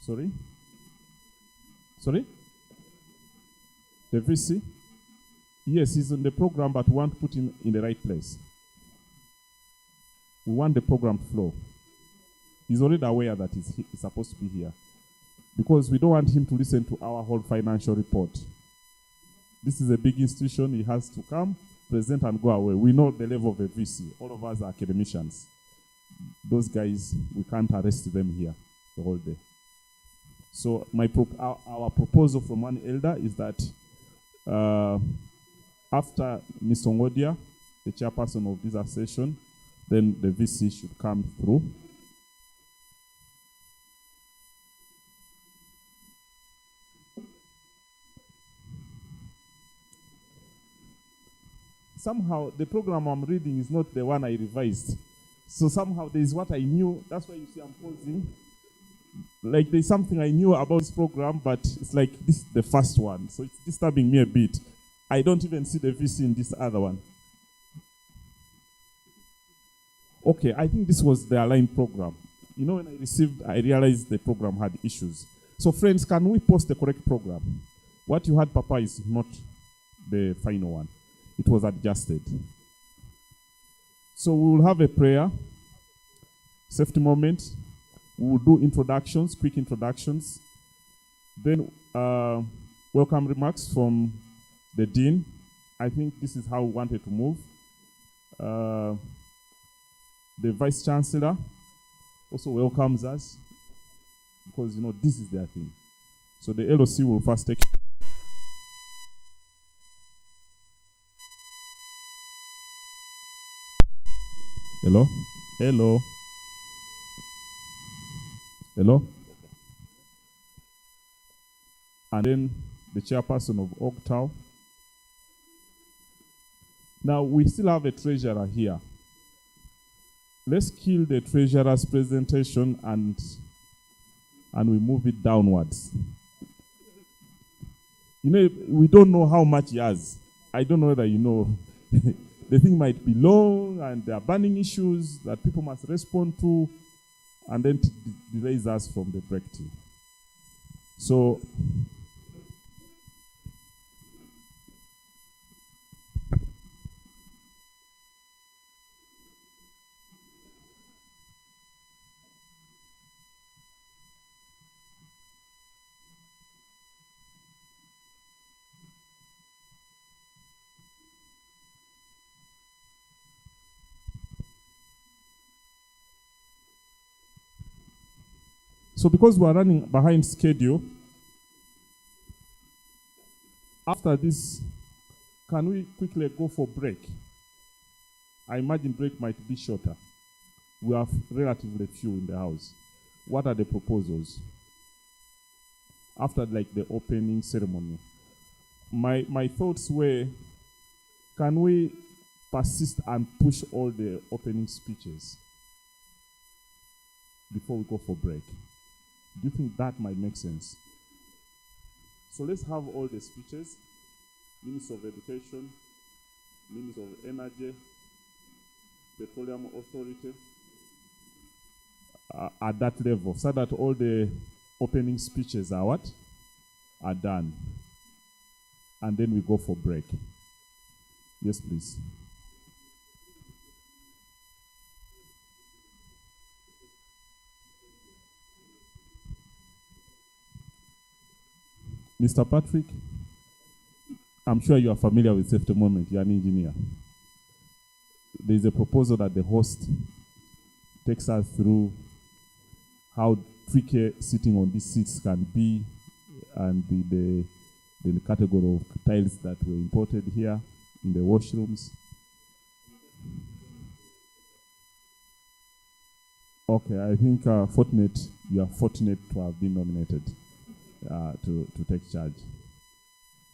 Sorry? Sorry? The VC? Yes, he's in the program, but we want to put him in the right place. We want the program to flow. He's already aware that he's supposed to be here. Because we don't want him to listen to our whole financial report. This is a big institution. He has to come, present, and go away. We know the level of a VC. All of us are academicians. Those guys, we can't arrest them here the whole day. So our proposal from one elder is that after Mr. Ngodia, the chairperson of this session, then the VC should come through. Somehow, the program I'm reading is not the one I revised. So somehow there is what I knew. That's why you see I'm pausing. Like there's something I knew about this program, but it's like this is the first one. So it's disturbing me a bit. I don't even see the VC in this other one. Okay, I think this was the aligned program. You know, when I received, I realized the program had issues. So friends, can we post the correct program? What you had, Papa, is not the final one. It was adjusted. So we will have a prayer, safety moment. We will do introductions, quick introductions. Then welcome remarks from the Dean. I think this is how we wanted to move. The Vice Chancellor also welcomes us because, you know, this is their thing. So the LOC will first take. Hello? Hello? Hello? And then the chairperson of OGTAU. Now, we still have a treasurer here. Let's kill the treasurer's presentation and we move it downwards. You know, we don't know how much he has. I don't know whether you know. The thing might be long, and there are burning issues that people must respond to, and then to delays us from the breakthrough. So, because we are running behind schedule, after this, can we quickly go for break? I imagine break might be shorter. We have relatively few in the house. What are the proposals? After like the opening ceremony. My thoughts were, can we persist and push all the opening speeches before we go for break? Do you think that might make sense? So let's have all the speeches. Minister of Education, Minister of Energy, Petroleum Authority, at that level, so that all the opening speeches are what? Are done. And then we go for break. Yes, please. Mr. Patrick, I'm sure you are familiar with Safety Moment. You're an engineer. There is a proposal that the host takes us through how tricky sitting on these seats can be, and the category of tiles that were imported here in the washrooms. Okay, I think you are fortunate to have been nominated to take charge.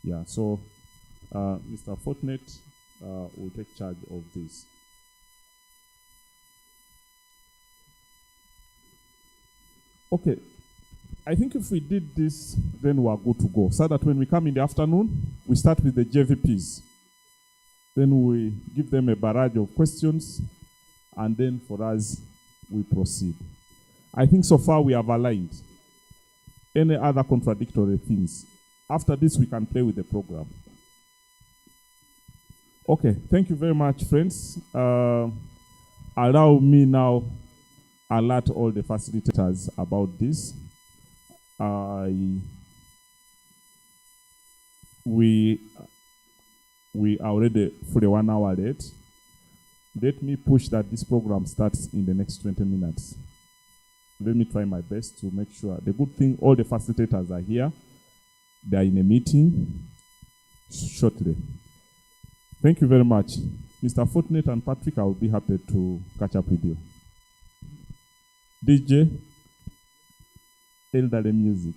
Yeah, so Mr. Fortnite will take charge of this. Okay, I think if we did this, then we are good to go. So that when we come in the afternoon, we start with the JVPs. Then we give them a barrage of questions, and then for us, we proceed. I think so far we have aligned. any other contradictory things. After this, we can play with the program. Okay, thank you very much, friends. Allow me now alert all the facilitators about this. We are already fully 1 hour late. Let me push that this program starts in the next 20 minutes. Let me try my best to make sure. The good thing, all the facilitators are here. They are in a meeting shortly. Thank you very much. Mr. Fortinet and Patrick, I will be happy to catch up with you. DJ, elderly music.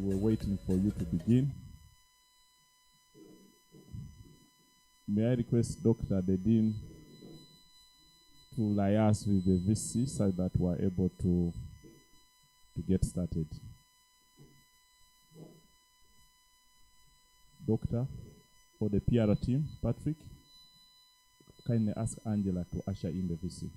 we're waiting for you to begin. May I request Dr. Dedin to liaise with the VC so that we're able to get started. Doctor, for the PR team, Patrick, kindly ask Angela to usher in the VC.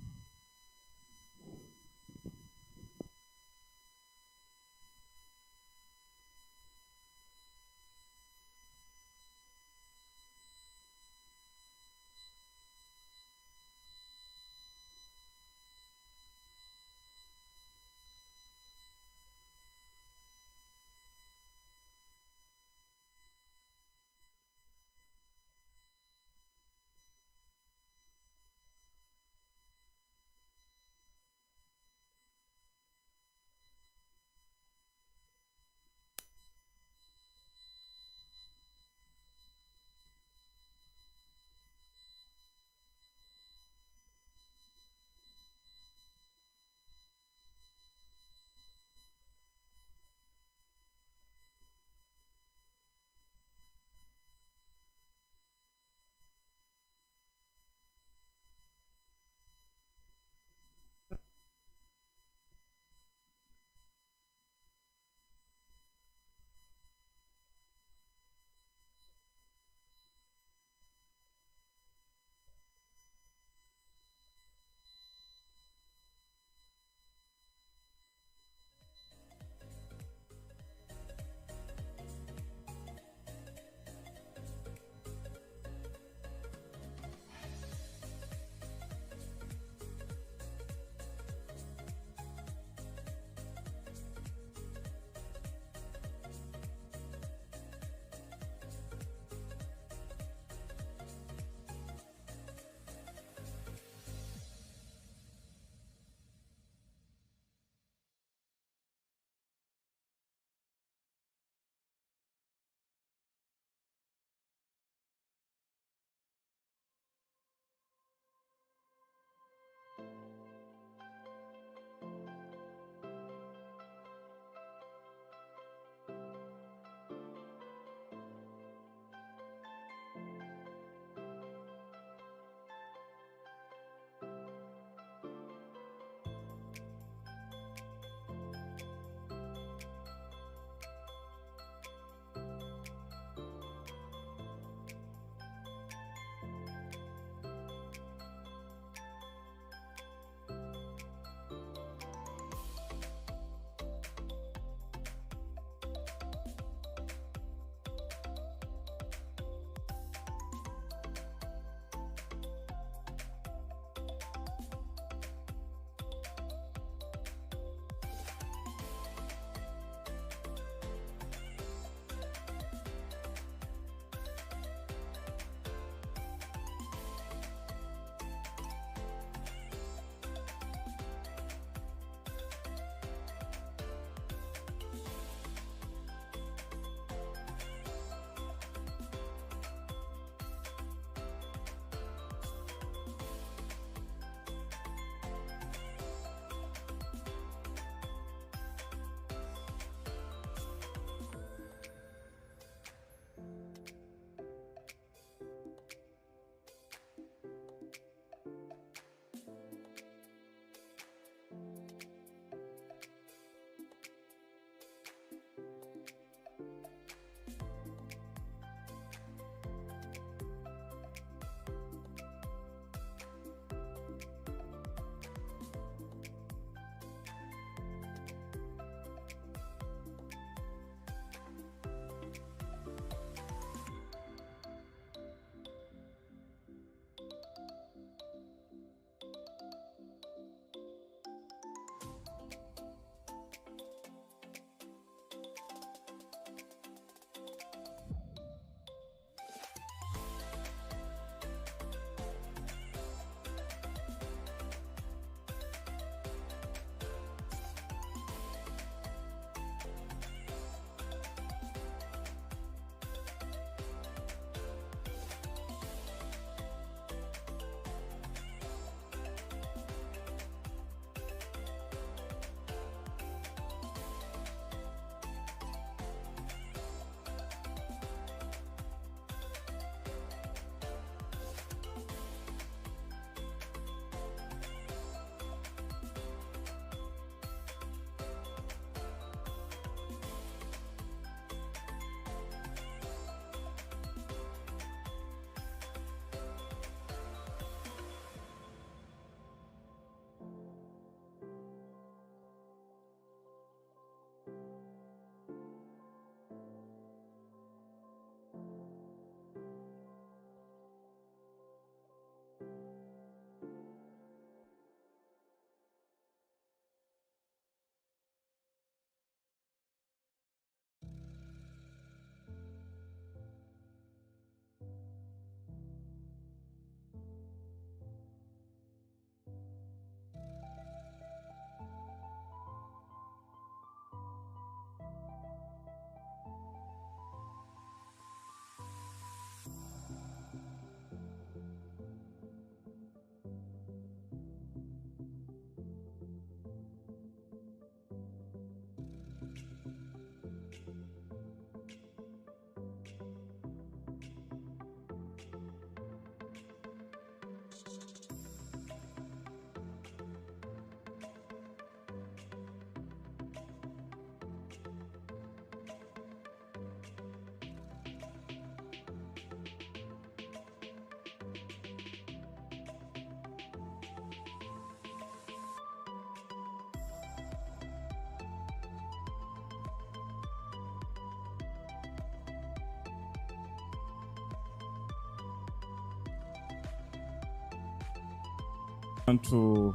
I want to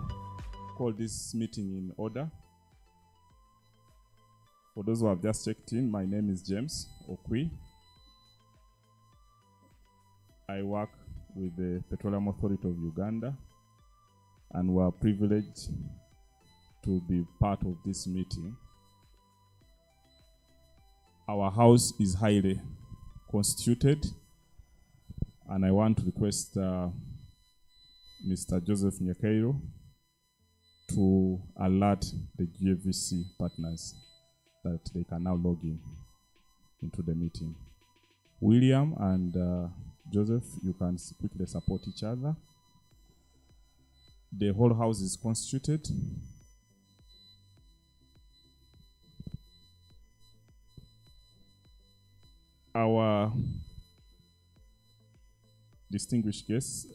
call this meeting in order. For those who have just checked in, my name is James Okwi. I work with the Petroleum Authority of Uganda, and we are privileged to be part of this meeting. Our house is highly constituted, and I want to request Mr. Joseph Nyakairo to alert the GFVC partners that they can now log into the meeting. William and Joseph, you can quickly support each other. The whole house is constituted. Our distinguished guests,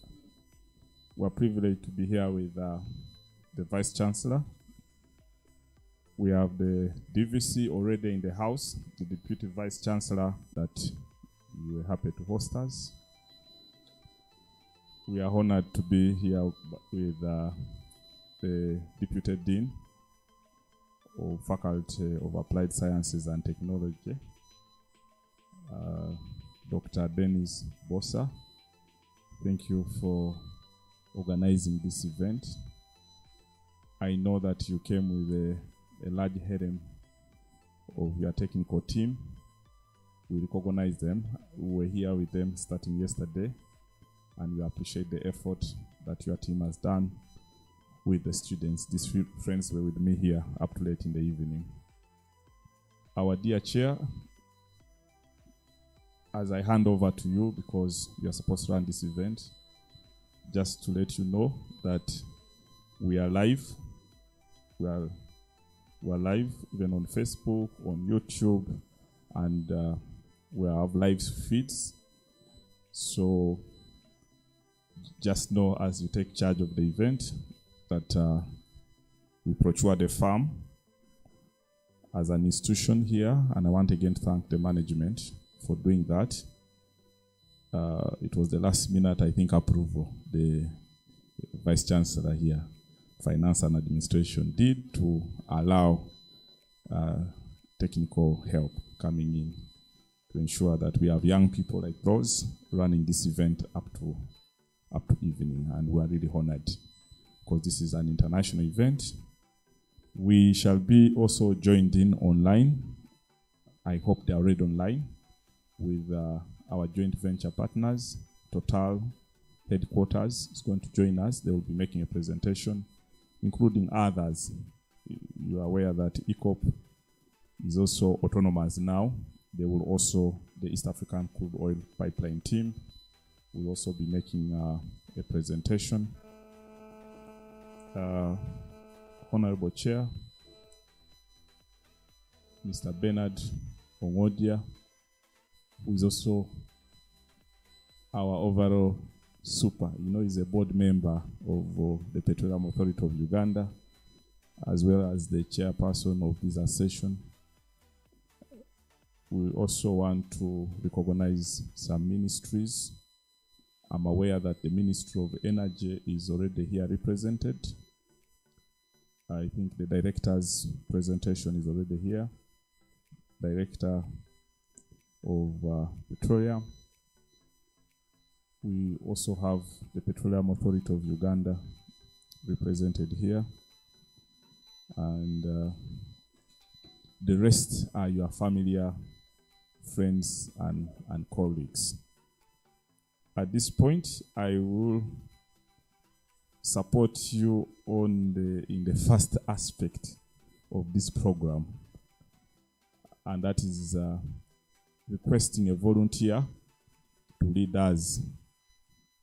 we're privileged to be here with the Vice Chancellor. We have the DVC already in the house, the Deputy Vice Chancellor that you were happy to host us. We are honored to be here with the Deputy Dean of Faculty of Applied Sciences and Technology, Dr. Dennis Bosa. Thank you for organizing this event. I know that you came with a large harem of your technical team. We recognize them. We were here with them starting yesterday, and we appreciate the effort that your team has done with the students. These few friends were with me here up to late in the evening. Our dear chair, as I hand over to you, because you are supposed to run this event, just to let you know that we are live. We are live even on Facebook, on YouTube, and we have live feeds. So just know as you take charge of the event that we procure the farm as an institution here, and I want again to thank the management for doing that. It was the last minute, I think, approval the Vice Chancellor here, Finance and Administration, did to allow technical help coming in to ensure that we have young people like those running this event up to evening, and we are really honored because this is an international event. We shall be also joined in online. I hope they are already online with our joint venture partners. Total headquarters is going to join us. They will be making a presentation, including others. You are aware that ECOP is also autonomous now. They will also, the East African Crude Oil Pipeline team will also be making a presentation. Honorable Chair, Mr. Bernard Ongodia, who is also our overall super, he's a board member of the Petroleum Authority of Uganda, as well as the chairperson of this session. We also want to recognize some ministries. I'm aware that the Ministry of Energy is already here represented. I think the director's presentation is already here. Director of Petroleum. We also have the Petroleum Authority of Uganda represented here. And the rest are your familiar friends and colleagues. At this point, I will support you in the first aspect of this program, and that is requesting a volunteer to lead us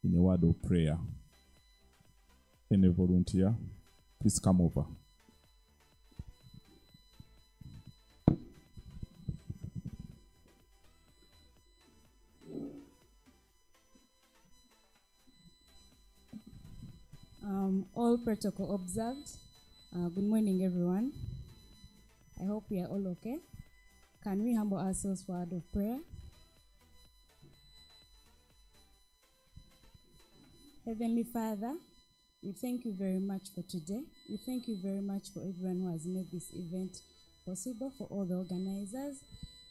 in a word of prayer. Any volunteer, please come over. All protocol observed. Good morning, everyone. I hope we are all okay. Can we humble ourselves for a word of prayer? Heavenly Father, We thank you very much for today. We thank you very much for everyone who has made this event possible, for all the organizers.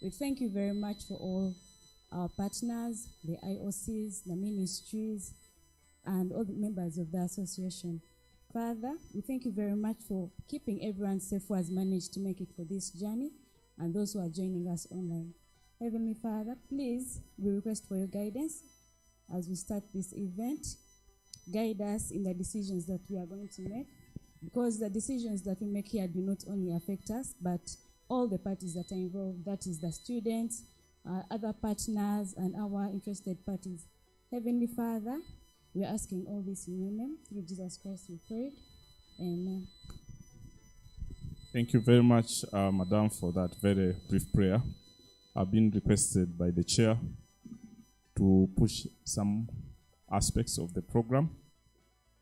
We thank you very much for all our partners, the IOCs, the ministries, and all the members of the association. Father, we thank you very much for keeping everyone safe who has managed to make it for this journey, and those who are joining us online. Heavenly Father, please, we request for your guidance as we start this event. Guide us in the decisions that we are going to make, because the decisions that we make here do not only affect us, but all the parties that are involved, that is the students, other partners, and our interested parties. Heavenly Father, we are asking all this in your name. Through Jesus Christ we prayed. Amen. Thank you very much, Madam, for that very brief prayer. I've been requested by the chair to push some aspects of the program.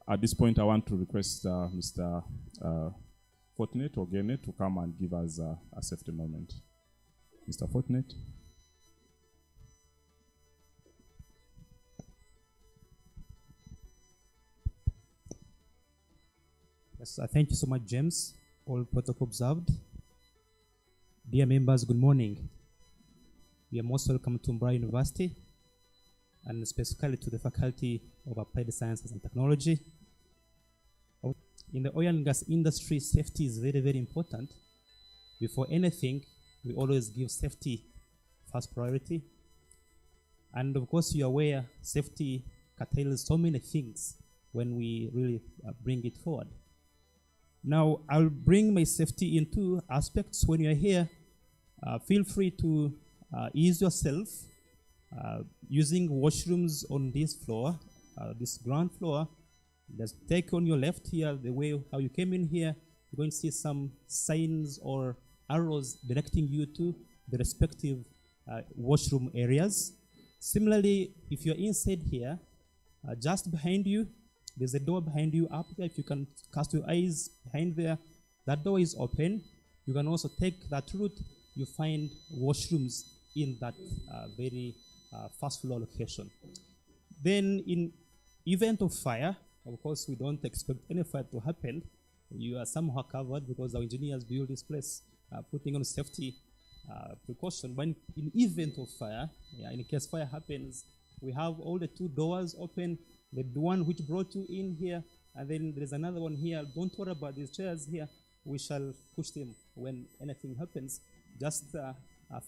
At this point, I want to request Mr. Fortinet or Gene to come and give us a safety moment. Mr. Fortinet. Yes, thank you so much, James. All protocol observed. Dear members, good morning. You are most welcome to Mbra University, and specifically to the Faculty of Applied Sciences and Technology. In the oil and gas industry, safety is very, very important. Before anything, we always give safety first priority. And of course, you are aware safety curtails so many things when we really bring it forward. Now, I'll bring my safety in two aspects. When you're here, feel free to ease yourself using washrooms on this floor, this ground floor. Just take on your left here, the way how you came in here, you're going to see some signs or arrows directing you to the respective washroom areas. Similarly, if you're inside here, just behind you, there's a door behind you up there. If you can cast your eyes behind there, that door is open. You can also take that route. You find washrooms in that very first floor location. Then in event of fire, of course, we don't expect any fire to happen. You are somehow covered because our engineers build this place, putting on safety precaution. But in event of fire, in case fire happens, we have all the two doors open. The one which brought you in here, and then there's another one here. Don't worry about these chairs here. We shall push them when anything happens. Just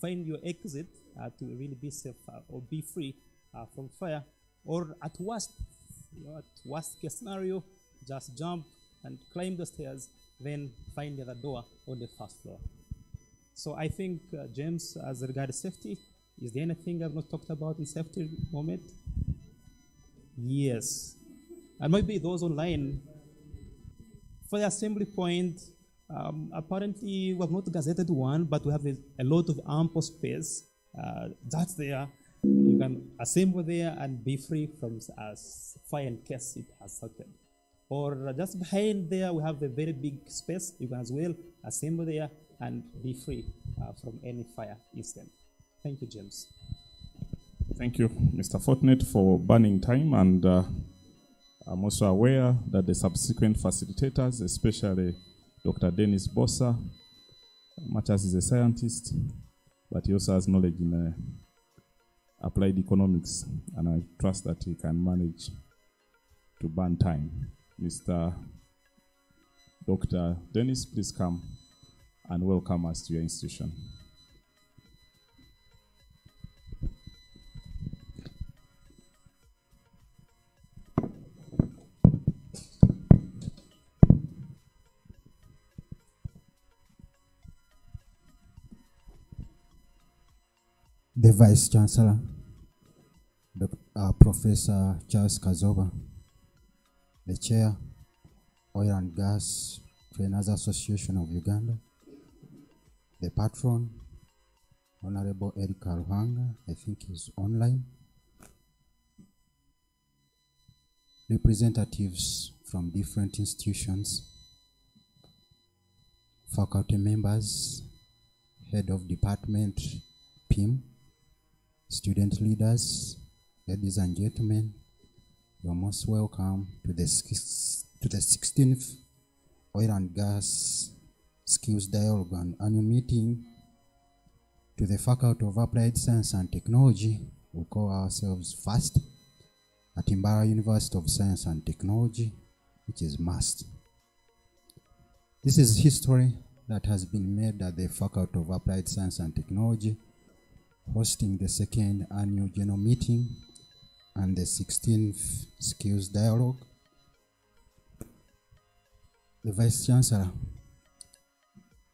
find your exit to really be safe or be free from fire. Or at worst case scenario, just jump and climb the stairs, then find the other door on the first floor. So I think, James, as regards safety, is there anything I've not talked about in safety moment? Yes. And maybe those online, for the assembly point, apparently we have not gazetted one, but we have a lot of ample space. That's there. You can assemble there and be free from fire in case it has happened. Or just behind there, we have a very big space. You can as well assemble there and be free from any fire incident. Thank you, James. Thank you, Mr. Fortinet, for burning time, and I'm also aware that the subsequent facilitators, especially Dr. Dennis Bossa, much as he's a scientist, but he also has knowledge in applied economics, and I trust that he can manage to burn time. Mr. Dr. Dennis, please come and welcome us to your institution. The Vice Chancellor, Professor Charles Kazoba, the Chair, Oil and Gas Trainers Association of Uganda, the Patron, Honorable Erika Ruhanga, I think is online, representatives from different institutions, faculty members, head of department, PIM, student leaders, ladies and gentlemen, you are most welcome to the to the 16th Oil and Gas Skills Dialogue and Annual Meeting. To the Faculty of Applied Science and Technology, we call ourselves FAST, at Imbara University of Science and Technology, which is MAST. This is history that has been made at the Faculty of Applied Science and Technology, hosting the second annual general meeting and the 16th Skills Dialogue. The Vice Chancellor,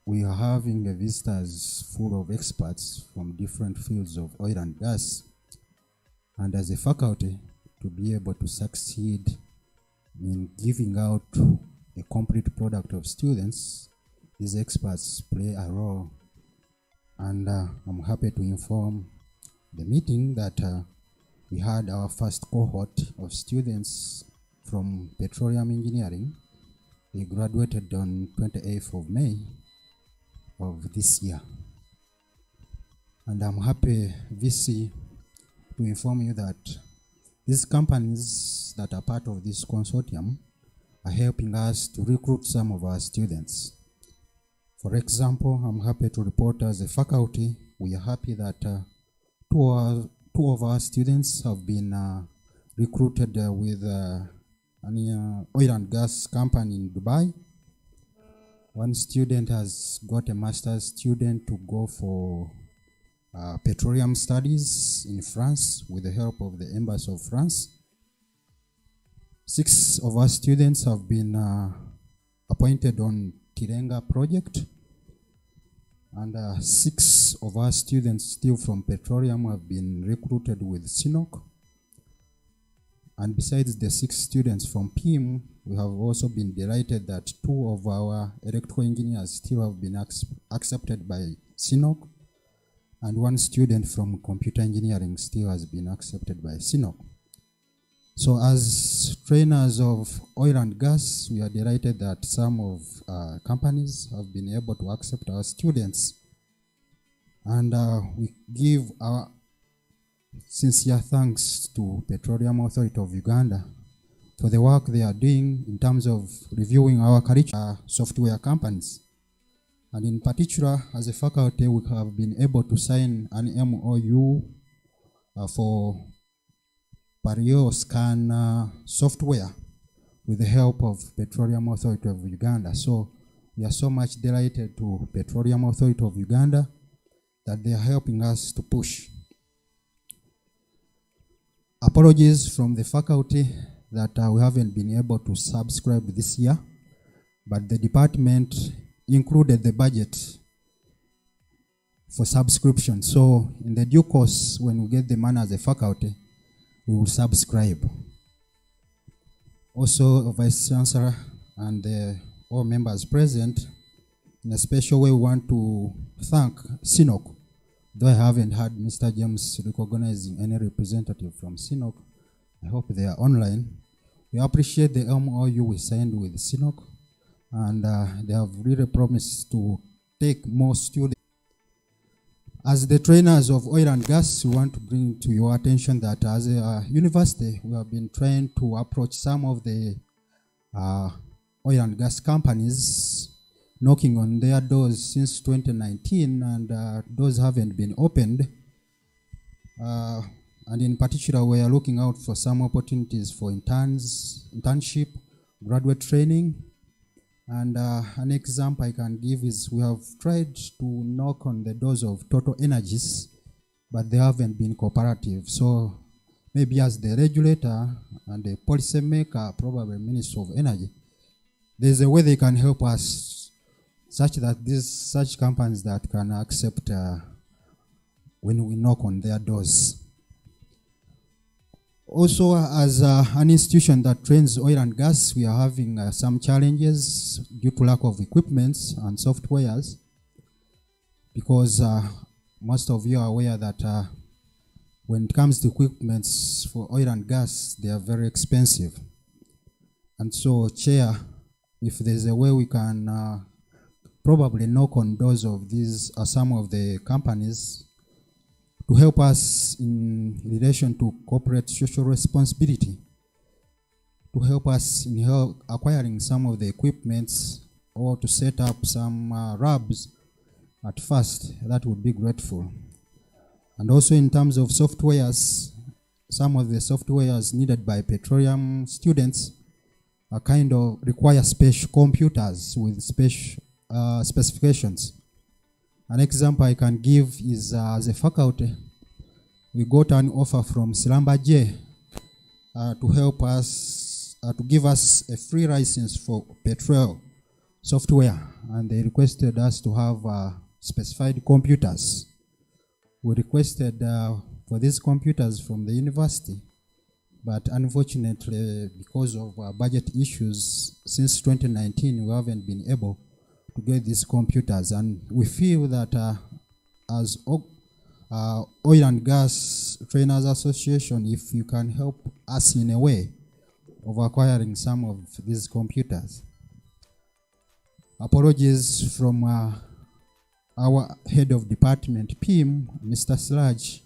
we are having the visitors full of experts from different fields of oil and gas, and as a faculty, to be able to succeed in giving out a complete product of students, these experts play a role. And I'm happy to inform the meeting that we had our first cohort of students from Petroleum Engineering. They graduated on 28th of May of this year. And I'm happy, VC, to inform you that these companies that are part of this consortium are helping us to recruit some of our students. For example, I'm happy to report as a faculty, we are happy that two of our students have been recruited with an oil and gas company in Dubai. One student has got a master's student to go for petroleum studies in France with the help of the Embassy of France. 6 of our students have been appointed on Tirenga project, and 6 of our students still from Petroleum have been recruited with SINOC. And besides the 6 students from PIM, we have also been delighted that 2 of our electrical engineers still have been accepted by SINOC, and 1 student from computer engineering still has been accepted by SINOC. So as trainers of oil and gas, we are delighted that some of companies have been able to accept our students. And we give our sincere thanks to Petroleum Authority of Uganda for the work they are doing in terms of reviewing our curriculum software companies. And in particular, as a faculty, we have been able to sign an MOU for PAU scan software with the help of Petroleum Authority of Uganda. So we are so much delighted to Petroleum Authority of Uganda that they are helping us to push. Apologies from the faculty that we haven't been able to subscribe this year, but the department included the budget for subscription. So in the due course, when we get the money as a faculty, we will subscribe. Also, Vice Chancellor and all members present, in a special way, we want to thank SINOC. Though I haven't had Mr. James recognizing any representative from SINOC, I hope they are online. We appreciate the MOU we signed with SINOC, and they have really promised to take more students. As the trainers of oil and gas, we want to bring to your attention that as a university, we have been trying to approach some of the oil and gas companies, knocking on their doors since 2019, and doors haven't been opened. And in particular, we are looking out for some opportunities for internship, graduate training. And an example I can give is we have tried to knock on the doors of Total Energies, but they haven't been cooperative. So maybe as the regulator and the policy maker, probably Minister of Energy, there's a way they can help us such that such companies that can accept when we knock on their doors. Also, as an institution that trains oil and gas, we are having some challenges due to lack of equipment and softwares, because most of you are aware that when it comes to equipment for oil and gas, they are very expensive. And so, Chair, if there's a way we can probably knock on doors of these some of the companies to help us in relation to corporate social responsibility, to help us in acquiring some of the equipments or to set up some labs at first, that would be grateful. And also in terms of softwares, some of the softwares needed by Petroleum students are kind of require special computers with special specifications. An example I can give is as a faculty, we got an offer from Silamba J to help us, to give us a free license for Petroleum software, and they requested us to have specified computers. We requested for these computers from the university, but unfortunately, because of budget issues, since 2019, we haven't been able to get these computers, and we feel that as Oil and Gas Trainers Association, if you can help us in a way of acquiring some of these computers. Apologies from our head of department, PIM, Mr. Sludge,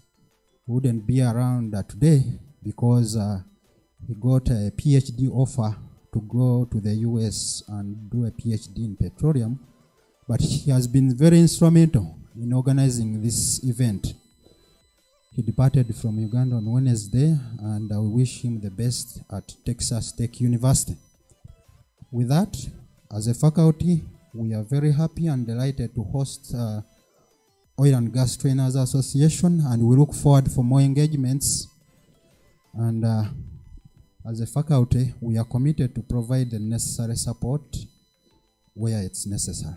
who wouldn't be around today because he got a PhD offer to go to the US and do a PhD in petroleum, but he has been very instrumental in organizing this event. He departed from Uganda on Wednesday, and I wish him the best at Texas Tech University. With that, as a faculty, we are very happy and delighted to host Oil and Gas Trainers Association, and we look forward for more engagements. And as a faculty, we are committed to provide the necessary support where it's necessary.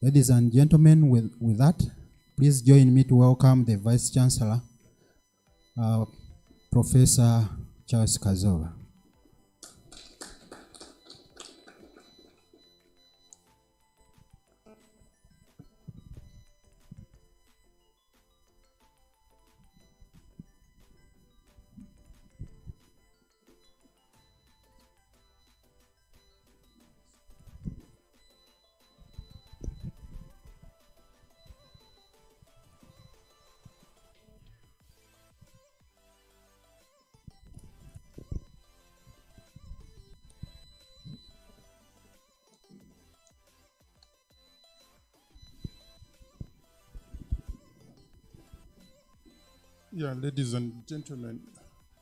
Ladies and gentlemen, with that, please join me to welcome the Vice Chancellor, Professor Charles Kazova. Yeah, ladies and gentlemen,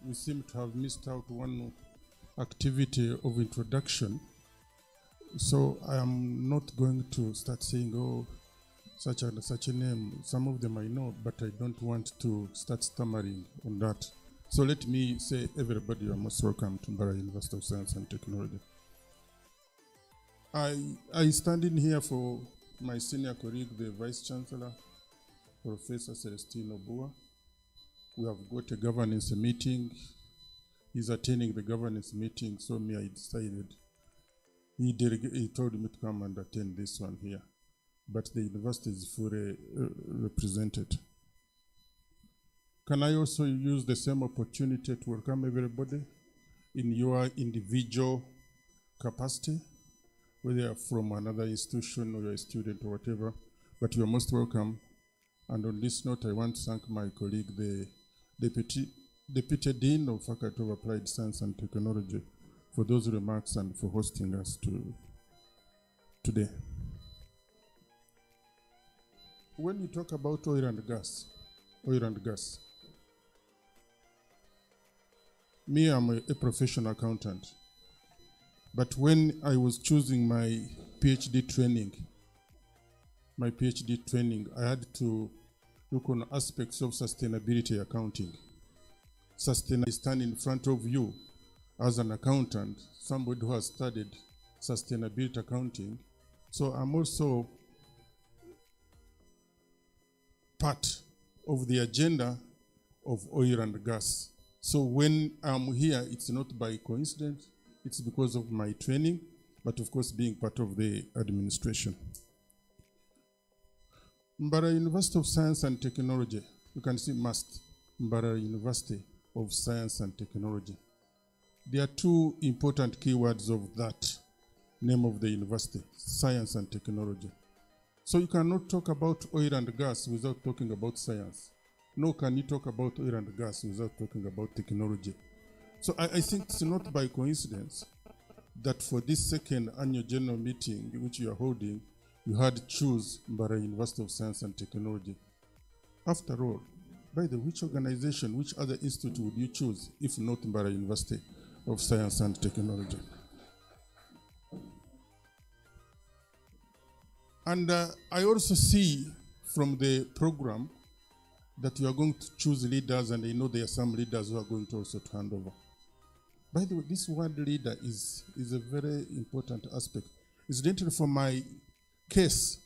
we seem to have missed out one activity of introduction. So I am not going to start saying, oh, such and such a name. Some of them I know, but I don't want to start stammering on that. So let me say, everybody, you are most welcome to Mbarara University of Science and Technology. I stand in here for my senior colleague, the Vice Chancellor, Professor Celestino Bua. We have got a governance meeting. He's attending the governance meeting, so I decided. He told me to come and attend this one here. But the university is fully represented. Can I also use the same opportunity to welcome everybody in your individual capacity, whether you're from another institution or you're a student or whatever, but you're most welcome. And on this note, I want to thank my colleague, the Deputy Dean of Faculty of Applied Science and Technology, for those remarks and for hosting us today. When you talk about oil and gas, me, I'm a professional accountant. But when I was choosing my PhD training, I had to look on aspects of sustainability accounting. I stand in front of you as an accountant, somebody who has studied sustainability accounting. So I'm also part of the agenda of oil and gas. So when I'm here, it's not by coincidence, it's because of my training, but of course being part of the administration. Mbarara University of Science and Technology, you can see MUST, Mbarara University of Science and Technology. There are two important keywords of that name of the university, science and technology. So you cannot talk about oil and gas without talking about science. Nor can you talk about oil and gas without talking about technology. So I think it's not by coincidence that for this second annual general meeting which you are holding, you had choose Mbara University of Science and Technology. After all, by the which organization, which other institute would you choose if not Mbara University of Science and Technology? And I also see from the program that you are going to choose leaders, and I know there are some leaders who are going to also hand over. By the way, this word leader is a very important aspect. Incidentally, for my case,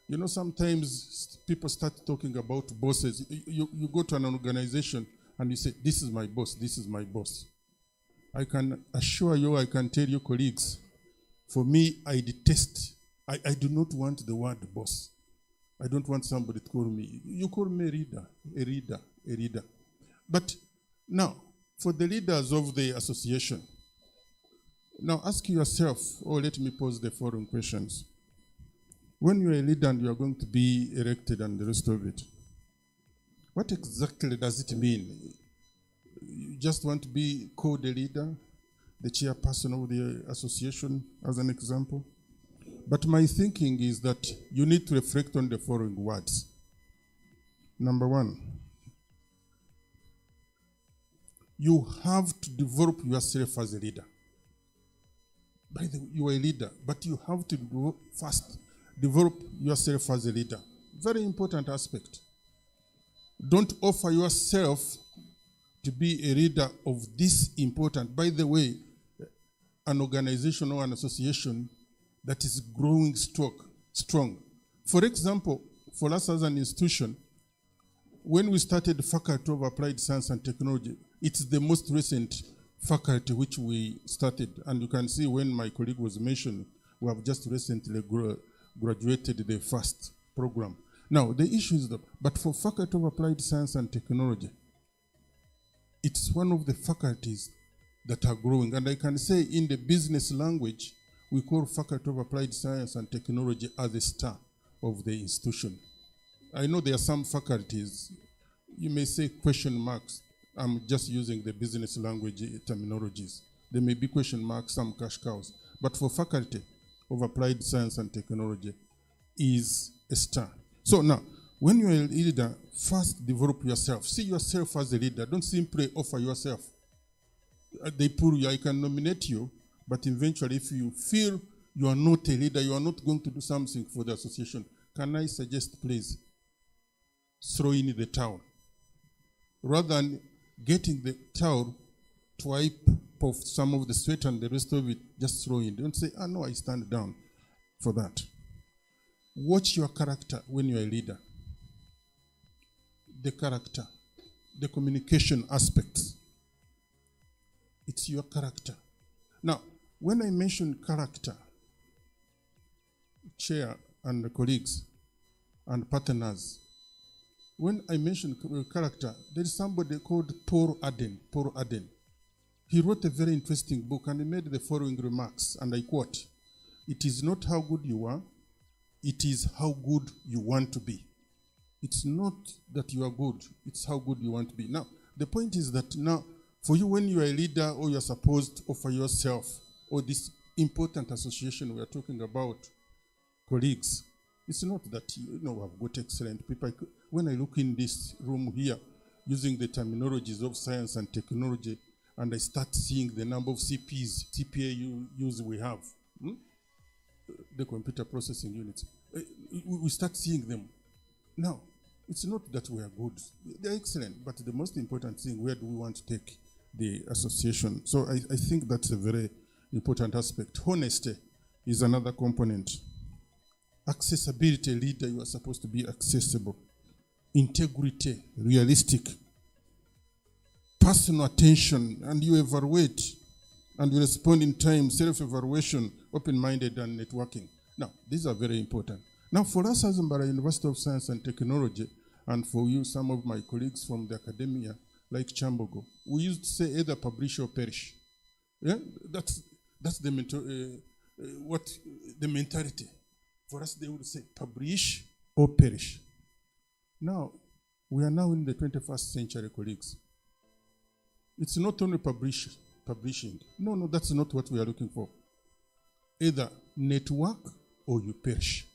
you know, sometimes people start talking about bosses. You go to an organization and you say, this is my boss, this is my boss. I can assure you, I can tell you colleagues, for me, I detest, I do not want the word boss. I don't want somebody to call me, you call me a reader. But now, for the leaders of the association, now ask yourself, or let me pose the following questions. When you're a leader and you're going to be elected and the rest of it, what exactly does it mean? You just want to be called a leader, the chairperson of the association, as an example? But my thinking is that you need to reflect on the following words. Number one, you have to develop yourself as a leader. By the way, you are a leader, but you have to first develop yourself as a leader. Very important aspect. Don't offer yourself to be a leader of this important. By the way, an organization or an association that is growing strong. For example, for us as an institution, when we started the Faculty of Applied Science and Technology, it's the most recent faculty which we started. And you can see when my colleague was mentioning, we have just recently graduated the first program. Now, the issue is that, but for Faculty of Applied Science and Technology, it's one of the faculties that are growing. And I can say in the business language, we call Faculty of Applied Science and Technology as the star of the institution. I know there are some faculties, you may say question marks. I'm just using the business language terminologies. There may be question marks, some cash cows. But for Faculty of Applied Science and Technology is a star. So now, when you're a leader, first develop yourself. See yourself as a leader. Don't simply offer yourself. They pull you, I can nominate you, but eventually if you feel you are not a leader, you are not going to do something for the association, can I suggest, please, throw in the towel. Rather than getting the towel to wipe off some of the sweat and the rest of it, just throw in. Don't say, no, I stand down for that. Watch your character when you're a leader. The character, the communication aspects. It's your character. Now, when I mention character, chair and colleagues and partners, when I mention character, there is somebody called Paul Arden. He wrote a very interesting book and he made the following remarks, and I quote, "It is not how good you are, it is how good you want to be." It's not that you are good, it's how good you want to be. Now, the point is that now, for you, when you are a leader or you are supposed to offer yourself, or this important association we are talking about, colleagues, it's not that, I've got excellent people. When I look in this room here, using the terminologies of science and technology, and I start seeing the number of CPAUs we have, the computer processing units, we start seeing them. Now, it's not that we are good. They're excellent, but the most important thing, where do we want to take the association? So I think that's a very important aspect. Honesty is another component. Accessibility, leader, you are supposed to be accessible. Integrity, realistic. Personal attention, and you evaluate, and you respond in time, self-evaluation, open-minded, and networking. Now, these are very important. Now, for us as Mbara University of Science and Technology, and for you, some of my colleagues from the academia, like Chambogo, we used to say either publish or perish. Yeah, that's the mentality. For us, they would say publish or perish. Now, we are now in the 21st century, colleagues. It's not only publishing. No, that's not what we are looking for. Either network or you perish.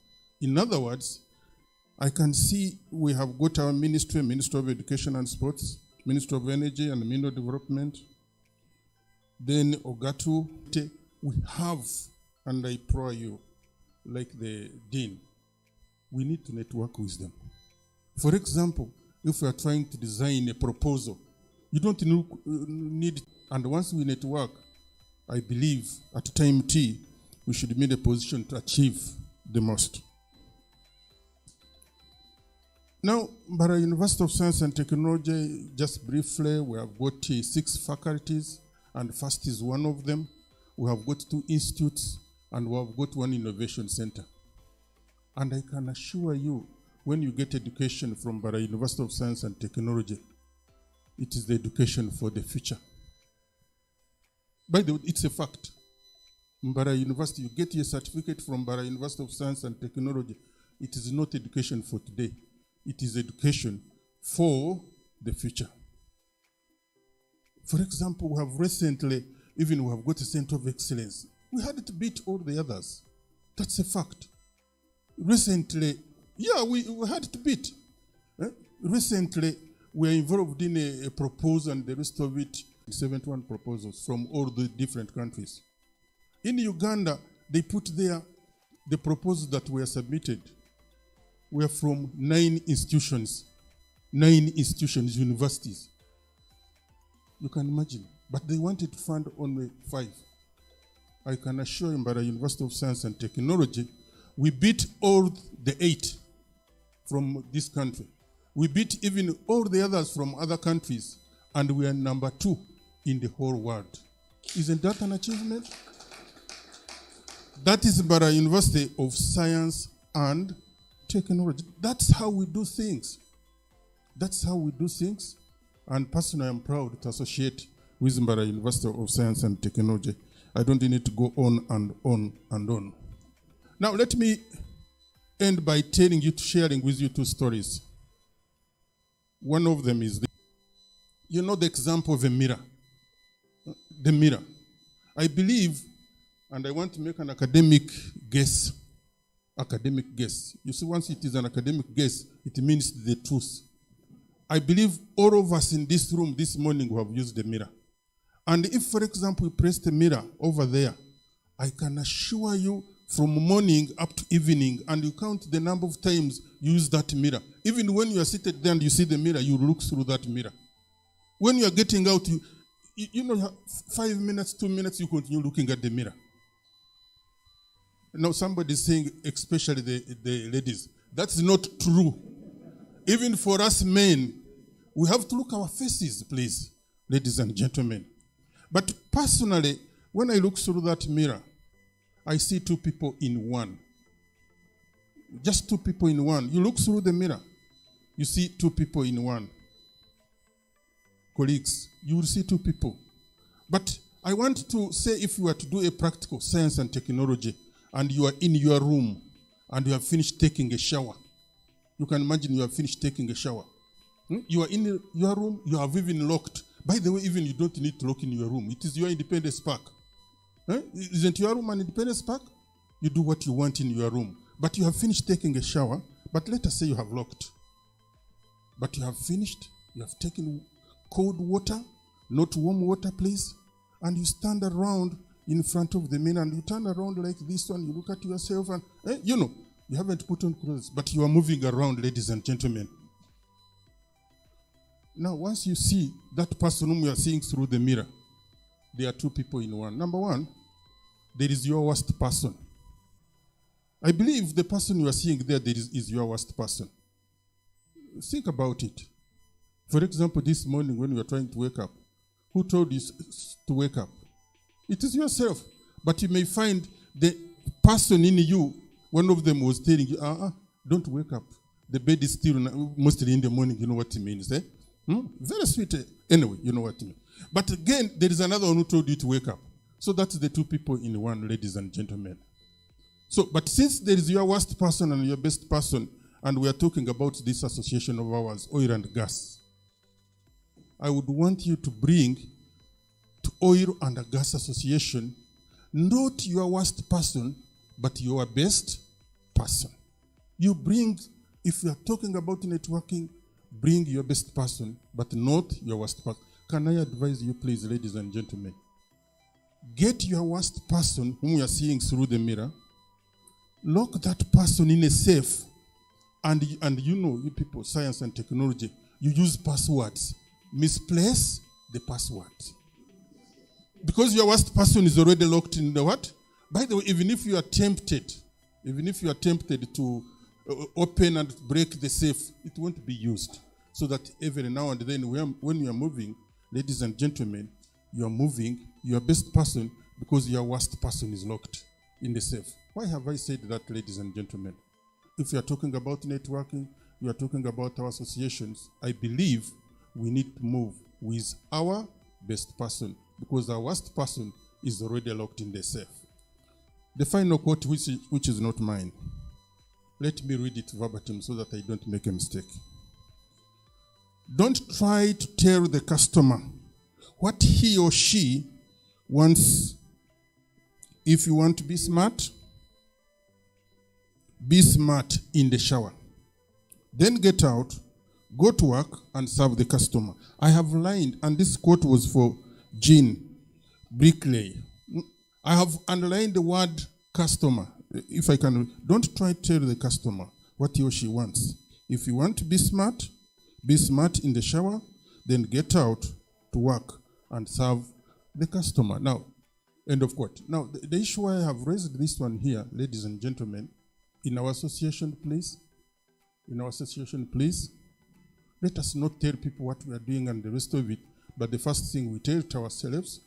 In other words, I can see we have got our Ministry of Education and Sports, Ministry of Energy and Mineral Development, then OGTAU. We have, and I implore you, like the Dean, we need to network with them. For example, if we are trying to design a proposal, you don't need, and once we network, I believe at time T, we should be in a position to achieve the most. Now, Mbara University of Science and Technology, just briefly, we have got 6 faculties, and FAST is one of them. We have got 2 institutes, and we have got 1 innovation center. And I can assure you, when you get education from Mbara University of Science and Technology, it is the education for the future. By the way, it's a fact. Mbara University, you get your certificate from Mbara University of Science and Technology. It is not education for today. It is education for the future. For example, we have recently, we have got a center of excellence. We had to beat all the others. That's a fact. Recently, we had to beat. Recently, we are involved in a proposal, and the rest of it, 71 proposals from all the different countries. In Uganda, they put there the proposals that were submitted were from 9 institutions, universities. You can imagine. But they wanted to fund only 5. I can assure you, Mbara University of Science and Technology, we beat all the 8 from this country. We beat even all the others from other countries, and we are number 2 in the whole world. Isn't that an achievement? That is Mbara University of Science and Technology. That's how we do things. That's how we do things. And personally, I'm proud to associate with Mbara University of Science and Technology. I don't need to go on and on and on. Now, let me end by sharing with you 2 stories. One of them is the example of a mirror. The mirror. I believe, and I want to make an academic guess. You see, once it is an academic guess, it means the truth. I believe all of us in this room this morning have used the mirror. And if, for example, you press the mirror over there, I can assure you from morning up to evening, and you count the number of times you use that mirror. Even when you are seated there and you see the mirror, you look through that mirror. When you are getting out, you know, 5 minutes, 2 minutes, you continue looking at the mirror. Now somebody is saying, especially the ladies, that's not true. Even for us men, we have to look our faces, please, ladies and gentlemen. But personally, when I look through that mirror, I see 2 people in one. Just 2 people in one. You look through the mirror, you see 2 people in one. Colleagues, you will see 2 people. But I want to say, if you were to do a practical science and technology, and you are in your room, and you have finished taking a shower, you can imagine you have finished taking a shower. You are in your room, you have even locked. By the way, even you don't need to lock in your room. It is your independent spark. Isn't your room an independent spark? You do what you want in your room. But you have finished taking a shower, but let us say you have locked. But you have finished, you have taken cold water, not warm water, please, and you stand around in front of the mirror, and you turn around like this one, you look at yourself, and you haven't put on clothes, but you are moving around, ladies and gentlemen. Now, once you see that person whom you are seeing through the mirror, there are 2 people in one. Number 1, there is your worst person. I believe the person you are seeing there is your worst person. Think about it. For example, this morning when you are trying to wake up, who told you to wake up? It is yourself. But you may find the person in you, one of them was telling you, don't wake up. The bed is still mostly in the morning. You know what it means, eh? Very sweet. Anyway, you know what I mean. But again, there is another one who told you to wake up. So that's the 2 people in one, ladies and gentlemen. So, but since there is your worst person and your best person, and we are talking about this association of ours, oil and gas, I would want you to bring Oil and Gas Association, not your worst person, but your best person. You bring, if you are talking about networking, bring your best person, but not your worst person. Can I advise you, please, ladies and gentlemen? Get your worst person whom you are seeing through the mirror, lock that person in a safe, and you know, you people, science and technology, you use passwords. Misplace the password. Because your worst person is already locked in the what? By the way, even if you are tempted to open and break the safe, it won't be used. So that every now and then, when you are moving, ladies and gentlemen, you are moving your best person because your worst person is locked in the safe. Why have I said that, ladies and gentlemen? If you are talking about networking, you are talking about our associations, I believe we need to move with our best person because our worst person is already locked in the safe. The final quote, which is not mine. Let me read it verbatim so that I don't make a mistake. Don't try to tell the customer what he or she wants. If you want to be smart in the shower. Then get out, go to work, and serve the customer. I have lined, and this quote was for Jean Brickley. I have underlined the word customer. If I can, don't try to tell the customer what he or she wants. If you want to be smart in the shower, then get out to work and serve the customer. Now, end of quote. Now, the issue I have raised this one here, ladies and gentlemen, in our association, please, let us not tell people what we are doing and the rest of it, but the first thing we tell to ourselves.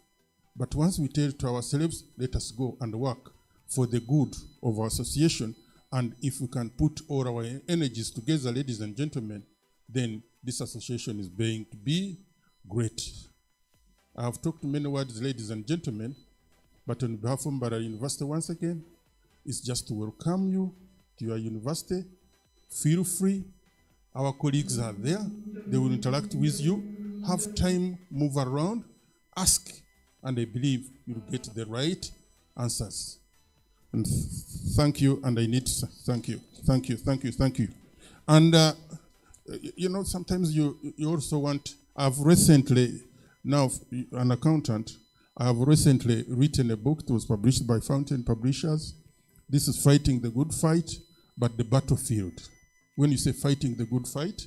But once we tell to ourselves, let us go and work for the good of our association. And if we can put all our energies together, ladies and gentlemen, then this association is going to be great. I have talked many words, ladies and gentlemen, but on behalf of Mbara University, once again, it's just to welcome you to your university. Feel free. Our colleagues are there. They will interact with you. Have time, move around, ask, and I believe you'll get the right answers. And thank you, and I need to thank you. And, you know, sometimes you also want, I've recently, now an accountant, I have recently written a book that was published by Fountain Publishers. This is Fighting the Good Fight, but the battlefield. When you say fighting the good fight,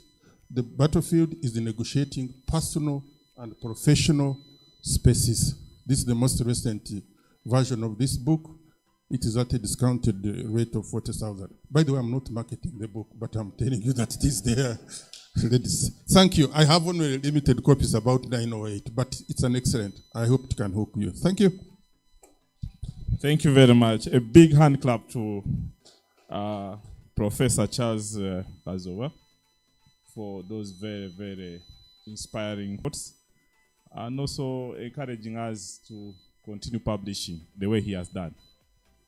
the battlefield is the negotiating personal and professional spaces. This is the most recent version of this book. It is at a discounted rate of 40,000. By the way, I'm not marketing the book, but I'm telling you that it is there. Thank you. I have only limited copies, about 908, but it's an excellent. I hope it can hook you. Thank you. Thank you very much. A big hand clap to Professor Charles Kazova for those very, very inspiring quotes, and also encouraging us to continue publishing the way he has done.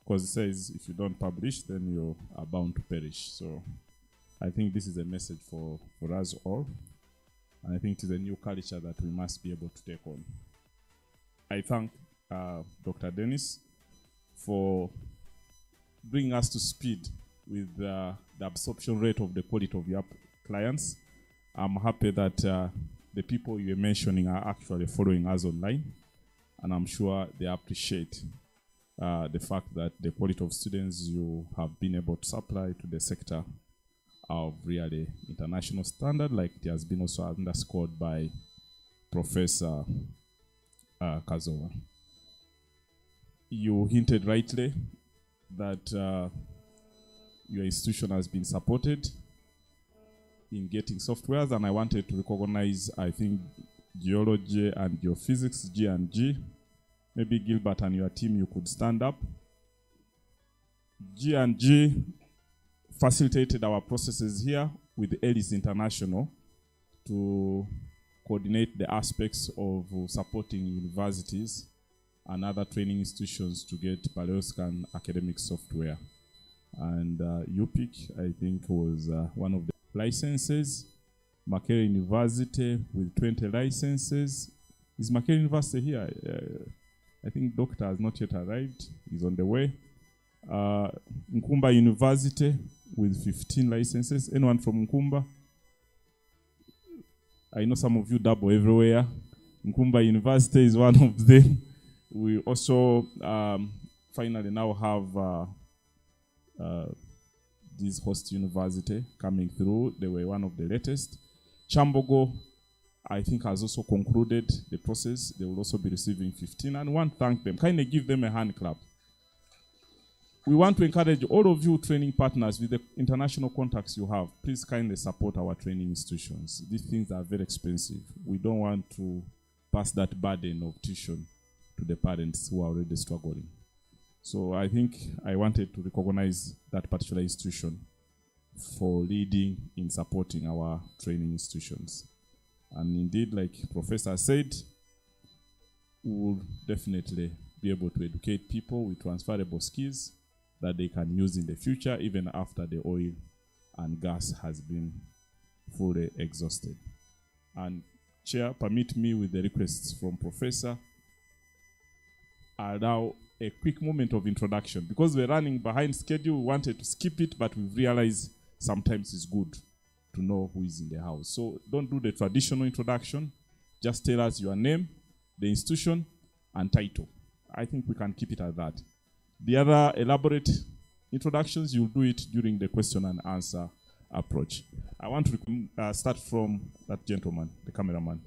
Because he says if you don't publish, then you are bound to perish. So I think this is a message for us all. And I think it is a new culture that we must be able to take on. I thank Dr. Dennis for bringing us to speed with the absorption rate of the quality of your clients. I'm happy that the people you are mentioning are actually following us online, and I'm sure they appreciate the fact that the quality of students you have been able to supply to the sector are of really international standard, like it has been also underscored by Professor Kazova. You hinted rightly that your institution has been supported in getting softwares, and I wanted to recognize, I think, geology and geophysics, G&G. Maybe Gilbert and your team, you could stand up. G&G facilitated our processes here with Ellis International to coordinate the aspects of supporting universities and other training institutions to get Paleoscan academic software. And UPIC, I think, was one of the licenses. Makerere University with 20 licenses. Is Makerere University here? I think doctor has not yet arrived. He's on the way. Nkumba University with 15 licenses. Anyone from Nkumba? I know some of you dabble everywhere. Nkumba University is one of them. We also finally now have this host university coming through. They were one of the latest. Chambogo, I think, has also concluded the process. They will also be receiving 15. And I want to thank them. Kindly give them a hand clap. We want to encourage all of you training partners with the international contacts you have. Please kindly support our training institutions. These things are very expensive. We don't want to pass that burden of tuition to the parents who are already struggling. So I think I wanted to recognize that particular institution for leading in supporting our training institutions. And indeed, like Professor said, we will definitely be able to educate people with transferable skills that they can use in the future, even after the oil and gas has been fully exhausted. And Chair, permit me with the requests from Professor, allow a quick moment of introduction. Because we're running behind schedule, we wanted to skip it, but we've realized sometimes it's good to know who is in the house. So don't do the traditional introduction. Just tell us your name, the institution, and title. I think we can keep it at that. The other elaborate introductions, you'll do it during the question and answer approach. I want to start from that gentleman, the cameraman,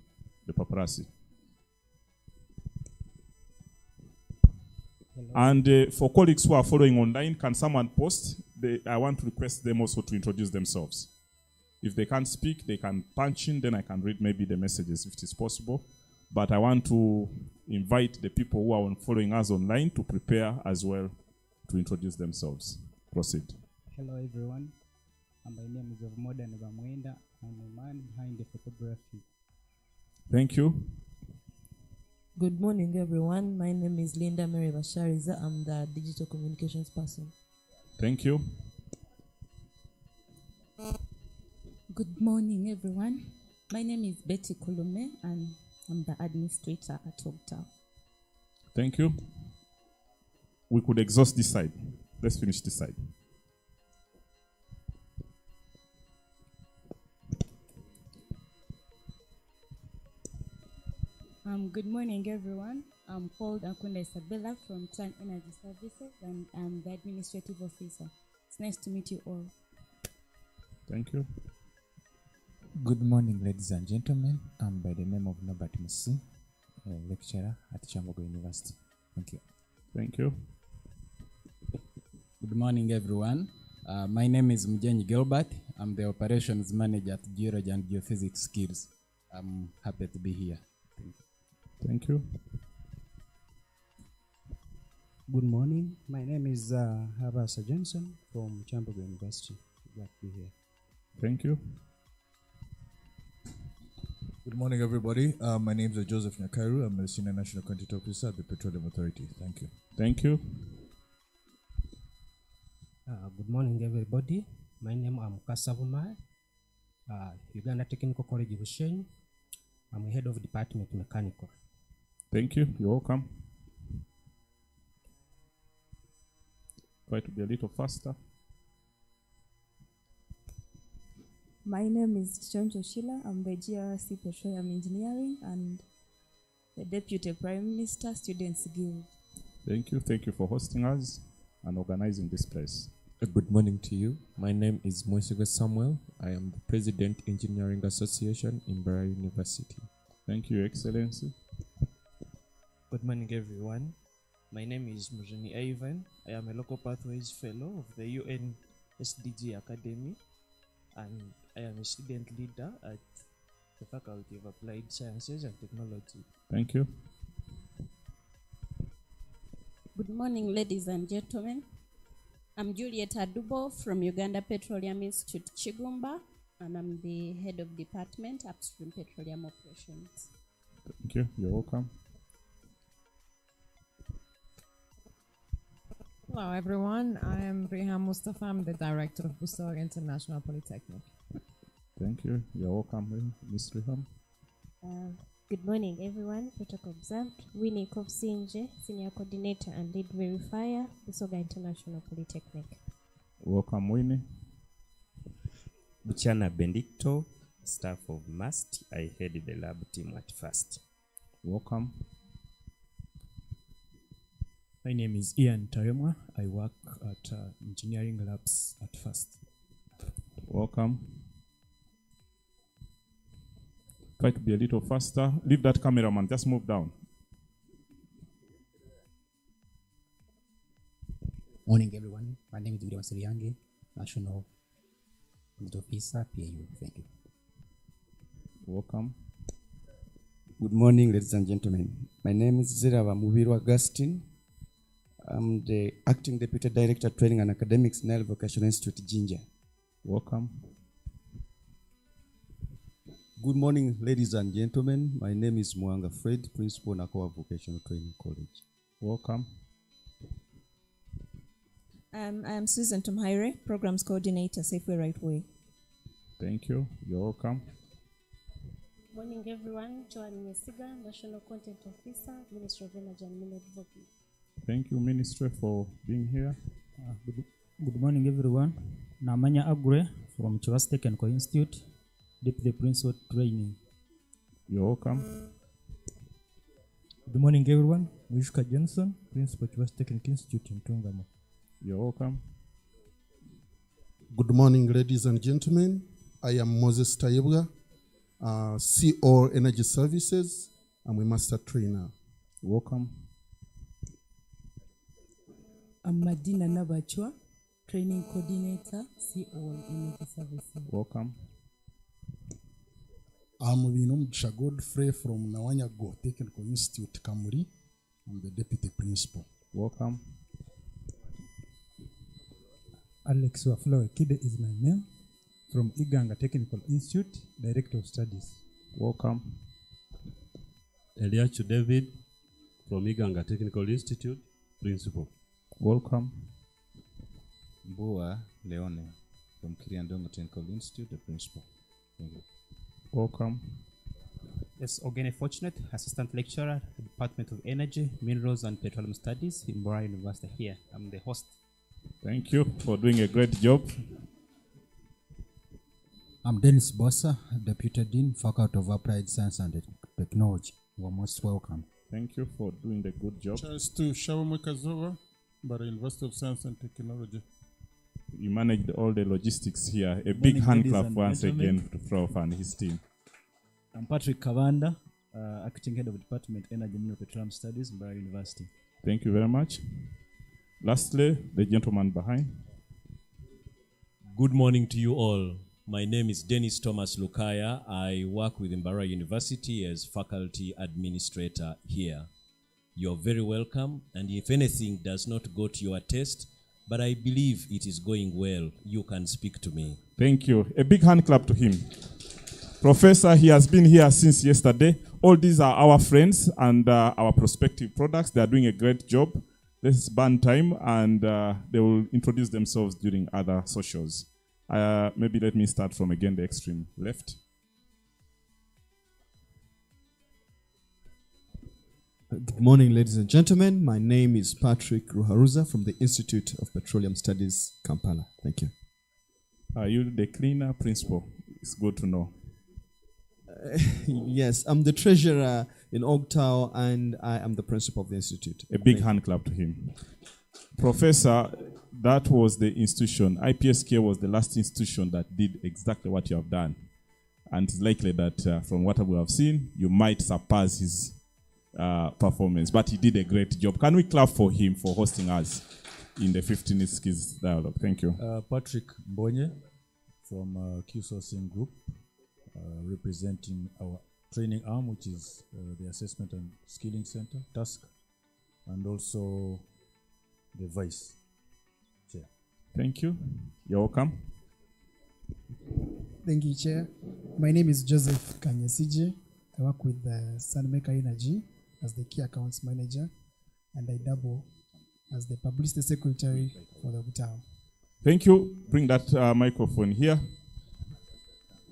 the paparazzi. Hello. And for colleagues who are following online, can someone post? I want to request them also to introduce themselves. If they can't speak, they can punch in, then I can read maybe the messages if it is possible. But I want to invite the people who are following us online to prepare as well to introduce themselves. Proceed. Hello everyone. My name is Modern Bamwenda. I'm a man behind the photography. Thank you. Good morning everyone. My name is Linda Mary Bashariza. I'm the digital communications person. Thank you. Good morning everyone. My name is Betty Kulume and I'm the administrator at OGTAU. Thank you. We could exhaust this side. Let's finish this side. Good morning, everyone. I'm called Akunda Isabella from Tan Energy Services, and I'm the administrative officer. It's nice to meet you all. Thank you. Good morning, ladies and gentlemen. I'm by the name of Norbert Musi, lecturer at Chambogo University. Thank you. Thank you. Good morning, everyone. My name is Mjenyi Gilbert. I'm the operations manager at Geology and Geophysics Skills. I'm happy to be here. Thank you. Good morning. My name is Habasa Johnson from Chambogo University. Glad to be here. Thank you. Good morning, everybody. My name is Joseph Nyakairu. I'm a Senior National Content Officer at the Petroleum Authority. Thank you. Thank you. Good morning, everybody. My name is Kasavumai, Uganda Technical College Bushenyi. I'm head of Department Mechanical. Thank you. You're welcome. Try to be a little faster. My name is Choncho Shila. I'm the GRC Petroleum Engineering and the Deputy Prime Minister Students Guild. Thank you. Thank you for hosting us and organizing this place. Good morning to you. My name is Moisigo Samuel. I am the President Engineering Association in Bara University. Thank you, Excellency. Good morning, everyone. My name is Mujuni Ivan. I am a Local Pathways Fellow of the UN SDG Academy, and I am a student leader at the Faculty of Applied Sciences and Technology. Thank you. Good morning, ladies and gentlemen. I'm Juliet Adubo from Uganda Petroleum Institute, Chigumba, and I'm the head of department, Upstream Petroleum Operations. Thank you. You're welcome. Hello, everyone. I am Rehan Mustafa. I'm the director of Busor International Polytechnic. Thank you. You're welcome, Ms. Rehan. Good morning, everyone. Protocol observed. Winnie Kopsinje, Senior Coordinator and Lead Verifier, Busoga International Polytechnic. Welcome, Winnie. Buchana Benedicto, staff of MAST. I head the lab team at FAST. Welcome. My name is Ian Taremwa. I work at engineering labs at FAST. Welcome. Try to be a little faster. Leave that cameraman, just move down. Morning, everyone. My name is William Siriangi, National Audit Officer, PAU. Thank you. Welcome. Good morning, ladies and gentlemen. My name is Zirava Mubiru Augustine. I'm the Acting Deputy Director, Training and Academics, Nile Vocational Institute, Jinja. Welcome. Good morning, ladies and gentlemen. My name is Mwanga Fred, Principal, Nakoa Vocational Training College. Welcome. I am Susan Tumhaire, Programs Coordinator, Safeway Right Way. Thank you. You're welcome. Morning, everyone. Joan Nyesiga, National Content Officer, Ministry of Energy and Mineral Development. Thank you, Ministry, for being here. Good morning, everyone. Namanya Agure from Chivas Technical Institute, Deputy Principal Training. You're welcome. Good morning, everyone. Wishka Johnson, Principal Chivas Technical Institute in Tungamo. You're welcome. Good morning, ladies and gentlemen. I am Moses Tayebwa, CO Energy Services. I'm a master trainer. Welcome. I'm Madina Nabachwa, Training Coordinator, CO Energy Services. Welcome. I'm Vinom Godfrey from Nawanyago Technical Institute, Kamuri. I'm the Deputy Principal. Welcome. Alex Wafulawe Kide is my name, from Uganda Technical Institute, Director of Studies. Welcome. Eliachu David from Uganda Technical Institute, Principal. Welcome. Mbua Leone from Kiriandongo Technical Institute, the Principal. Thank you. Welcome. Yes, Ogene Fortunate, Assistant Lecturer, Department of Energy, Minerals and Petroleum Studies, Imbora University here. I'm the host. Thank you for doing a great job. I'm Dennis Bossa, Deputy Dean, Faculty of Applied Science and Technology. You are most welcome. Thank you for doing the good job. Charles to Shawamwekazova, Bara University of Science and Technology. You managed all the logistics here. A big hand clap once again to Prof and his team. I'm Patrick Kavanda, Acting Head of Department Energy and Mineral Petroleum Studies, Mbara University. Thank you very much. Lastly, the gentleman behind. Good morning to you all. My name is Dennis Thomas Lukaya. I work with Mbara University as faculty administrator here. You're very welcome, and if anything does not go to your taste, but I believe it is going well, you can speak to me. Thank you. A big hand clap to him. Professor, he has been here since yesterday. All these are our friends and our prospective products. They are doing a great job. This is burn time, and they will introduce themselves during other socials. Maybe let me start from again the extreme left. Good morning, ladies and gentlemen. My name is Patrick Ruharuza from the Institute of Petroleum Studies, Kampala. Thank you. Are you the cleaner principal? It's good to know. Yes, I'm the treasurer in OGTAU, and I am the principal of the institute. A big hand clap to him. Professor, that was the institution. IPSK was the last institution that did exactly what you have done. And it's likely that from what we have seen, you might surpass his performance. But he did a great job. Can we clap for him for hosting us in the 15 Skills Dialogue? Thank you. Patrick Mbonye from Q Sourcing Group, representing our training arm, which is the Assessment and Skilling Center, TASK, and also the Vice Chair. Thank you. You're welcome. Thank you, Chair. My name is Joseph Kanyesije. I work with Sunmaker Energy as the Key Accounts Manager, and I double as the Publicity Secretary for the OGTAU. Thank you. Bring that microphone here.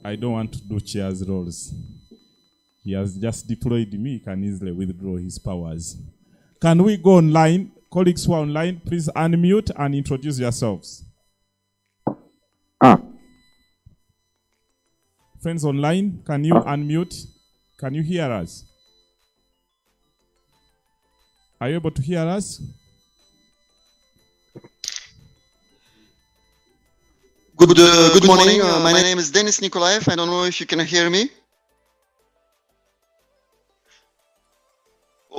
I don't want to do chair's roles. He has just deployed me. He can easily withdraw his powers. Can we go online? Colleagues who are online, please unmute and introduce yourselves. Friends online, can you unmute? Can you hear us? Are you able to hear us? Good morning. My name is Denis Nikolaev. I don't know if you can hear me.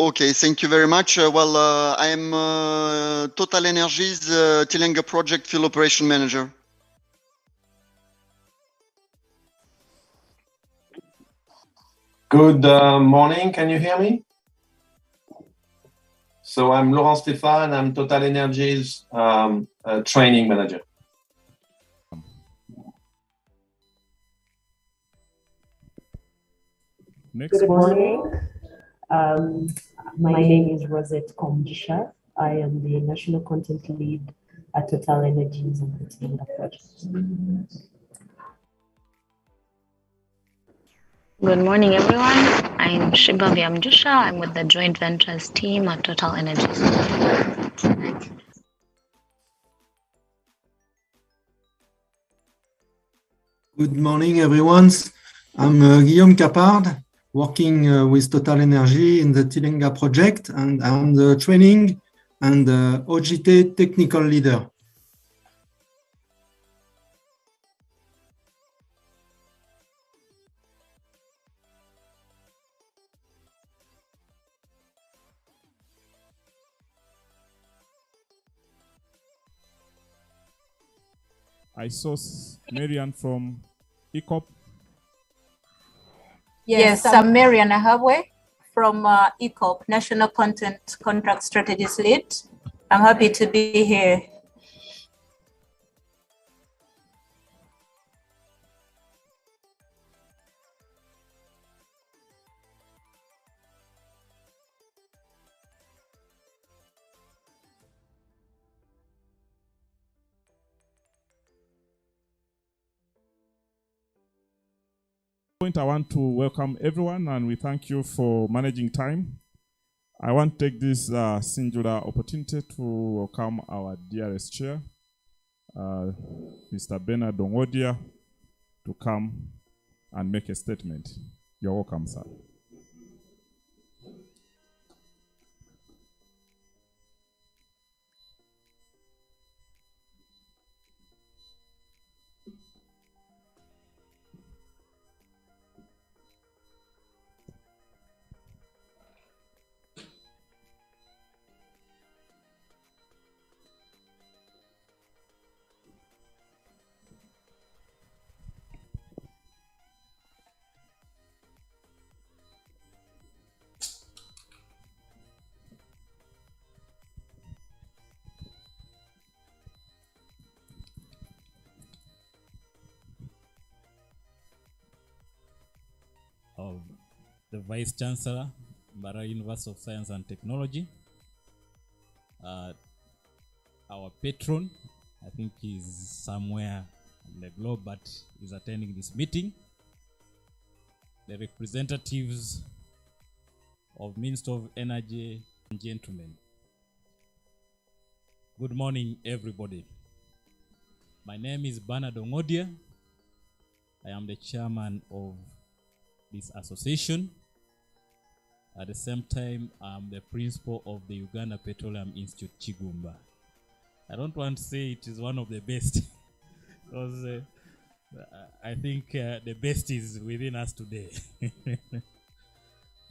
Okay, thank you very much. I am Total Energies Tilenga Project Field Operation Manager. Good morning. Can you hear me? So I'm Laurent Stéphane. I'm Total Energies Training Manager. Next Good morning. My name is Rosette Komjisha. I am the National Content Lead at Total Energies and the Tilenga Project. Good morning, everyone. I'm Shiba Vyamjusha. I'm with the Joint Ventures team at Total Energies. Good morning, everyone. I'm Guillaume Capard, working with Total Energy in the Tilenga project, and I'm the training and OGTAU technical leader. I saw Marian from ECOP. Yes, I'm Marian Ahabwe from ECOP, National Content Contract Strategies Lead. I'm happy to be here. I want to welcome everyone and we thank you for managing time. I want to take this singular opportunity to welcome our dearest chair, Mr. Bernard Ongodia, to come and make a statement. You're welcome, sir. Of the Vice Chancellor, Mbara University of Science and Technology, our patron, I think he's somewhere on the globe but is attending this meeting, the representatives of Ministry of Energy and gentlemen. Good morning, everybody. My name is Bernard Ongodia. I am the chairman of this association. At the same time, I'm the principal of the Uganda Petroleum Institute, Chigumba. I don't want to say it is one of the best, because I think the best is within us today.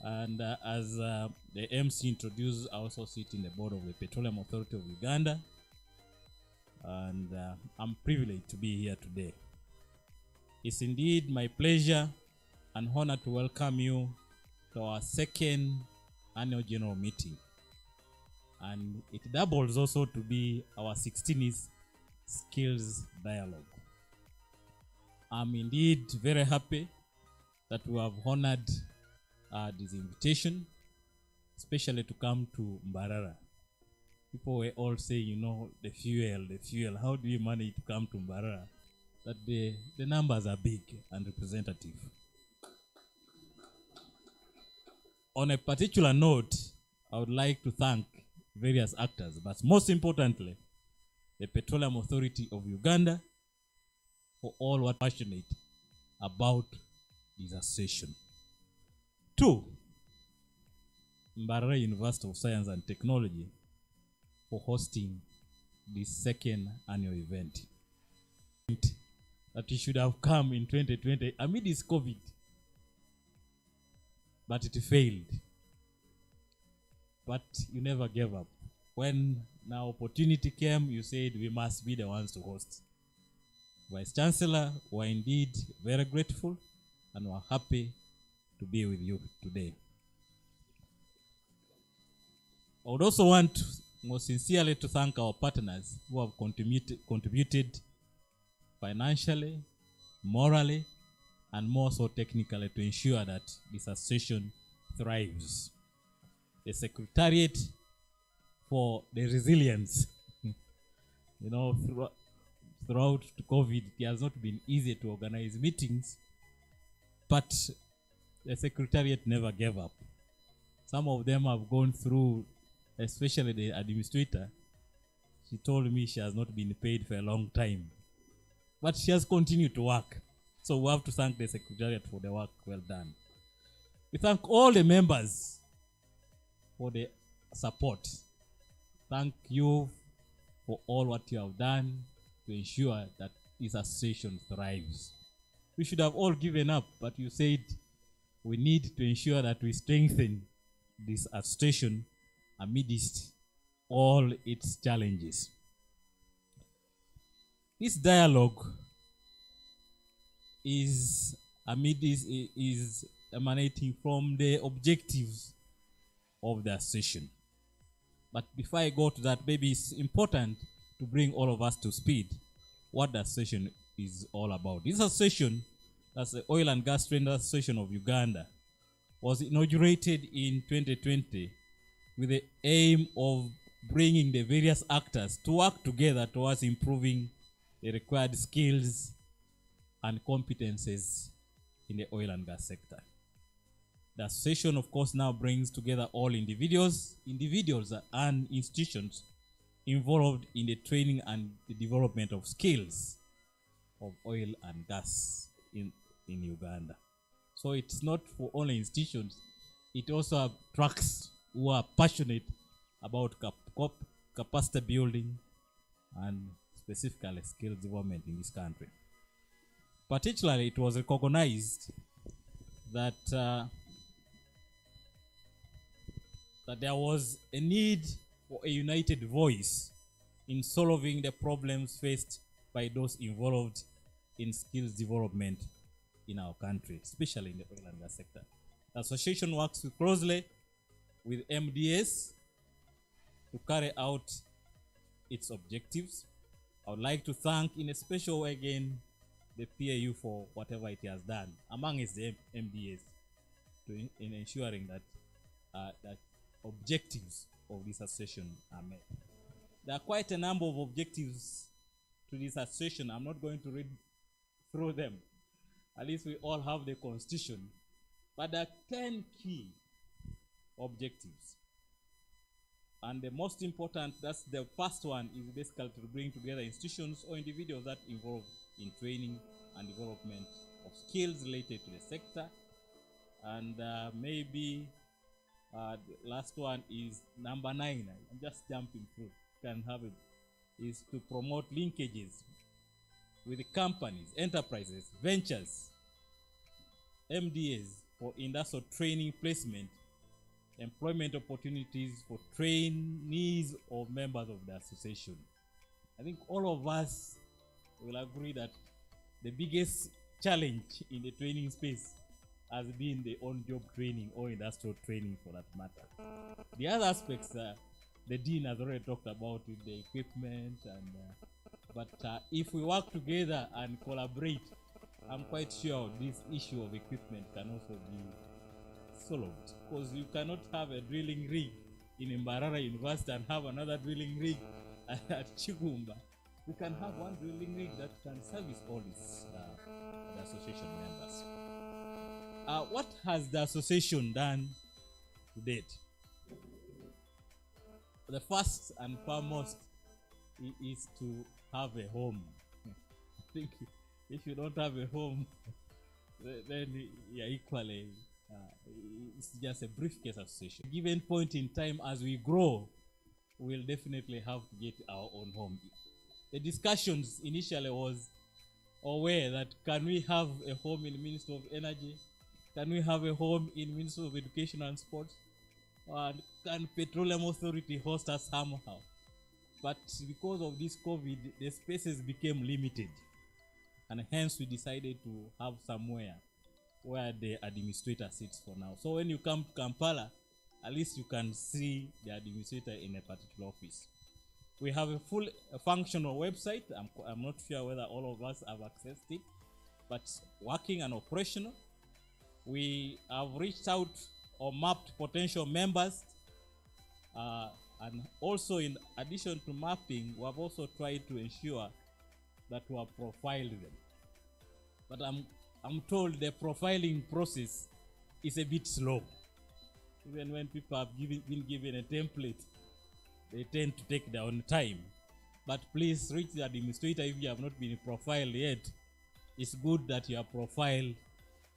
And as the MC introduced, I also sit in the board of the Petroleum Authority of Uganda, and I'm privileged to be here today. It's indeed my pleasure and honor to welcome you to our second annual general meeting. And it doubles also to be our 16th skills dialogue. I'm indeed very happy that we have honored this invitation, especially to come to Mbarara. People were all saying, you know, the fuel, how do you manage to come to Mbarara? That the numbers are big and representative. On a particular note, I would like to thank various actors, but most importantly, the Petroleum Authority of Uganda for all what passionate about this association. 2, Mbarara University of Science and Technology for hosting this second annual event. That it should have come in 2020 amid this COVID, but it failed. But you never gave up. When now opportunity came, you said we must be the ones to host. Vice Chancellor, we're indeed very grateful and we're happy to be with you today. I would also want most sincerely to thank our partners who have contributed financially, morally, and more so technically to ensure that this association thrives. The Secretariat for the resilience. You know, throughout COVID, it has not been easy to organize meetings, but the Secretariat never gave up. Some of them have gone through, especially the administrator. She told me she has not been paid for a long time, but she has continued to work. So we have to thank the Secretariat for the work well done. We thank all the members for the support. Thank you for all what you have done to ensure that this association thrives. We should have all given up, but you said we need to ensure that we strengthen this association amidst all its challenges. This dialogue is emanating from the objectives of the association. But before I go to that, maybe it's important to bring all of us to speed what the association is all about. This association, that's the Oil and Gas Traders Association of Uganda, was inaugurated in 2020 with the aim of bringing the various actors to work together towards improving the required skills and competences in the oil and gas sector. The association, of course, now brings together all individuals and institutions involved in the training and the development of skills of oil and gas in Uganda. So it's not for only institutions, it also attracts who are passionate about capacity building and specifically skills development in this country. Particularly, it was recognized that that there was a need for a united voice in solving the problems faced by those involved in skills development in our country, especially in the oil and gas sector. The association works closely with MDS to carry out its objectives. I would like to thank in a special way again the PAU for whatever it has done, among its the MDS, in ensuring that that objectives of this association are met. There are quite a number of objectives to this association. I'm not going to read through them. At least we all have the constitution. But there are 10 key objectives. And the most important, that's the first one, is basically to bring together institutions or individuals that involve in training and development of skills related to the sector. And maybe the last one is number 9. I'm just jumping through. You can have it. Is to promote linkages with the companies, enterprises, ventures, MDAs for industrial training placement, employment opportunities for trainees or members of the association. I think all of us will agree that the biggest challenge in the training space has been the on-job training or industrial training for that matter. The other aspects, the Dean has already talked about with the equipment, and but if we work together and collaborate, I'm quite sure this issue of equipment can also be solved, because you cannot have a drilling rig in Mbarara University and have another drilling rig at Chigumba. We can have one drilling rig that can service all these the association members. What has the association done to date. The first and foremost is to have a home. I think if you don't have a home, then you're equally, it's just a briefcase association. Given point in time, as we grow, we'll definitely have to get our own home. The discussions initially was aware that can we have a home in the Ministry of Energy? Can we have a home in Ministry of Education and Sports? And can Petroleum Authority host us somehow? But because of this COVID, the spaces became limited. And hence we decided to have somewhere where the administrator sits for now. So when you come to Kampala, at least you can see the administrator in a particular office. We have a full functional website. I'm not sure whether all of us have accessed it, but working and operational. We have reached out or mapped potential members, and also in addition to mapping, we have also tried to ensure that we have profiled them. But I'm told the profiling process is a bit slow. Even when people have been given a template, they tend to take their own time. But please reach the administrator if you have not been profiled yet. It's good that you are profiled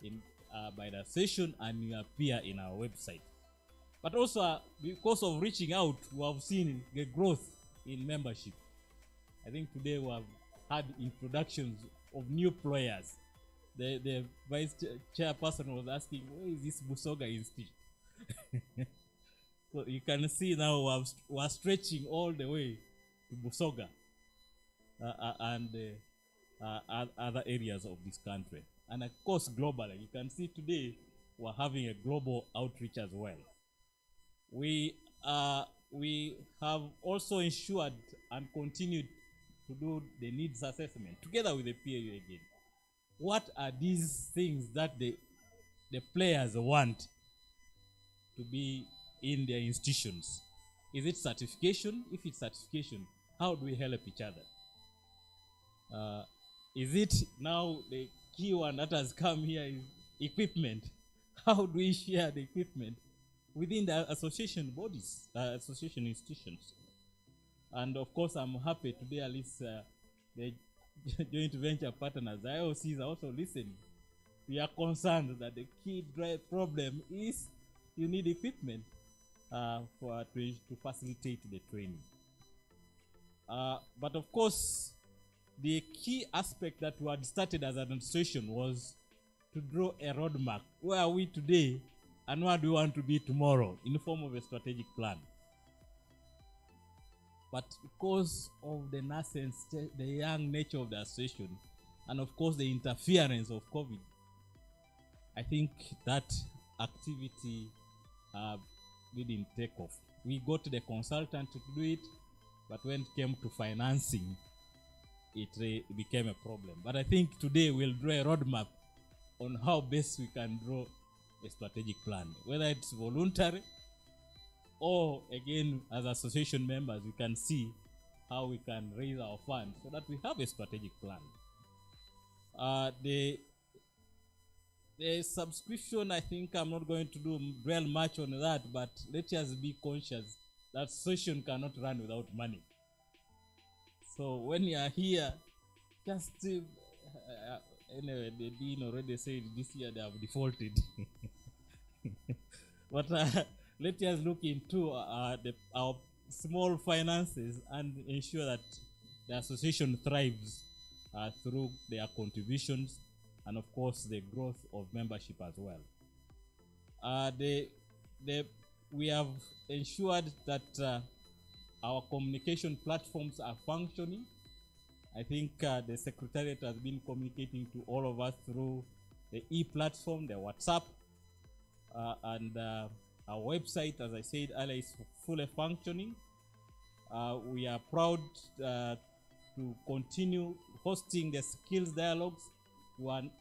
in by the session and you appear in our website. But also because of reaching out, we have seen the growth in membership. I think today we have had introductions of new players. The vice chairperson was asking, where is this Busoga Institute? So you can see now we are stretching all the way to Busoga and other areas of this country. And of course, globally, you can see today we're having a global outreach as well. We have also ensured and continued to do the needs assessment together with the PAU again. What are these things that the players want to be in their institutions? Is it certification? If it's certification, how do we help each other? Is it now the key one that has come here is equipment? How do we share the equipment within the association bodies, association institutions? And of course, I'm happy today at least the joint venture partners, the IOCs are also listening. We are concerned that the key problem is you need equipment to facilitate the training. But of course, the key aspect that we had started as an administration was to draw a roadmap. Where are we today and where do we want to be tomorrow in the form of a strategic plan? But because of the nascent, the young nature of the association, and of course the interference of COVID, I think that activity didn't take off. We got the consultant to do it, but when it came to financing, it became a problem. But I think today we'll draw a roadmap on how best we can draw a strategic plan, whether it's voluntary or again as association members, we can see how we can raise our funds so that we have a strategic plan. The subscription, I think I'm not going to dwell much on that, but let us be conscious that association cannot run without money. So when you are here, just anyway, the dean already said this year they have defaulted. But let us look into our small finances and ensure that the association thrives through their contributions and of course the growth of membership as well. We have ensured that our communication platforms are functioning. I think the Secretariat has been communicating to all of us through the e-platform, the WhatsApp, and our website, as I said earlier, is fully functioning. We are proud to continue hosting the skills dialogues.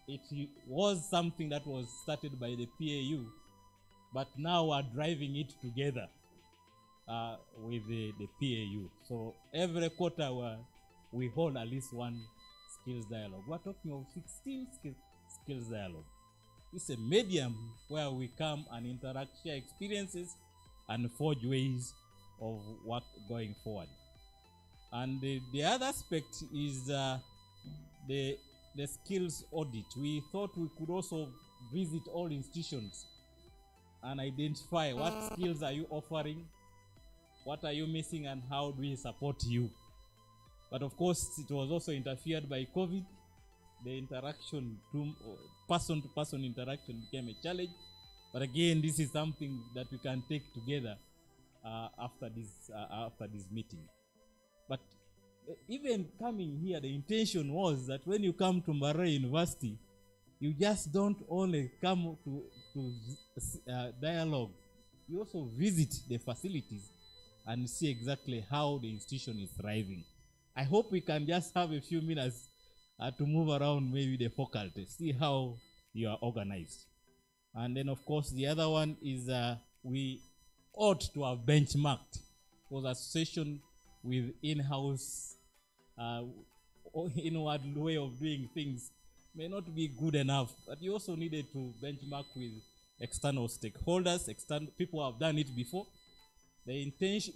It was something that was started by the PAU, but now we're driving it together with the PAU. So every quarter we hold at least one skills dialogue. We're talking of 16 skills dialogue. It's a medium where we come and interact, share experiences, and forge ways of work going forward. And the other aspect is the skills audit. We thought we could also visit all institutions and identify what skills are you offering, what are you missing, and how do we support you. But of course, it was also interfered by COVID. The interaction, person-to-person interaction became a challenge. But again, this is something that we can take together after this meeting. But even coming here, the intention was that when you come to Mbarara University, you just don't only come to dialogue. You also visit the facilities and see exactly how the institution is thriving. I hope we can just have a few minutes to move around maybe the faculty, see how you are organized. And then, of course, the other one is we ought to have benchmarked, because association with in-house, inward way of doing things may not be good enough, but you also needed to benchmark with external stakeholders, external people who have done it before. The intention,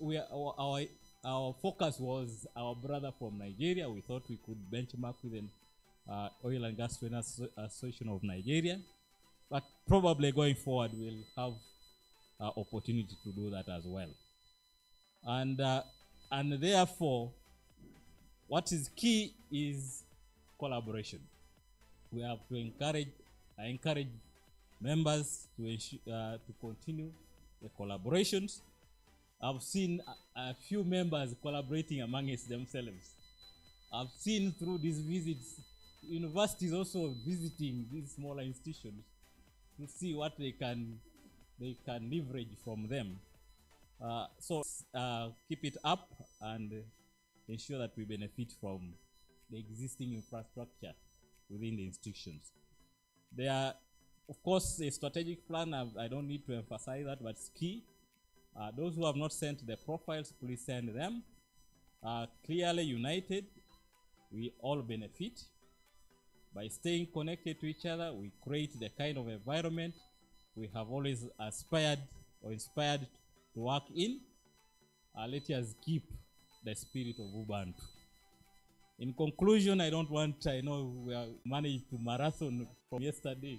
our focus was our brother from Nigeria. We thought we could benchmark with an Oil and Gas Trainers Association of Nigeria, but probably going forward we'll have opportunity to do that as well. And therefore, what is key is collaboration. We have to encourage members to continue the collaborations. I've seen a few members collaborating amongst themselves. I've seen through these visits, universities also visiting these smaller institutions to see what they can leverage from them. So keep it up and ensure that we benefit from the existing infrastructure within the institutions. There are, of course, a strategic plan. I don't need to emphasize that, but it's key. Those who have not sent the profiles, please send them. Clearly united, we all benefit. By staying connected to each other, we create the kind of environment we have always aspired or inspired to work in. Let us keep the spirit of Ubuntu. In conclusion, I know we are managed to marathon from yesterday,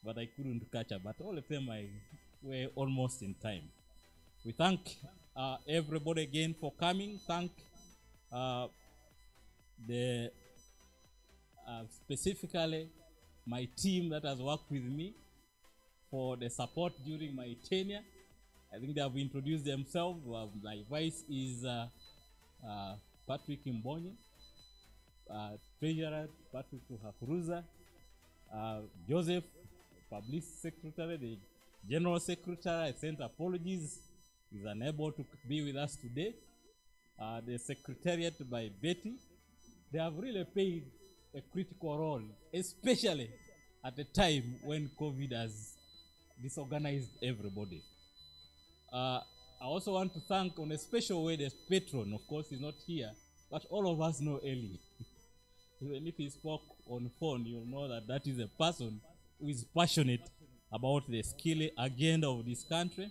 but I couldn't catch up. But all of them, were almost in time. We thank everybody again for coming. Thank specifically my team that has worked with me for the support during my tenure. I think they have introduced themselves. My vice is Patrick Mbonye, Treasurer Patrick Ruharuza, Joseph, Public Secretary, the General Secretary. I sent apologies. Is unable to be with us today. The Secretariat by Betty. They have really played a critical role, especially at a time when COVID has disorganized everybody. I also want to thank on a special way the patron. Of course, he's not here, but all of us know Eli. Even if he spoke on phone, you'll know that that is a person who is passionate about the skill agenda of this country.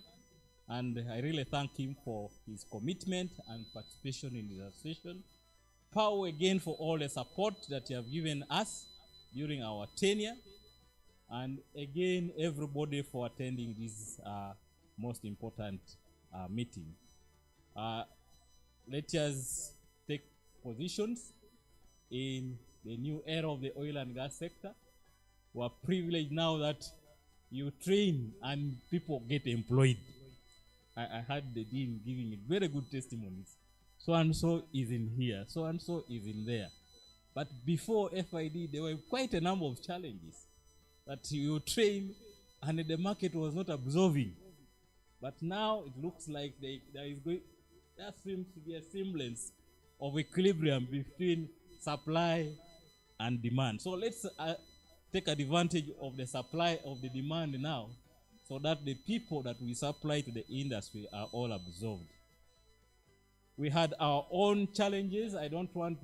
And I really thank him for his commitment and participation in the session. PAU again for all the support that you have given us during our tenure. And again, everybody for attending this most important meeting. Let us take positions in the new era of the oil and gas sector. We are privileged now that you train and people get employed. I heard the dean giving very good testimonies. So and so is in here, so and so is in there. But before FID, there were quite a number of challenges that you train and the market was not absorbing. But now it looks like there seems to be a semblance of equilibrium between supply and demand. So let's take advantage of the supply of the demand now, so that the people that we supply to the industry are all absorbed. We had our own challenges. I don't want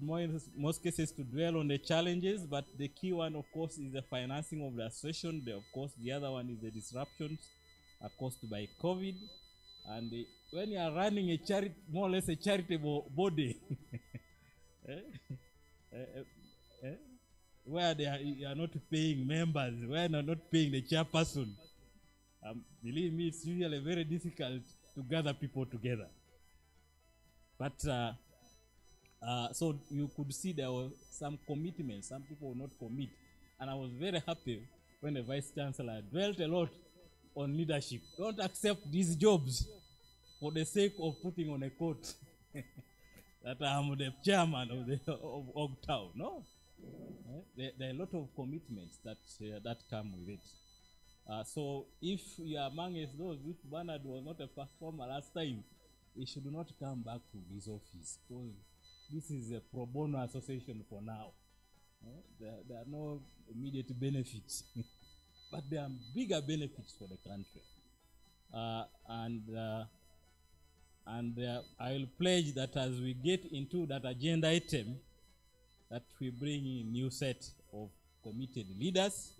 most cases to dwell on the challenges, but the key one, of course, is the financing of the association. Of course, the other one is the disruptions caused by COVID. And when you are running a more or less a charitable body, where you are not paying members, where you are not paying the chairperson, believe me, it's usually very difficult to gather people together. But so you could see there were some commitments. Some people will not commit. And I was very happy when the Vice Chancellor dwelt a lot on leadership. Don't accept these jobs for the sake of putting on a coat that I'm the chairman of OGTAU. No. There are a lot of commitments that come with it. So if you are among those, if Bernard was not a performer last time, he should not come back to his office, because this is a pro bono association for now. There are no immediate benefits, but there are bigger benefits for the country. And I will pledge that as we get into that agenda item, that we bring in a new set of committed leaders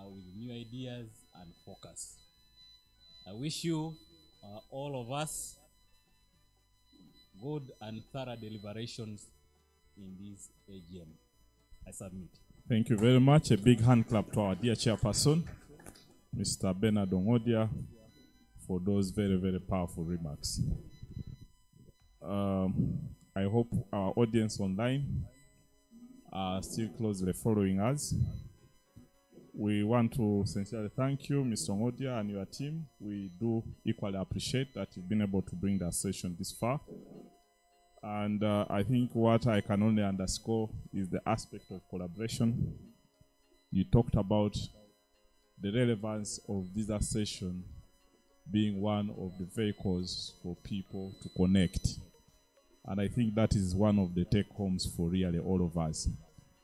with new ideas and focus. I wish you, all of us, good and thorough deliberations in this AGM. I submit. Thank you very much. A big hand clap to our dear chairperson, Mr. Bernard Ongodia, for those very, very powerful remarks. I hope our audience online are still closely following us. We want to sincerely thank you, Mr. Ongodia, and your team. We do equally appreciate that you've been able to bring the session this far. And I think what I can only underscore is the aspect of collaboration. You talked about the relevance of this session being one of the vehicles for people to connect. And I think that is one of the take-homes for really all of us.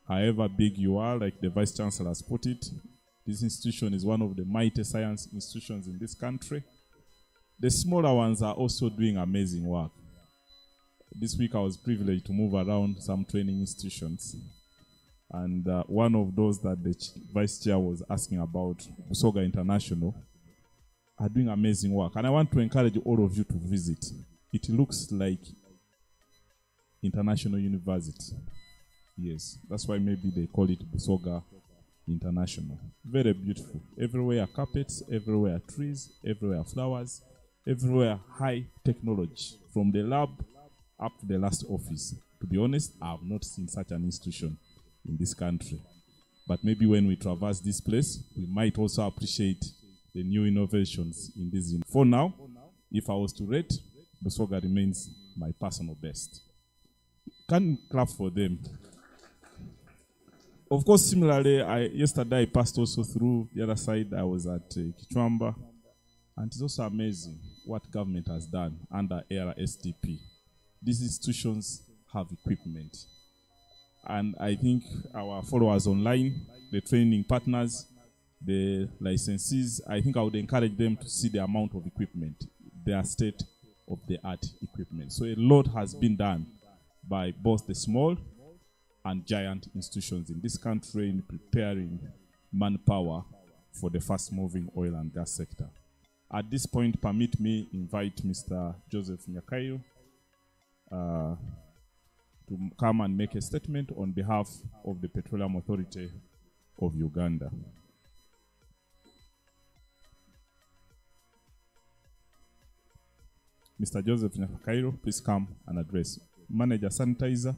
However big you are, like the Vice Chancellor has put it, this institution is one of the mighty science institutions in this country. The smaller ones are also doing amazing work. This week I was privileged to move around some training institutions. And one of those that the Vice Chair was asking about, Busoga International, are doing amazing work. And I want to encourage all of you to visit. It looks like International University. Yes, that's why maybe they call it Busoga International. Very beautiful. Everywhere carpets, everywhere trees, everywhere flowers, everywhere high technology. From the lab up to the last office. To be honest, I have not seen such an institution in this country. But maybe when we traverse this place, we might also appreciate the new innovations in this. For now, if I was to rate, Busoga remains my personal best. Can clap for them. Of course, similarly, yesterday I passed also through the other side. I was at Kichwamba, and it's also amazing what government has done under ERA STP. These institutions have equipment. And I think our followers online, the training partners, the licensees, I think I would encourage them to see the amount of equipment, their state-of-the-art equipment. So a lot has been done by both the small and giant institutions in this country in preparing manpower for the fast-moving oil and gas sector. At this point, permit me invite Mr. Joseph Nyakayo to come and make a statement on behalf of the Petroleum Authority of Uganda. Mr. Joseph Nyakayo, please come and address. Manager Sanitizer.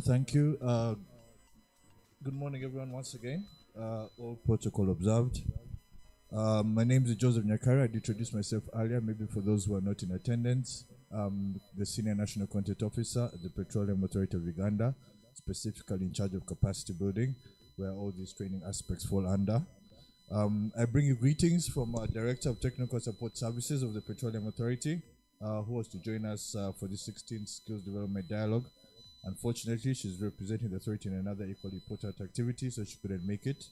Thank you. Good morning, everyone, once again. All protocol observed. My name is Joseph Nyakara. I did introduce myself earlier, maybe for those who are not in attendance. I'm the Senior National Content Officer at the Petroleum Authority of Uganda, specifically in charge of capacity building, where all these training aspects fall under. I bring you greetings from our Director of Technical Support Services of the Petroleum Authority, who was to join us for the 16th Skills Development Dialogue. Unfortunately, she's representing the authority in another equally important activity, so she couldn't make it.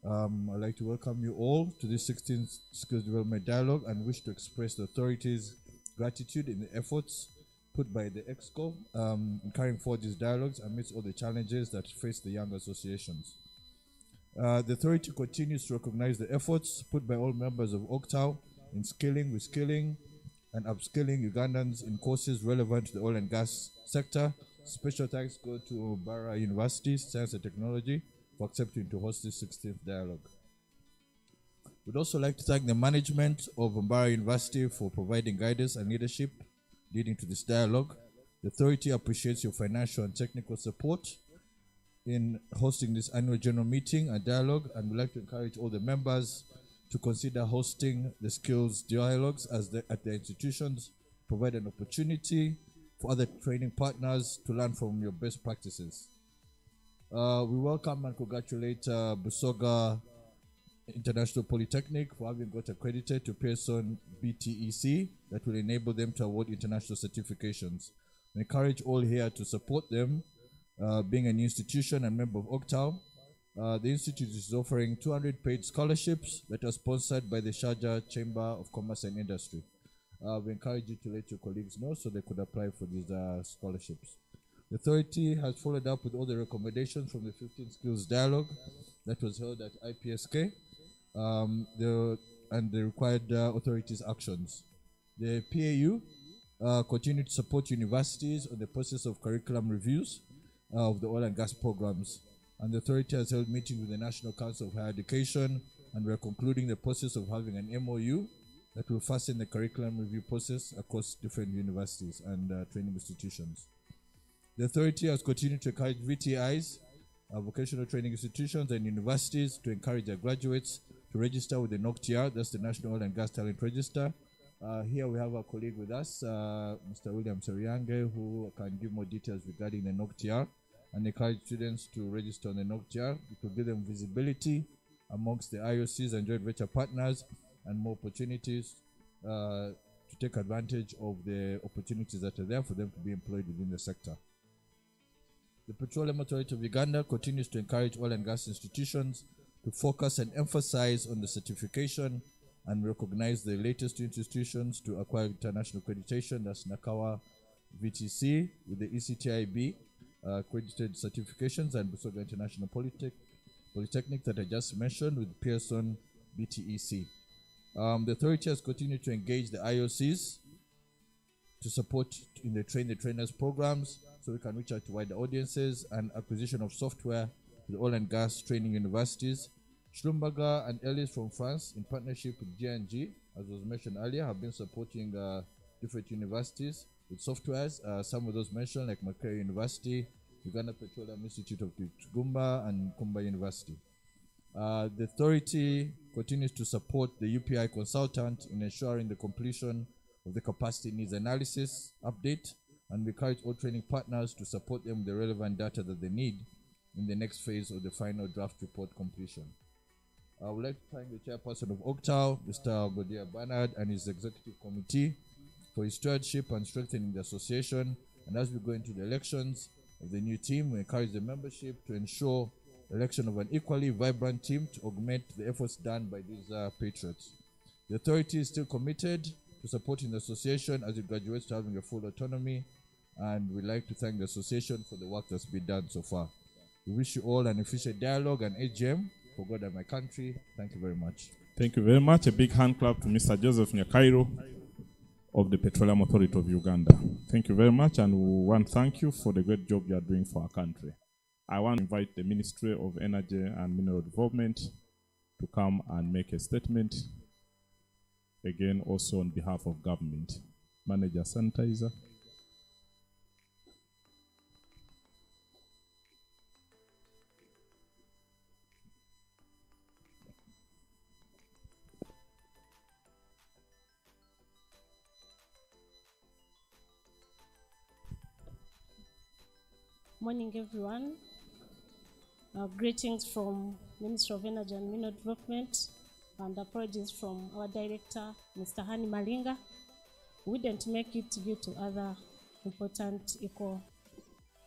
I'd like to welcome you all to this 16th Skills Development Dialogue and wish to express the authority's gratitude in the efforts put by the EXCO in carrying forward these dialogues amidst all the challenges that face the young associations. The authority continues to recognize the efforts put by all members of OGTAU in skilling, reskilling, and upskilling Ugandans in courses relevant to the oil and gas sector. Special thanks go to Barra University, Science and Technology, for accepting to host this 16th dialogue. We'd also like to thank the management of Barra University for providing guidance and leadership leading to this dialogue. The authority appreciates your financial and technical support in hosting this annual general meeting and dialogue, and we'd like to encourage all the members to consider hosting the skills dialogues at their institutions, provide an opportunity for other training partners to learn from your best practices. We welcome and congratulate Busoga International Polytechnic for having got accredited to Pearson BTEC that will enable them to award international certifications. We encourage all here to support them, being an institution and member of OGTAU. The institute is offering 200 paid scholarships that are sponsored by the Sharjah Chamber of Commerce and Industry. We encourage you to let your colleagues know so they could apply for these scholarships. The authority has followed up with all the recommendations from the 15th Skills Dialogue that was held at IPSK and the required authorities' actions. The PAU continued to support universities on the process of curriculum reviews of the oil and gas programs. And the authority has held meetings with the National Council of Higher Education, and we are concluding the process of having an MOU that will fasten the curriculum review process across different universities and training institutions. The authority has continued to encourage VTIs, vocational training institutions and universities to encourage their graduates to register with the NOCTR, that's the National Oil and Gas Talent Register. Here we have a colleague with us, Mr. William Seriange, who can give more details regarding the NOCTR, and encourage students to register on the NOCTR. It will give them visibility amongst the IOCs and joint venture partners and more opportunities to take advantage of the opportunities that are there for them to be employed within the sector. The Petroleum Authority of Uganda continues to encourage oil and gas institutions to focus and emphasize on the certification and recognize the latest institutions to acquire international accreditation. That's Nakawa VTC with the ECTIB accredited certifications and Busoga International Polytechnic that I just mentioned with Pearson BTEC. The authority has continued to engage the IOCs to support in the train the trainers programs so we can reach out to wider audiences and acquisition of software to the oil and gas training universities. Schlumberger and Ellis from France, in partnership with G&G, as was mentioned earlier, have been supporting different universities with softwares. Some of those mentioned, like Makerere University, Uganda Petroleum Institute of Tugumba, and Kumba University. The authority continues to support the UPI consultant in ensuring the completion of the capacity needs analysis update, and we encourage all training partners to support them with the relevant data that they need in the next phase of the final draft report completion. I would like to thank the chairperson of OGTAU, Mr. Godia Bernard, and his executive committee for his stewardship and strengthening the association. And as we go into the elections of the new team, we encourage the membership to ensure election of an equally vibrant team to augment the efforts done by these patriots. The authority is still committed to supporting the association as it graduates to having a full autonomy, and we'd like to thank the association for the work that's been done so far. We wish you all an efficient dialogue and AGM for God and my country. Thank you very much. Thank you very much. A big hand clap to Mr. Joseph Nyakairo of the Petroleum Authority of Uganda. Thank you very much, and we want to thank you for the great job you are doing for our country. I want to invite the Ministry of Energy and Mineral Development to come and make a statement, again also on behalf of government. Manager Sanitizer. Morning, everyone. Greetings from Ministry of Energy and Mineral Development, and apologies from our director, Mr. Hani Malinga. wouldn't make it due to other important eco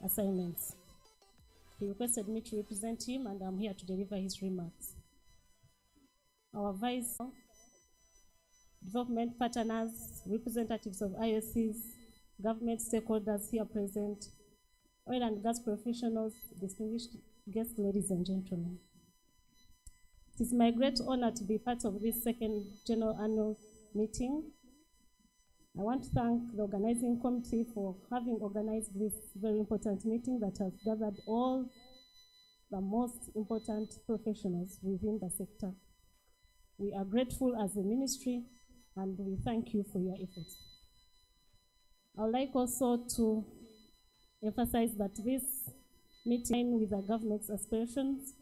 assignments. He requested me to represent him, and I'm here to deliver his remarks. Our vice development partners, representatives of IOCs, government stakeholders here present, oil and gas professionals, distinguished guests, ladies and gentlemen. It is my great honor to be part of this second general annual meeting. I want to thank the organizing committee for having organized this very important meeting that has gathered all the most important professionals within the sector. We are grateful as a ministry, and we thank you for your efforts. I would like also to emphasize that this meeting with the government's aspirations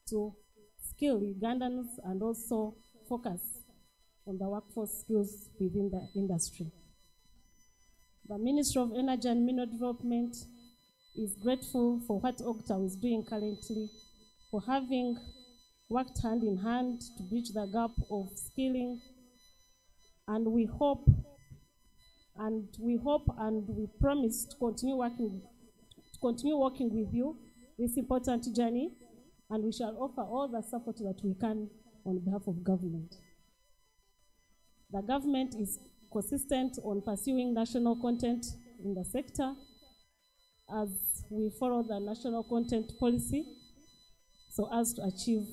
to skill Ugandans and also focus on the workforce skills within the industry. The Ministry of Energy and Mineral Development is grateful for what OGTAU is doing currently, for having worked hand in hand to bridge the gap of skilling, and we hope and we promise to continue working with you this important journey, and we shall offer all the support that we can on behalf of government. The government is consistent on pursuing national content in the sector as we follow the national content policy so as to achieve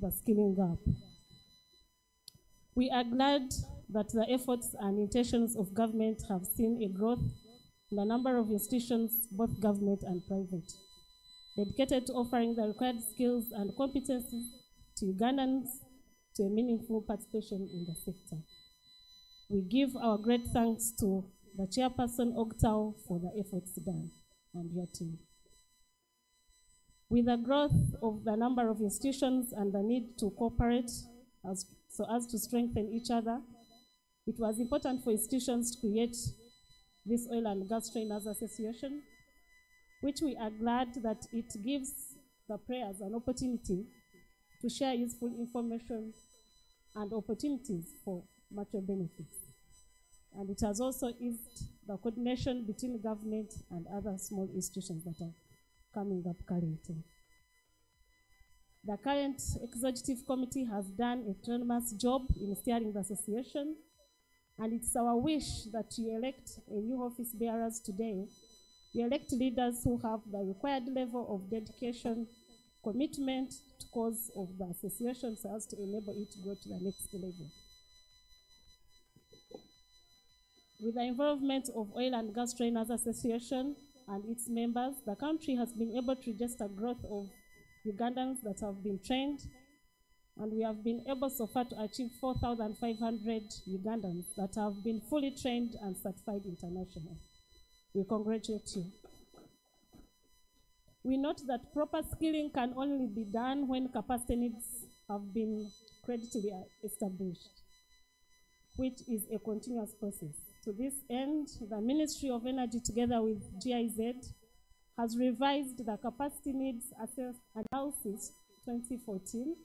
the skilling gap. We are glad that the efforts and intentions of government have seen a growth in the number of institutions, both government and private, dedicated to offering the required skills and competencies to Ugandans to a meaningful participation in the sector. We give our great thanks to the chairperson OGTAU for the efforts done and your team. With the growth of the number of institutions and the need to cooperate so as to strengthen each other, it was important for institutions to create this Oil and Gas Trainers Association, which we are glad that it gives the players an opportunity to share useful information and opportunities for mutual benefits. And it has also eased the coordination between government and other small institutions that are coming up currently. The current executive committee has done a tremendous job in steering the association, and it's our wish that you elect a new office bearers today. You elect leaders who have the required level of dedication, commitment to cause of the association so as to enable it to go to the next level. With the involvement of Oil and Gas Trainers Association and its members, the country has been able to register growth of Ugandans that have been trained, and we have been able so far to achieve 4,500 Ugandans that have been fully trained and certified internationally. We congratulate you. We note that proper skilling can only be done when capacity needs have been credibly established, which is a continuous process. To this end, the Ministry of Energy, together with GIZ, has revised the capacity needs analysis 2014.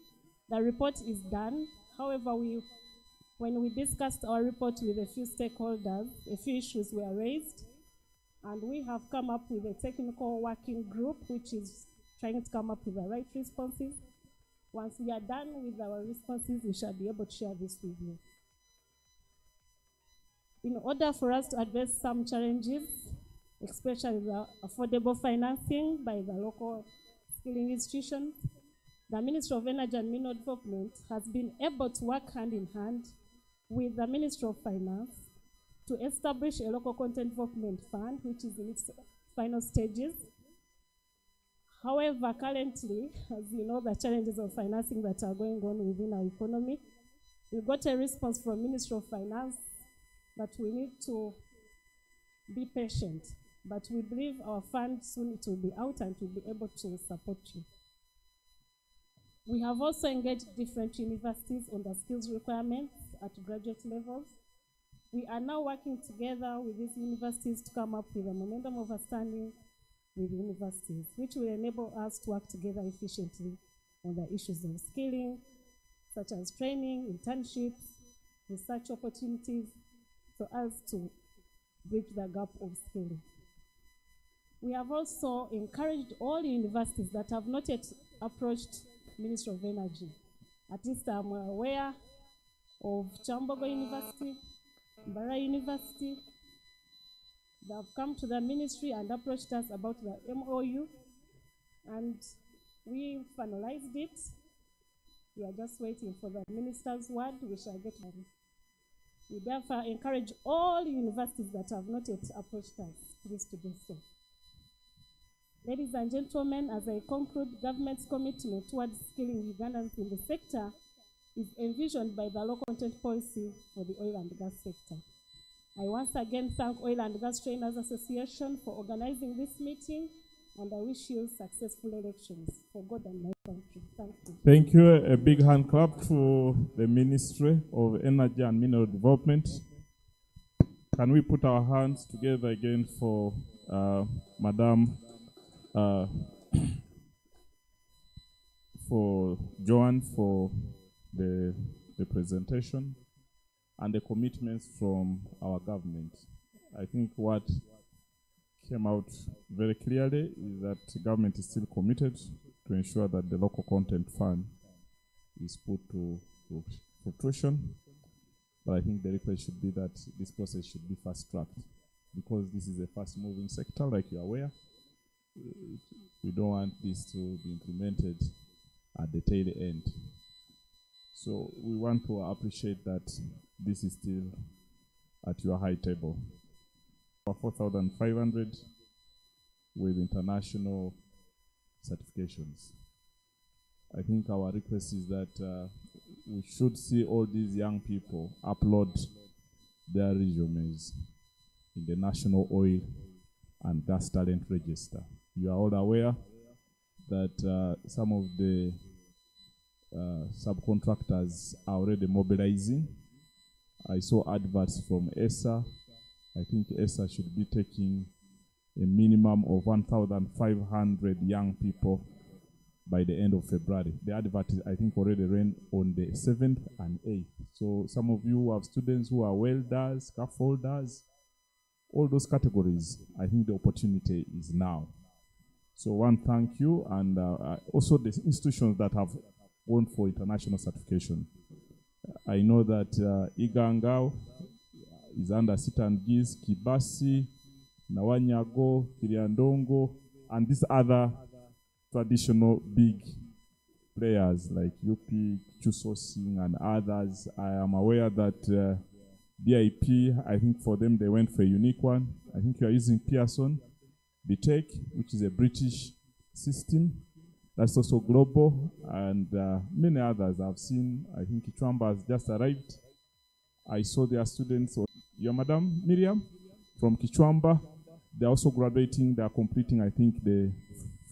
The report is done. However, when we discussed our report with a few stakeholders, a few issues were raised, and we have come up with a technical working group which is trying to come up with the right responses. Once we are done with our responses, we shall be able to share this with you. In order for us to address some challenges, especially the affordable financing by the local skilling institutions, the Ministry of Energy and Mineral Development has been able to work hand in hand with the Ministry of Finance to establish a local content development fund, which is in its final stages. However, currently, as you know, the challenges of financing that are going on within our economy, we got a response from Ministry of Finance that we need to be patient, but we believe our fund soon it will be out and will be able to support you. We have also engaged different universities on the skills requirements at graduate levels. We are now working together with these universities to come up with a memorandum of understanding with universities, which will enable us to work together efficiently on the issues of skilling, such as training, internships, research opportunities, so as to bridge the gap of skilling. We have also encouraged all universities that have not yet approached Ministry of Energy. At least I'm aware of Chambogo University, Mbara University. They have come to the ministry and approached us about the MOU, and we finalized it. We are just waiting for the minister's word. We shall get one. We therefore encourage all universities that have not yet approached us, please, to do so. Ladies and gentlemen, as I conclude, government's commitment towards skilling Ugandans in the sector is envisioned by the low content policy for the oil and gas sector. I once again thank Oil and Gas Trainers Association for organizing this meeting, and I wish you successful elections for God and my country. Thank you. Thank you. A big hand clap to the Ministry of Energy and Mineral Development. Can we put our hands together again for Madam for Joan for the presentation and the commitments from our government. I think what came out very clearly is that the government is still committed to ensure that the local content fund is put to fruition. But I think the request should be that this process should be fast-tracked, because this is a fast-moving sector, like you're aware. We don't want this to be implemented at the tail end. So we want to appreciate that this is still at your high table. 4,500 with international certifications. I think our request is that we should see all these young people upload their resumes in the National Oil and Gas Talent Register. You are all aware that some of the subcontractors are already mobilizing. I saw adverts from ESA. I think ESA should be taking a minimum of 1,500 young people by the end of February. The advert, I think, already ran on the 7th and 8th. So some of you have students who are welders, scaffolders, all those categories. I think the opportunity is now. So one, thank you, and also the institutions that have gone for international certification. I know that Iganga is under Sit and Giz, Kibasi, Nawanyago, Kiriandongo, and these other traditional big players like UP, Chusosing, and others. I am aware that BIP, I think for them they went for a unique one. I think you are using Pearson, BTEC, which is a British system. That's also global, and many others I've seen. I think Kichwamba has just arrived. I saw their students. Your Madam Miriam from Kichwamba. They're also graduating. They're completing, I think, the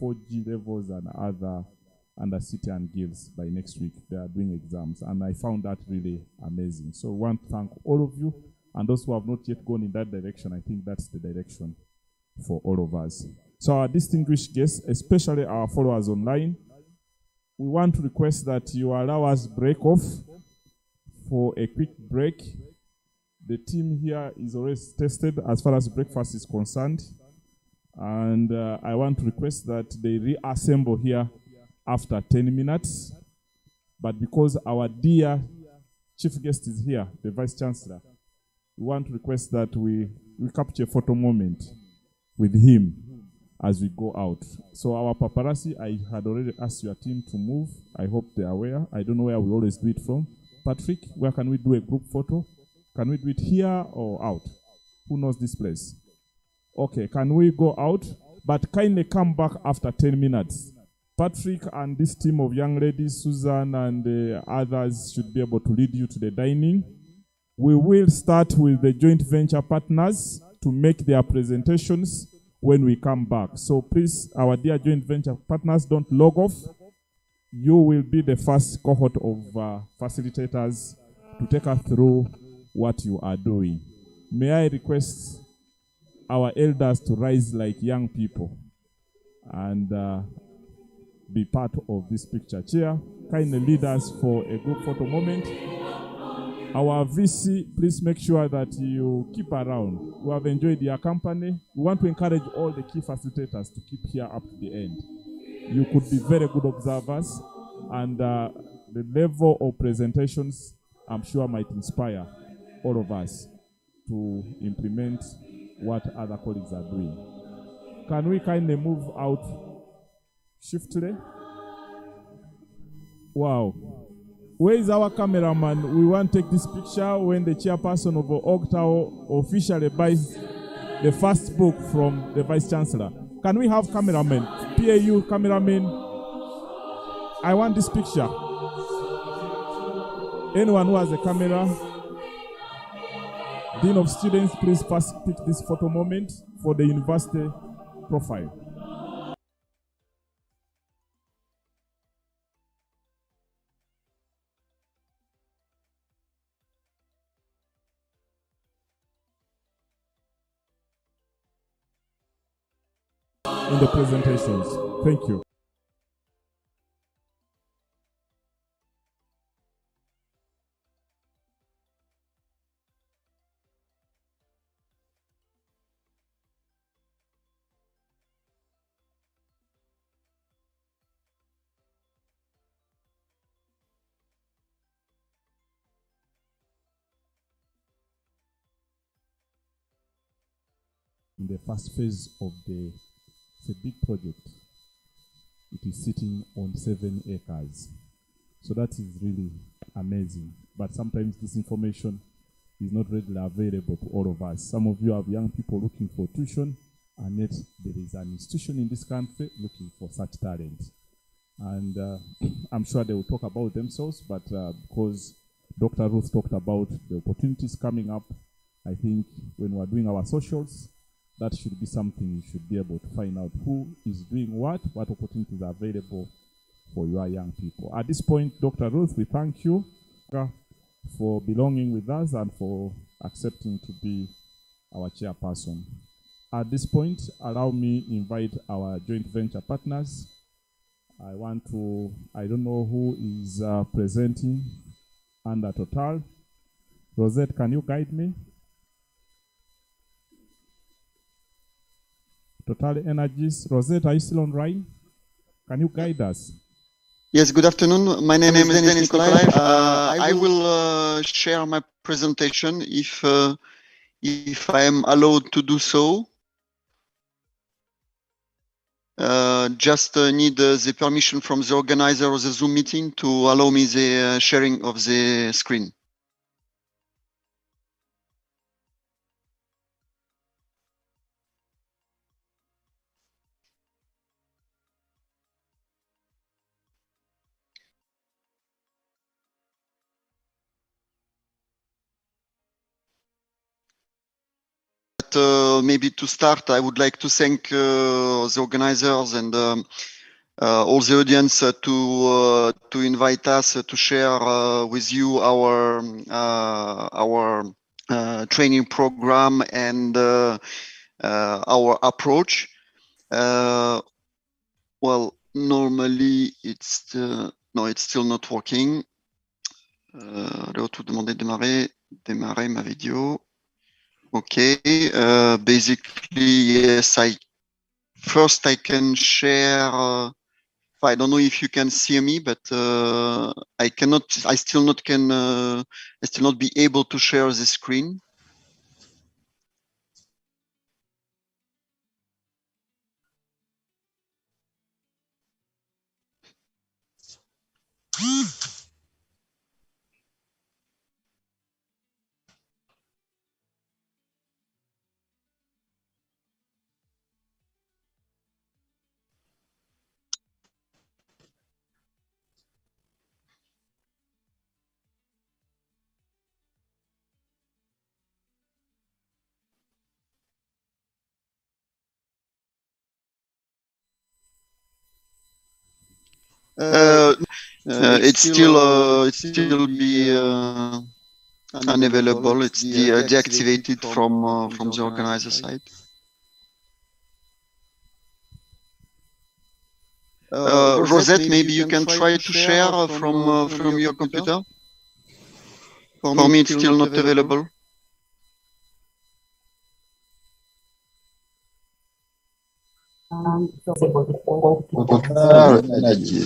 4G levels and other under City and Guilds by next week. They are doing exams, and I found that really amazing. So I want to thank all of you, and those who have not yet gone in that direction. I think that's the direction for all of us. So our distinguished guests, especially our followers online, we want to request that you allow us break off for a quick break. The team here is already tested as far as breakfast is concerned. And I want to request that they reassemble here after 10 minutes. But because our dear chief guest is here, the Vice Chancellor, we want to request that we capture a photo moment with him as we go out. So our paparazzi, I had already asked your team to move. I hope they are aware. I don't know where we always do it from. Patrick, where can we do a group photo? Can we do it here or out? Who knows this place? Okay, can we go out? But kindly come back after 10 minutes. Patrick and this team of young ladies, Susan and the others, should be able to lead you to the dining. We will start with the joint venture partners to make their presentations when we come back. So please, our dear joint venture partners, don't log off. You will be the first cohort of facilitators to take us through what you are doing. May I request our elders to rise like young people and be part of this picture. Chair, kindly lead us for a group photo moment. Our VC, please make sure that you keep around. We have enjoyed your company. We want to encourage all the key facilitators to keep here up to the end. You could be very good observers, and the level of presentations, I'm sure, might inspire all of us to implement what other colleagues are doing. Can we kindly move out swiftly? Wow. Where is our cameraman? We want to take this picture when the chairperson of OGTAU officially buys the first book from the Vice Chancellor. Can we have cameramen? PAU cameramen. I want this picture. Anyone who has a camera, Dean of Students, please pick this photo moment for the university profile. In the presentations. Thank you. In the first phase of it's a big project. It is sitting on 7 acres. So that is really amazing. But sometimes this information is not readily available to all of us. Some of you have young people looking for tuition, and yet there is an institution in this country looking for such talent. And I'm sure they will talk about themselves, but because Dr. Ruth talked about the opportunities coming up, I think when we're doing our socials, that should be something you should be able to find out who is doing what opportunities are available for your young people. At this point, Dr. Ruth, we thank you for belonging with us and for accepting to be our chairperson. At this point, allow me invite our joint venture partners. I don't know who is presenting under Total. Rosette, can you guide me? Total Energies. Rosette, are you still on line? Can you guide us? Yes, good afternoon. My name is Denis Nikolaev. I will share my presentation if I am allowed to do so. Just need the permission from the organizer of the Zoom meeting to allow me the sharing of the screen. Maybe to start, I would like to thank the organizers and all the audience to invite us to share with you our training program and our approach. Well, normally it's still not working. Démarrer ma vidéo. Okay, basically, yes, I can share. I don't know if you can see me, but I still not be able to share the screen. It's still be unavailable. It's deactivated from the organizer side. Rosette, maybe you can try to share from your computer. For me, it's still not available. Total Energy.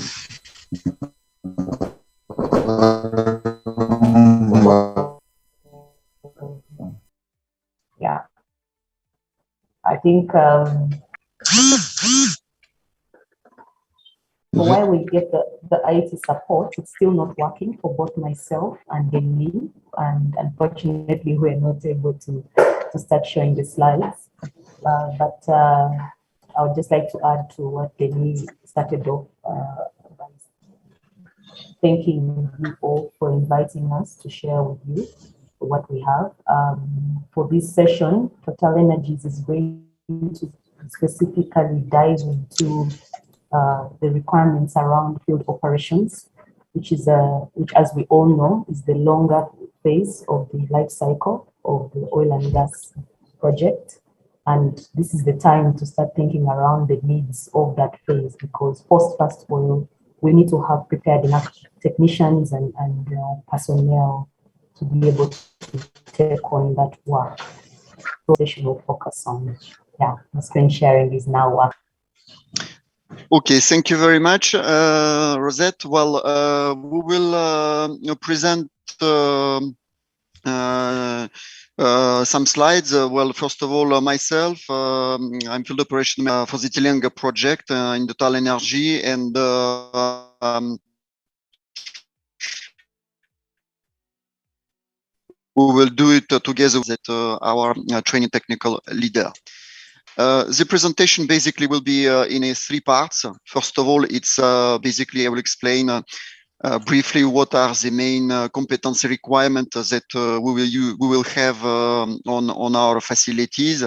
Yeah, I think while we get the IT support, it's still not working for both myself and Denise, and unfortunately we're not able to start showing the slides. But I would just like to add to what Denise started off by thanking you all for inviting us to share with you what we have. For this session, Total Energies is going to specifically dive into the requirements around field operations, which as we all know, is the longer phase of the life cycle of the oil and gas project. And this is the time to start thinking around the needs of that phase, because post first oil, we need to have prepared enough technicians and personnel to be able to take on that work. So they will focus on, the screen sharing is now up. Okay, thank you very much, Rosette. Well, we will present some slides. Well, first of all, myself, I'm field operation for the Tilenga project in Total Energy, and we will do it together with our training technical leader. The presentation basically will be in three parts. First of all, it's basically I will explain briefly what are the main competency requirements that we will have on our facilities.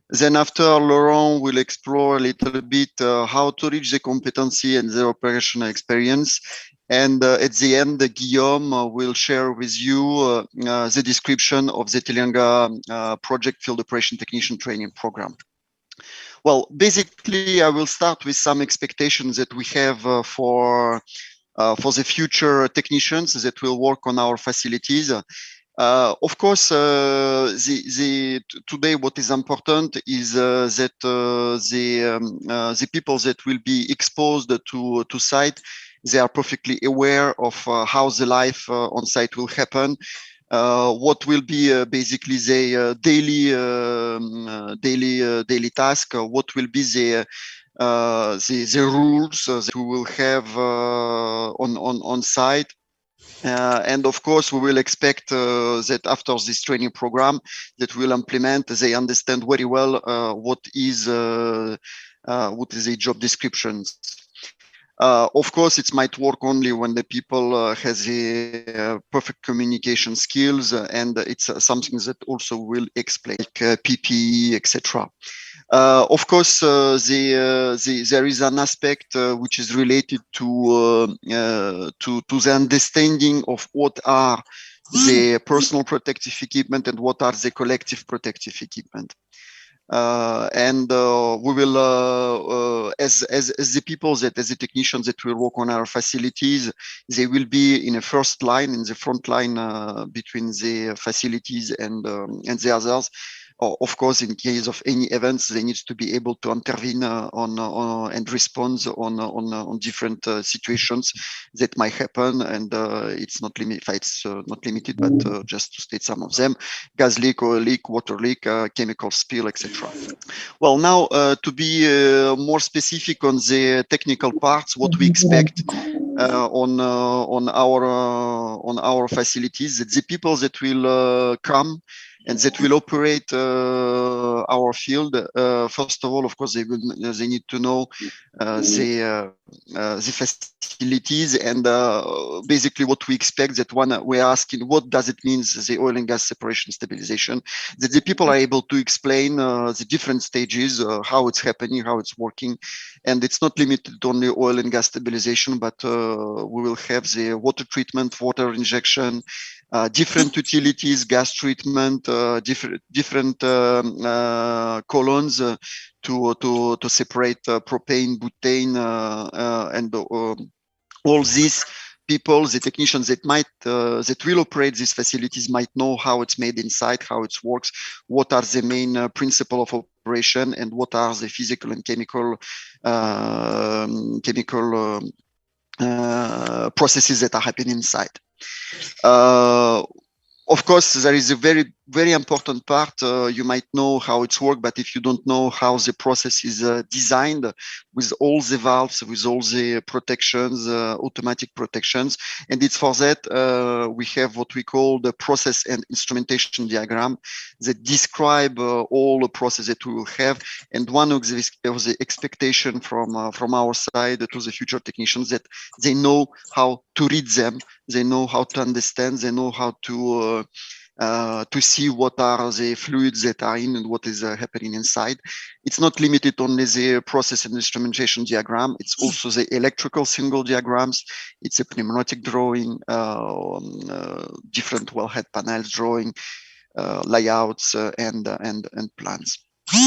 Then after, Laurent will explore a little bit how to reach the competency and the operational experience. And at the end, Guillaume will share with you the description of the Tilenga project field operation technician training program. Well, basically, I will start with some expectations that we have for the future technicians that will work on our facilities. Of course, today what is important is that the people that will be exposed to site, they are perfectly aware of how the life on site will happen. What will be basically the daily task? What will be the rules that we will have on site? And of course, we will expect that after this training program that we'll implement, they understand very well what is the job descriptions. Of course, it might work only when the people has a perfect communication skills, and it's something that also will explain, like PPE, etc. Of course, there is an aspect which is related to the understanding of what are the personal protective equipment and what are the collective protective equipment. And we will, as the people as the technicians that will work on our facilities, they will be in the front line between the facilities and the others. Of course, in case of any events, they need to be able to intervene on and respond on different situations that might happen, and it's not limited, but just to state some of them: gas leak, oil leak, water leak, chemical spill, etc. Well, now to be more specific on the technical parts, what we expect on our facilities, that the people that will come and that will operate our field. First of all, of course, they need to know the facilities, and basically what we expect, that we're asking, what does it mean, the oil and gas separation stabilization, that the people are able to explain the different stages, how it's happening, how it's working. And it's not limited to only oil and gas stabilization, but we will have the water treatment, water injection, different utilities, gas treatment, different columns to separate propane, butane, and all these people, the technicians that will operate these facilities might know how it's made inside, how it works, what are the main principle of operation, and what are the physical and chemical processes that are happening inside. Of course, there is a very, very important part. You might know how it's worked, but if you don't know how the process is designed with all the valves, with all the protections, automatic protections, and it's for that we have what we call the process and instrumentation diagram that describe all the process that we will have. And one of the expectation from our side to the future technicians that they know how to read them, they know how to understand, they know how to see what are the fluids that are in and what is happening inside. It's not limited only the process and instrumentation diagram. It's also the electrical single diagrams. It's a pneumatic drawing, different wellhead panels drawing, layouts and plans.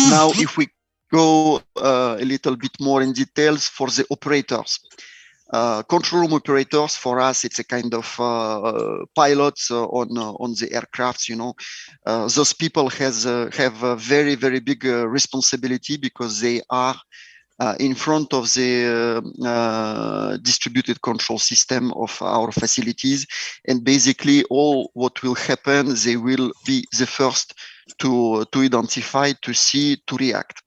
Now, if we go a little bit more in details for the operators. Control room operators, for us, it's a kind of pilots on the aircrafts. You know, those people have a very, very big responsibility because they are in front of the distributed control system of our facilities, and basically all what will happen, they will be the first to identify, to see, to react.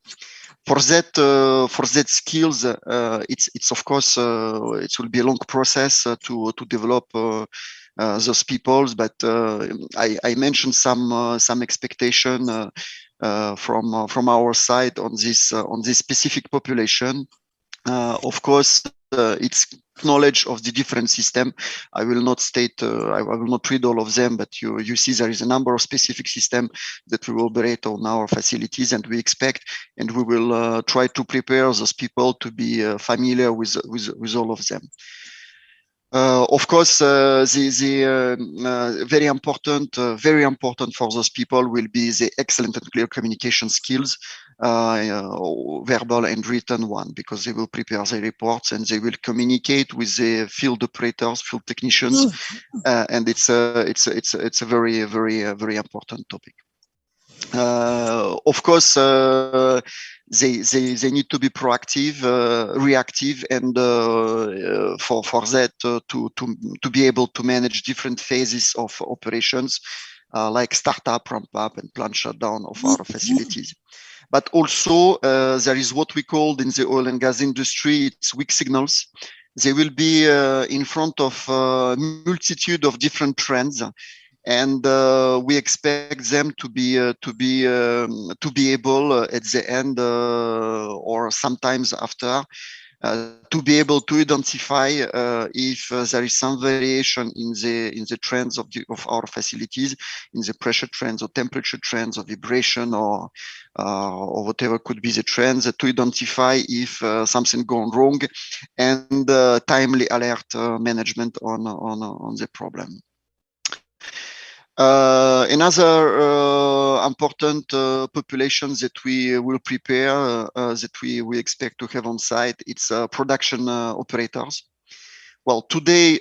For that skills, it's of course it will be a long process to develop those peoples. But I mentioned some expectation from our side on this specific population. Of course, it's knowledge of the different system. I will not state, I will not read all of them, but you see there is a number of specific systems that we will operate on our facilities, and we expect, and we will try to prepare those people to be familiar with all of them. Of course, very important for those people will be the excellent and clear communication skills, verbal and written one, because they will prepare the reports and they will communicate with the field operators, field technicians, and it's a very, very, very important topic. Of course, they need to be proactive, reactive, and for that to be able to manage different phases of operations, like startup, ramp up, and plant shutdown of our facilities. But also there is what we called in the oil and gas industry, it's weak signals. They will be in front of a multitude of different trends. And we expect them to be able at the end or sometimes after to be able to identify if there is some variation in the trends of our facilities, in the pressure trends or temperature trends or vibration or whatever could be the trends, to identify if something gone wrong, and timely alert management on the problem. Another important population that we will prepare, that we expect to have on site, it's production operators. Well, today,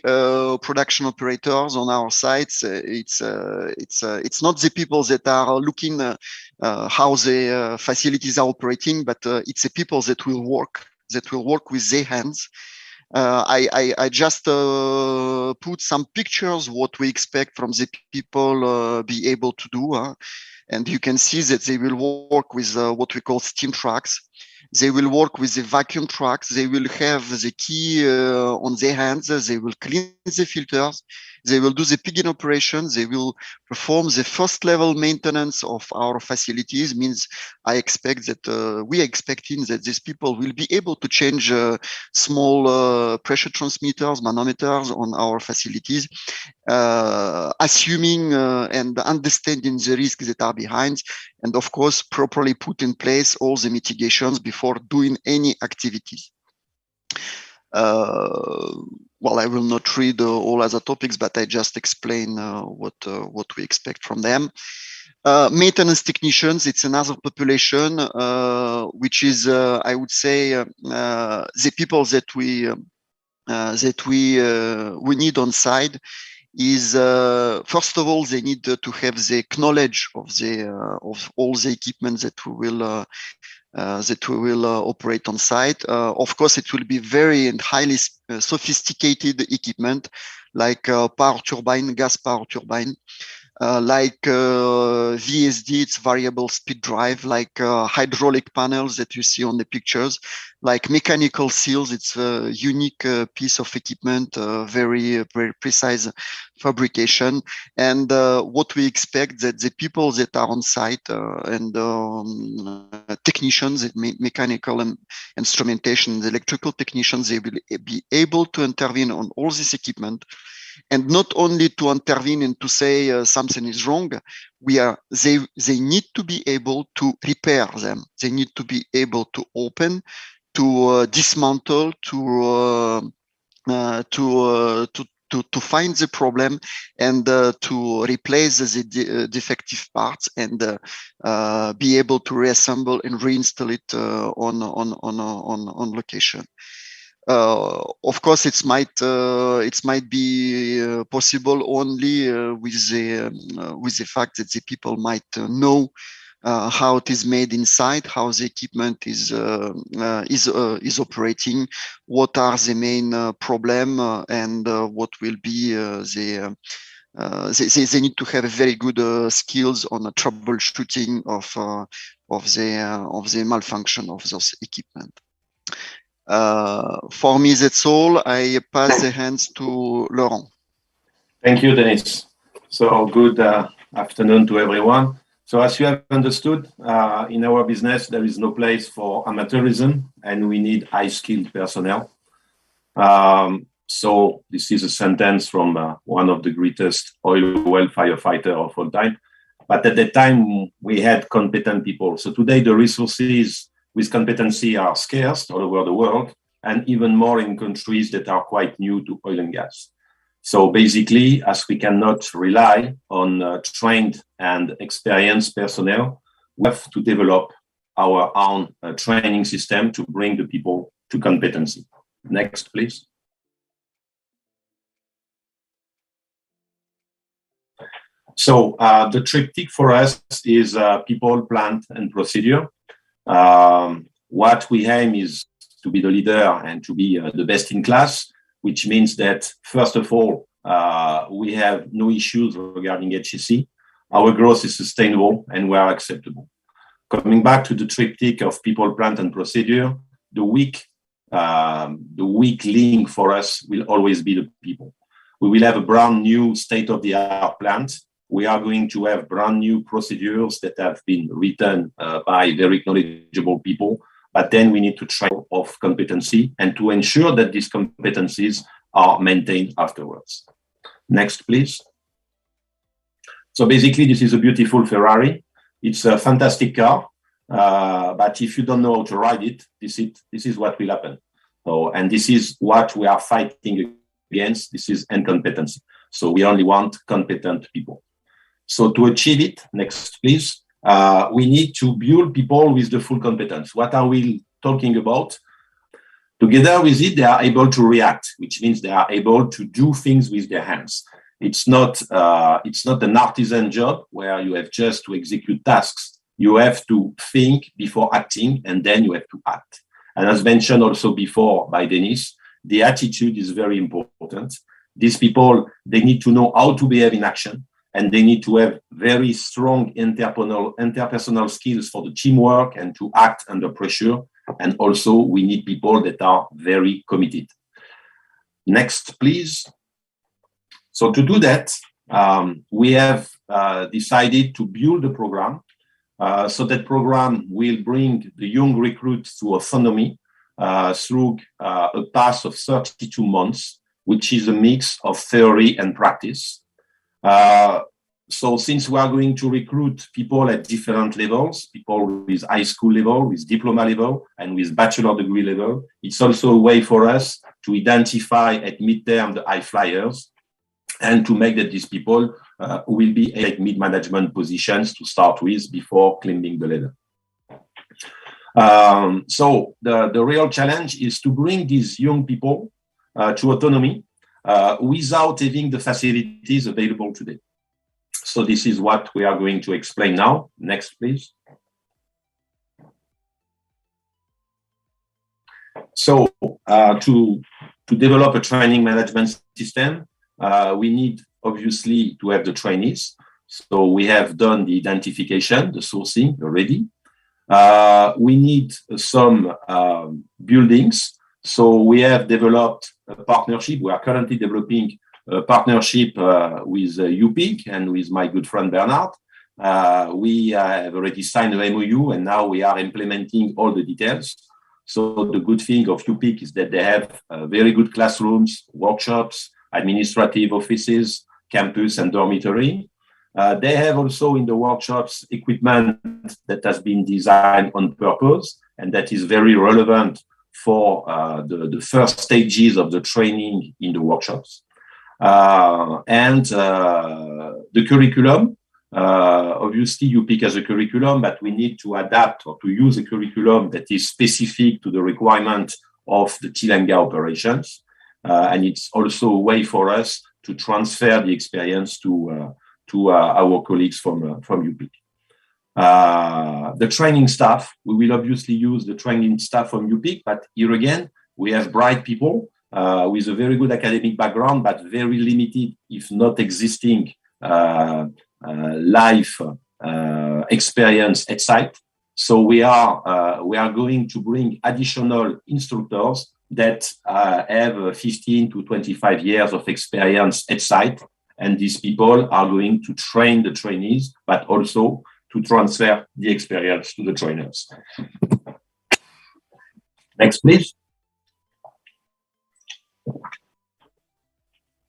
production operators on our sites, it's not the people that are looking how the facilities are operating, but it's the people that will work with their hands. I just put some pictures what we expect from the people be able to do, and you can see that they will work with what we call steam trucks. They will work with the vacuum trucks. They will have the key on their hands. They will clean the filters. They will do the pigging operations. They will perform the first level maintenance of our facilities. Means I expect that we are expecting that these people will be able to change small pressure transmitters, manometers on our facilities, assuming and understanding the risks that are behind, and of course properly put in place all the mitigations before doing any activities. Well, I will not read all other topics, but I just explain what we expect from them. Maintenance technicians, it's another population, which is, I would say, the people that we that we need on site is first of all they need to have the knowledge of all the equipment that we will operate on site. Of course, it will be very and highly sophisticated equipment like power turbine, gas power turbine. Like VSD, it's variable speed drive, like hydraulic panels that you see on the pictures, like mechanical seals. It's a unique piece of equipment, very precise fabrication. And what we expect that the people that are on site and technicians, mechanical and instrumentation, the electrical technicians, they will be able to intervene on all this equipment. And not only to intervene and to say something is wrong, they need to be able to repair them. They need to be able to open, to dismantle, to find the problem and to replace the defective parts and be able to reassemble and reinstall it on location. Of course, it might be possible only with the fact that the people might know how it is made inside, how the equipment is operating, what are the main problem, and what will be they need to have very good skills on the troubleshooting of the malfunction of those equipment. For me, that's all. I pass the hands to Laurent. Thank you, Denis. So good afternoon to everyone. So as you have understood, in our business, there is no place for amateurism, and we need high-skilled personnel. So this is a sentence from one of the greatest oil well firefighter of all time. But at the time, we had competent people. So today, the resources with competency are scarce all over the world, and even more in countries that are quite new to oil and gas. So basically, as we cannot rely on trained and experienced personnel, we have to develop our own training system to bring the people to competency. Next, please. So the triptych for us is people, plant, and procedure. What we aim is to be the leader and to be the best in class, which means that, first of all, we have no issues regarding HSE. Our growth is sustainable and we are acceptable. Coming back to the triptych of people, plant, and procedure, the weak link for us will always be the people. We will have a brand new state-of-the-art plant. We are going to have brand new procedures that have been written by very knowledgeable people, but then we need to train of competency and to ensure that these competencies are maintained afterwards. Next, please. So basically, this is a beautiful Ferrari. It's a fantastic car, but if you don't know how to ride it, this is what will happen. So, and this is what we are fighting against. This is incompetency. So we only want competent people. So to achieve it, next please, we need to build people with the full competence. What are we talking about? Together with it, they are able to react, which means they are able to do things with their hands. It's not an artisan job where you have just to execute tasks. You have to think before acting, and then you have to act. And as mentioned also before by Denis, the attitude is very important. These people, they need to know how to behave in action, and they need to have very strong interpersonal skills for the teamwork and to act under pressure. And also, we need people that are very committed. Next, please. So to do that, we have decided to build a program. So that program will bring the young recruits to autonomy through a path of 32 months, which is a mix of theory and practice. So since we are going to recruit people at different levels, people with high school level, with diploma level, and with bachelor degree level, it's also a way for us to identify at midterm the high flyers and to make that these people will be at mid-management positions to start with before climbing the ladder. So the real challenge is to bring these young people to autonomy without having the facilities available today. So this is what we are going to explain now. Next, please. So to develop a training management system, we need obviously to have the trainees. So we have done the identification, the sourcing already. We need some buildings. So we have developed a partnership. We are currently developing a partnership with UPIC and with my good friend Bernard. We have already signed an MOU and now we are implementing all the details. So the good thing of UPIC is that they have very good classrooms, workshops, administrative offices, campus and dormitory. They have also in the workshops equipment that has been designed on purpose and that is very relevant for the first stages of the training in the workshops. And the curriculum, obviously UPIC has a curriculum, but we need to adapt or to use a curriculum that is specific to the requirement of the Tilenga operations. And it's also a way for us to transfer the experience to our colleagues from UPIC. The training staff, we will obviously use the training staff from UPIC, but here again, we have bright people with a very good academic background, but very limited, if not existing, life experience at site. So we are going to bring additional instructors that have 15 to 25 years of experience at site. And these people are going to train the trainees, but also to transfer the experience to the trainers. Next, please.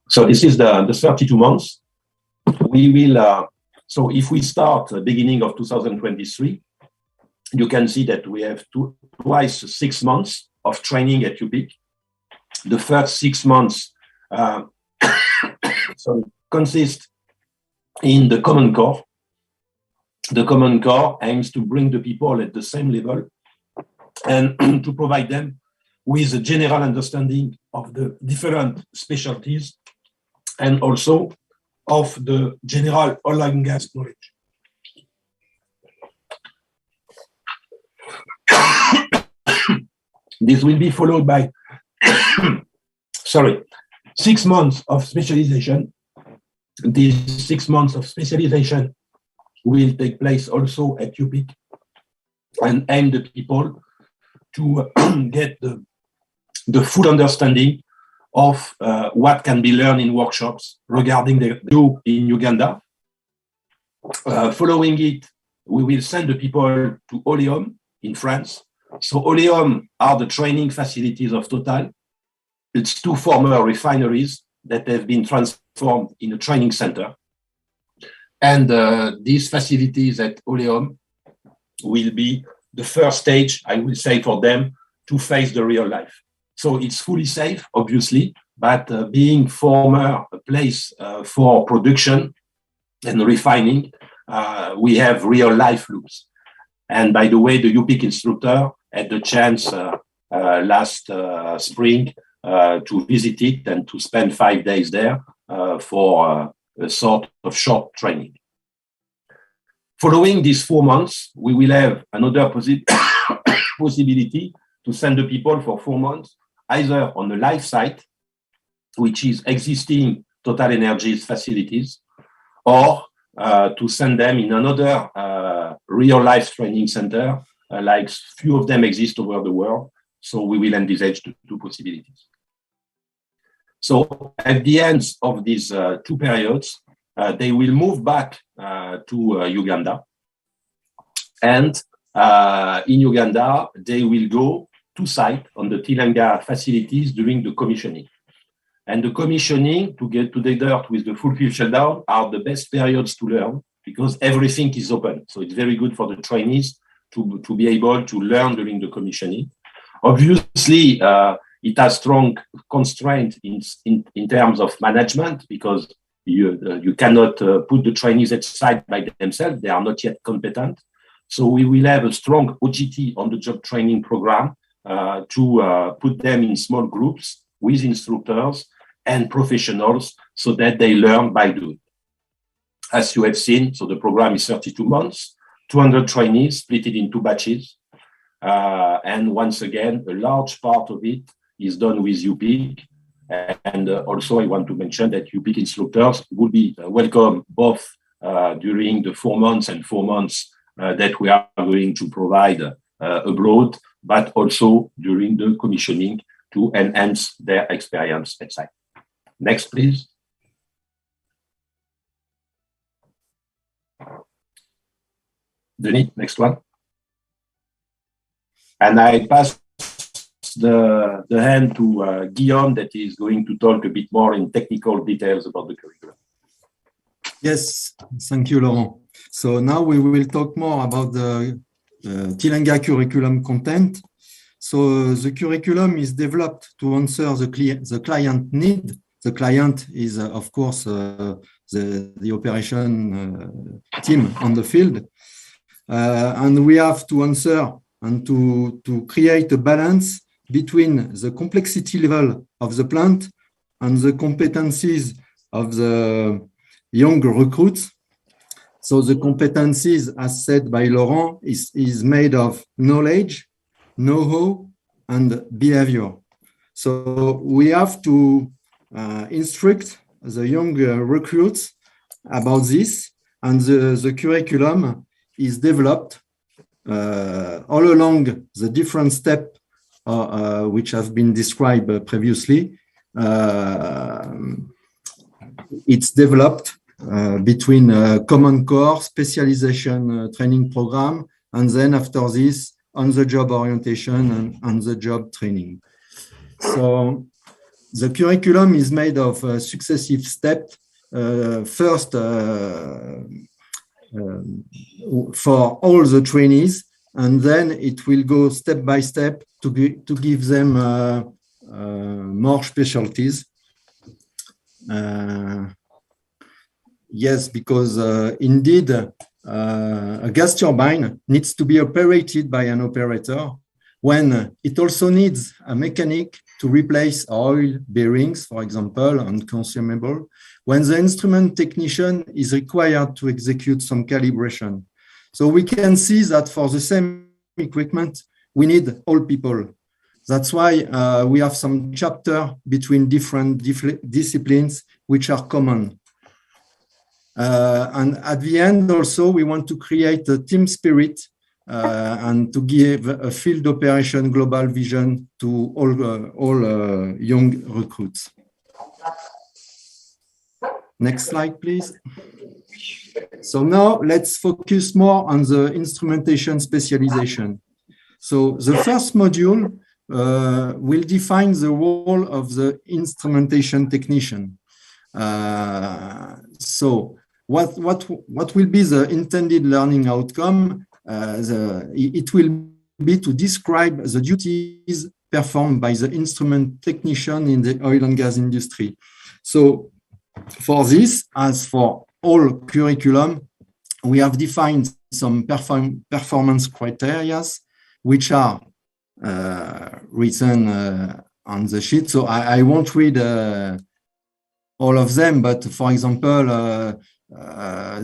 So this is the 32 months. We will, so if we start the beginning of 2023, you can see that we have twice 6 months of training at UPIC. The first 6 months consist in the common core. The common core aims to bring the people at the same level and to provide them with a general understanding of the different specialties and also of the general oil and gas knowledge. This will be followed by 6 months of specialization. These 6 months of specialization will take place also at UPIC and aim the people to get the full understanding of what can be learned in workshops regarding the do in Uganda. Following it, we will send the people to Oleum in France. So Oleum are the training facilities of Total. It's 2 former refineries that have been transformed in a training center. And these facilities at Oleum will be the first stage, I will say, for them to face the real life. So it's fully safe, obviously, but being former place for production and refining, we have real life loops. And by the way, the UPIC instructor had the chance last spring to visit it and to spend 5 days there for a sort of short training. Following these 4 months, we will have another possibility to send the people for 4 months, either on the live site, which is existing Total Energies facilities, or to send them in another real life training center, like few of them exist over the world. So we will envisage the 2 possibilities. So at the end of these 2 periods, they will move back to Uganda. And in Uganda, they will go to site on the Tilenga facilities during the commissioning. And the commissioning, to get to the dirt with the full field shutdown, are the best periods to learn because everything is open. So it's very good for the trainees to be able to learn during the commissioning. Obviously, it has strong constraint in terms of management because you cannot put the trainees at site by themselves. They are not yet competent. So we will have a strong OGT on the job training program to put them in small groups with instructors and professionals so that they learn by doing. As you have seen, so the program is 32 months, 200 trainees split it in 2 batches. And once again, a large part of it is done with UPIC. And also I want to mention that UPIC instructors will be welcome both during the 4 months and 4 months that we are going to provide abroad, but also during the commissioning to enhance their experience at site. Next, please. Denis, next one. And I pass the hand to Guillaume, that is going to talk a bit more in technical details about the curriculum. Yes, thank you, Laurent. So now we will talk more about the Tilenga curriculum content. So the curriculum is developed to answer the client need. The client is, of course, the operation team on the field. And we have to answer and to create a balance between the complexity level of the plant and the competencies of the young recruits. So the competencies, as said by Laurent, is made of knowledge, know-how, and behavior. So we have to instruct the young recruits about this, and the curriculum is developed all along the different steps which have been described previously. It's developed between common core, specialization training program, and then after this, on-the-job orientation and on-the-job training. So the curriculum is made of successive steps. First, for all the trainees, and then it will go step by step to give them more specialties. Yes, because indeed, a gas turbine needs to be operated by an operator when it also needs a mechanic to replace oil bearings, for example, and consumable, when the instrument technician is required to execute some calibration. So we can see that for the same equipment, we need all people. That's why we have some chapter between different disciplines which are common. And at the end also, we want to create a team spirit and to give a field operation global vision to all young recruits. Next slide, please. So now let's focus more on the instrumentation specialization. So the first module will define the role of the instrumentation technician. So what will be the intended learning outcome? It will be to describe the duties performed by the instrument technician in the oil and gas industry. So for this, as for all curriculum, we have defined some performance criteria which are written on the sheet. So I won't read all of them, but for example,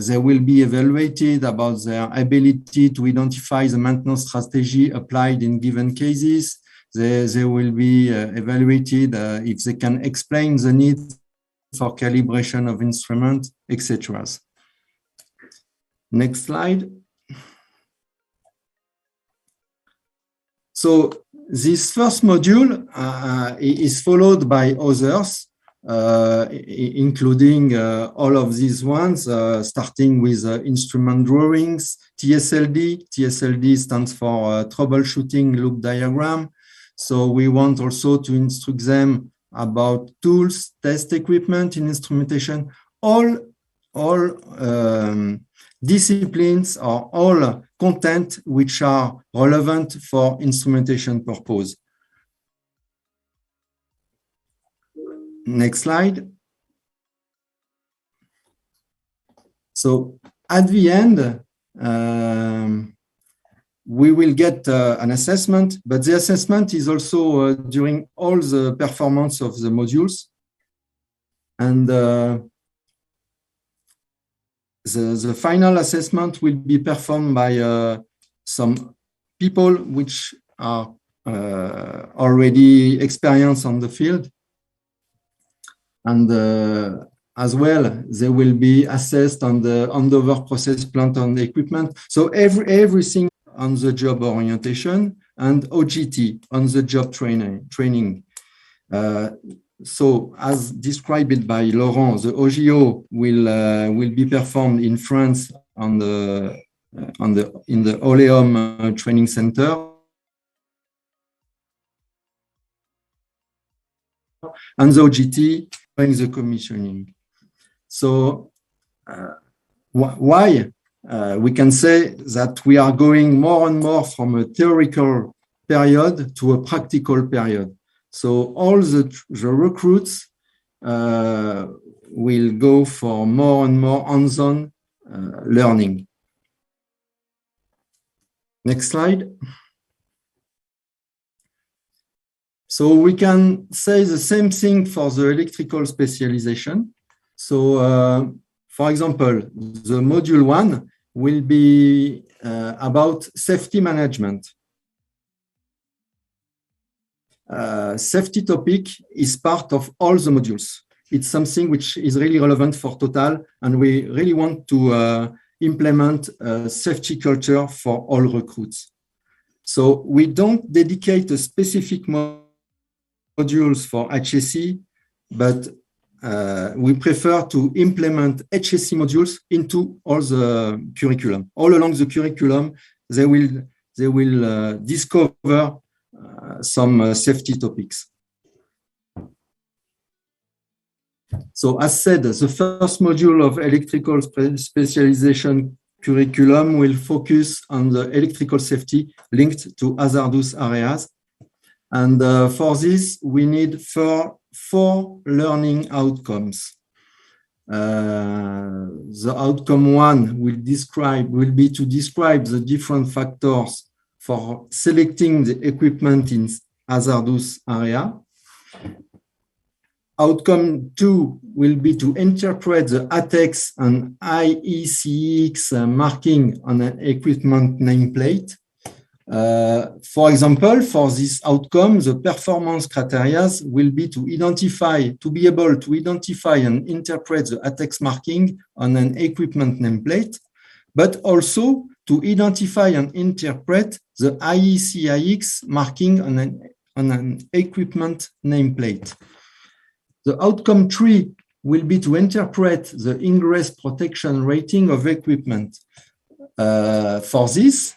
they will be evaluated about their ability to identify the maintenance strategy applied in given cases. They will be evaluated if they can explain the need for calibration of instruments, etc. Next slide. So this first module is followed by others, including all of these ones, starting with instrument drawings, TSLD. TSLD stands for troubleshooting loop diagram. So we want also to instruct them about tools, test equipment in instrumentation, all disciplines or all content which are relevant for instrumentation purpose. Next slide. So at the end, we will get an assessment, but the assessment is also during all the performance of the modules. And the final assessment will be performed by some people which are already experienced on the field. And as well, they will be assessed on the handover process, plant and equipment. So everything on the job orientation and OGT on the job training. So as described by Laurent, the OGO will be performed in France in the Oleum training center. And the OGT during the commissioning. So why we can say that we are going more and more from a theoretical period to a practical period. So all the recruits will go for more and more hands-on learning. Next slide. So we can say the same thing for the electrical specialization. So for example, the module 1 will be about safety management. Safety topic is part of all the modules. It's something which is really relevant for Total, and we really want to implement a safety culture for all recruits. So we don't dedicate a specific modules for HSE, but we prefer to implement HSE modules into all the curriculum. All along the curriculum, they will discover some safety topics. So as said, the first module of electrical specialization curriculum will focus on the electrical safety linked to hazardous areas. And for this, we need four learning outcomes. The outcome 1 will be to describe the different factors for selecting the equipment in hazardous area. Outcome 2 will be to interpret the ATEX and IECX marking on an equipment nameplate. For example, for this outcome, the performance criteria will be to be able to identify and interpret the ATEX marking on an equipment nameplate, but also to identify and interpret the IECIX marking on an equipment nameplate. The outcome 3 will be to interpret the ingress protection rating of equipment. For this,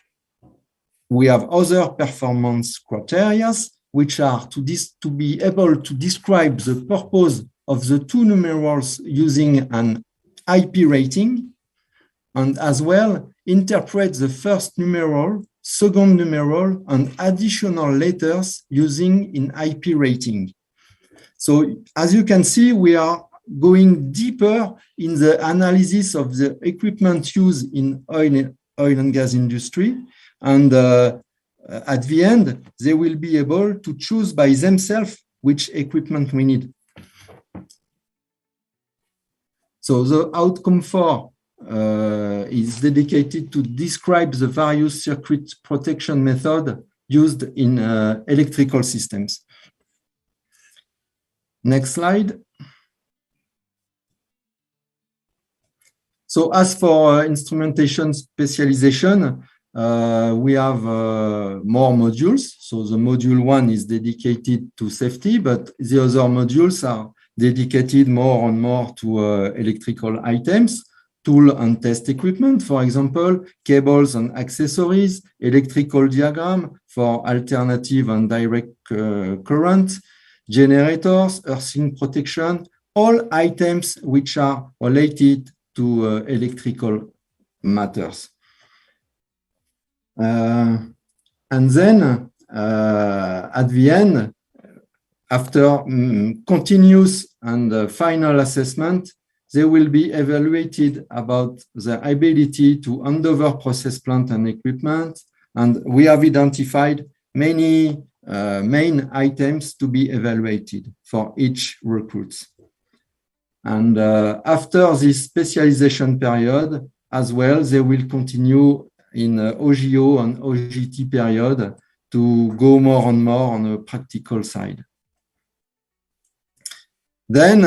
we have other performance criteria, which are to be able to describe the purpose of the two numerals using an IP rating, and as well interpret the first numeral, second numeral, and additional letters using an IP rating. So as you can see, we are going deeper in the analysis of the equipment used in oil and gas industry. And at the end, they will be able to choose by themselves which equipment we need. So the outcome 4 is dedicated to describe the various circuit protection methods used in electrical systems. Next slide. So as for instrumentation specialization, we have more modules. So the module 1 is dedicated to safety, but the other modules are dedicated more and more to electrical items, tool and test equipment, for example, cables and accessories, electrical diagram for alternative and direct current, generators, earthing protection, all items which are related to electrical matters. And then at the end, after continuous and final assessment, they will be evaluated about the ability to hand over process plant and equipment And we have identified many main items to be evaluated for each recruit. And after this specialization period, as well, they will continue in OGO and OGT period to go more and more on a practical side. Then,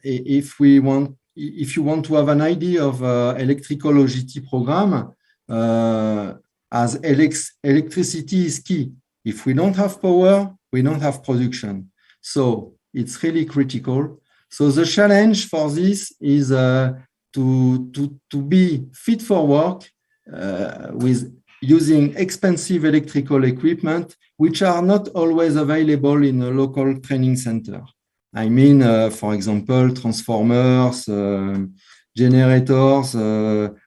if you want to have an idea of electrical OGT program, as electricity is key. If we don't have power, we don't have production. So it's really critical. So the challenge for this is to be fit for work with using expensive electrical equipment, which are not always available in a local training center. I mean, for example, transformers, generators,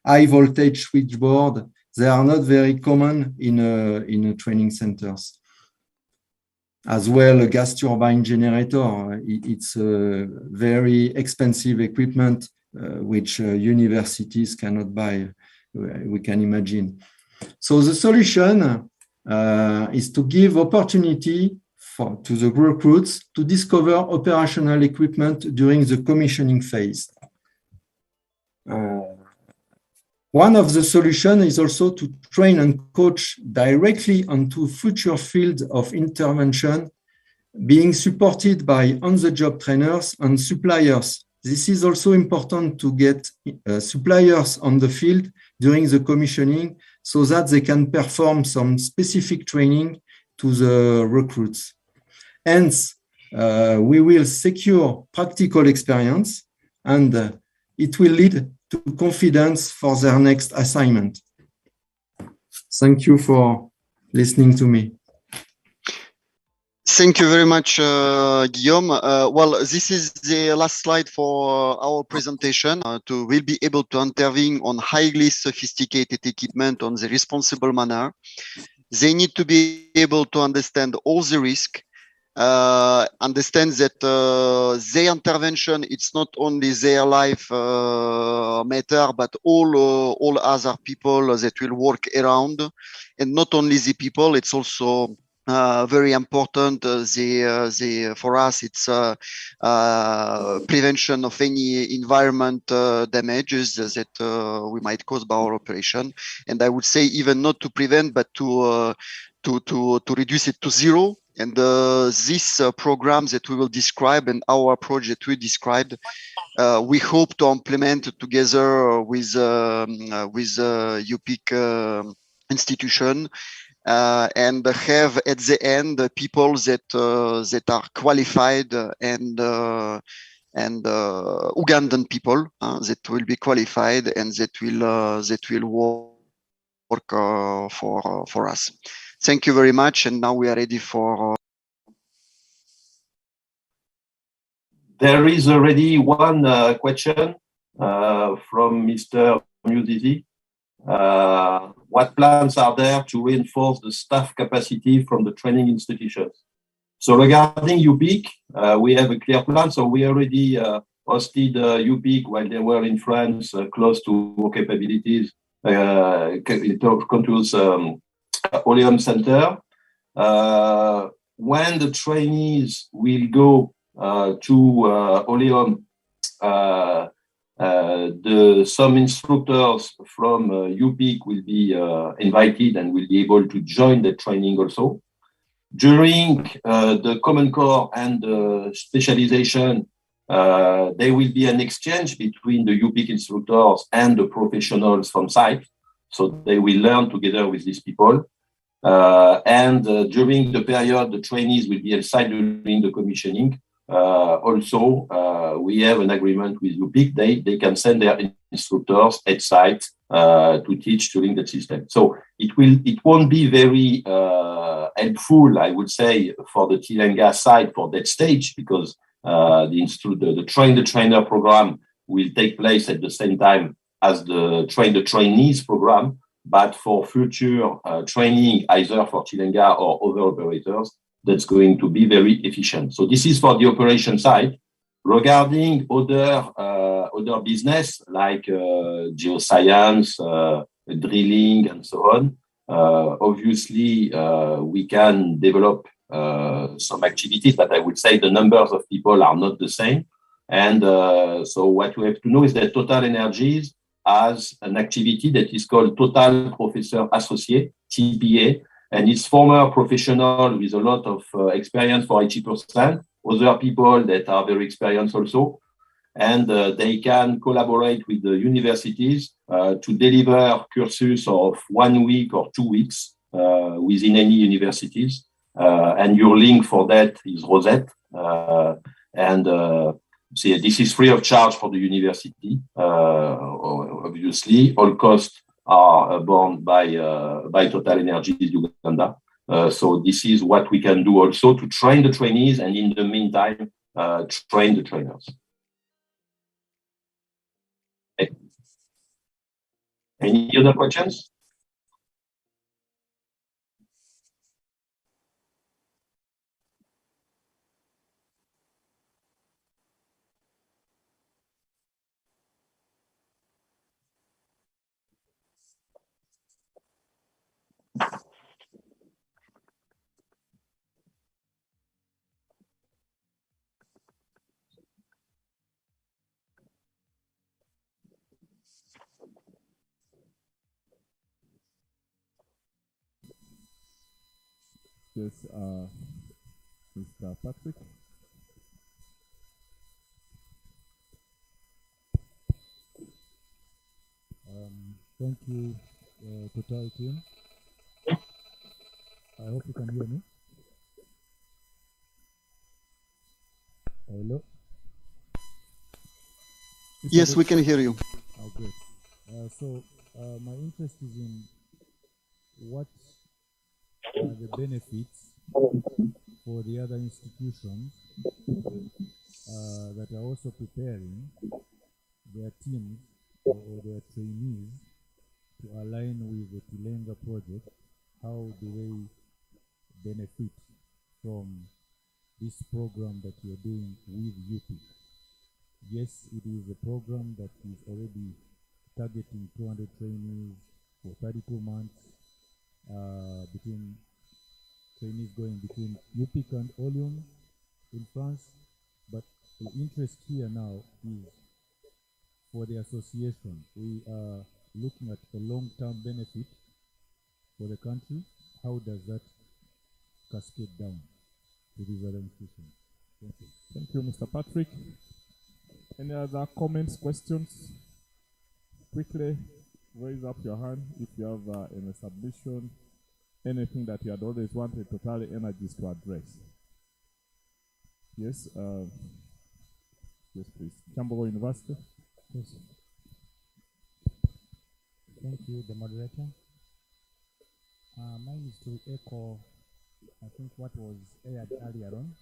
high voltage switchboard. They are not very common in training centers. As well, a gas turbine generator, it's very expensive equipment which universities cannot buy, we can imagine. So the solution is to give opportunity to the recruits to discover operational equipment during the commissioning phase. One of the solutions is also to train and coach directly onto future fields of intervention, being supported by on-the-job trainers and suppliers. This is also important to get suppliers on the field during the commissioning so that they can perform some specific training to the recruits. Hence, we will secure practical experience and it will lead to confidence for their next assignment. Thank you for listening to me. Thank you very much, Guillaume. Well, this is the last slide for our presentation. We'll be able to intervene on highly sophisticated equipment on the responsible manner. They need to be able to understand all the risk, understand that their intervention, it's not only their life matter, but all other people that will work around, and not only the people, it's also very important. For us, it's prevention of any environment damages that we might cause by our operation. And I would say even not to prevent, but to reduce it to zero. And these programs that we will describe and our approach that we described, we hope to implement together with UPIC institution. And have at the end people that are qualified and Ugandan people that will be qualified and that will work for us. Thank you very much. And now we are ready for. There is already one question from Mr. Musisi. What plans are there to reinforce the staff capacity from the training institutions? So regarding UPIC, we have a clear plan. So we already hosted UPIC while they were in France, close to our capabilities, Controls Oleum Center. When the trainees will go to Oleum, some instructors from UPIC will be invited and will be able to join the training also. During the Common Core and the specialization, there will be an exchange between the UPIC instructors and the professionals from site. So they will learn together with these people. And during the period, the trainees will be outside during the commissioning. Also, we have an agreement with UPIC. They can send their instructors at site to teach during the system. So it won't be very helpful, I would say, for the Tilenga side for that stage, because the train-the-trainer program will take place at the same time as the train-the-trainees program. But for future training, either for Tilenga or other operators, that's going to be very efficient. So this is for the operation side. Regarding other business like geoscience, drilling, and so on, Obviously, we can develop some activities, but I would say the numbers of people are not the same. And so what you have to know is that Total Energies has an activity that is called Total Professor Associé, TPA, and it's former professional with a lot of experience for 80%, other people that are very experienced also. And they can collaborate with the universities to deliver courses of 1 week or 2 weeks within any universities. And your link for that is Rosette. See, this is free of charge for the university. Obviously, all costs are borne by Total Energies Uganda. So this is what we can do also to train the trainees, and in the meantime, train the trainers. Okay. Any other questions? Yes, Mr. Patrick. Thank you, Total team. I hope you can hear me. Hello? Yes, we can hear you. Oh, good. So my interest is in what are the benefits for the other institutions that are also preparing their teams or their trainees to align with the Tilenga project. How do they benefit from this program that you're doing with UP? Yes, it is a program that is already targeting 200 trainees for 32 months, between trainees going between UPIC and Oleum in France. But the interest here now is for the association. We are looking at a long-term benefit for the country. How does that cascade down to these other institutions? Thank you. Thank you, Mr. Patrick. Any other comments, questions? Quickly raise up your hand if you have any submission, anything that you had always wanted Total Energies to address. Yes, yes, please. Camberwell University. Yes. Thank you, the moderator. Mine is to echo, I think, what was aired earlier on.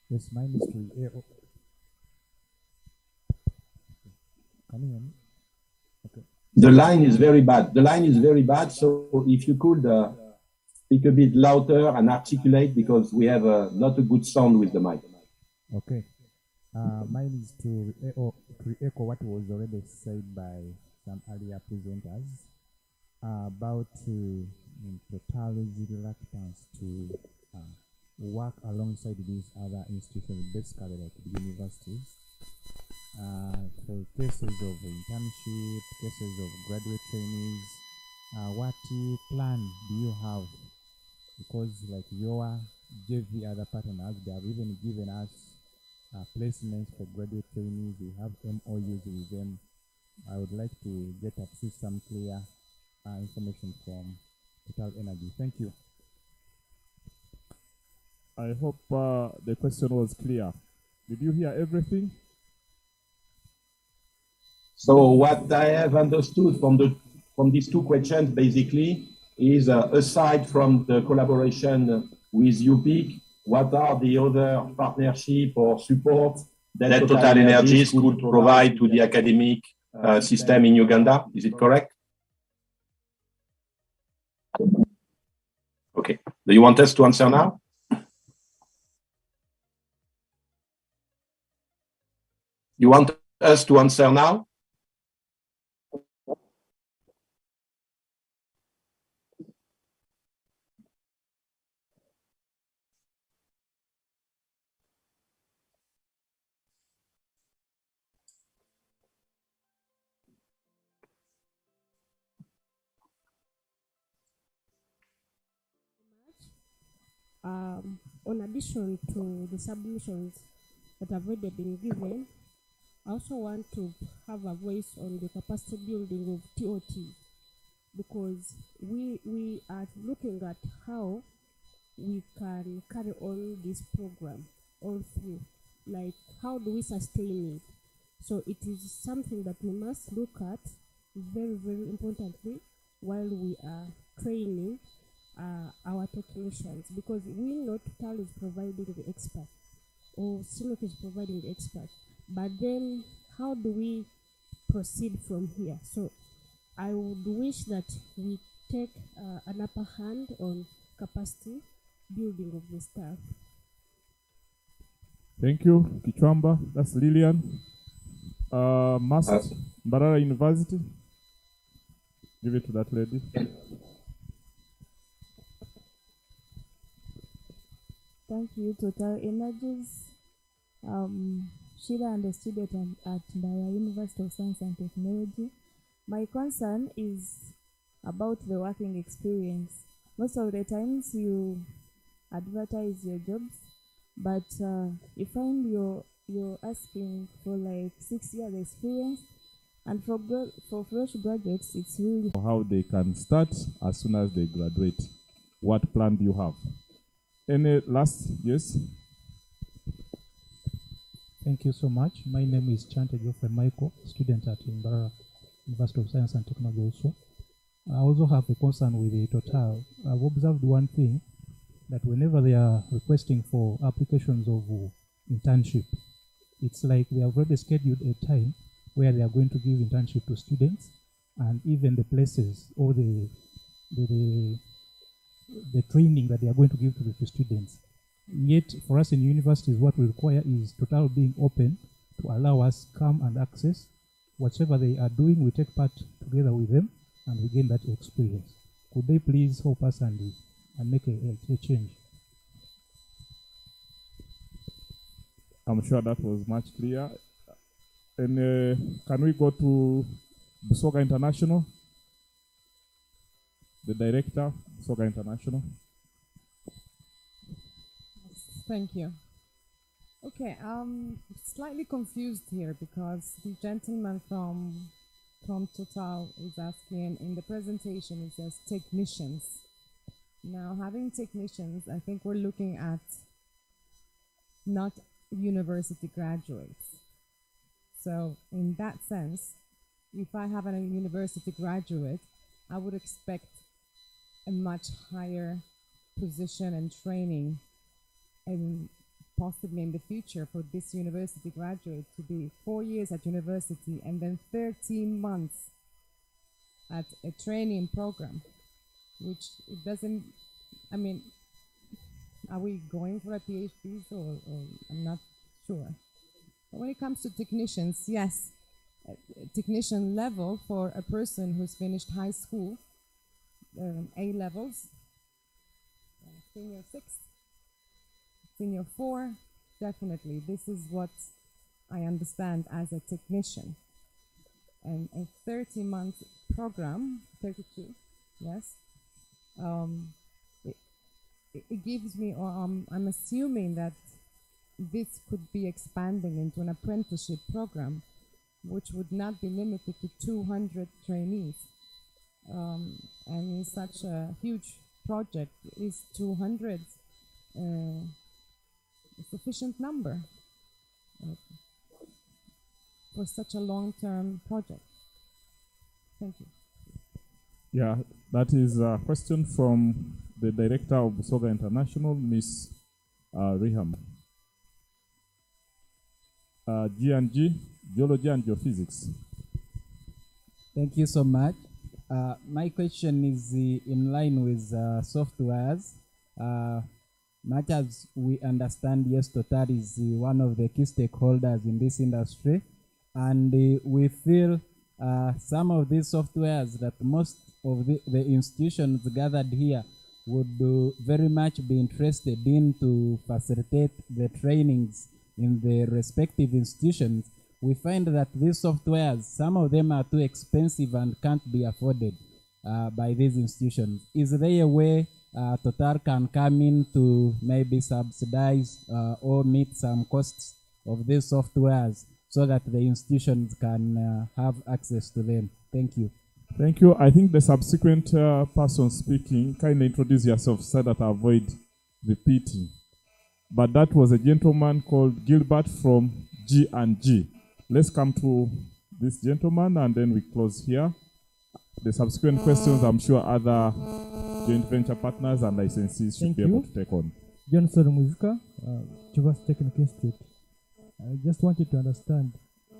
Yes, mine is to echo. Can you hear me? Okay. The line is very bad. The line is very bad. So if you could speak a bit louder and articulate, because we have not a good sound with the mic. Okay. Mine is to echo what was already said by some earlier presenters about Total's reluctance to work alongside these other institutions, basically like the universities, for cases of internship, cases of graduate trainees. What plan do you have? Because like your JV other partners, they have even given us placements for graduate trainees. We have MOUs with them. I would like to get at least some clear information from Total Energy. Thank you. I hope the question was clear. Did you hear everything? So what I have understood from these two questions basically is, aside from the collaboration with UPIC, what are the other partnership or support that Total Energies could provide to the academic system in Uganda? Is it correct? Okay. Do you want us to answer now? You want us to answer now? on addition to the submissions that have already been given, I also want to have a voice on the capacity building of TOT, because we are looking at how we can carry on this program all through. Like, how do we sustain it? So it is something that we must look at very, very importantly while we are training our technicians, because we know Total is providing the expert, or Sinop is providing the expert. But then how do we proceed from here? So I would wish that we take an upper hand on capacity building of the staff. Thank you, Kichwamba. That's Lillian. Must Mbarara University. Give it to that lady. Thank you, Total Energies. Sheila and a student at Mbarara University of Science and Technology. My concern is about the working experience. Most of the times you advertise your jobs, but you find you're asking for like 6 years experience, and for fresh graduates, it's really how they can start as soon as they graduate. What plan do you have? Any last? Yes. Thank you so much. My name is Chante Geoffrey Michael, student at Mbarara University of Science and Technology also. I also have a concern with the Total. I've observed one thing, that whenever they are requesting for applications of internship, it's like they have already scheduled a time where they are going to give internship to students, and even the places or the training that they are going to give to the students. Yet for us in universities, what we require is Total being open to allow us come and access whatever they are doing. We take part together with them and we gain that experience. Could they please help us and make a change? I'm sure that was much clear. And can we go to Busoga International? The director, Busoga International. Thank you. Okay, slightly confused here because the gentleman from Total is asking in the presentation, it says technicians. Now, having technicians, I think we're looking at not university graduates. So in that sense, if I have a university graduate, I would expect a much higher position and training, and possibly in the future for this university graduate to be 4 years at university and then 13 months at a training program, which it doesn't, I mean, are we going for a PhD or I'm not sure. But when it comes to technicians, yes, a technician level for a person who's finished high school, A levels, senior 6, senior 4, definitely. This is what I understand as a technician. And a 30-month program, 32, yes, it gives me, or I'm assuming that this could be expanding into an apprenticeship program, which would not be limited to 200 trainees. And in such a huge project, is 200 a sufficient number for such a long-term project? Thank you. Yeah, that is a question from the director of Busoga International, Miss Riham. G&G, Geology and Geophysics. Thank you so much. My question is in line with softwares. Much as we understand, yes, Total is one of the key stakeholders in this industry, and we feel some of these softwares that most of the institutions gathered here would very much be interested in to facilitate the trainings in the respective institutions. We find that these softwares, some of them are too expensive and can't be afforded by these institutions. Is there a way Total can come in to maybe subsidize or meet some costs of these softwares so that the institutions can have access to them. Thank you. Thank you. I think the subsequent person speaking, kindly introduce yourself so that I avoid repeating. But that was a gentleman called Gilbert from G&G. Let's come to this gentleman and then we close here. The subsequent questions, I'm sure other joint venture partners and licensees should be able to take on. Johnson Muzuka, Chivas Technical Institute. I just wanted to understand,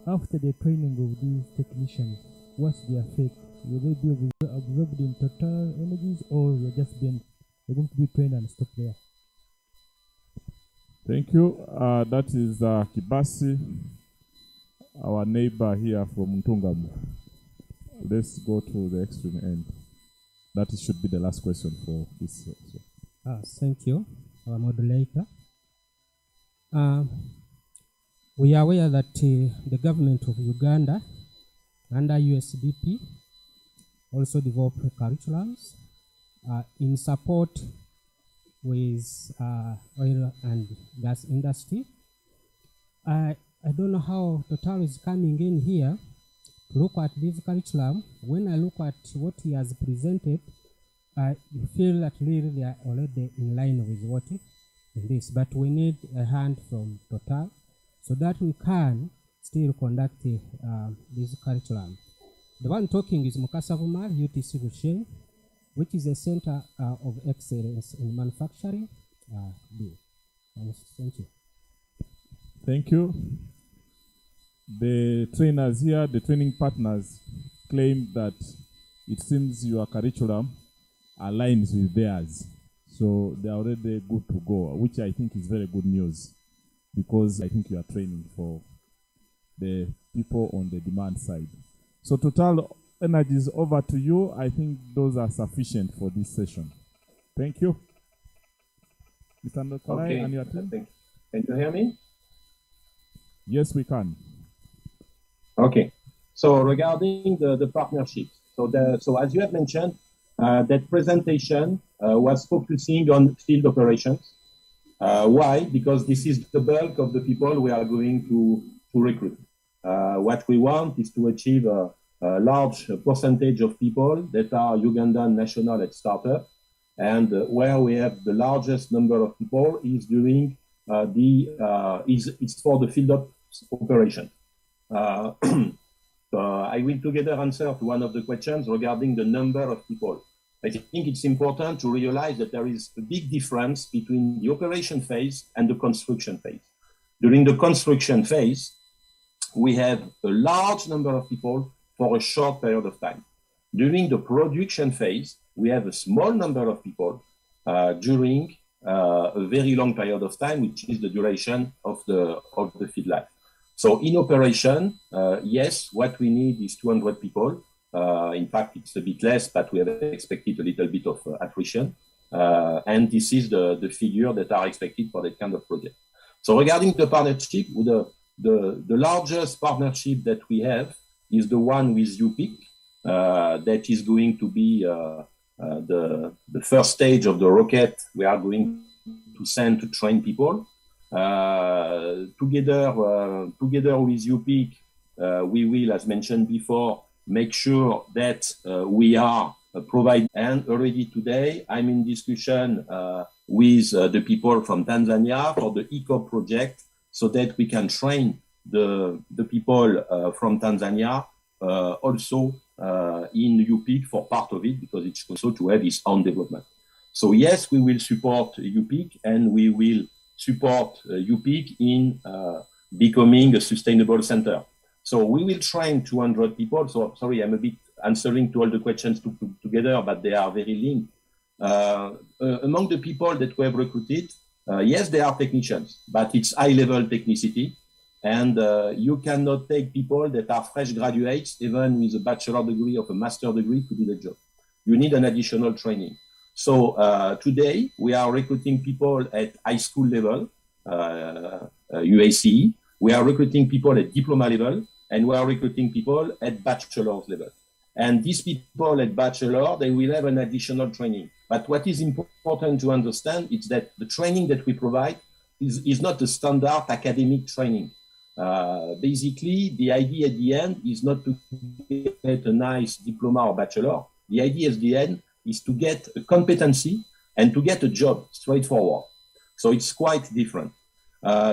after the training of these technicians, what's the effect? Will they be absorbed in Total Energies, or you're going to be trained and stop there? Thank you. That is Kibasi, our neighbor here from Ntungamu. Let's go to the extreme end. That should be the last question for this. Thank you, our moderator. We are aware that the government of Uganda, under USDP, also developed curriculums in support with oil and gas industry. I don't know how Total is coming in here to look at this curriculum. When I look at what he has presented, I feel that really they are already in line with what is this. But we need a hand from Total so that we can still conduct this curriculum. The one talking is Mukasavumar UTC Rusheng, which is a center of excellence in manufacturing. Thank you. Thank you. The trainers here, the training partners, claim that it seems your curriculum aligns with theirs. So they are already good to go, which I think is very good news, because I think you are training for the people on the demand side. So Total Energies, over to you. I think those are sufficient for this session. Thank you. Mr. Ndokolai and your team. Can you hear me? Yes, we can. Okay. So regarding the partnership, so as you have mentioned, that presentation was focusing on field operations. Why? Because this is the bulk of the people we are going to recruit. What we want is to achieve a large percentage of people that are Ugandan national at startup, and where we have the largest number of people is during it's for the field operation. I will together answer to one of the questions regarding the number of people. I think it's important to realize that there is a big difference between the operation phase and the construction phase. During the construction phase, we have a large number of people for a short period of time. During the production phase, we have a small number of people during a very long period of time, which is the duration of the field life. So in operation, yes, what we need is 200 people. In fact, it's a bit less, but we have expected a little bit of attrition. And this is the figure that are expected for that kind of project. So regarding the partnership, the largest partnership that we have is the one with UPIC, that is going to be the first stage of the rocket we are going to send to train people. Together with UPIC, we will, as mentioned before, make sure that we are providing. And already today, I'm in discussion with the people from Tanzania for the ECO project, so that we can train the people from Tanzania also in UPIC for part of it, because it's also to have its own development. So yes, we will support UPIC, and we will support UPIC in becoming a sustainable center. So we will train 200 people. So sorry, I'm a bit answering to all the questions together, but they are very linked. Among the people that we have recruited, yes, they are technicians, but it's high-level technicity. And you cannot take people that are fresh graduates, even with a bachelor degree or a master degree, to do the job. You need an additional training. So today, we are recruiting people at high school level, UACE. We are recruiting people at diploma level, and we are recruiting people at bachelor's level. And these people at bachelor, they will have an additional training. But what is important to understand is that the training that we provide is not a standard academic training. Basically, the idea at the end is not to get a nice diploma or bachelor. The idea at the end is to get a competency and to get a job, straightforward. So it's quite different.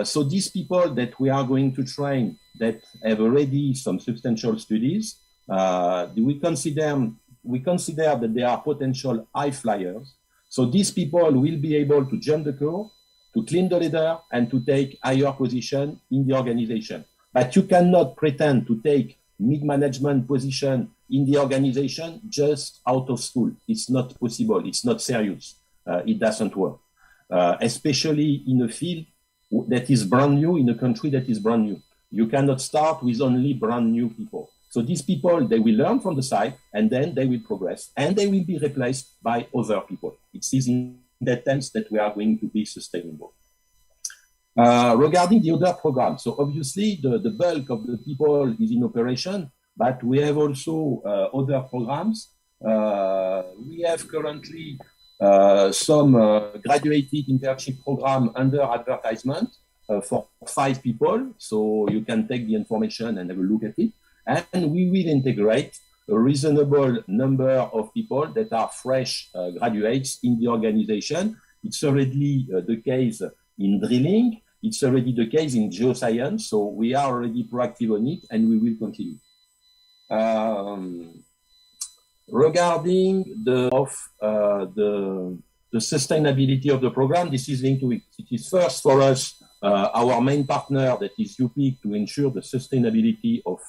So these people that we are going to train that have already some substantial studies, we consider that they are potential high flyers. So these people will be able to jump the curve, to climb the ladder, and to take higher position in the organization. But you cannot pretend to take mid-management position in the organization just out of school. It's not possible. It's not serious. It doesn't work, especially in a field that is brand new, in a country that is brand new. You cannot start with only brand new people. So these people, they will learn from the side, and then they will progress, and they will be replaced by other people. It is in that sense that we are going to be sustainable. Regarding the other programs, so obviously the bulk of the people is in operation, but we have also other programs. We have currently some graduated internship program under advertisement for 5 people. So you can take the information and have a look at it. And we will integrate a reasonable number of people that are fresh graduates in the organization. It's already the case in drilling. It's already the case in geoscience. So we are already proactive on it, and we will continue. Regarding the sustainability of the program, this is linked to it. It is first for us, our main partner, that is UPIC, to ensure the sustainability of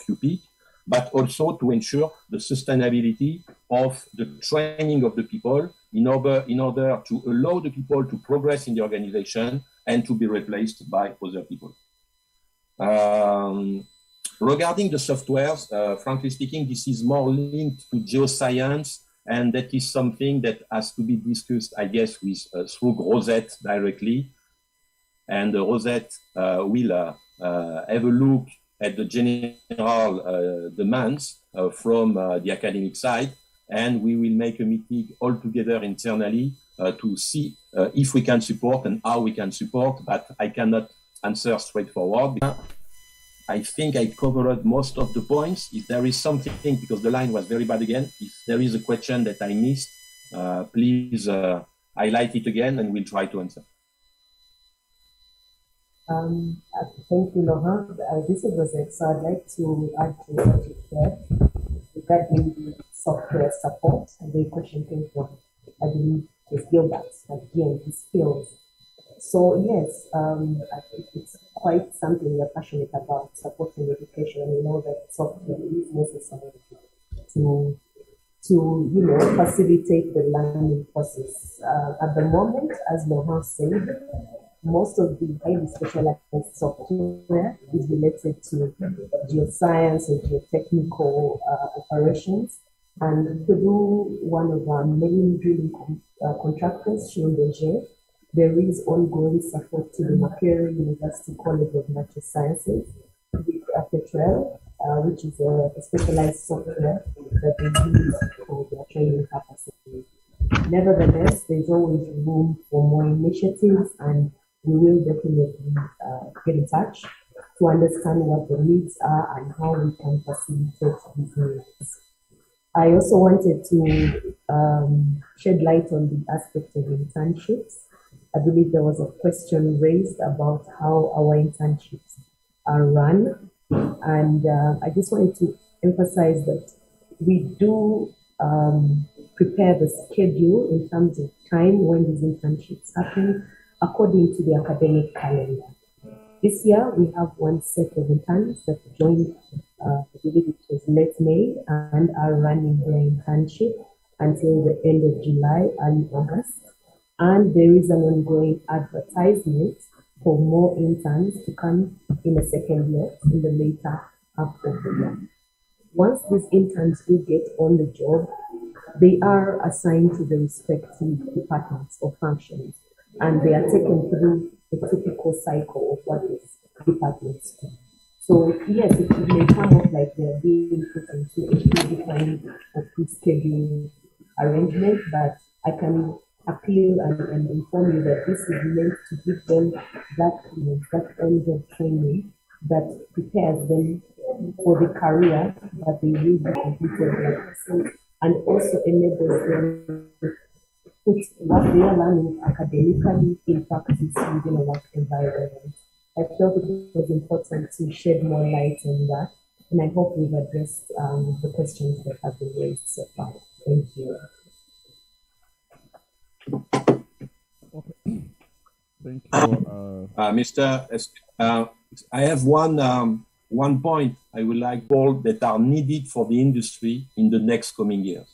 UPIC, but also to ensure the sustainability of the training of the people in order to allow the people to progress in the organization and to be replaced by other people. Regarding the softwares, frankly speaking, this is more linked to geoscience, and that is something that has to be discussed, I guess, with through Rosette directly. And Rosette will have a look at the general demands from the academic side, and we will make a meeting all together internally to see if we can support and how we can support, but I cannot answer straightforward. I think I covered most of the points. If there is something, because the line was very bad again, if there is a question that I missed, please highlight it again and we'll try to answer. Thank you, Laurent. This is Rosette, so I'd like to add to what you said regarding the software support. And the question came from, I believe, Ms. Gilbert, GMP skills. So yes, I think it's quite something we're passionate about, supporting education. And we know that software is necessary to facilitate the learning process. At the moment, as Laurent said, most of the highly specialized software is related to geoscience and geotechnical operations. And through one of our main drilling contractors, Shundeje, there is ongoing support to the Makerere University College of Natural Sciences with Petroleum, which is a specialized software that they use for their training capacity. Nevertheless, there's always room for more initiatives, and we will definitely get in touch to understand what the needs are and how we can facilitate these needs. I also wanted to shed light on the aspect of internships. I believe there was a question raised about how our internships are run. And I just wanted to emphasize that we do prepare the schedule in terms of time when these internships happen according to the academic calendar. This year, we have one set of interns that joined, I believe it was late May, and are running their internship until the end of July, early August. And there is an ongoing advertisement for more interns to come in the second year, in the later half of the year. Once these interns do get on the job, they are assigned to the respective departments or functions, and they are taken through a typical cycle of what these departments do. So yes, it may come up like they're being put into a predefined or pre-scheduled arrangement, but I can appeal and inform you that this is meant to give them that, that on-job training that prepares them for the career that they will be completed, and also enables them to put what they are learning academically in practice within a work environment. I felt it was important to shed more light on that, and I hope we've addressed the questions that have been raised so far. Thank you. Okay. Thank you. I have one point I would like all that are needed for the industry in the next coming years.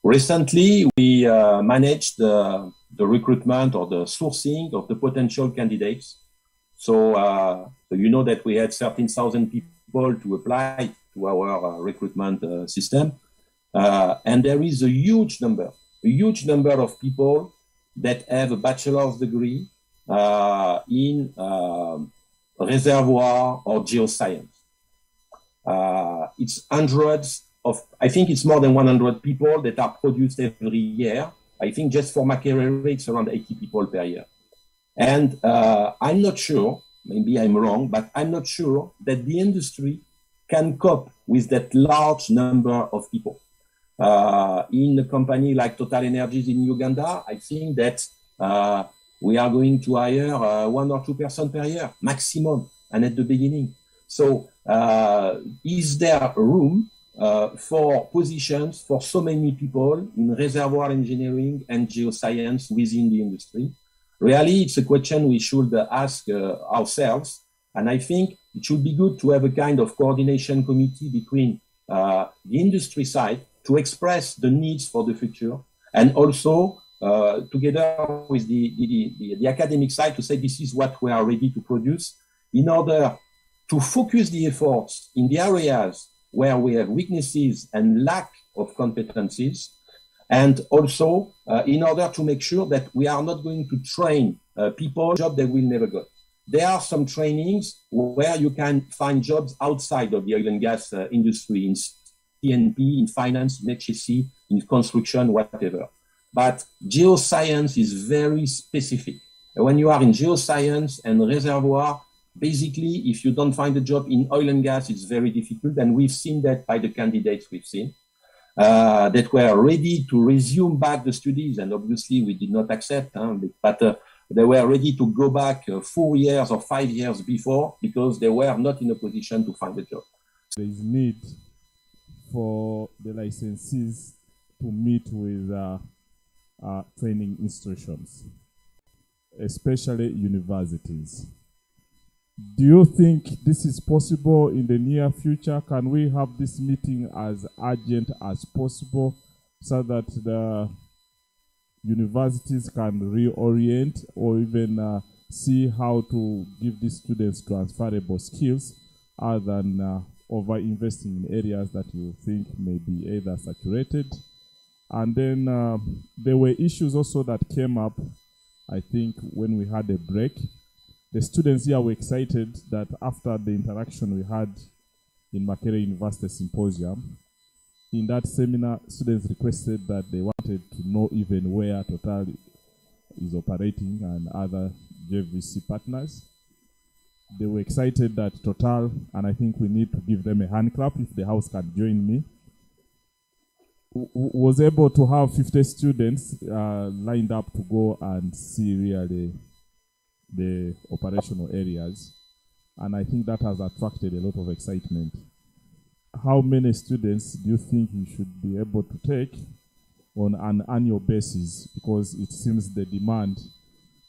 Recently, we managed the recruitment or the sourcing of the potential candidates. So you know that we had 13,000 people to apply to our recruitment system. And there is a huge number of people that have a bachelor's degree in reservoir or geoscience. It's hundreds of, I think it's more than 100 people that are produced every year. I think just for Makerere, it's around 80 people per year. And I'm not sure, maybe I'm wrong, but I'm not sure that the industry can cope with that large number of people. In a company like Total Energies in Uganda, I think that we are going to hire 1 or 2 persons per year, maximum, and at the beginning. So is there room for positions for so many people in reservoir engineering and geoscience within the industry? Really, it's a question we should ask ourselves. And I think it should be good to have a kind of coordination committee between the industry side to express the needs for the future, and also together with the academic side to say this is what we are ready to produce in order to focus the efforts in the areas where we have weaknesses and lack of competencies, and also in order to make sure that we are not going to train people job they will never get. There are some trainings where you can find jobs outside of the oil and gas industry, in TNP, in finance, in HSC, in construction, whatever. But geoscience is very specific. When you are in geoscience and reservoir, basically, if you don't find a job in oil and gas, it's very difficult. And we've seen that by the candidates we've seen that were ready to resume back the studies. And obviously, we did not accept, but they were ready to go back 4 years or 5 years before because they were not in a position to find a job. There is need for the licensees to meet with training institutions, especially universities. Do you think this is possible in the near future? Can we have this meeting as urgent as possible so that the universities can reorient or even see how to give these students transferable skills other than over-investing in areas that you think may be either saturated? And then there were issues also that came up, I think, when we had a break. The students here were excited that after the interaction we had in Makerere University Symposium, in that seminar, students requested that they wanted to know even where Total is operating and other JVC partners. They were excited that Total, and I think we need to give them a hand clap if the house can join me, was able to have 50 students lined up to go and see really the operational areas. And I think that has attracted a lot of excitement. How many students do you think you should be able to take on an annual basis? Because it seems the demand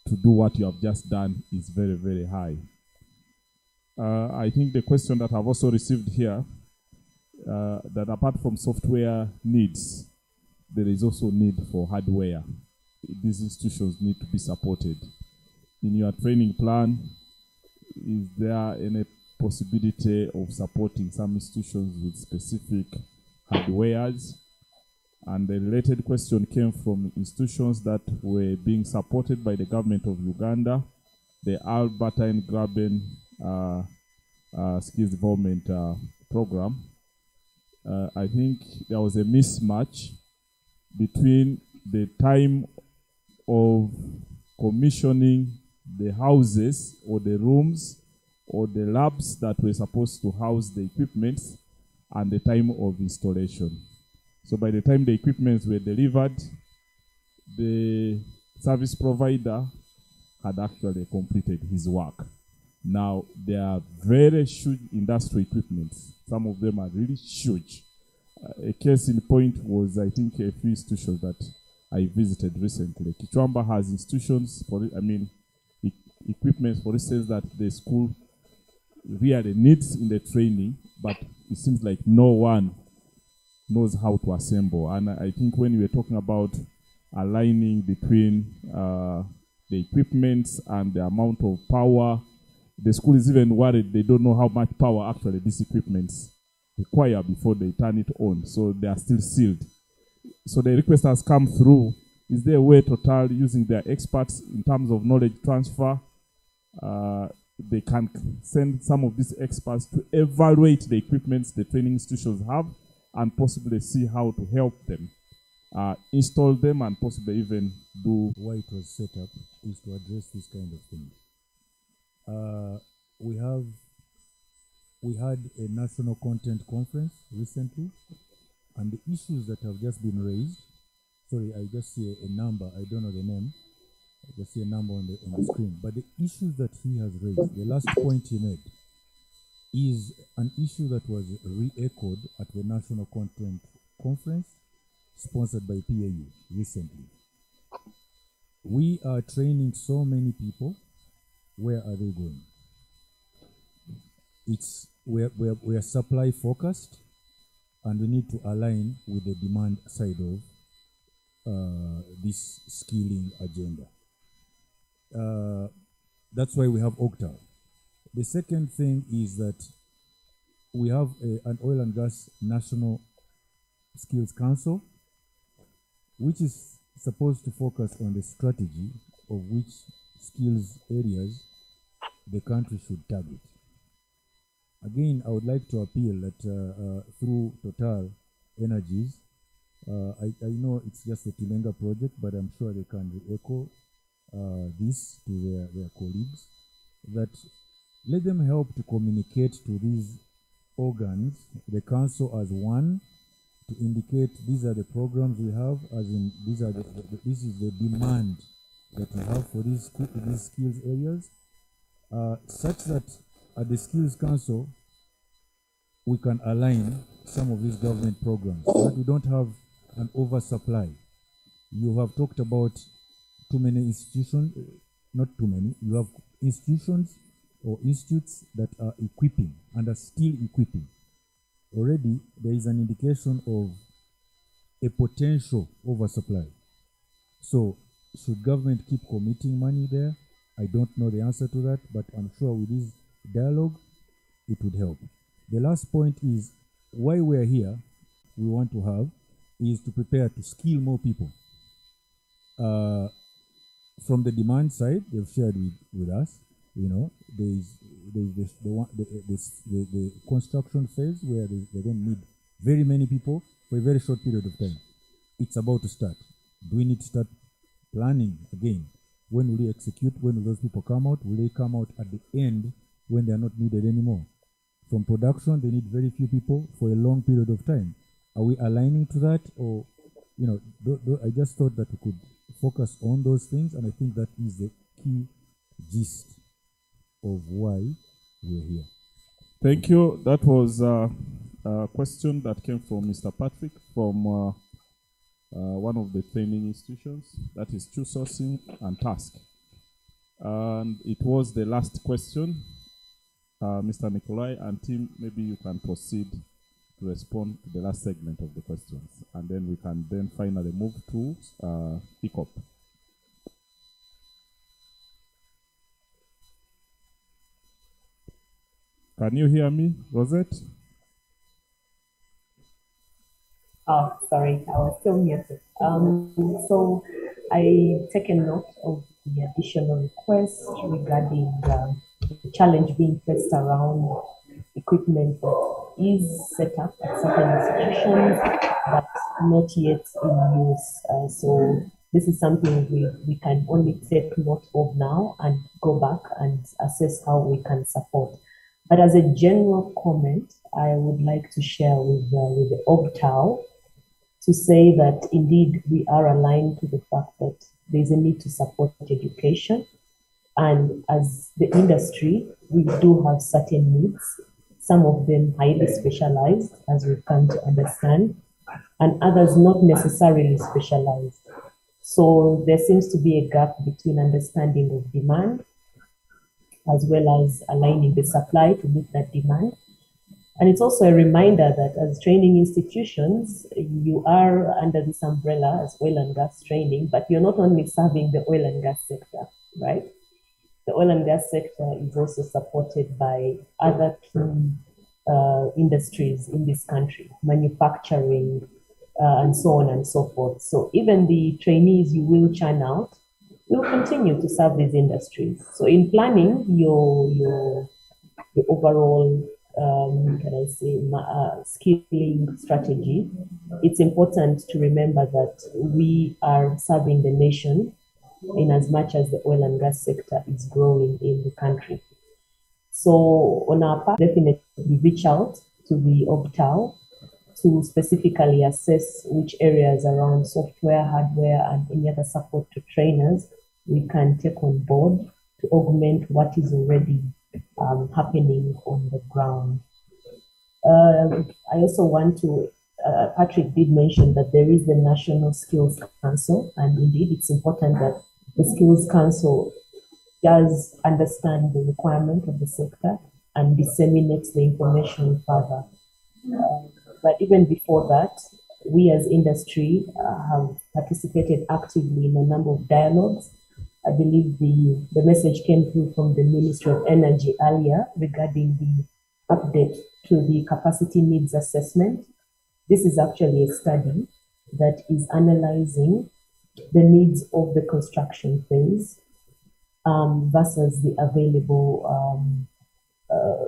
to do what you have just done is very, very high. I think the question that I've also received here, that apart from software needs, there is also need for hardware. These institutions need to be supported. In your training plan, is there any possibility of supporting some institutions with specific hardwares? And the related question came from institutions that were being supported by the government of Uganda, the Albertine Graben skills development program, I think there was a mismatch between the time of commissioning the houses or the rooms or the labs that were supposed to house the equipment and the time of installation. So by the time the equipments were delivered, the service provider had actually completed his work. Now, they are very huge industrial equipment. Some of them are really huge. A case in point was, I think, a few institutions that I visited recently. Kichwamba has institutions, equipment, for instance, that the school really needs in the training, but it seems like no one knows how to assemble. And I think when we were talking about aligning between the equipment and the amount of power, the school is even worried they don't know how much power actually these equipments require before they turn it on. So they are still sealed. So the request has come through. Is there a way Total, using their experts in terms of knowledge transfer, they can send some of these experts to evaluate the equipments the training institutions have and possibly see how to help them install them and possibly even do. Why it was set up is to address this kind of thing. We had a national content conference recently, and the issues that have just been raised. Sorry, I just see a number. I don't know the name. I just see a number on the screen. But the issues that he has raised, the last point he made, is an issue that was re-echoed at the national content conference sponsored by PAU recently. We are training so many people. Where are they going? We are supply focused, and we need to align with the demand side of this skilling agenda. That's why we have OGTAU. The second thing is that we have an oil and gas national skills council, which is supposed to focus on the strategy of which skills areas the country should target. Again, I would like to appeal that through Total Energies, I know it's just a Tilenga project, but I'm sure they can echo this to their colleagues, that let them help to communicate to these organs, the council as one, to indicate these are the programs we have, as in this is the demand that we have for these skills areas, such that at the Skills Council we can align some of these government programs so that we don't have an oversupply. You have talked about too many institutions, not too many. You have institutions or institutes that are equipping and are still equipping. Already there is an indication of a potential oversupply. So should government keep committing money there? I don't know the answer to that, but I'm sure with this dialogue, it would help. The last point is why we're here, we want to have, is to prepare to skill more people. From the demand side, they've shared with us, there's the construction phase where they don't need very many people for a very short period of time. It's about to start. Do we need to start planning again? When will they execute? When will those people come out? Will they come out at the end when they are not needed anymore? From production, they need very few people for a long period of time. Are we aligning to that? Or, I just thought that we could focus on those things, and I think that is the key gist of why we're here. Thank you. That was a question that came from Mr. Patrick from one of the training institutions, that is True Sourcing and Task. And it was the last question. Mr. Nikolai and team, maybe you can proceed to respond to the last segment of the questions, and then we can then finally move to ECOP. Can you hear me, Rosette? Oh, sorry, I was still muted. So I take a note of the additional request regarding the challenge being faced around equipment that is set up at certain institutions but not yet in use. So this is something we can only take note of now and go back and assess how we can support. But as a general comment, I would like to share with the OGTAU to say that indeed we are aligned to the fact that there's a need to support education. And as the industry, we do have certain needs, some of them highly specialized, as we've come to understand, and others not necessarily specialized. So there seems to be a gap between understanding of demand as well as aligning the supply to meet that demand. And it's also a reminder that as training institutions, you are under this umbrella as oil and gas training, but you're not only serving the oil and gas sector, right? The oil and gas sector is also supported by other key industries in this country, manufacturing, and so on and so forth. So even the trainees you will churn out will continue to serve these industries. So in planning your overall, skilling strategy, it's important to remember that we are serving the nation in as much as the oil and gas sector is growing in the country. So on our part, definitely reach out to the OGTAU to specifically assess which areas around software, hardware, and any other support to trainers we can take on board to augment what is already happening on the ground. I also want to, Patrick did mention that there is the National Skills Council, and indeed it's important that the Skills Council does understand the requirement of the sector and disseminates the information further. But even before that, we as industry have participated actively in a number of dialogues. I believe the message came through from the Ministry of Energy earlier regarding the update to the capacity needs assessment. This is actually a study that is analyzing the needs of the construction phase versus the available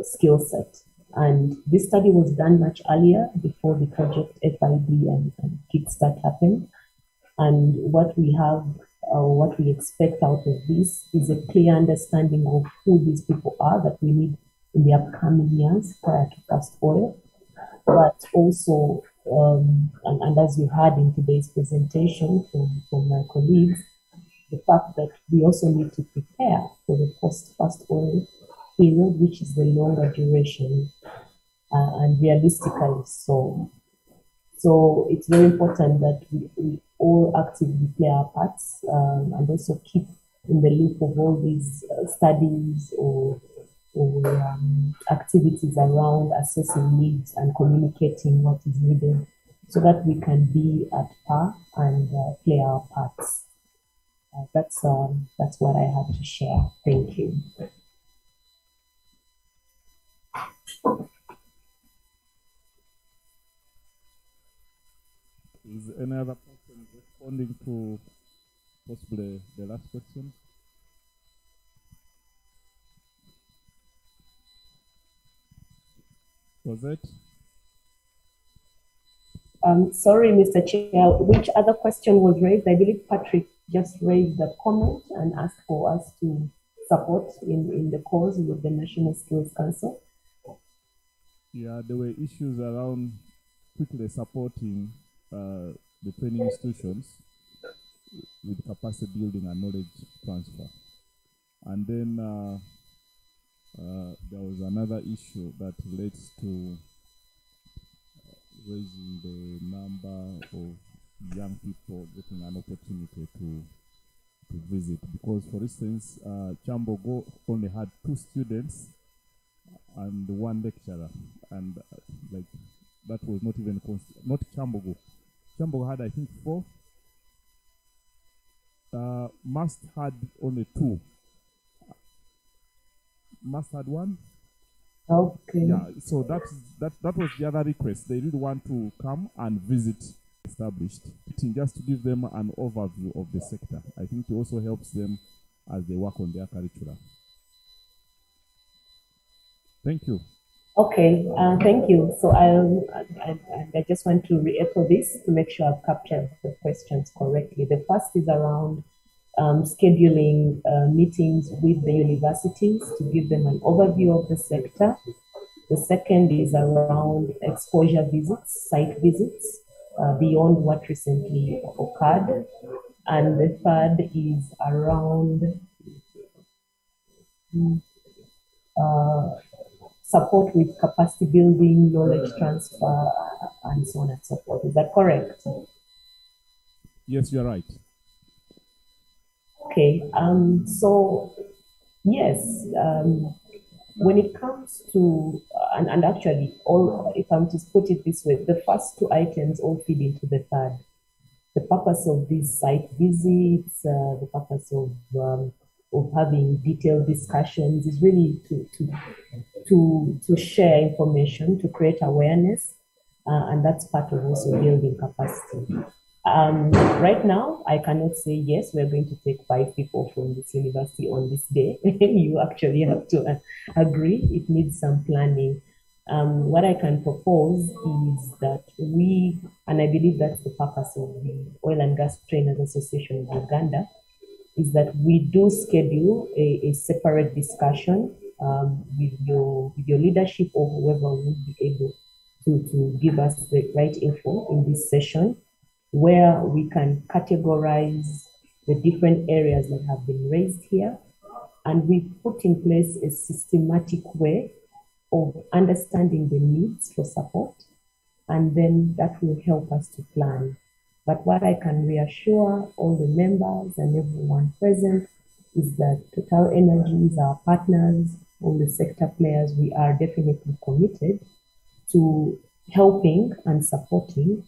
skill set. And this study was done much earlier before the project FID and Kickstart happened. And what we have, what we expect out of this is a clear understanding of who these people are that we need in the upcoming years prior to first oil. But also, and as you heard in today's presentation from my colleagues, the fact that we also need to prepare for the post-first oil period, which is the longer duration and realistically so. So it's very important that we all actively play our parts and also keep in the loop of all these studies or activities around assessing needs and communicating what is needed so that we can be at par and play our parts. That's what I had to share. Thank you. Is any other person responding to possibly the last question? Was it? Sorry, Mr. Chair, which other question was raised? I believe Patrick just raised a comment and asked for us to support in the cause with the National Skills Council. Yeah, there were issues around quickly supporting the training institutions with capacity building and knowledge transfer. And then there was another issue that relates to raising the number of young people getting an opportunity to visit. Because, for instance, Chambogo only had 2 students and 1 lecturer, and like that was not even not Chambogo. Chambogo had, I think, 4. Must had only 2. Must had 1. Okay. Yeah, so that was the other request. They really want to come and visit established, just to give them an overview of the sector. I think it also helps them as they work on their curricula. Thank you. Okay, thank you. So I just want to re-echo this to make sure I've captured the questions correctly. The first is around scheduling meetings with the universities to give them an overview of the sector. The second is around exposure visits, site visits, beyond what recently occurred. And the third is around support with capacity building, knowledge transfer, and so on and so forth. Is that correct? Yes, you're right. Okay, so yes, when it comes to, and actually, all, if I'm to put it this way, the first two items all feed into the third. The purpose of these site visits, the purpose of having detailed discussions is really to share information, to create awareness, and that's part of also building capacity. Right now, I cannot say yes, we're going to take 5 people from this university on this day. You actually have to agree. It needs some planning. What I can propose is that we, and I believe that's the purpose of the Oil and Gas Trainers Association of Uganda, is that we do schedule a separate discussion with your leadership or whoever will be able to give us the right info in this session, where we can categorize the different areas that have been raised here, and we put in place a systematic way of understanding the needs for support, and then that will help us to plan. But what I can reassure all the members and everyone present is that Total Energies, our partners, all the sector players, we are definitely committed to helping and supporting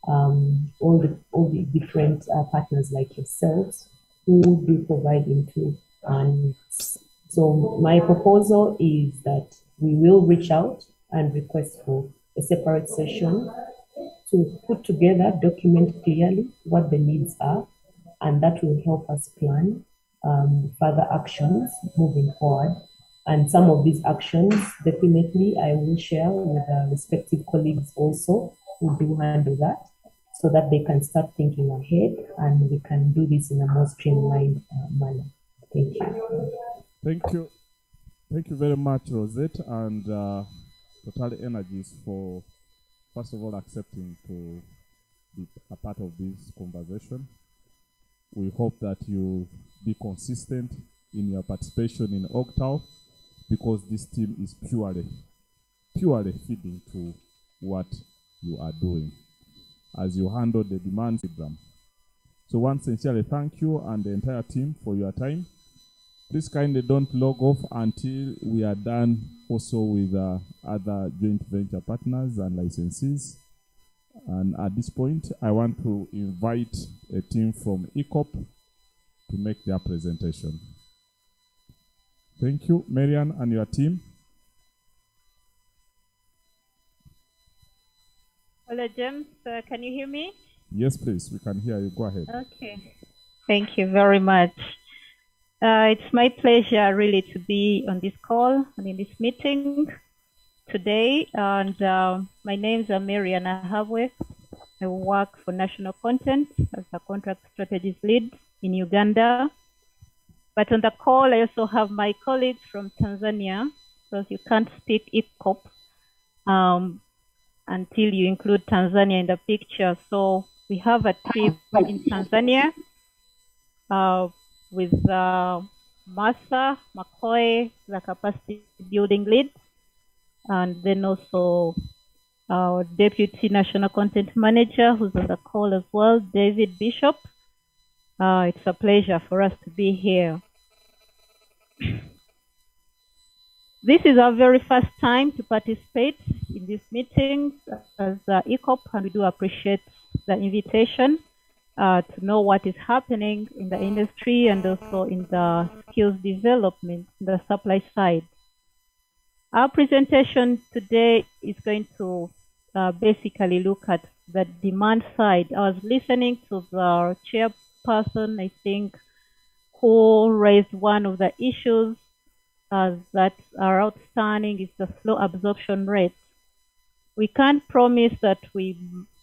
all the different partners like yourselves who will be providing to. So my proposal is that we will reach out and request for a separate session to put together, document clearly what the needs are, and that will help us plan further actions moving forward. And some of these actions, definitely, I will share with our respective colleagues also who do handle that, so that they can start thinking ahead and we can do this in a more streamlined manner. Thank you. Thank you. Thank you very much, Rosette and Total Energies, for first of all accepting to be a part of this conversation. We hope that you be consistent in your participation in OGTAU, because this team is purely feeding to what you are doing as you handle the demand program. So once sincerely thank you and the entire team for your time. Please kindly don't log off until we are done also with other joint venture partners and licensees. And at this point, I want to invite a team from ECOP to make their presentation. Thank you, Marian and your team. Hello, James. Can you hear me? Yes, please. We can hear you. Go ahead. Okay. Thank you very much. It's my pleasure really to be on this call and in this meeting today. And my name is Marian Ahabwe. I work for National Content as a contract strategies lead in Uganda. But on the call, I also have my colleagues from Tanzania, because you can't speak ECOP until you include Tanzania in the picture. So we have a team in Tanzania with Martha McCoy, the capacity building lead, and then also our Deputy National Content Manager, who's on the call as well, David Bishop. It's a pleasure for us to be here. This is our very first time to participate in this meeting as ECOP, and we do appreciate the invitation to know what is happening in the industry and also in the skills development, the supply side. Our presentation today is going to basically look at the demand side. I was listening to the chairperson, I think, who raised one of the issues that are outstanding is the slow absorption rate. We can't promise that we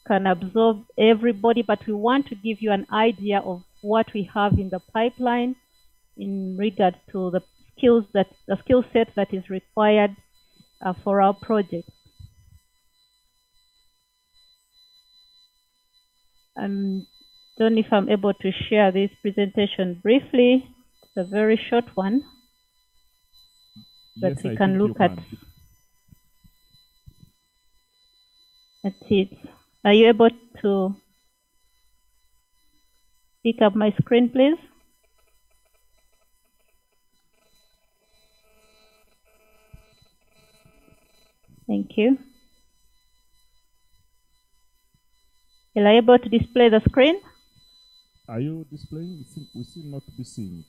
can absorb everybody, but we want to give you an idea of what we have in the pipeline in regard to the skill set that is required for our project. I don't know if I'm able to share this presentation briefly. It's a very short one that we can look at. That's it. Are you able to pick up my screen, please? Thank you. Are you able to display the screen? Are you displaying? We seem not to be seeing it.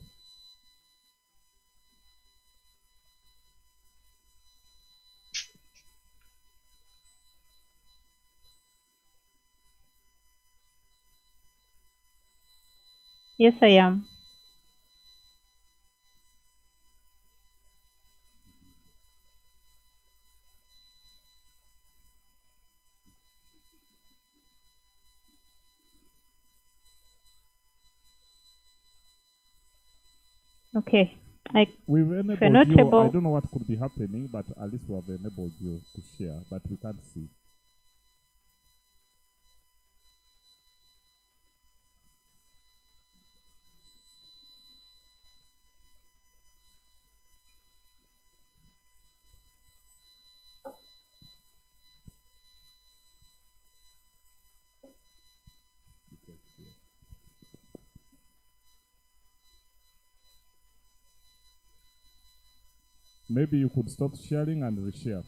Yes, I am. Okay. We've enabled you. I don't know what could be happening, but at least we have enabled you to share, but we can't see. Maybe you could stop sharing and reshare.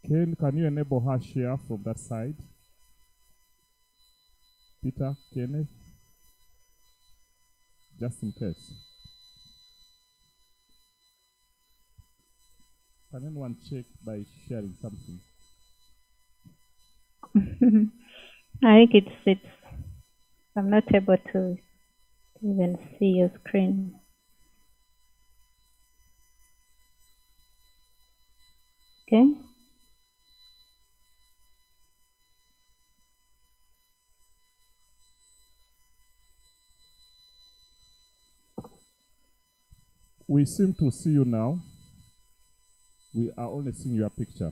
Ken, can you enable her share from that side? Peter, Kenneth? Just in case. Can anyone check by sharing something? I think it's I'm not able to even see your screen. Okay. We seem to see you now. We are only seeing your picture.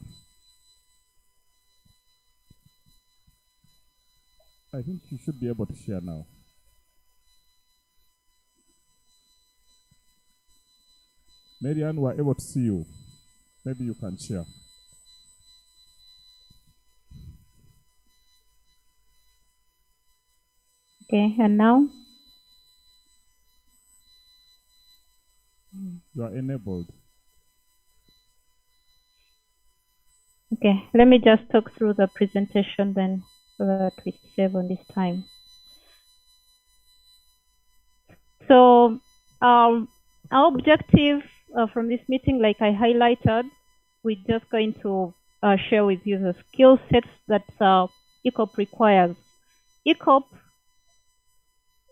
I think you should be able to share now. Marianne, we're able to see you. Maybe you can share. Okay, and now? You are enabled. Okay, let me just talk through the presentation then so that we save on this time. So our objective from this meeting, like I highlighted, we're just going to share with you the skill sets that ECOP requires. ECOP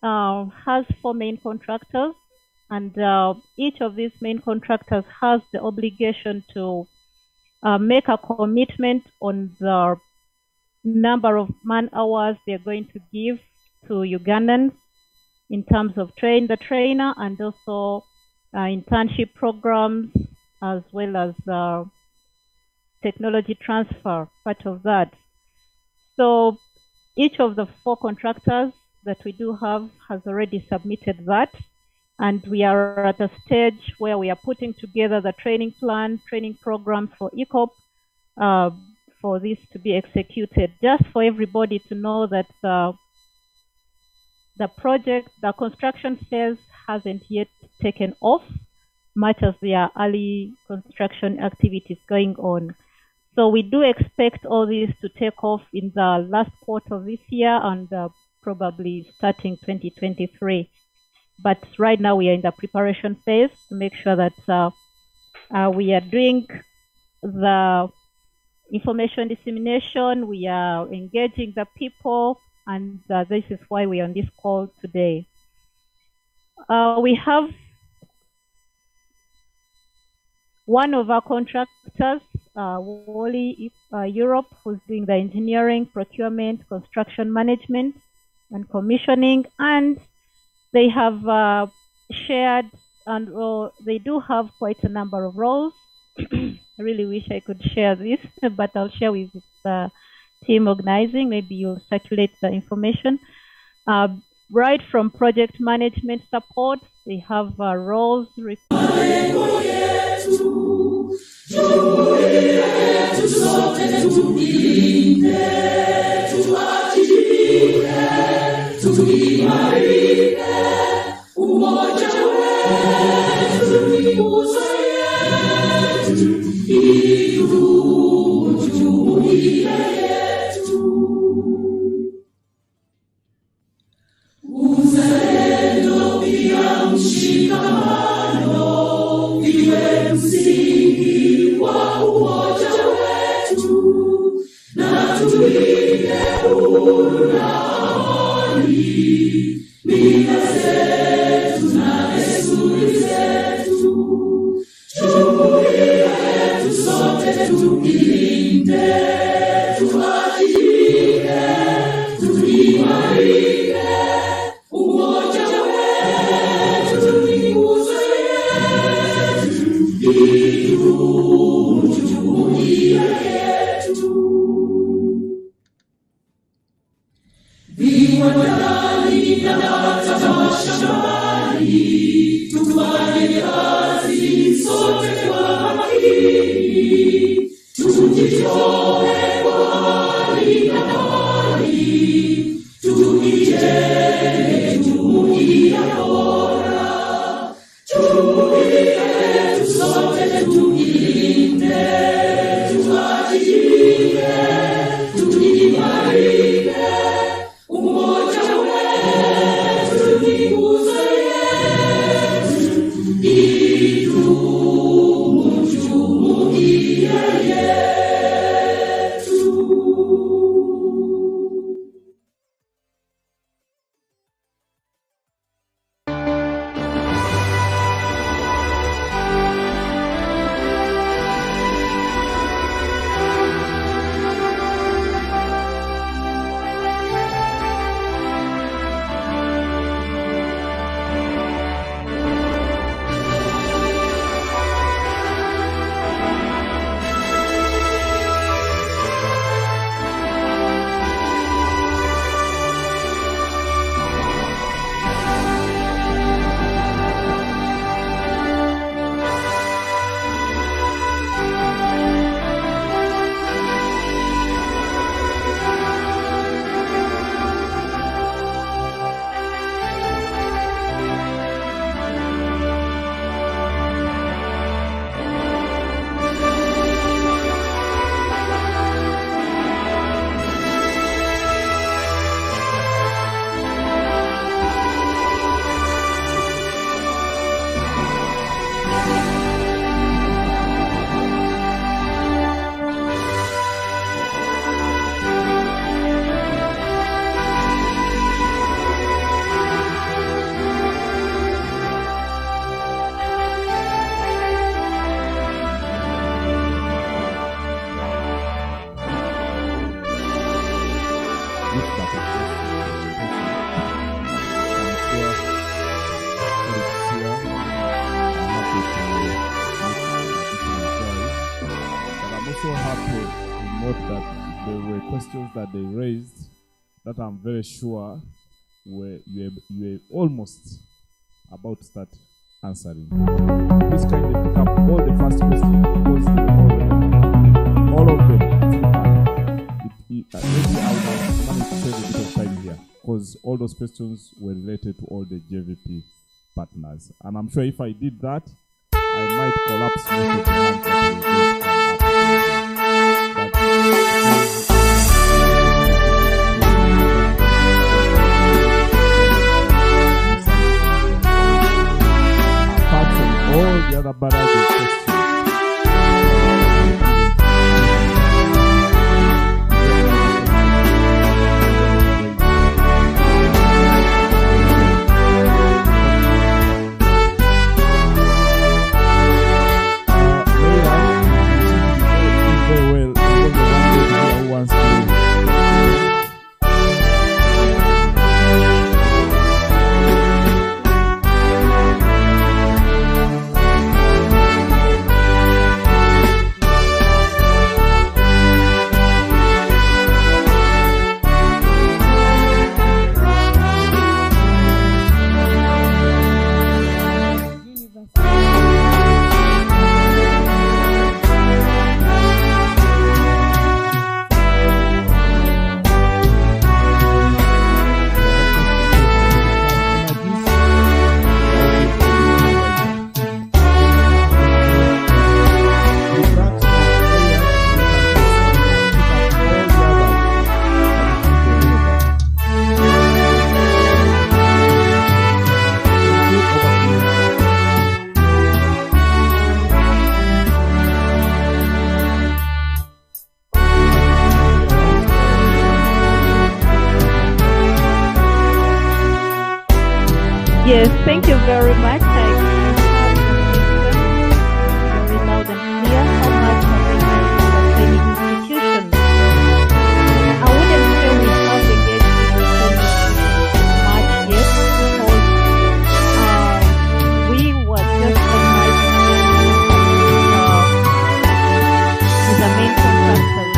has 4 main contractors, and each of these main contractors has the obligation to make a commitment on the number of man hours they're going to give to Ugandans in terms of train the trainer and also internship programs, as well as technology transfer, part of that. So each of the 4 contractors that we do have has already submitted that. And we are at a stage where we are putting together the training plan, training programs for ECOP for this to be executed. Just for everybody to know that the project, the construction phase hasn't yet taken off, much as there are early construction activities going on. So we do expect all this to take off in the last quarter of this year and probably starting 2023. But right now we are in the preparation phase to make sure that we are doing the information dissemination, we are engaging the people, and this is why we are on this call today. we have one of our contractors, Wally Europe, who's doing the engineering, procurement, construction management, and commissioning, and they have shared, and they do have quite a number of roles. I really wish I could share this, but I'll share with the team organizing. Maybe you'll circulate the information. Right from project management support, they have roles. Uzalendo pia mshikamano viwe msingi wa umoja wetu, na tulinde uhuru na amani, mila zetu na desturi zetu. Jumuiya yetu sote tuilinde, tuwajibike, tuimarike. Umoja wetu ni nguzo yetu, idumu jumuiya yetu. Viwandani na hata mashambani, tufanye kazi sote kwa makini, tujitoe kwa hali na mali, tuijenge jumuiya bora. Jumuiya yetu sote tuilinde, tuwajibike, tuimarike. Umoja wetu ni nguzo yetu, idumu jumuiya yetu. That they raised that I'm very sure you were almost about to start answering. Please kindly pick up all the first questions because all of them, maybe I would have managed to save a bit of time here because all those questions were related to all the JVP partners. And I'm sure if I did that, I might collapse most of the hands that will all the other barrage questions. Yes, thank you very much. I have very loud and clear how much have been mentioned the training institutions. I wouldn't say we have engaged in the training institutions much yet because we were just organizing with the main contractors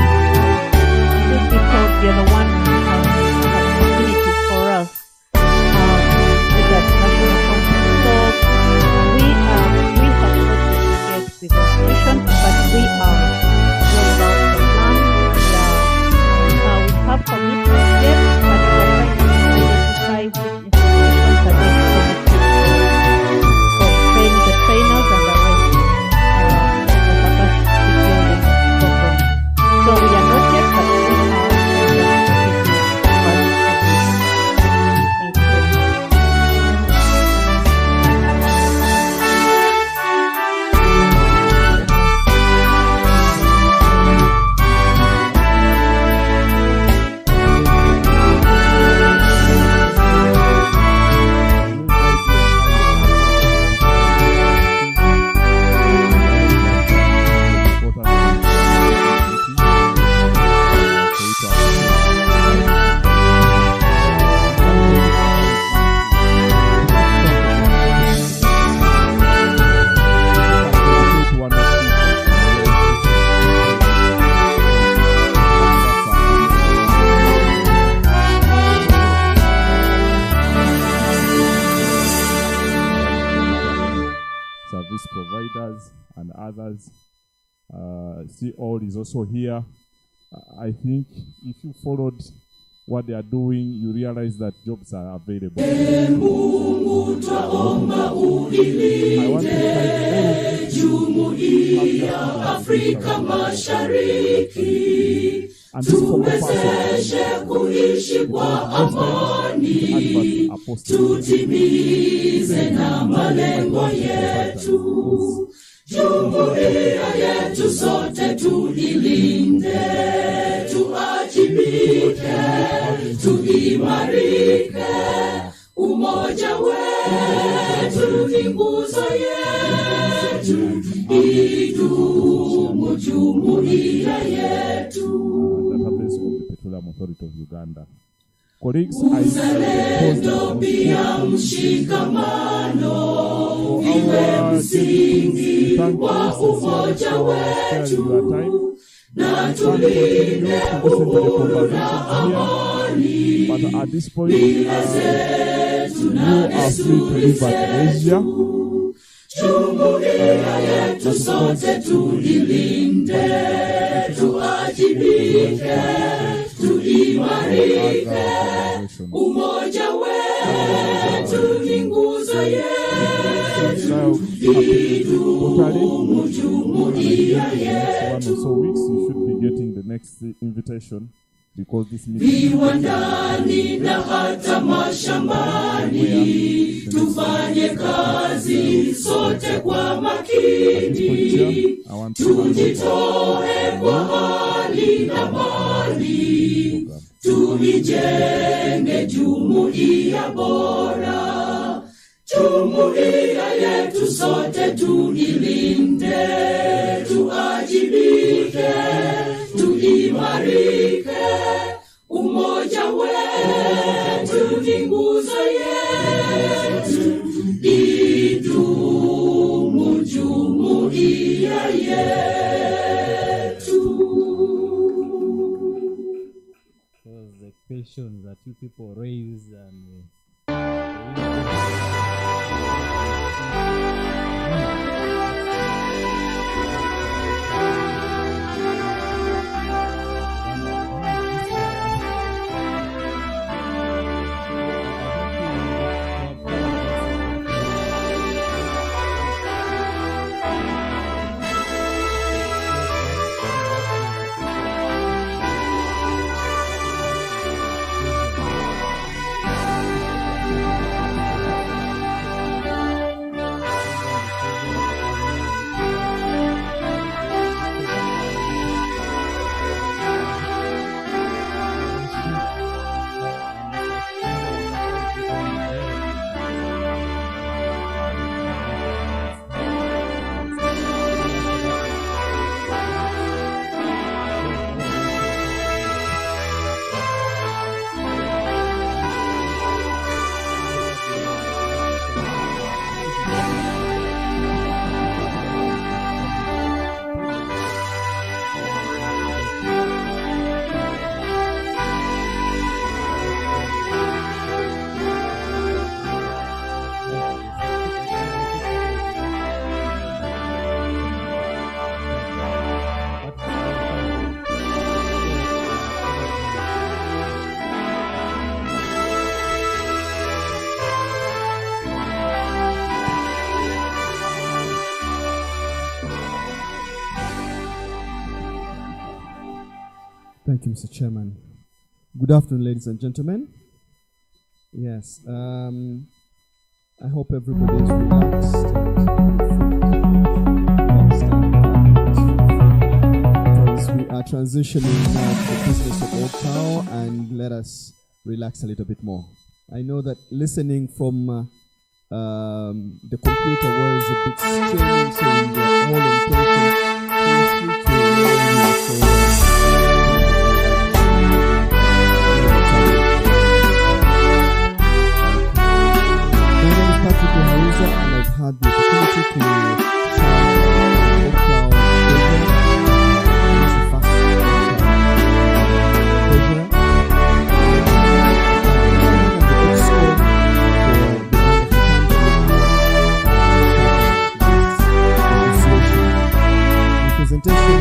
just because they're the ones who have opportunities for us. With that national content. So we have not yet with the solution, but we are rolled out the plan. We have commitments yet, but we are trying to identify which institutions are going to benefit from training the trainers and the rest of the capacity building program. So we are not yet, but we are service providers and others. all is also here. I think if you followed what they are doing, you realize that jobs are available. I want to thank Jumuiya Afrika Mashariki, tuwezeshe kuishi kwa amani, tutimize na malengo yetu. Jumuiya yetu sote tuilinde, tuajibike, tuimarike. Umoja wetu ni nguzo yetu, idumu jumuiya yetu. Database of the Petroleum Authority of Uganda. Colleagues, uzalendo pia mshikamano iwe msingi wa umoja wetu, na tulinde uhuru na amani. But at this point, you are free to live at Asia. Jumuiya yetu sote tulilinde, tuajibike, tuimarike. Umoja wetu ni nguzo yetu, idumu jumuiya yetu. So weeks you should be getting the next invitation, because this meeting viwandani na hata mashambani, tufanye kazi sote kwa makini, tujitoe kwa hali na mali, tuijenge jumuiya bora. Jumuiya yetu sote tuilinde, tuajibike, tuimarike. Umoja wetu ni nguzo yetu, idumu jumuiya yetu. Those the questions that you people raise and Thank you, Mr. Chairman. Good afternoon, ladies and gentlemen. Yes, I hope everybody is relaxed. Because we are transitioning now to the business of OGTAU, and let us relax a little bit more. I know that listening from the computer world is a bit strange, so we are all impatient. Feel free to and I've had the opportunity to share OGTAU vision. It's a fast vision. The presentation to be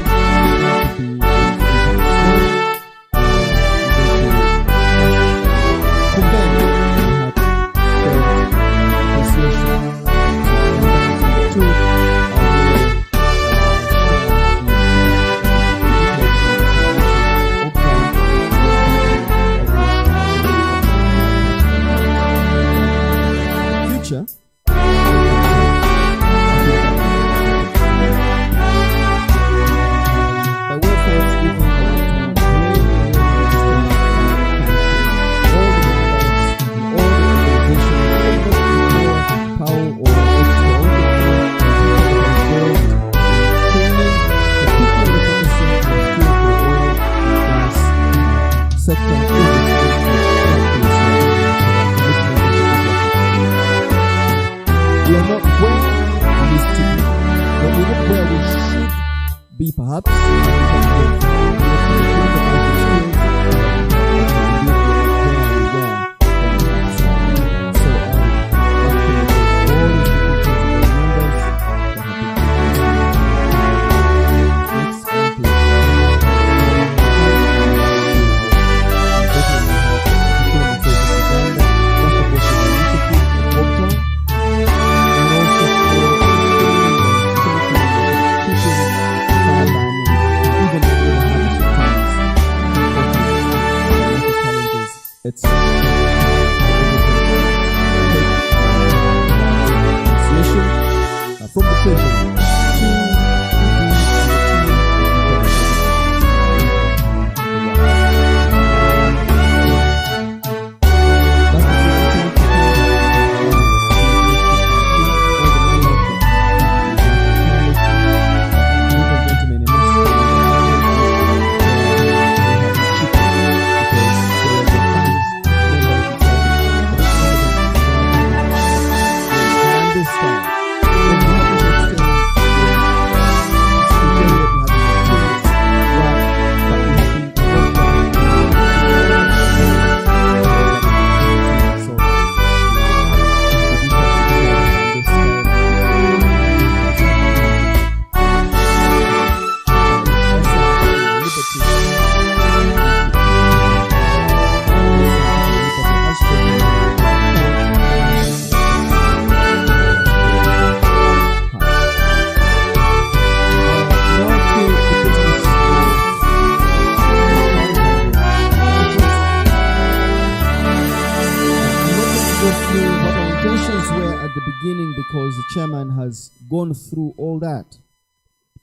because the chairman has gone through all that.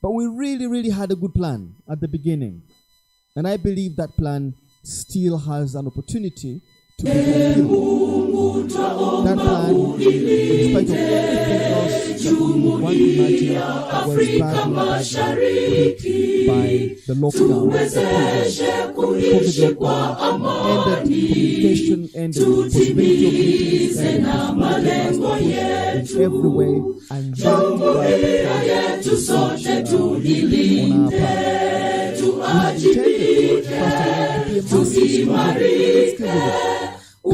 But we really had a good plan at the beginning. And I believe that plan still has an opportunity to be fulfilled. That plan, in spite of everything else that we would want to imagine, was badly hit by the lockdown, the COVID lockdown, ended communication, ended the possibility of meetings, ended the possibility of us in every way, and that was on our part. We intended, first of all, to be a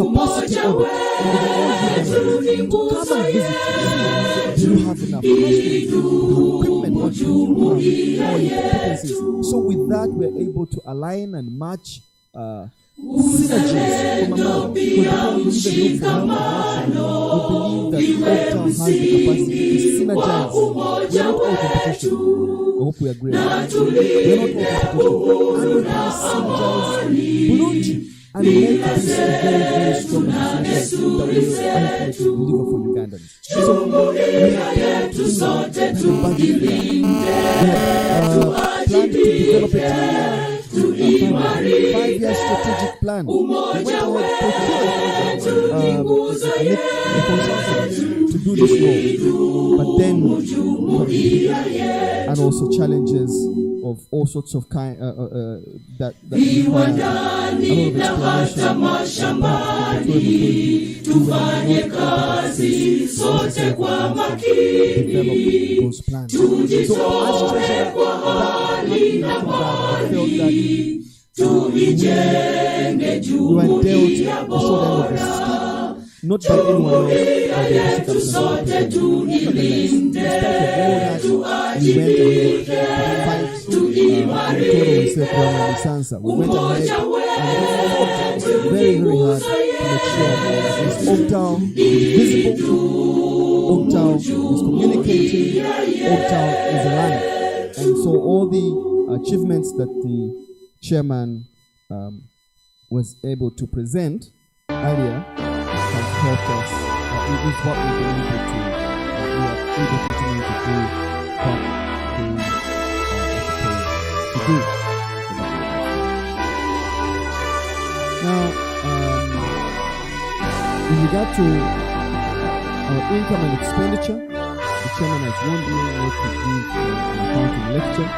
massive capacity of it. To come and visit us. Do you have enough capacity? Equipment, what do you have? All your competencies. So with that, we're able to align and match synergies from among. Because before we even look for help, we believe that OGTAU has the capacity to synergize. We are not all competition. I hope we agree. We are not all competition. And we can synergize Burundi and make this a very, very strong association that will ultimately deliver for Ugandans. So we have to do that and a budget for that. We have planned to develop a 5-year strategic plan. We went ahead a consultant to do this role, but then and also challenges of all sorts of kind that require a lot of explanation. Develop those plans. So as treasurer, I felt that we were dealt the short end of the stick, not by anyone else, but the Nevertheless, in spite of all that, we went ahead to fight We went ahead and fought very, very hard to make sure that this OGTAU is visible, OGTAU is communicating, OGTAU is alive. And so all the achievements that the chairman was able to present earlier has helped us. It is what we've been able to, we are able to continue to do what we to do. Now, in regard to our income and expenditure, the chairman has warned me not to give an accounting lecture.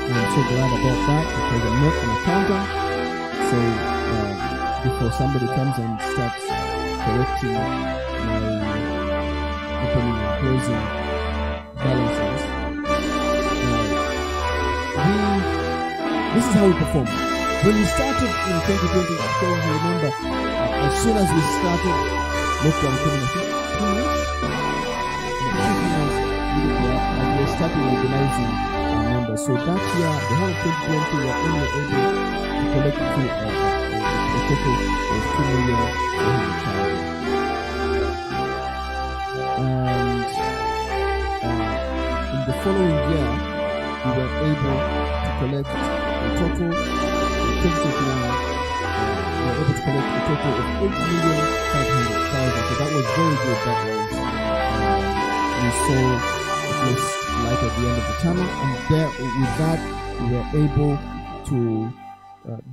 I'm so glad about that because I'm not an accountant. So before somebody comes and starts correcting my opening and closing balances, this is how we perform. When we started in 2020, I don't remember, as soon as we started lockdown coming, I think 2 months, we were starting organizing our members. So that year, the whole of 2020, we were only able to collect a total of 2 million. And in the following year, we were able to collect a total of 2021, we were able to collect a total of 8,500,000. So that was very good. That was, we saw at least light at the end of the tunnel. And there, with that, we were able to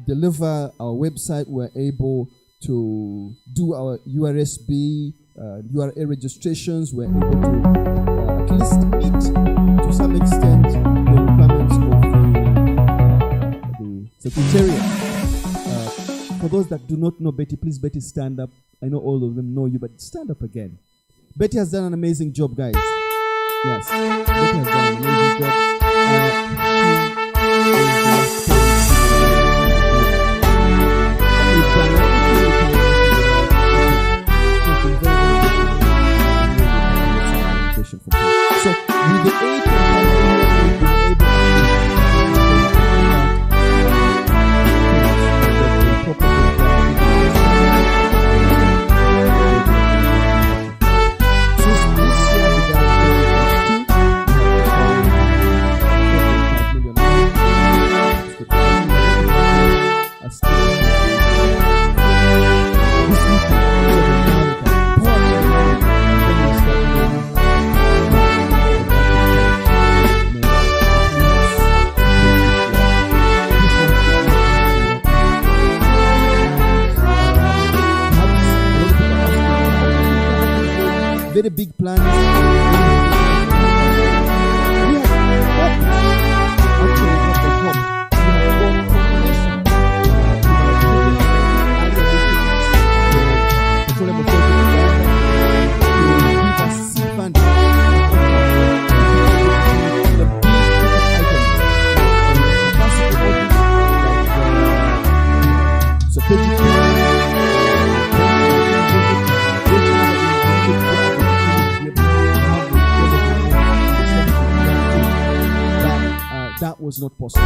deliver our website. We were able to do our URSB, URA registrations. We were able to at least meet, to some extent, the requirements of the Secretariat. For those that do not know Betty, please, Betty, stand up. I know all of them know you, but stand up again. Betty has done an amazing job, guys. Yes, Betty has done an amazing job. So, with the 8 we've been able to very big plans. We have actually got the top. We have one combination. Petroleum Authority of Uganda will give us seed funding. The big items. Capacity audit, like strategic that was not possible.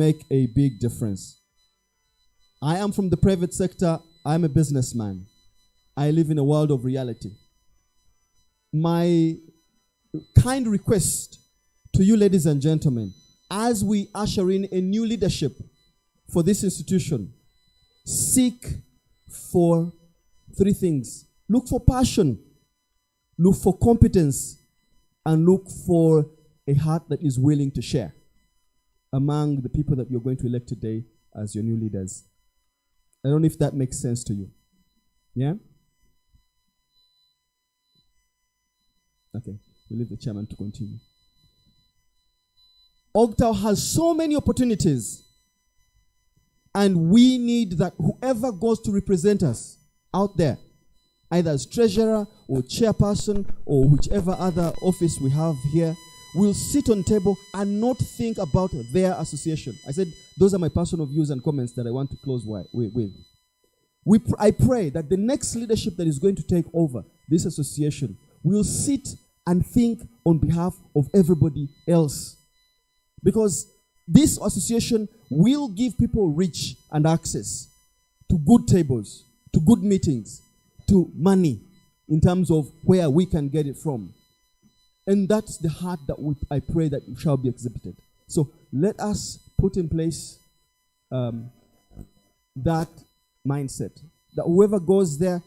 make a big difference. I am from the private sector. I'm a businessman. I live in a world of reality. My kind request to you, ladies and gentlemen, as we usher in a new leadership for this institution, seek for three things. Look for passion, look for competence, and look for a heart that is willing to share among the people that you're going to elect today as your new leaders. I don't know if that makes sense to you. Yeah? Okay, we'll leave the chairman to continue. OGTAU has so many opportunities, and we need that whoever goes to represent us out there, either as treasurer or chairperson or whichever other office we have here, will sit on table and not think about their association. I said those are my personal views and comments that I want to close with. I pray that the next leadership that is going to take over this association will sit and think on behalf of everybody else. Because this association will give people reach and access to good tables, to good meetings, to money in terms of where we can get it from. And that's the heart that I pray that shall be exhibited. So let us put in place that mindset, that whoever goes there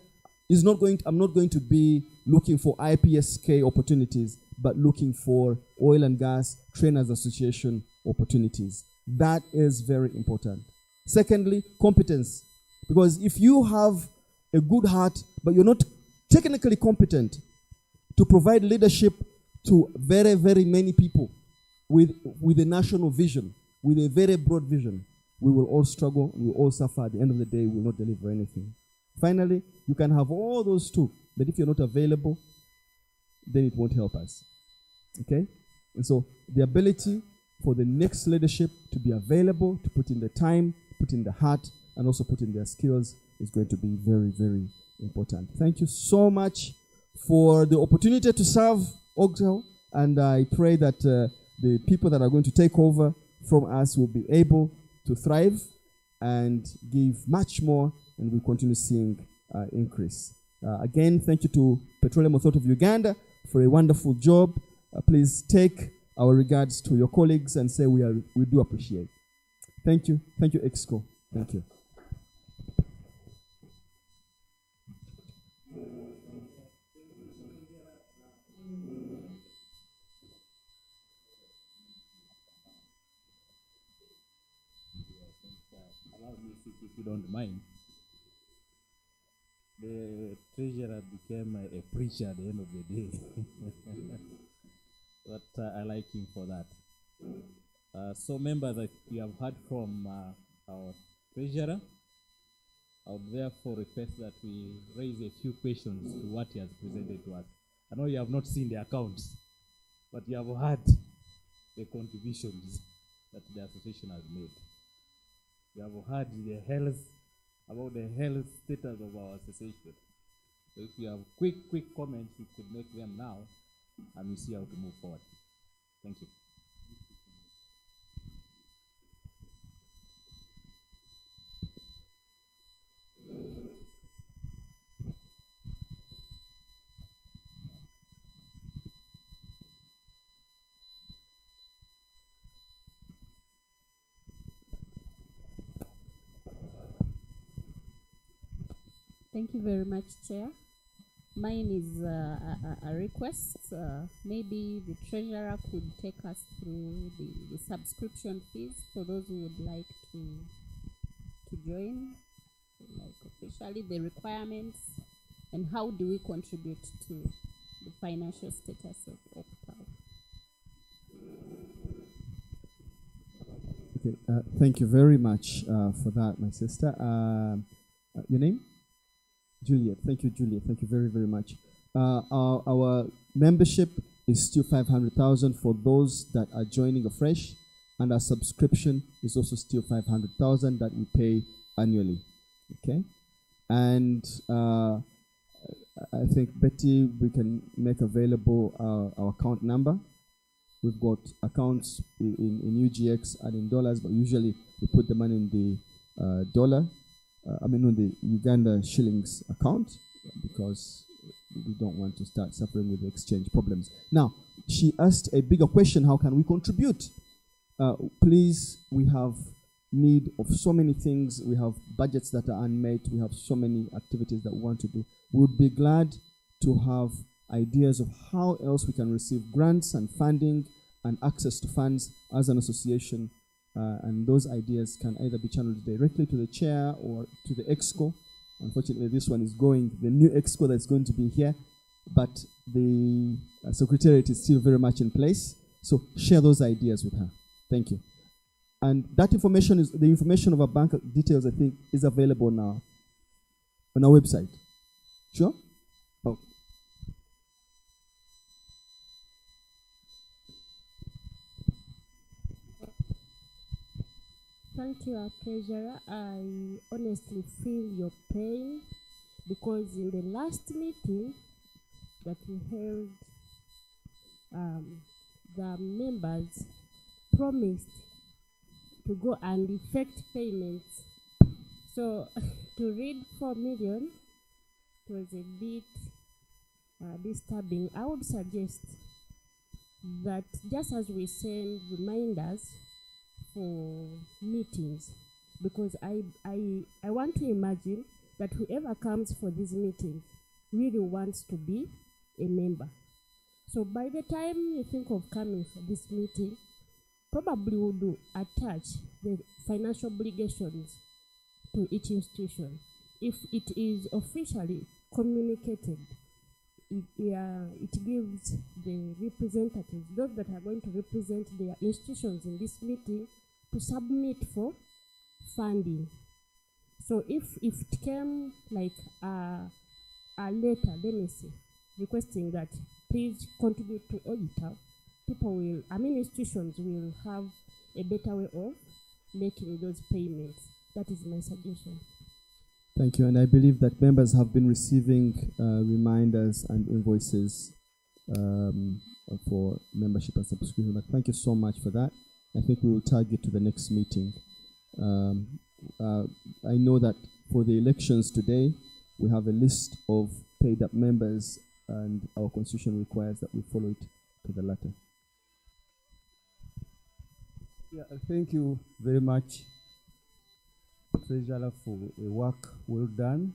is not going to, I'm not going to be looking for IPSK opportunities, but looking for oil and gas trainers association opportunities. That is very important. Secondly, competence. Because if you have a good heart, but you're not technically competent to provide leadership to very, very many people with a national vision, with a very broad vision, we will all struggle, we will all suffer. At the end of the day, we will not deliver anything. Finally, you can have all those too, but if you're not available, then it won't help us. Okay? And so the ability for the next leadership to be available, to put in the time, put in the heart, and also put in their skills is going to be very, very important. Thank you so much for the opportunity to serve OGTAU, and I pray that the people that are going to take over from us will be able to thrive and give much more, and we'll continue seeing increase. Again, thank you to Petroleum Authority of Uganda for a wonderful job. Please take our regards to your colleagues and say we do appreciate. Thank you. Thank you, EXCO. Thank you. Allow me, if you don't mind. The treasurer became a preacher at the end of the day. But I like him for that. So members, that you have heard from our treasurer, I would therefore request that we raise a few questions to what he has presented to us. I know you have not seen the accounts, but you have heard the contributions that the association has made. You have heard about the health status of our association. So if you have quick comments, you could make them now, and we see how to move forward. Thank you. Thank you very much, Chair. Mine is a request. Maybe the treasurer could take us through the subscription fees for those who would like to join, like officially the requirements, and how do we contribute to the financial status of OGTAU. Okay, thank you very much for that, my sister. Your name? Juliet. Thank you, Juliet. Thank you very, very much. Our membership is still 500,000 for those that are joining afresh, and our subscription is also still 500,000 that we pay annually. Okay, and I think Betty, we can make available our account number We've got accounts in UGX and in dollars, but usually we put the money in the on the Uganda shillings account because we don't want to start suffering with the exchange problems. Now, she asked a bigger question: how can we contribute? Please, we have need of so many things. We have budgets that are unmet. We have so many activities that we want to do. We would be glad to have ideas of how else we can receive grants and funding and access to funds as an association. And those ideas can either be channeled directly to the chair or to the EXCO. Unfortunately, this one is going, the new EXCO that's going to be here, but the secretariat is still very much in place. So share those ideas with her. Thank you. And that information is, the information of our bank details, I think, is available now on our website. Sure? Oh. Thank you, our treasurer. I honestly feel your pain because in the last meeting that we held, the members promised to go and effect payments. So to read 4 million was a bit disturbing. I would suggest that just as we send reminders for meetings, because I want to imagine that whoever comes for these meetings really wants to be a member. So by the time you think of coming for this meeting, probably would attach the financial obligations to each institution. If it is officially communicated, it gives the representatives, those that are going to represent their institutions in this meeting, to submit for funding. So if it came like a letter, let me say, requesting that please contribute to OGTAU, institutions will have a better way of making those payments. That is my suggestion. Thank you. And I believe that members have been receiving reminders and invoices for membership and subscription. But thank you so much for that. I think we will target to the next meeting. I know that for the elections today, we have a list of paid up members, and our constitution requires that we follow it to the letter. Yeah, thank you very much, Treasurer, for a work well done,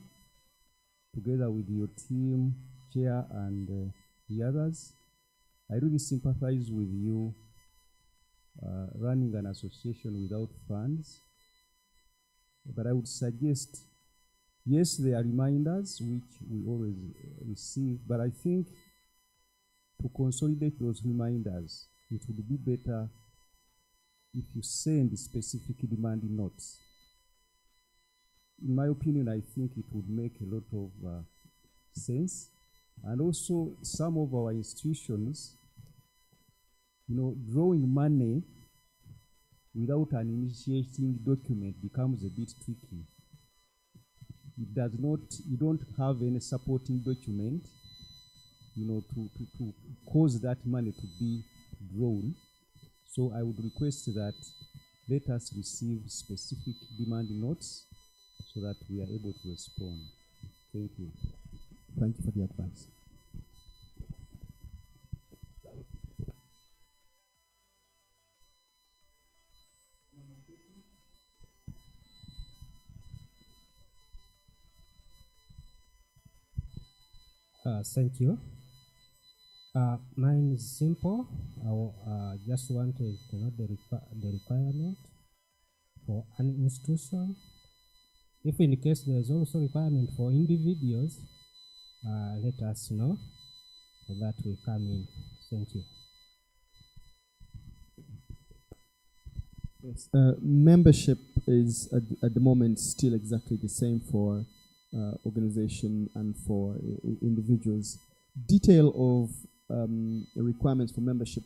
together with your team, Chair, and the others. I really sympathize with you running an association without funds, but I would suggest, yes, there are reminders which we always receive, but I think to consolidate those reminders, it would be better if you send specific demand notes. In my opinion, I think it would make a lot of sense. And also, some of our institutions, drawing money without an initiating document becomes a bit tricky. It does not, you don't have any supporting document, to cause that money to be drawn. So I would request that let us receive specific demand notes so that we are able to respond. Thank you. Thank you for the advice. Thank you. Mine is simple. I just wanted to know the requirement for an institution. If in case there is also requirement for individuals, let us know so that we come in. Thank you. Yes. Membership is at the moment still exactly the same for organization and for individuals. Detail of requirements for membership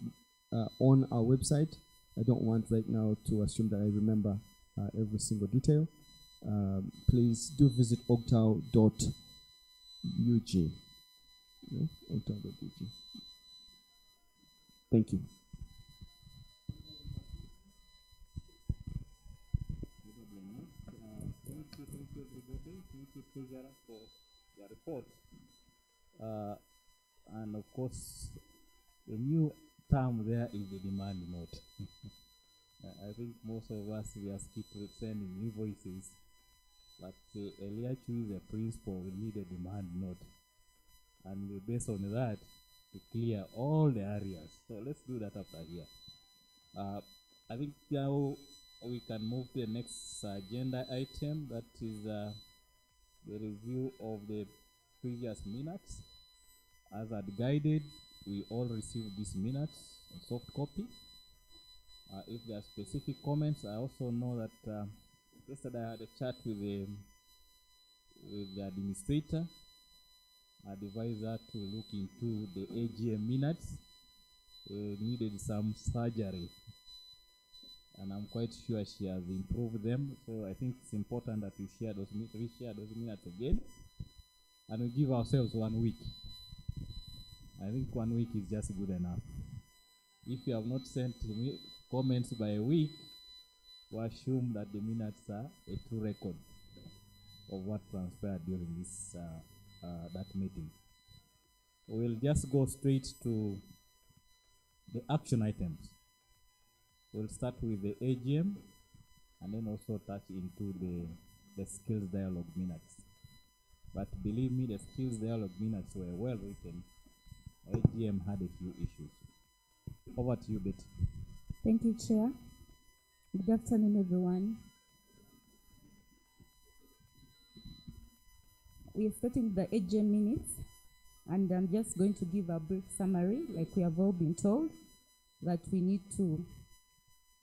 on our website. I don't want right now to assume that I remember every single detail. Please do visit OGTAU.ug. OGTAU.ug. Thank you. Thank you, Treasurer, for your report. And of course, the new term there is the demand note. I think most of us, we are skipped with sending invoices, but Elia choose a principle, we need a demand note. And based on that, to clear all the areas. So let's do that after here. I think now we can move to the next agenda item, that is the review of the previous minutes. As I'd guided, we all received these minutes, a soft copy. If there are specific comments, I also know that yesterday I had a chat with the administrator. I advised her to look into the AGM minutes. Needed some surgery, and I'm quite sure she has improved them. So I think it's important that we share those minutes again, and we give ourselves 1 week. I think 1 week is just good enough. If you have not sent me comments by a week, we assume that the minutes are a true record of what transpired during this that meeting. We'll just go straight to the action items. We'll start with the AGM and then also touch into the skills dialogue minutes. But believe me, the skills dialogue minutes were well written. AGM had a few issues. Over to you, Betty. Thank you, Chair. Good afternoon, everyone. We are starting the AGM minutes, and I'm just going to give a brief summary, like we have all been told, that we need to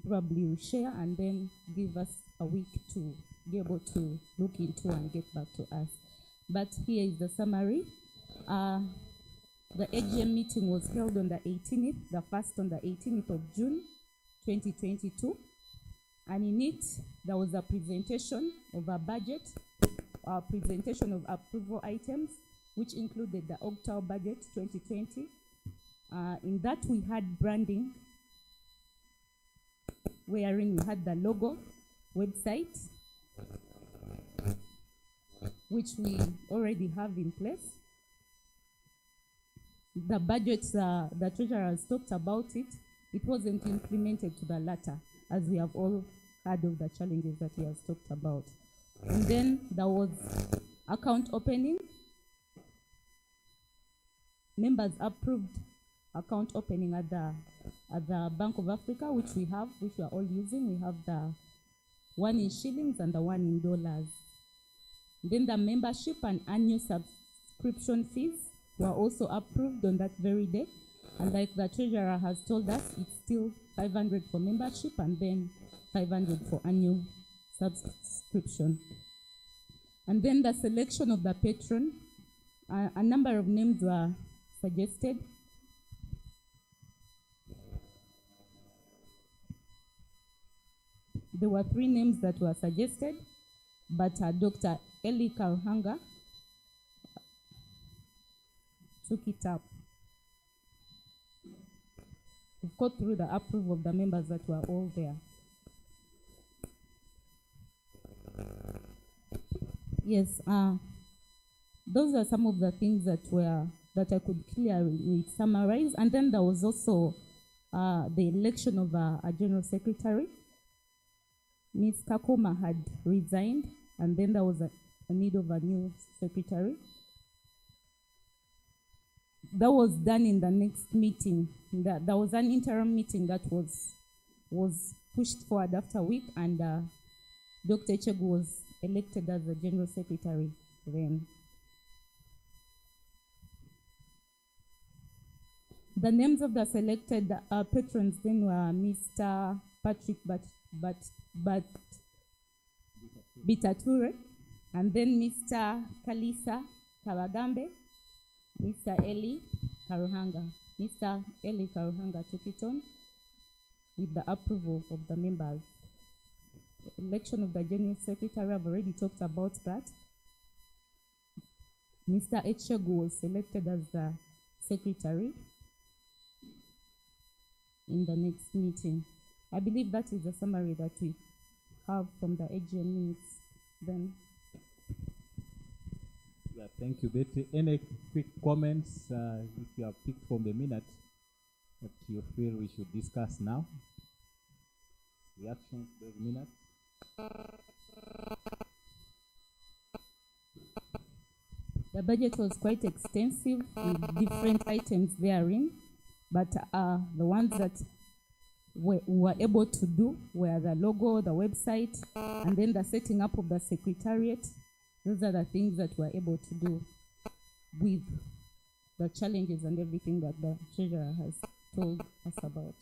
probably share and then give us a week to be able to look into and get back to us. But here is the summary. The AGM meeting was held on the 18th, the first on the 18th of June, 2022. And in it, there was a presentation of a budget, a presentation of approval items, which included the OGTAU budget 2020. In that, we had branding, wherein we had the logo, website, which we already have in place. The budget, the treasurer has talked about it. It wasn't implemented to the latter, as we have all heard of the challenges that he has talked about. And then there was account opening. Members approved account opening at the Bank of Africa, which we are all using. We have the one in shillings and the one in dollars. Then the membership and annual subscription fees were also approved on that very day. And like the treasurer has told us, it's still 500 for membership and then 500 for annual subscription. And then the selection of the patron, a number of names were suggested. There were 3 names that were suggested, but Dr. Eli Karuhanga took it up. We've got through the approval of the members that were all there. Yes, those are some of the things that I could clearly summarize. And then there was also the election of a general secretary. Ms. Kakoma had resigned, and then there was a need of a new secretary. That was done in the next meeting. There was an interim meeting that was pushed forward after a week, and Dr. Chegu was elected as the general secretary then. The names of the selected patrons then were Mr. Patrick Bitature, and then Mr. Kalisa Kawagambe, Mr. Eli Karuhanga. Mr. Eli Karuhanga took it on with the approval of the members. The election of the general secretary, I've already talked about that. Mr. Echegu was selected as the secretary in the next meeting. I believe that is the summary that we have from the AGM minutes then. Yeah, thank you, Betty. Any quick comments if you have picked from the minute that you feel we should discuss now? Reactions to those minutes? The budget was quite extensive with different items therein, but the ones that we were able to do were the logo, the website, and then the setting up of the secretariat. Those are the things that we're able to do with the challenges and everything that the treasurer has told us about.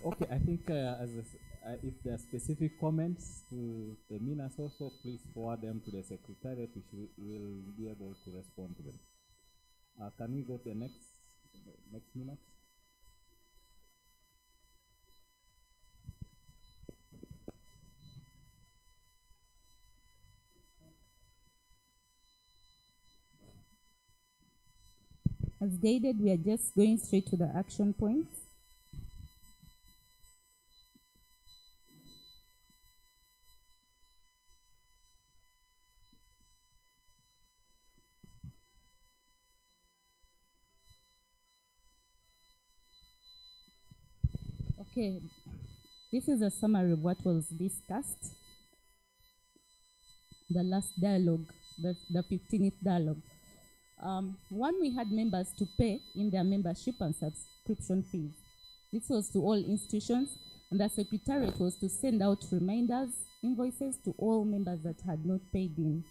Okay, I think if there are specific comments to the minutes also, please forward them to the secretariat, which we will be able to respond to them. Can we go to the next minute? As guided, we are just going straight to the action points. Okay, this is a summary of what was discussed. The last dialogue, the 15th dialogue. One, we had members to pay in their membership and subscription fees. This was to all institutions, and the secretariat was to send out reminders, invoices to all members that had not paid in.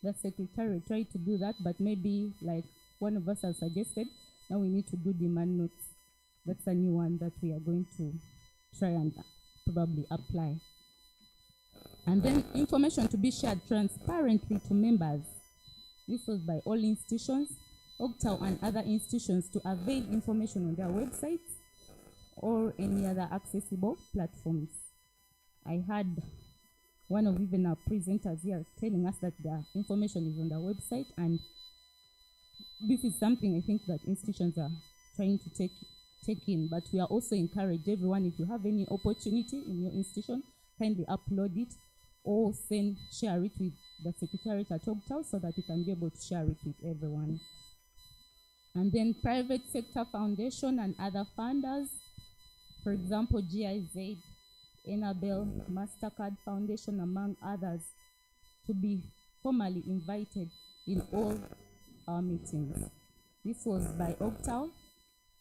The secretariat tried to do that, but maybe, like one of us has suggested, now we need to do demand notes. That's a new one that we are going to try and probably apply. And then information to be shared transparently to members. This was by all institutions, OGTAU and other institutions, to avail information on their websites or any other accessible platforms. I had one of even our presenters here telling us that the information is on their website, and this is something I think that institutions are trying to take in, but we are also encourage everyone, if you have any opportunity in your institution, kindly upload it or share it with the secretariat at OGTAU so that we can be able to share it with everyone. And then private sector foundation and other funders, for example, GIZ, Enabel, MasterCard Foundation, among others, to be formally invited in all our meetings. This was by OGTAU.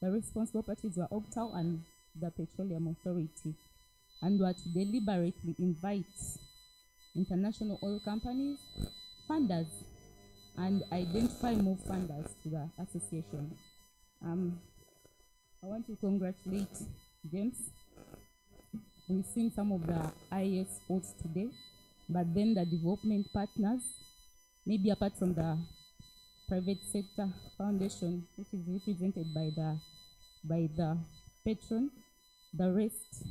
The responsible parties were OGTAU and the Petroleum Authority, and were to deliberately invite international oil companies, funders, and identify more funders to the association. I want to congratulate James. We've seen some of the IAS sports today, but then the development partners, maybe apart from the private sector foundation, which is represented by the patron, the rest,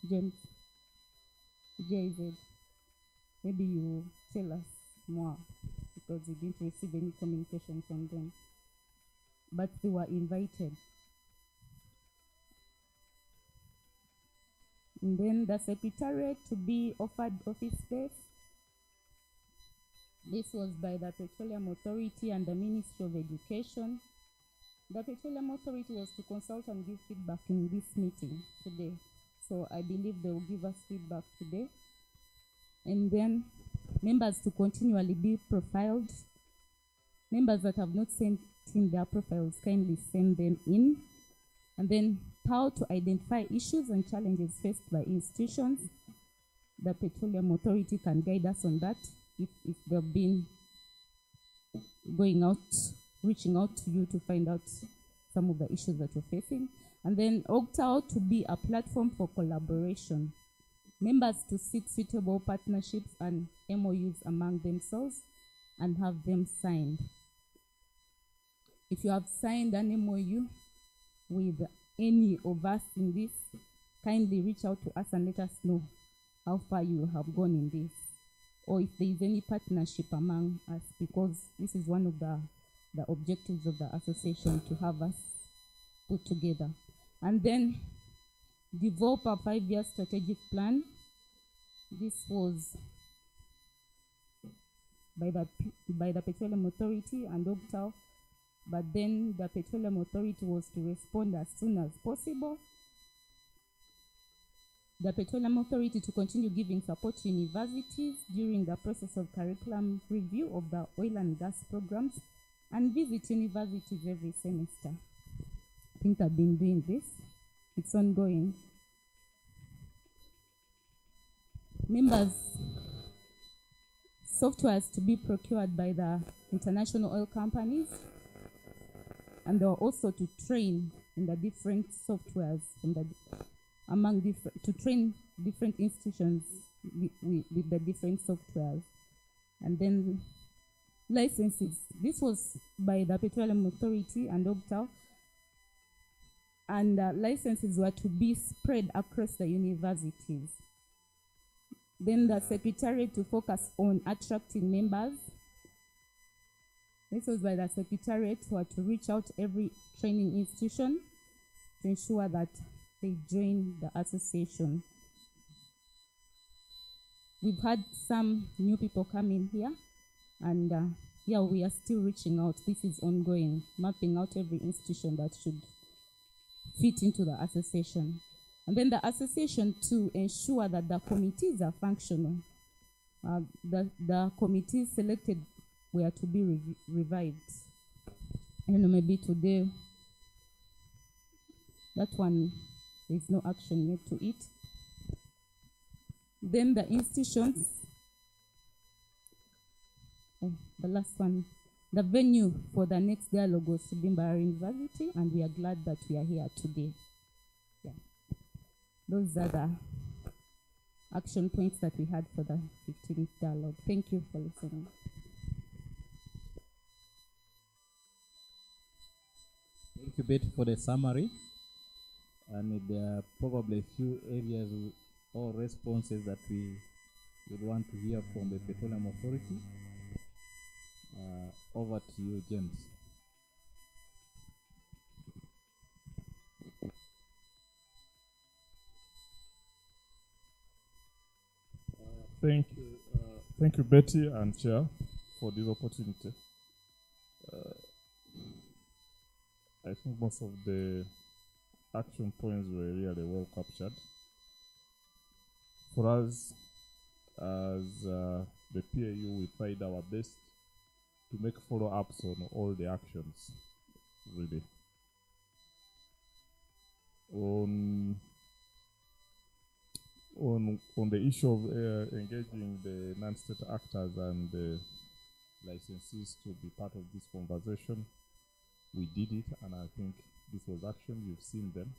James, JZ, maybe you tell us more, because we didn't receive any communication from them, but they were invited. And then the secretariat to be offered office space. This was by the Petroleum Authority and the Ministry of Education. The Petroleum Authority was to consult and give feedback in this meeting today. So I believe they will give us feedback today. And then members to continually be profiled. Members that have not sent in their profiles, kindly send them in. And then PAU to identify issues and challenges faced by institutions. The Petroleum Authority can guide us on that if they've been going out, reaching out to you to find out some of the issues that you're facing. And then OGTAU to be a platform for collaboration. Members to seek suitable partnerships and MOUs among themselves and have them signed. If you have signed an MOU with any of us in this, kindly reach out to us and let us know how far you have gone in this, or if there is any partnership among us, because this is one of the objectives of the association, to have us put together. And then develop a 5-year strategic plan. This was by the Petroleum Authority and OGTAU, but then the Petroleum Authority was to respond as soon as possible. The Petroleum Authority to continue giving support to universities during the process of curriculum review of the oil and gas programs and visit universities every semester. I think I've been doing this. It's ongoing. Members, softwares to be procured by the international oil companies, and they are also to train in the different softwares from the to train different institutions with the different softwares. And then licenses. This was by the Petroleum Authority and OGTAU, and licenses were to be spread across the universities. Then the Secretariat to focus on attracting members. This was by the Secretariat who had to reach out to every training institution to ensure that they join the association. We've had some new people come in here, and yeah, we are still reaching out. This is ongoing, mapping out every institution that should fit into the association. And then the association to ensure that the committees are functional. The committees selected were to be revived. I don't know, maybe today, that one, there's no action yet to it. Then the institutions, the last one, the venue for the next dialogue was to be Mbarara University, and we are glad that we are here today. Yeah. Those are the action points that we had for the 15th dialogue. Thank you for listening. Thank you, Betty, for the summary. And there are probably a few areas or responses that we would want to hear from the Petroleum Authority. Over to you, James. Thank you, Betty and Chair, for this opportunity. I think most of the action points were really well captured. For us, as the PAU, we tried our best to make follow-ups on all the actions, really. On the issue of engaging the non-state actors and the licensees to be part of this conversation, we did it, and I think this was action. You've seen them.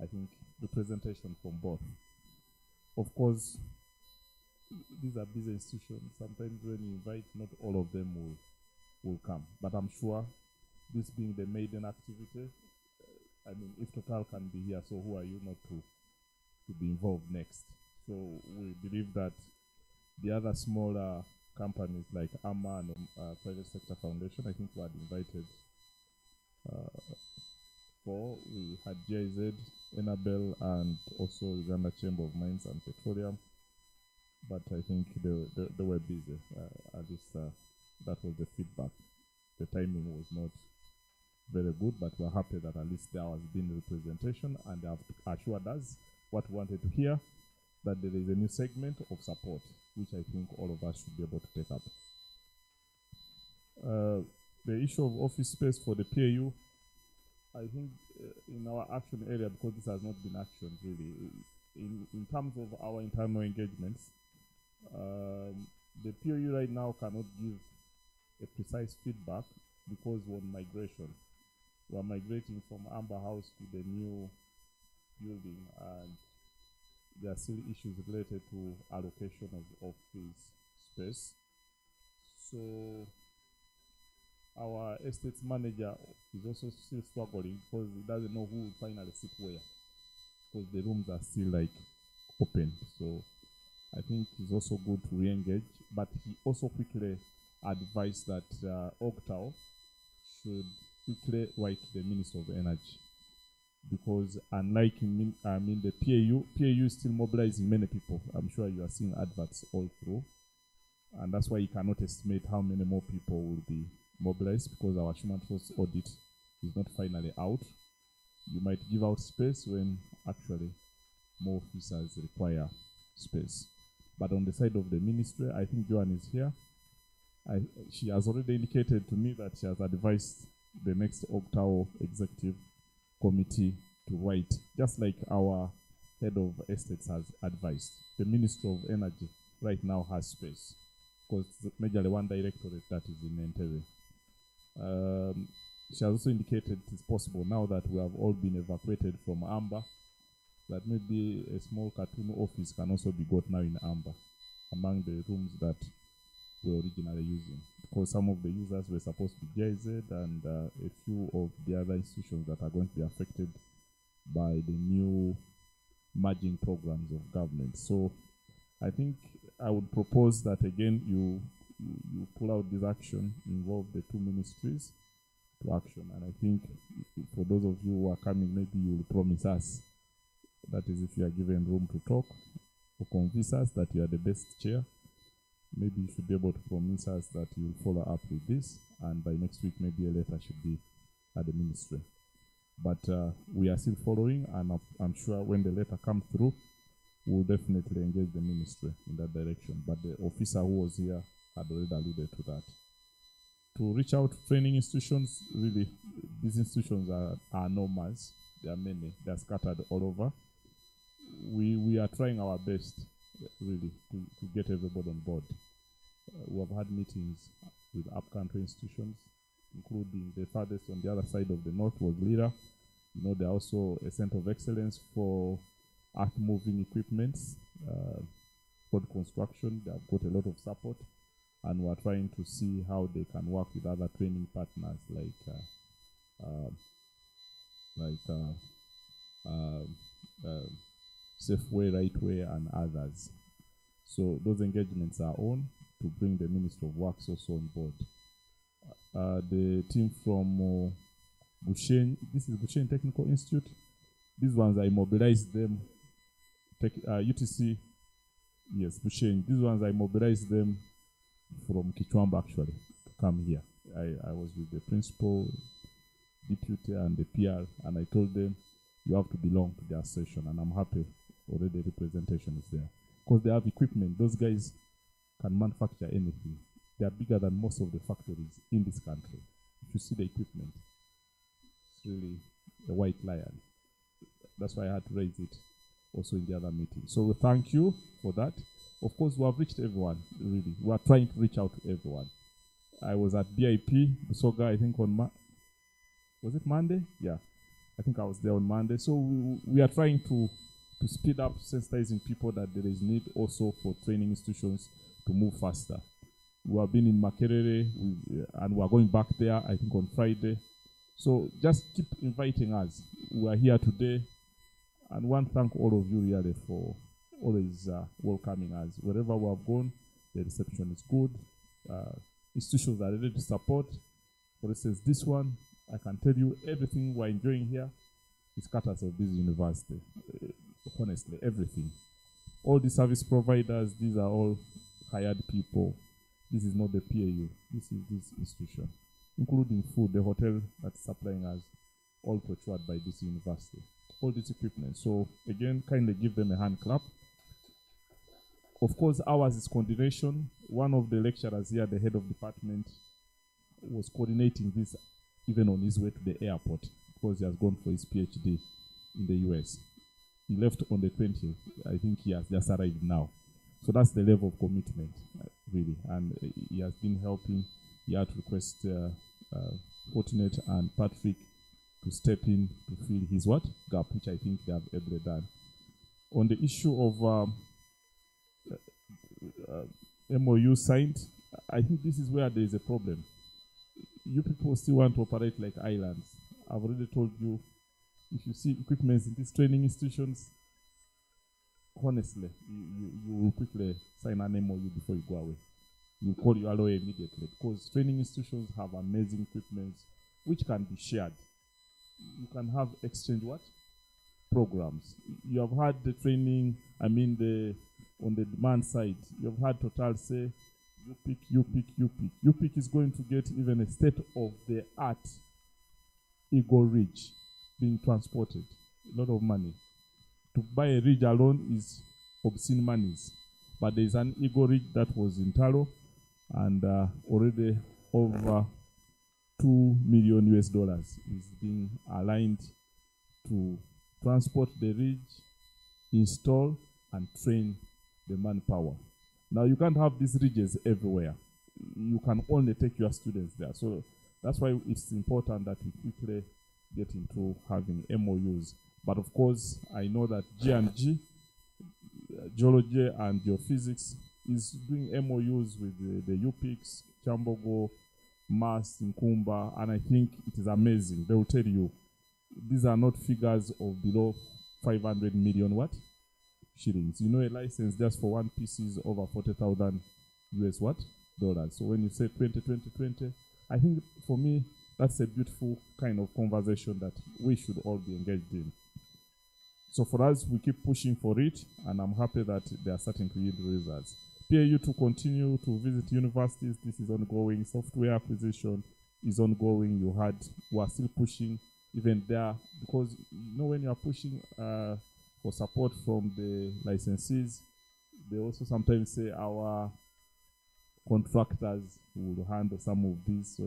I think representation from both. Of course, these are busy institutions. Sometimes when you invite, not all of them will come. But I'm sure, this being the maiden activity, I mean, if Total can be here, so who are you not to be involved next? So we believe that the other smaller companies like AMA and Private Sector Foundation, I think, were invited. We had GIZ, Enabel, and also Uganda Chamber of Mines and Petroleum. But I think they were busy. At least that was the feedback. The timing was not very good, but we're happy that at least there has been representation, and they have assured us what we wanted to hear, that there is a new segment of support, which I think all of us should be able to take up. The issue of office space for the PAU, I think in our action area, because this has not been actioned really, in terms of our internal engagements, the PAU right now cannot give a precise feedback because we're on migration. We're migrating from Amber House to the new building, and there are still issues related to allocation of office space. So our estates manager is also still struggling because he doesn't know who will finally sit where, because the rooms are still like open. So I think it's also good to re-engage, but he also quickly advised that OGTAU should quickly write to the Minister of Energy, because unlike the PAU is still mobilizing many people. I'm sure you are seeing adverts all through. And that's why you cannot estimate how many more people will be mobilized, because our human resource audit is not finally out. You might give out space when actually more officers require space. But on the side of the ministry, I think Joan is here. She has already indicated to me that she has advised the next OGTAU executive committee to write, just like our head of estates has advised. The Ministry of Energy right now has space, because it's majorly one directorate that is in Entebbe. She has also indicated it is possible, now that we have all been evacuated from Amber, that maybe a small cartoon office can also be got now in Amber, among the rooms that we were originally using, because some of the users were supposed to be GIZ, and a few of the other institutions that are going to be affected by the new merging programs of government. So I think I would propose that again you pull out this action, involve the two ministries to action. And I think for those of you who are coming, maybe you will promise us, that is if you are given room to talk, or convince us that you are the best chair. Maybe you should be able to promise us that you will follow up with this, and by next week maybe a letter should be at the ministry. But we are still following, and I'm sure when the letter comes through, we'll definitely engage the ministry in that direction. But the officer who was here had already alluded to that. To reach out to training institutions, really, these institutions are enormous. There are many. They are scattered all over. We are trying our best, really, to get everybody on board. We have had meetings with upcountry institutions, including the farthest on the other side of the north was Lira. You know, they're also a center of excellence for earth-moving equipments, for construction. They have got a lot of support, and we're trying to see how they can work with other training partners Safeway, Rightway, and others. So those engagements are on to bring the Ministry of Works also on board. The team from Bushen, this is Bushen Technical Institute. These ones, I mobilized them. UTC, yes, Bushen. These ones, I mobilized them from Kichwamba actually to come here. I was with the principal, deputy, and the PR, and I told them you have to belong to their session, and I'm happy already representation is there, because they have equipment. Those guys can manufacture anything. They are bigger than most of the factories in this country. If you see the equipment, it's really a white lion. That's why I had to raise it also in the other meeting. So we thank you for that. Of course, we have reached everyone, really. We are trying to reach out to everyone. I was at BIP, Busoga, I think on was it Monday? Yeah, I think I was there on Monday. So we are trying to speed up sensitizing people that there is need also for training institutions to move faster. We have been in Makerere, and we are going back there, I think, on Friday. So just keep inviting us. We are here today, and want to thank all of you really for always welcoming us. Wherever we have gone, the reception is good. Institutions are ready to support. For instance, this one, I can tell you everything we're enjoying here is courtesy of this university. Honestly, everything. All the service providers, these are all hired people. This is not the PAU. This is this institution, including food, the hotel that's supplying us, all procured by this university. All this equipment. So again, kindly give them a hand clap. Of course, ours is coordination. One of the lecturers here, the head of department, was coordinating this even on his way to the airport, because he has gone for his PhD in the US. He left on the 20th. I think he has just arrived now. So that's the level of commitment, really. And he has been helping. He had to request Fortunate and Patrick to step in to fill his gap, which I think they have ably done. On the issue of MOU signed, I think this is where there is a problem. You people still want to operate like islands. I've already told you, if you see equipment in these training institutions, honestly, you will quickly sign an MOU before you go away. You call your lawyer immediately, because training institutions have amazing equipment which can be shared. You can have exchange programs. You have had the training, on the demand side, you have had Total say, UPIC is going to get even a state-of-the-art Eagle Ridge being transported. A lot of money. To buy a ridge alone is obscene monies. But there is an Eagle Ridge that was in Taro, and already over $2 million US is being aligned to transport the ridge, install, and train the manpower. Now, you can't have these ridges everywhere. You can only take your students there. So that's why it's important that we quickly get into having MOUs. But of course, I know that G&G, Geology and Geophysics, is doing MOUs with the UPICs, Chambogo, Mass, Nkumba, and I think it is amazing. They will tell you, these are not figures of below 500 million what? Shillings. You know, a license just for one piece is over 40,000 US what? Dollars. So when you say 20, I think for me, that's a beautiful kind of conversation that we should all be engaged in. So for us, we keep pushing for it, and I'm happy that they are starting to yield results. PAU to continue to visit universities. This is ongoing. Software acquisition is ongoing. We are still pushing even there, because you know when you are pushing for support from the licensees, they also sometimes say our contractors will handle some of this. So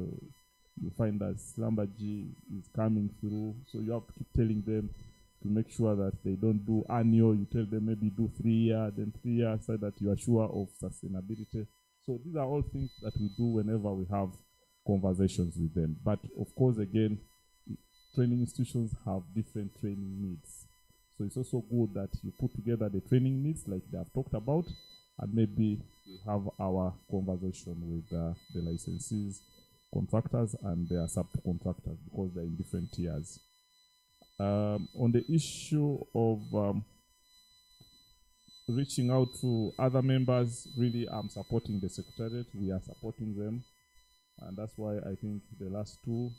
you find that Slambaji is coming through. So you have to keep telling them to make sure that they don't do annual. You tell them maybe do 3 years, then 3 years, so that you are sure of sustainability. So these are all things that we do whenever we have conversations with them. But of course, again, training institutions have different training needs. So it's also good that you put together the training needs like they have talked about, and maybe we have our conversation with the licensees, contractors, and their subcontractors, because they're in different tiers. On the issue of reaching out to other members, really I'm supporting the Secretariat. We are supporting them. And that's why I think the last two,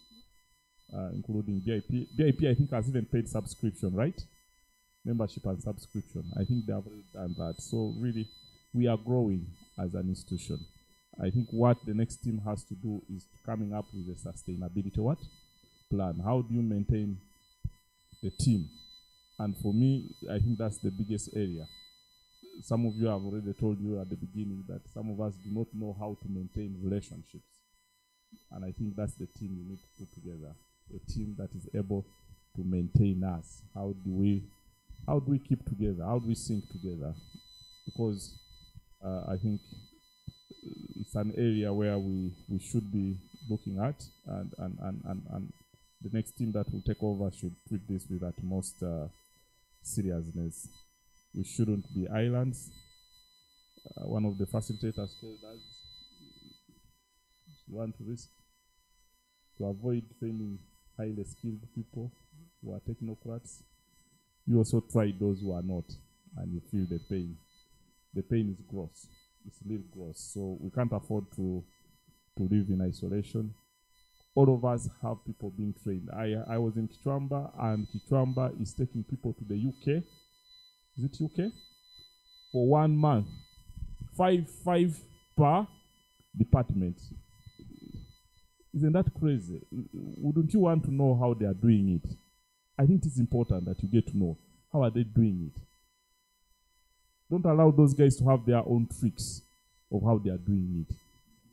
including BIP I think has even paid subscription, right? Membership and subscription. I think they have already done that. So really, we are growing as an institution. I think what the next team has to do is coming up with a sustainability plan. How do you maintain the team? And for me, I think that's the biggest area. Some of you have already told you at the beginning that some of us do not know how to maintain relationships. And I think that's the team you need to put together. A team that is able to maintain us. How do we keep together? How do we sync together? Because I think it's an area where we should be looking at, and the next team that will take over should treat this with utmost seriousness. We shouldn't be islands. One of the facilitators told us we want to risk to avoid training highly skilled people who are technocrats. You also try those who are not, and you feel the pain. The pain is gross. It's real gross. So we can't afford to live in isolation. All of us have people being trained. I was in Kichwamba, and Kichwamba is taking people to the UK. Is it UK? For 1 month. Five per department. Isn't that crazy? Wouldn't you want to know how they are doing it? I think it's important that you get to know how are they doing it. Don't allow those guys to have their own tricks of how they are doing it.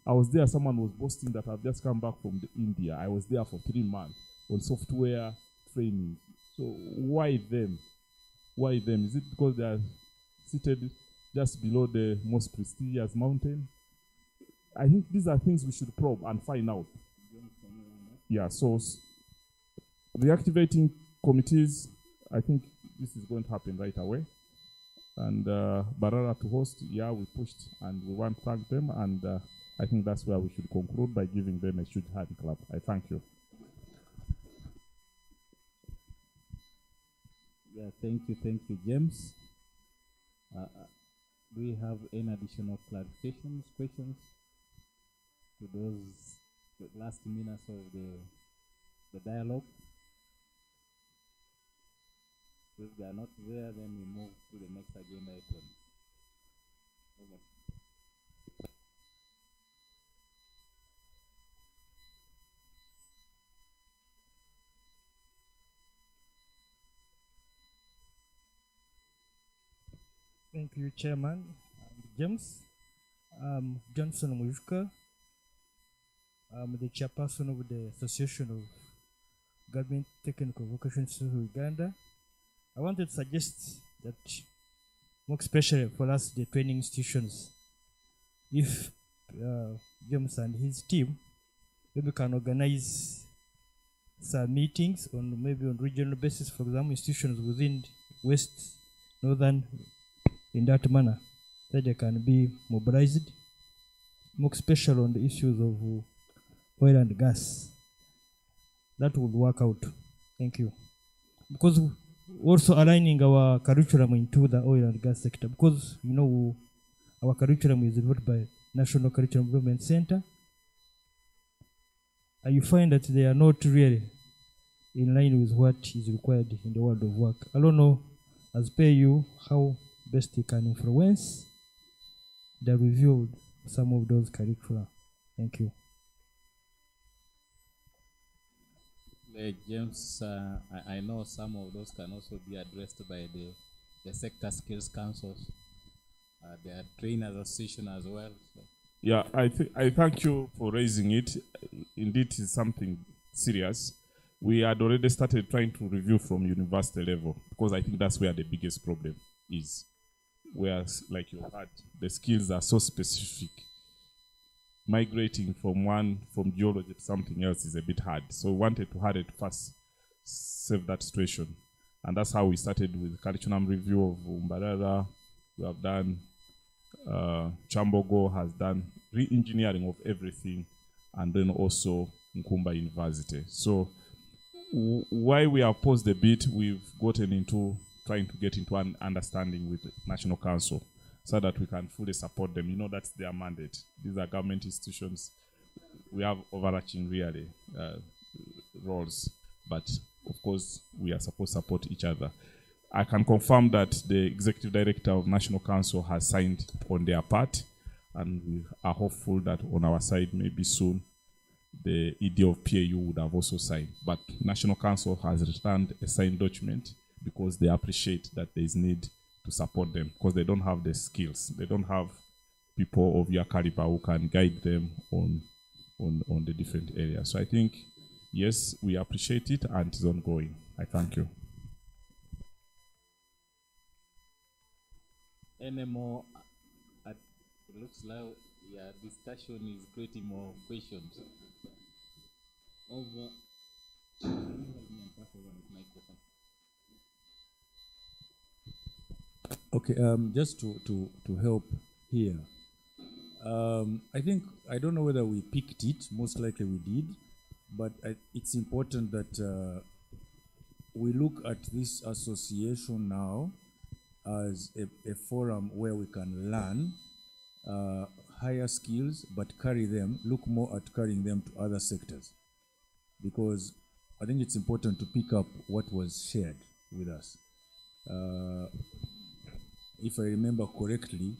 I was there, someone was boasting that I've just come back from India. I was there for 3 months on software training. So why them? Why them? Is it because they are seated just below the most prestigious mountain? I think these are things we should probe and find out. Yeah, so reactivating committees, I think this is going to happen right away. And Barara to host, yeah, we pushed and we want to thank them, and I think that's where we should conclude by giving them a huge hand clap. I thank you. Yeah, thank you, James. Do we have any additional clarifications, questions to those the last minutes of the dialogue? If they are not there, then we move to the next agenda item. Over. Thank you, Chairman. James. Johnson Mujuka. I'm the chairperson of the Association of Government Technical Vocational Institutes of Uganda. I wanted to suggest that, more especially for us, the training institutions, if James and his team maybe can organize some meetings on maybe on regional basis, for example, institutions within West, Northern, in that manner, that they can be mobilized, more special on the issues of oil and gas. That would work out. Thank you. Because also aligning our curriculum into the oil and gas sector, because you know our curriculum is developed by National Curriculum Development Center, and you find that they are not really in line with what is required in the world of work. I don't know, as PAU, how best you can influence the review of some of those curricula. Thank you. James, I know some of those can also be addressed by the sector skills councils. They are trainers association as well. So. Yeah, I thank you for raising it. Indeed, it's something serious. We had already started trying to review from university level, because I think that's where the biggest problem is. Where, like you had, the skills are so specific. Migrating from geology to something else is a bit hard. So we wanted to hurry to first save that situation. And that's how we started with curriculum review of Umbarara. We have done, Chambogo has done re-engineering of everything, and then also Nkumba University. So why we have paused a bit, we've gotten into trying to get into an understanding with the National Council, so that we can fully support them. You know, that's their mandate. These are government institutions. We have overarching really roles, but of course we are supposed to support each other. I can confirm that the Executive Director of National Council has signed on their part, and we are hopeful that on our side, maybe soon, the ED of PAU would have also signed. But National Council has returned a signed document because they appreciate that there is need to support them, because they don't have the skills. They don't have people of your caliber who can guide them on the different areas. So I think, yes, we appreciate it, and it's ongoing. I thank you. Any more? It looks like discussion is creating more questions. Over. Okay, just to help here. I think, I don't know whether we picked it, most likely we did, but it's important that we look at this association now as a forum where we can learn higher skills, but look more at carrying them to other sectors. Because I think it's important to pick up what was shared with us. If I remember correctly,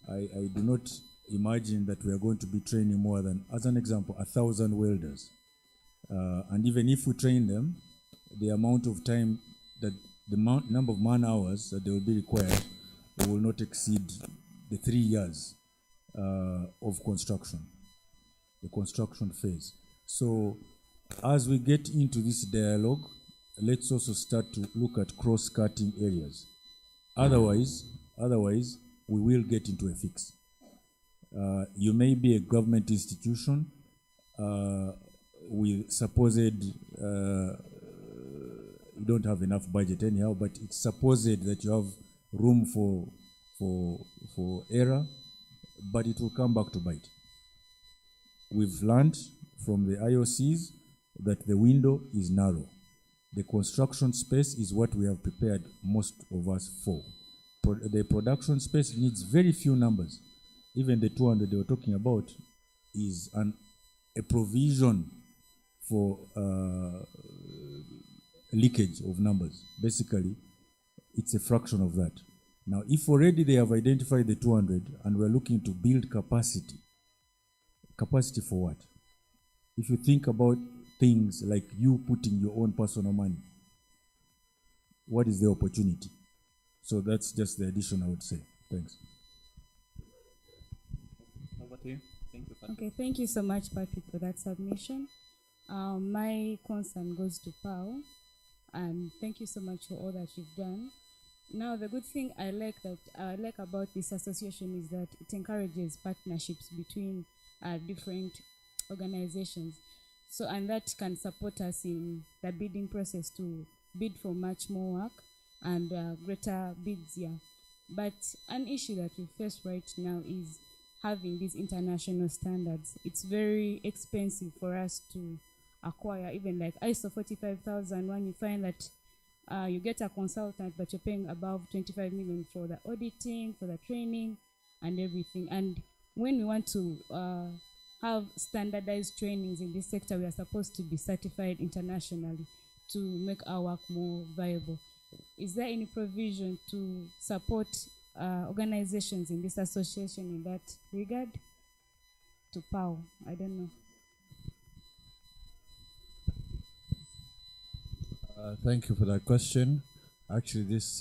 I do not imagine that we are going to be training more than, as an example, 1,000 welders. And even if we train them, the amount of time that the number of man hours that they will be required will not exceed the 3 years of construction, the construction phase. So as we get into this dialogue, let's also start to look at cross-cutting areas. Otherwise, we will get into a fix. You may be a government institution with supposed, you don't have enough budget anyhow, but it's supposed that you have room for error, but it will come back to bite. We've learned from the IOCs that the window is narrow. The construction space is what we have prepared most of us for. The production space needs very few numbers. Even the 200 they were talking about is a provision for leakage of numbers. Basically, it's a fraction of that. Now, if already they have identified the 200 and we're looking to build capacity for what? If you think about things like you putting your own personal money, what is the opportunity? So that's just the addition I would say. Thanks. Over to you. Thank you, Patrick. Okay, thank you so much, Patrick, for that submission. My concern goes to PAU, and thank you so much for all that you've done. Now, the good thing I like about this association is that it encourages partnerships between different organizations. So, and that can support us in the bidding process to bid for much more work and greater bids here. But an issue that we face right now is having these international standards. It's very expensive for us to acquire, even like ISO 45000, when you find that you get a consultant, but you're paying above 25 million for the auditing, for the training, and everything. And when we want to have standardized trainings in this sector, we are supposed to be certified internationally to make our work more viable. Is there any provision to support organizations in this association in that regard? To PAU, I don't know. Thank you for that question. Actually, this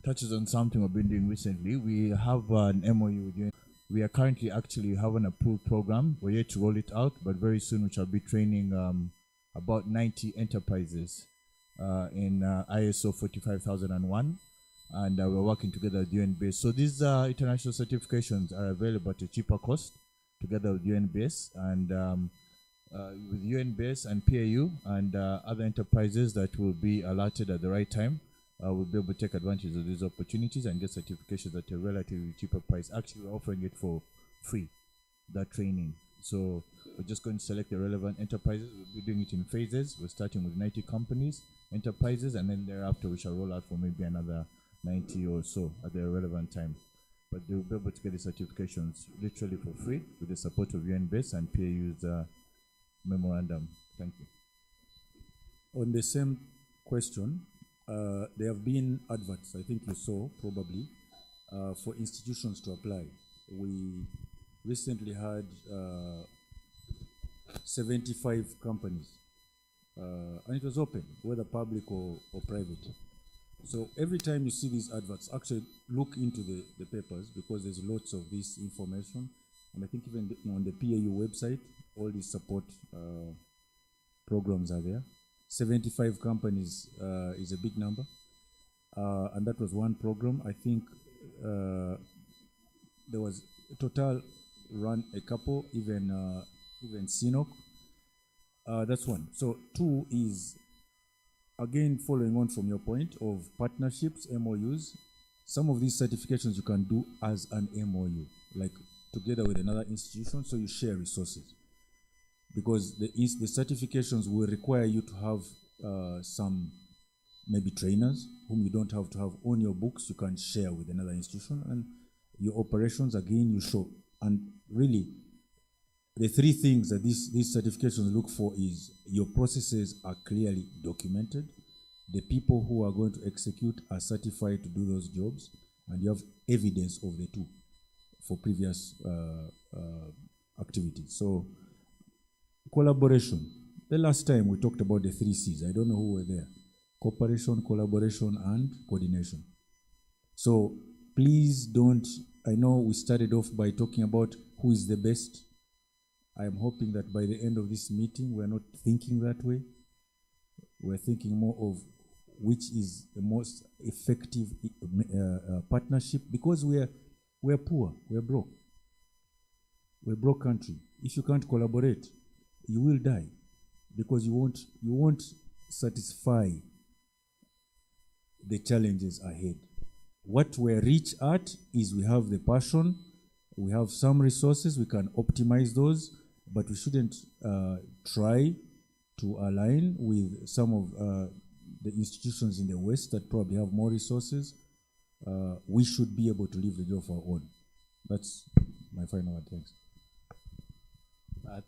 touches on something we've been doing recently. We have an MOU with you. We are currently actually have an approved program. We're yet to roll it out, but very soon we shall be training about 90 enterprises in ISO 45001, and we're working together with UN-based. So these international certifications are available at a cheaper cost together with UN-based, and with UN-based and PAU and other enterprises that will be alerted at the right time, will be able to take advantage of these opportunities and get certifications at a relatively cheaper price. Actually, we're offering it for free, that training. So we're just going to select the relevant enterprises. We'll be doing it in phases. We're starting with 90 companies, enterprises, and then thereafter we shall roll out for maybe another 90 or so at the relevant time. But they'll be able to get the certifications literally for free with the support of UN-based and PAU's memorandum. Thank you. On the same question, there have been adverts, I think you saw probably, for institutions to apply. We recently had 75 companies, and it was open, whether public or private. So every time you see these adverts, actually look into the papers, because there's lots of this information. And I think even on the PAU website, all these support programs are there. 75 companies is a big number, and that was one program. I think there was Total run a couple, even CNOC. That's one. So two is, again, following on from your point of partnerships, MOUs. Some of these certifications you can do as an MOU, like together with another institution, so you share resources. Because the certifications will require you to have some maybe trainers whom you don't have to have on your books. You can share with another institution, and your operations, again, you show. And really, the three things that these certifications look for is your processes are clearly documented, the people who are going to execute are certified to do those jobs, and you have evidence of the two for previous activities. So collaboration. The last time we talked about the 3 C's. I don't know who were there. Cooperation, collaboration, and coordination. So please don't, I know we started off by talking about who is the best. I am hoping that by the end of this meeting, we're not thinking that way. We're thinking more of which is the most effective partnership, because we're poor, we're broke. We're a broke country. If you can't collaborate, you will die, because you won't satisfy the challenges ahead. What we're rich at is we have the passion, we have some resources, we can optimize those, but we shouldn't try to align with some of the institutions in the West that probably have more resources. We should be able to leverage off our own. That's my final word. Thanks.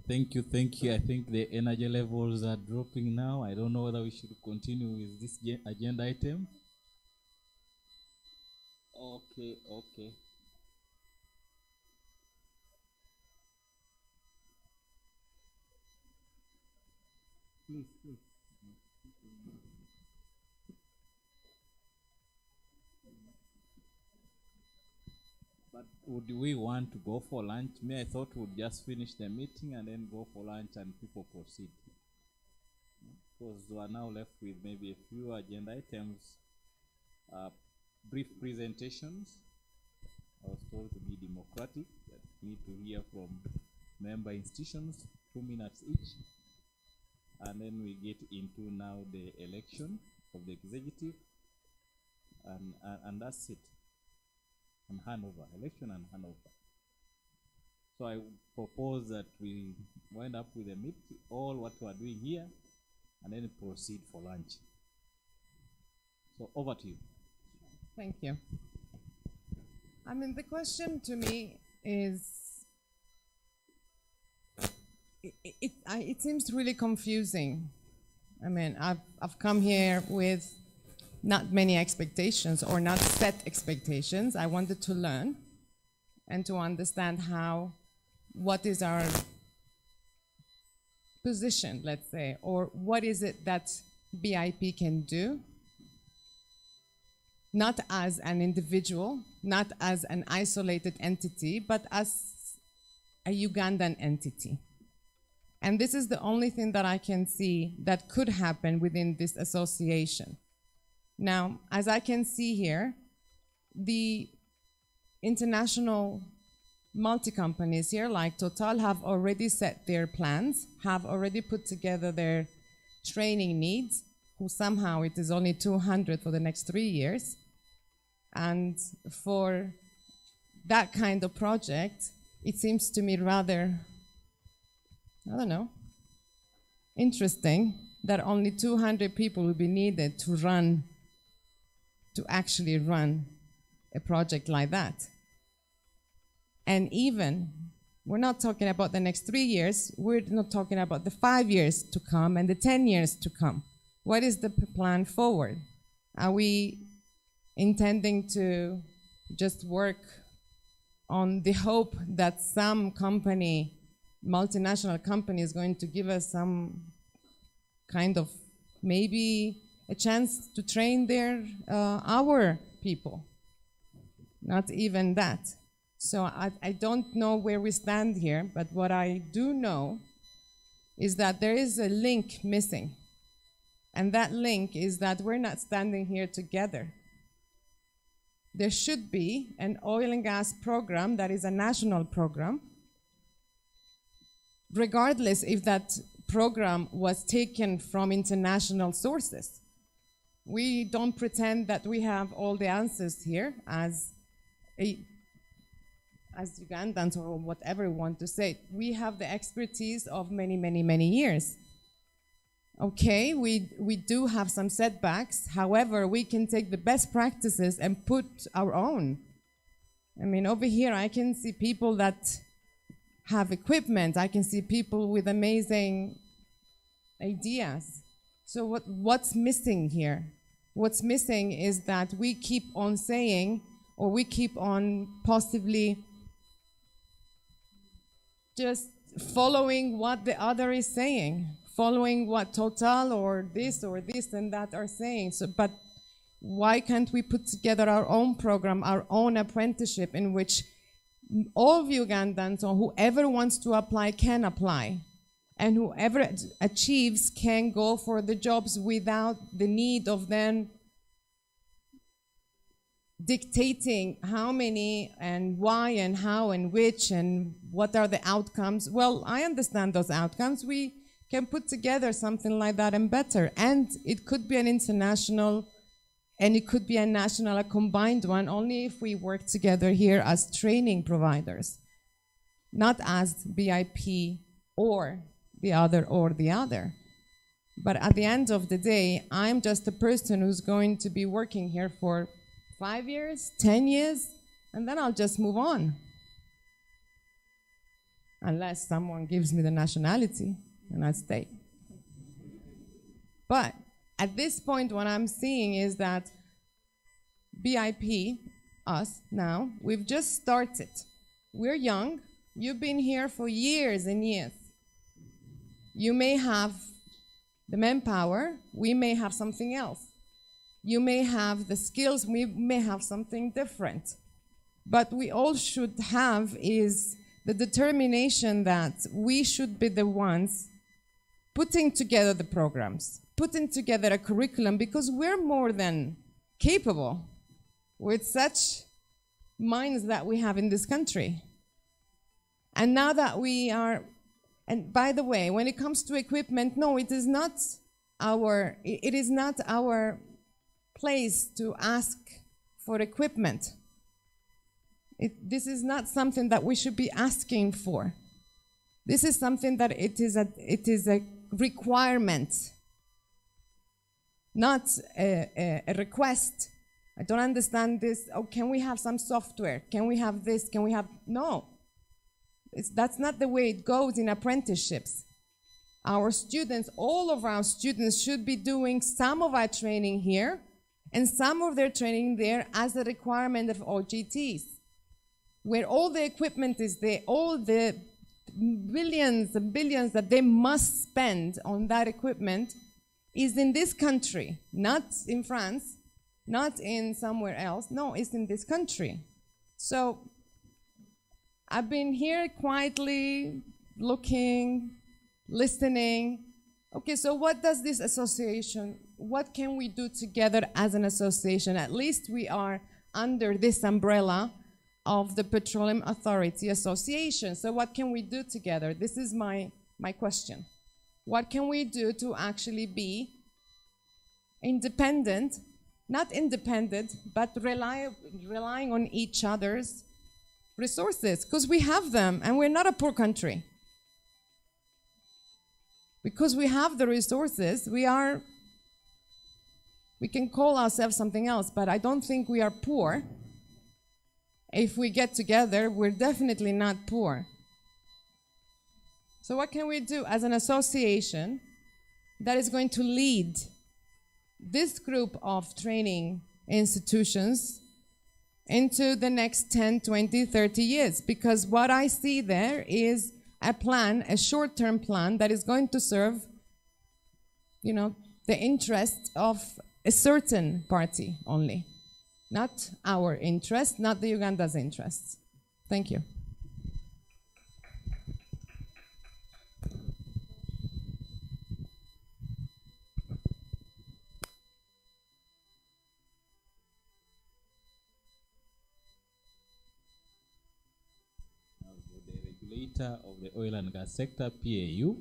Thank you. I think the energy levels are dropping now. I don't know whether we should continue with this agenda item. Okay. Please. But would we want to go for lunch? Me, I thought we'd just finish the meeting and then go for lunch and people proceed. Because we are now left with maybe a few agenda items, brief presentations. I was told to be democratic, that we need to hear from member institutions, 2 minutes each. And then we get into now the election of the executive, and that's it. And handover, election and handover. So I propose that we wind up with a meeting, all what we are doing here, and then proceed for lunch. So over to you. Thank you. I mean, the question to me is, it seems really confusing. I mean, I've come here with not many expectations or not set expectations. I wanted to learn and to understand what is our position, let's say, or what is it that BIP can do, not as an individual, not as an isolated entity, but as a Ugandan entity. And this is the only thing that I can see that could happen within this association. Now, as I can see here, the international multi-companies here, like Total, have already set their plans, have already put together their training needs, who somehow it is only 200 for the next 3 years. And for that kind of project, it seems to me rather, I don't know, interesting that only 200 people will be needed to actually run a project like that. And even, we're not talking about the next 3 years, we're not talking about the 5 years to come and the 10 years to come. What is the plan forward? Are we intending to just work on the hope that some company, multinational company, is going to give us some kind of maybe a chance to train our people? Not even that. So I don't know where we stand here, but what I do know is that there is a link missing. And that link is that we're not standing here together. There should be an oil and gas program that is a national program, regardless if that program was taken from international sources. We don't pretend that we have all the answers here as Ugandans or whatever we want to say. We have the expertise of many, many, many years. Okay, we do have some setbacks. However, we can take the best practices and put our own. I mean, over here, I can see people that have equipment. I can see people with amazing ideas. So what's missing here? What's missing is that we keep on saying, or we keep on possibly just following what the other is saying, following what Total or this and that are saying. So, but why can't we put together our own program, our own apprenticeship, in which all Ugandans or whoever wants to apply can apply, and whoever achieves can go for the jobs without the need of then dictating how many and why and how and which and what are the outcomes. Well, I understand those outcomes. We can put together something like that and better. And it could be an international and it could be a national, a combined one, only if we work together here as training providers, not as BIP or the other. But at the end of the day, I'm just a person who's going to be working here for 5 years, 10 years, and then I'll just move on. Unless someone gives me the nationality and I stay. But at this point, what I'm seeing is that BIP, us now, we've just started. We're young. You've been here for years and years. You may have the manpower. We may have something else. You may have the skills. We may have something different. but we all should have is the determination that we should be the ones putting together the programs, putting together a curriculum, because we're more than capable with such minds that we have in this country. And now that we are, and by the way, when it comes to equipment, no, it is not our place to ask for equipment. This is not something that we should be asking for. This is something that it is a requirement, not a request. I don't understand this. Oh, can we have some software? Can we have this? Can we have, no. That's not the way it goes in apprenticeships. Our students, all of our students should be doing some of our training here and some of their training there as a requirement of OGTs, where all the equipment is there, all the billions and billions that they must spend on that equipment is in this country, not in France, not in somewhere else. No, it's in this country. So I've been here quietly looking, listening. Okay, so what does this association, what can we do together as an association? At least we are under this umbrella of the Petroleum Authority Association. So what can we do together? This is my question. What can we do to actually be independent, not independent, but relying on each other's resources, because we have them and we're not a poor country. Because we have the resources, we can call ourselves something else, but I don't think we are poor. If we get together, we're definitely not poor. So what can we do as an association that is going to lead this group of training institutions into the next 10, 20, 30 years? Because what I see there is a plan, a short-term plan that is going to serve, the interest of a certain party only, not our interest, not the Uganda's interests. Thank you. Of the oil and gas sector, PAU.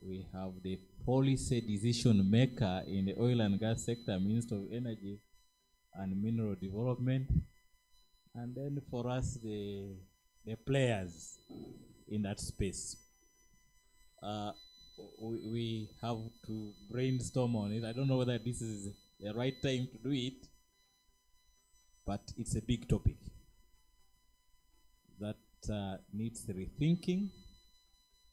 We have the policy decision maker in the oil and gas sector, Minister of Energy and Mineral Development. And then for us, the players in that space. We have to brainstorm on it. I don't know whether this is the right time to do it, but it's a big topic that needs rethinking,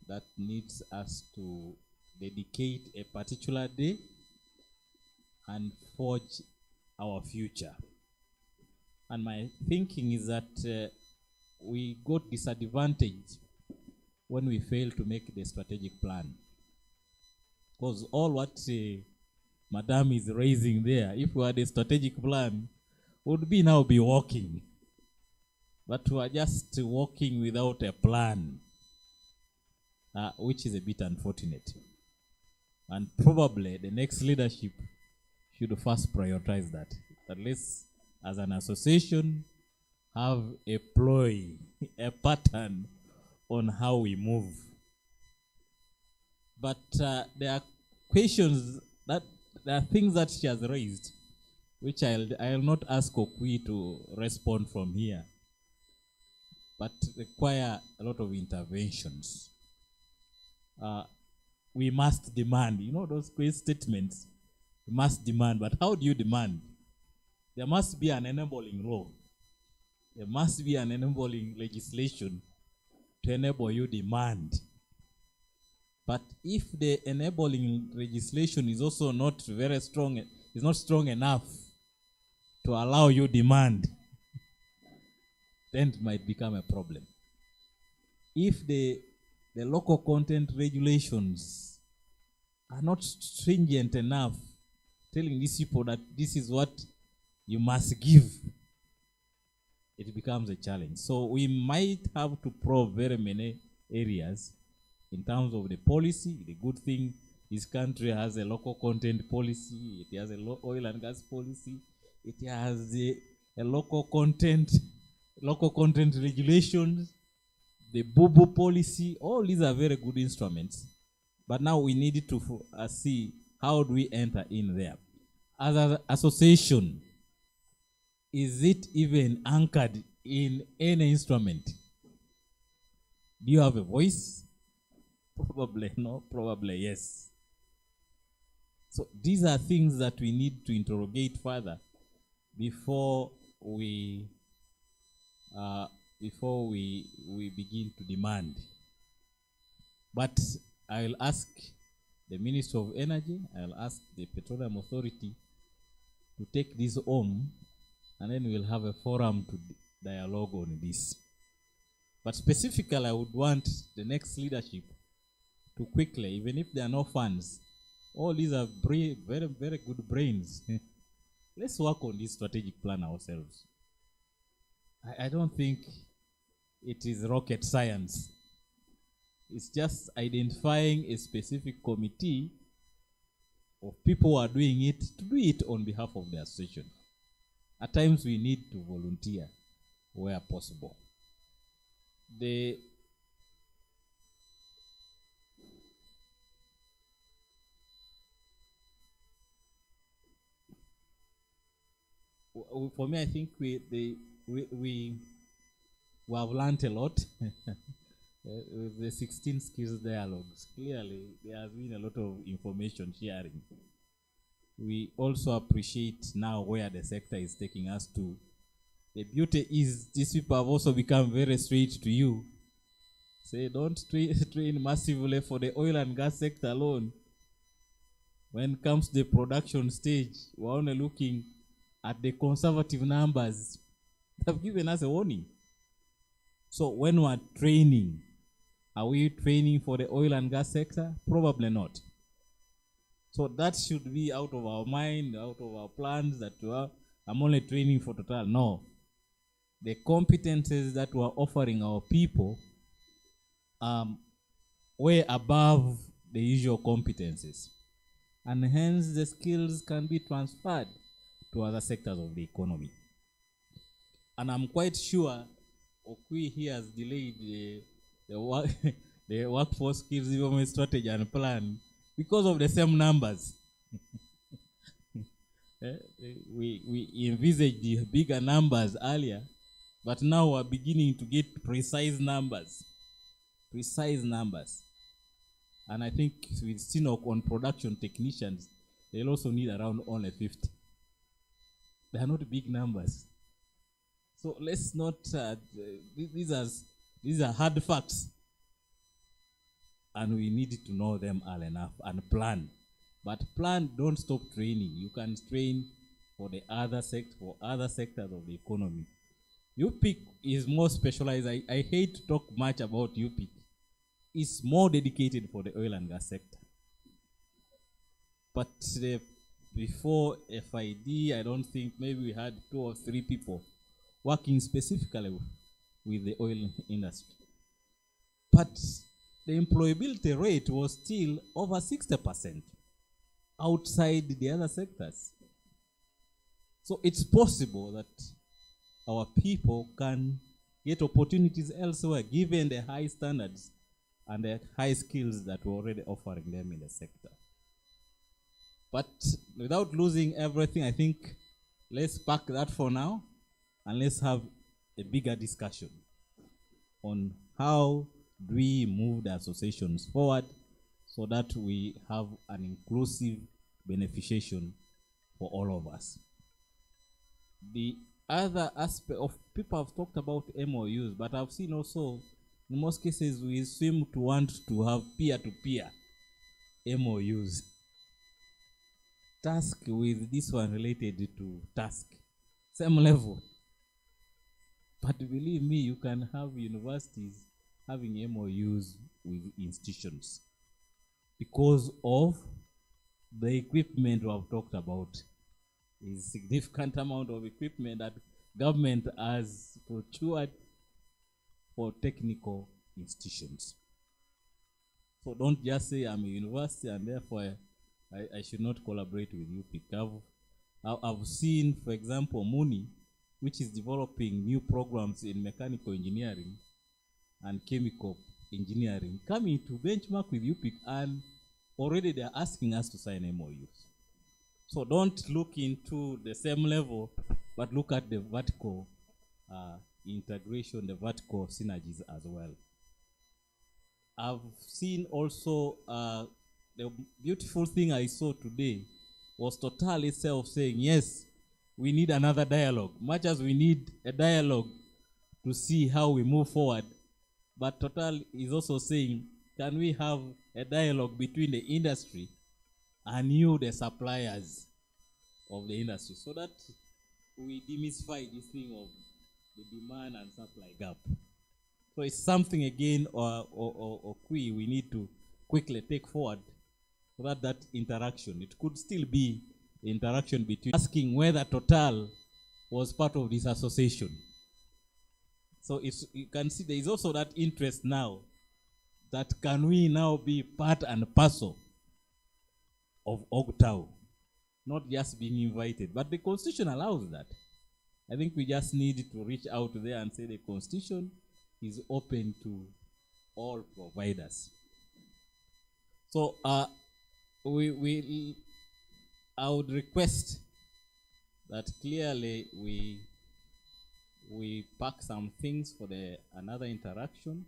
that needs us to dedicate a particular day and forge our future. And my thinking is that we got disadvantaged when we failed to make the strategic plan. Because all what Madame is raising there, if we had a strategic plan, would now be working. But we are just walking without a plan, which is a bit unfortunate. And probably the next leadership should first prioritize that. At least as an association, have a ploy, a pattern on how we move. But there are questions, there are things that she has raised, which I'll not ask Okwi to respond from here, but require a lot of interventions. We must demand, those quick statements, we must demand, but how do you demand? There must be an enabling law. There must be an enabling legislation to enable you demand. But if the enabling legislation is also not very strong, is not strong enough to allow you demand, then it might become a problem. If the local content regulations are not stringent enough, telling these people that this is what you must give, it becomes a challenge. So we might have to probe very many areas in terms of the policy. The good thing, this country has a local content policy, it has a oil and gas policy, it has a local content regulations, the BUBU policy. All these are very good instruments. But now we need to see how do we enter in there. As an association, is it even anchored in any instrument? Do you have a voice? Probably no, probably yes. So these are things that we need to interrogate further before we begin to demand. But I'll ask the Minister of Energy, I'll ask the Petroleum Authority to take this on, and then we'll have a forum to dialogue on this. But specifically, I would want the next leadership to quickly, even if there are no funds, all these are very, very good brains. Let's work on this strategic plan ourselves. I don't think it is rocket science. It's just identifying a specific committee of people who are doing it to do it on behalf of the association. At times we need to volunteer where possible. For me, I think we have learned a lot with the 16 skills dialogues. Clearly, there has been a lot of information sharing. We also appreciate now where the sector is taking us to. The beauty is these people have also become very straight to you. Say, don't train massively for the oil and gas sector alone. When it comes to the production stage, we're only looking at the conservative numbers. They've given us a warning. So when we're training, are we training for the oil and gas sector? Probably not. So that should be out of our mind, out of our plans that I'm only training for Total. No. The competences that we're offering our people way above the usual competences. And hence the skills can be transferred to other sectors of the economy. And I'm quite sure Okui here has delayed the workforce skills development strategy and plan because of the same numbers. We envisaged the bigger numbers earlier, but now we're beginning to get precise numbers. And I think with Sinok on production technicians, they'll also need around only 50. They are not big numbers. So let's not, these are hard facts. And we need to know them all enough and plan. But plan, don't stop training. You can train for the other sectors of the economy. UPIC is more specialized. I hate to talk much about UPIC. It's more dedicated for the oil and gas sector. But before FID, I don't think, maybe we had 2 or 3 people working specifically with the oil industry. But the employability rate was still over 60% outside the other sectors. So it's possible that our people can get opportunities elsewhere given the high standards and the high skills that we're already offering them in the sector. But without losing everything, I think let's park that for now and let's have a bigger discussion on how do we move the associations forward so that we have an inclusive beneficiation for all of us. The other aspect of people have talked about MOUs, but I've seen also in most cases we seem to want to have peer-to-peer MOUs. Task with this one related to task, same level. But believe me, you can have universities having MOUs with institutions because of the equipment we have talked about. Is significant amount of equipment that government has procured for technical institutions. So don't just say I'm a university and therefore I should not collaborate with UPIC. I've seen, for example, MUNI, which is developing new programs in mechanical engineering and chemical engineering, coming to benchmark with UPIC, and already they're asking us to sign MOUs. So don't look into the same level, but look at the vertical integration, the vertical synergies as well. I've seen also the beautiful thing I saw today was Total itself saying, yes, we need another dialogue. Much as we need a dialogue to see how we move forward, but Total is also saying, can we have a dialogue between the industry and you, the suppliers of the industry, so that we demystify this thing of the demand and supply gap. So it's something again we need to quickly take forward, so that that interaction, it could still be the interaction between asking whether Total was part of this association. So it's, you can see there is also that interest now, that can we now be part and parcel of OGTAU, not just being invited, but the Constitution allows that. I think we just need to reach out there and say the Constitution is open to all providers. So I would request that clearly we pack some things for another interaction,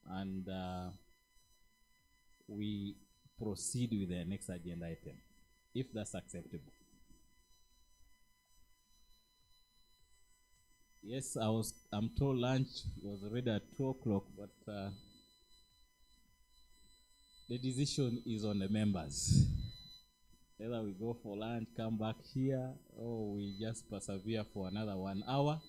and we proceed with the next agenda item, if that's acceptable. Yes, I'm told lunch was already at 2 o'clock, but the decision is on the members. Either we go for lunch, come back here, or we just persevere for another 1 hour.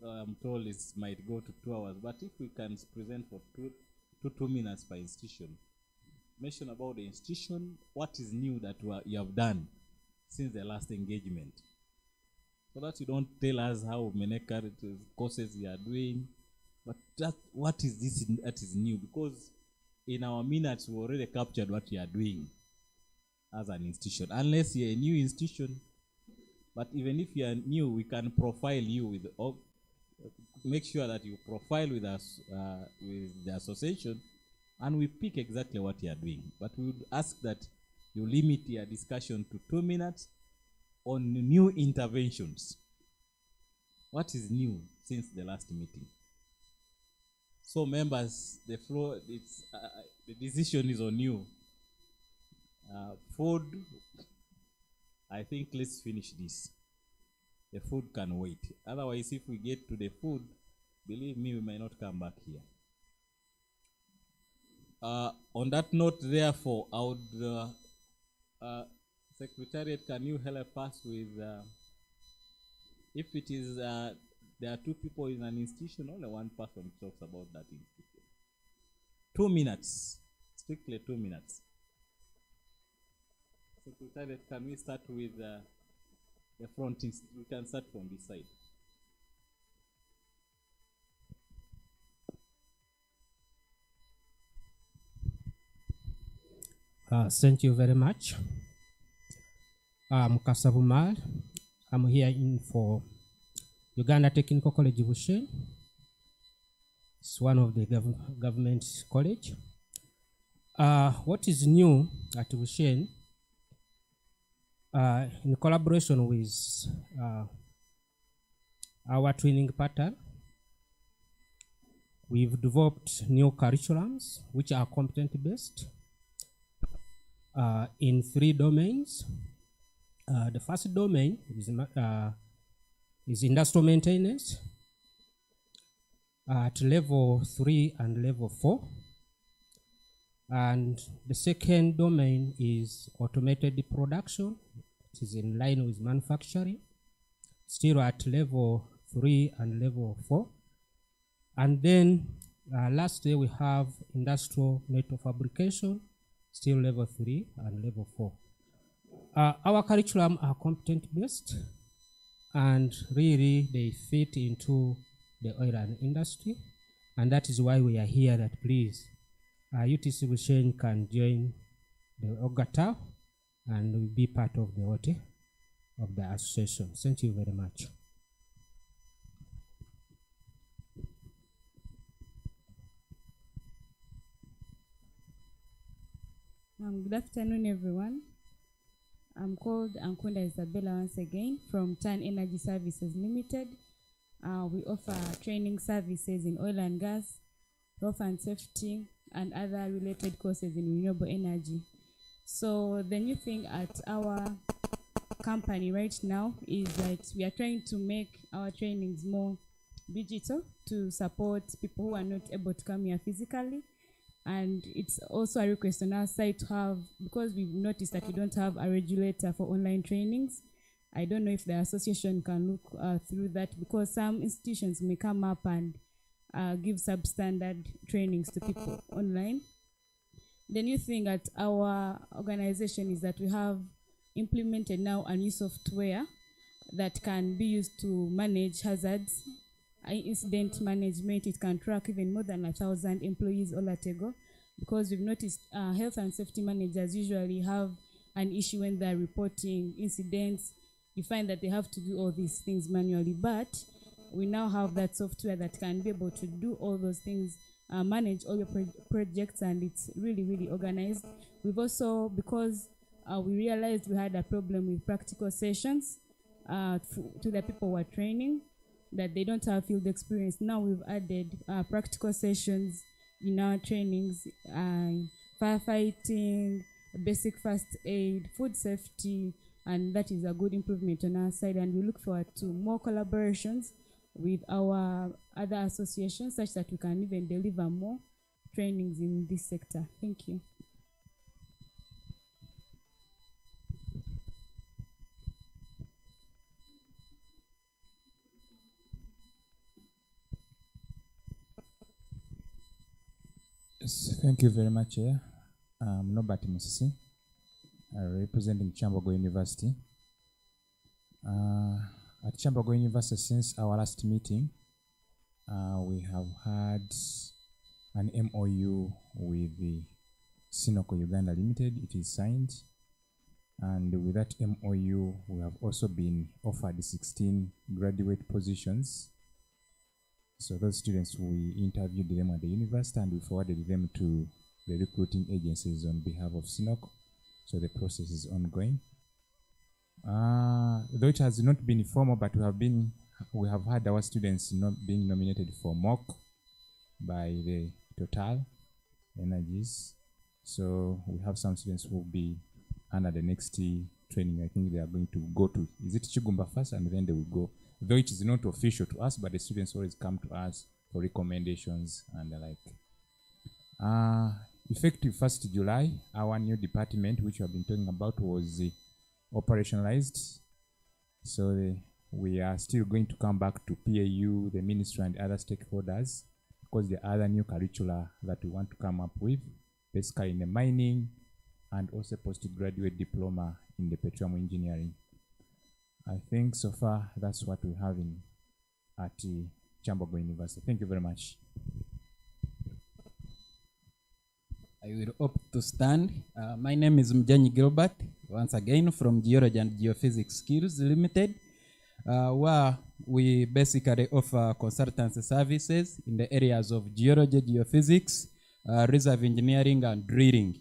I'm told it might go to 2 hours, but if we can present for 2 minutes per institution, mention about the institution, what is new that you have done since the last engagement, so that you don't tell us how many courses you are doing, but just what is this that is new, because in our minutes we already captured what you are doing as an institution, unless you're a new institution. But even if you are new, we can profile you with, make sure that you profile with us, with the association, and we pick exactly what you are doing. But we would ask that you limit your discussion to 2 minutes on new interventions. What is new since the last meeting? So members, the floor, it's the decision is on you. Food, I think let's finish this. The food can wait. Otherwise, if we get to the food, believe me, we may not come back here. On that note, therefore, I would, Secretariat, can you help us with, if it is, there are 2 people in an institution, only 1 person talks about that institution. 2 minutes, strictly 2 minutes. Secretariat, can we start with the front? We can start from this side. Thank you very much. I'm Kasavumal. I'm here for Uganda Technical College Bushen. It's one of the government college. What is new at Bushen, in collaboration with our training partner, we've developed new curriculums which are competency-based in 3 domains. The first domain is industrial maintenance at level 3 and level 4. And the second domain is automated production. It is in line with manufacturing, still at level 3 and level 4. And then lastly, we have industrial metal fabrication, still level 3 and level 4. Our curriculum are competent-based, and really they fit into the oil and industry, and that is why we are here. That please, UTC Bushenyi can join the OGTAU and will be part of the of the association. Thank you very much. Good afternoon, everyone. I'm called Ankunda Isabella once again from TAN Energy Services Limited. We offer training services in oil and gas, health and safety, and other related courses in renewable energy. So the new thing at our company right now is that we are trying to make our trainings more digital to support people who are not able to come here physically. And it's also a request on our side to have, because we've noticed that we don't have a regulator for online trainings. I don't know if the association can look through that, because some institutions may come up and give substandard trainings to people online. The new thing at our organization is that we have implemented now a new software that can be used to manage hazards, incident management. It can track even more than 1,000 employees all at a go, because we've noticed health and safety managers usually have an issue when they're reporting incidents. You find that they have to do all these things manually, but we now have that software that can be able to do all those things, manage all your projects, and it's really, really organized. We've also, because we realized we had a problem with practical sessions to the people who are training, that they don't have field experience. Now we've added practical sessions in our trainings, firefighting, basic first aid, food safety, and that is a good improvement on our side. And we look forward to more collaborations with our other associations such that we can even deliver more trainings in this sector. Thank you. Yes, thank you very much, Chair. I'm Norbert Musisi, representing Chambogo University. At Chambogo University, since our last meeting, we have had an MOU with the Sinoco Uganda Limited. It is signed, and with that MOU, we have also been offered 16 graduate positions. So those students, we interviewed them at the university and we forwarded them to the recruiting agencies on behalf of Sinoco. So the process is ongoing. Though it has not been formal, but we have had our students not being nominated for mock by the Total Energies. So we have some students who will be under the next training. I think they are going to go to, is it Chigumba first, and then they will go. Though it is not official to us, but the students always come to us for recommendations and the like. Effective 1st July, our new department, which we have been talking about, was operationalized. So we are still going to come back to PAU, the ministry, and other stakeholders, because there are other new curricula that we want to come up with, basically in the mining and also postgraduate diploma in the petroleum engineering. I think so far that's what we have at Chambogo University. Thank you very much. I will opt to stand. My name is Mjanyi Gilbert, once again from Geology and Geophysics Skills Limited, where we basically offer consultancy services in the areas of geology, geophysics, reserve engineering, and drilling.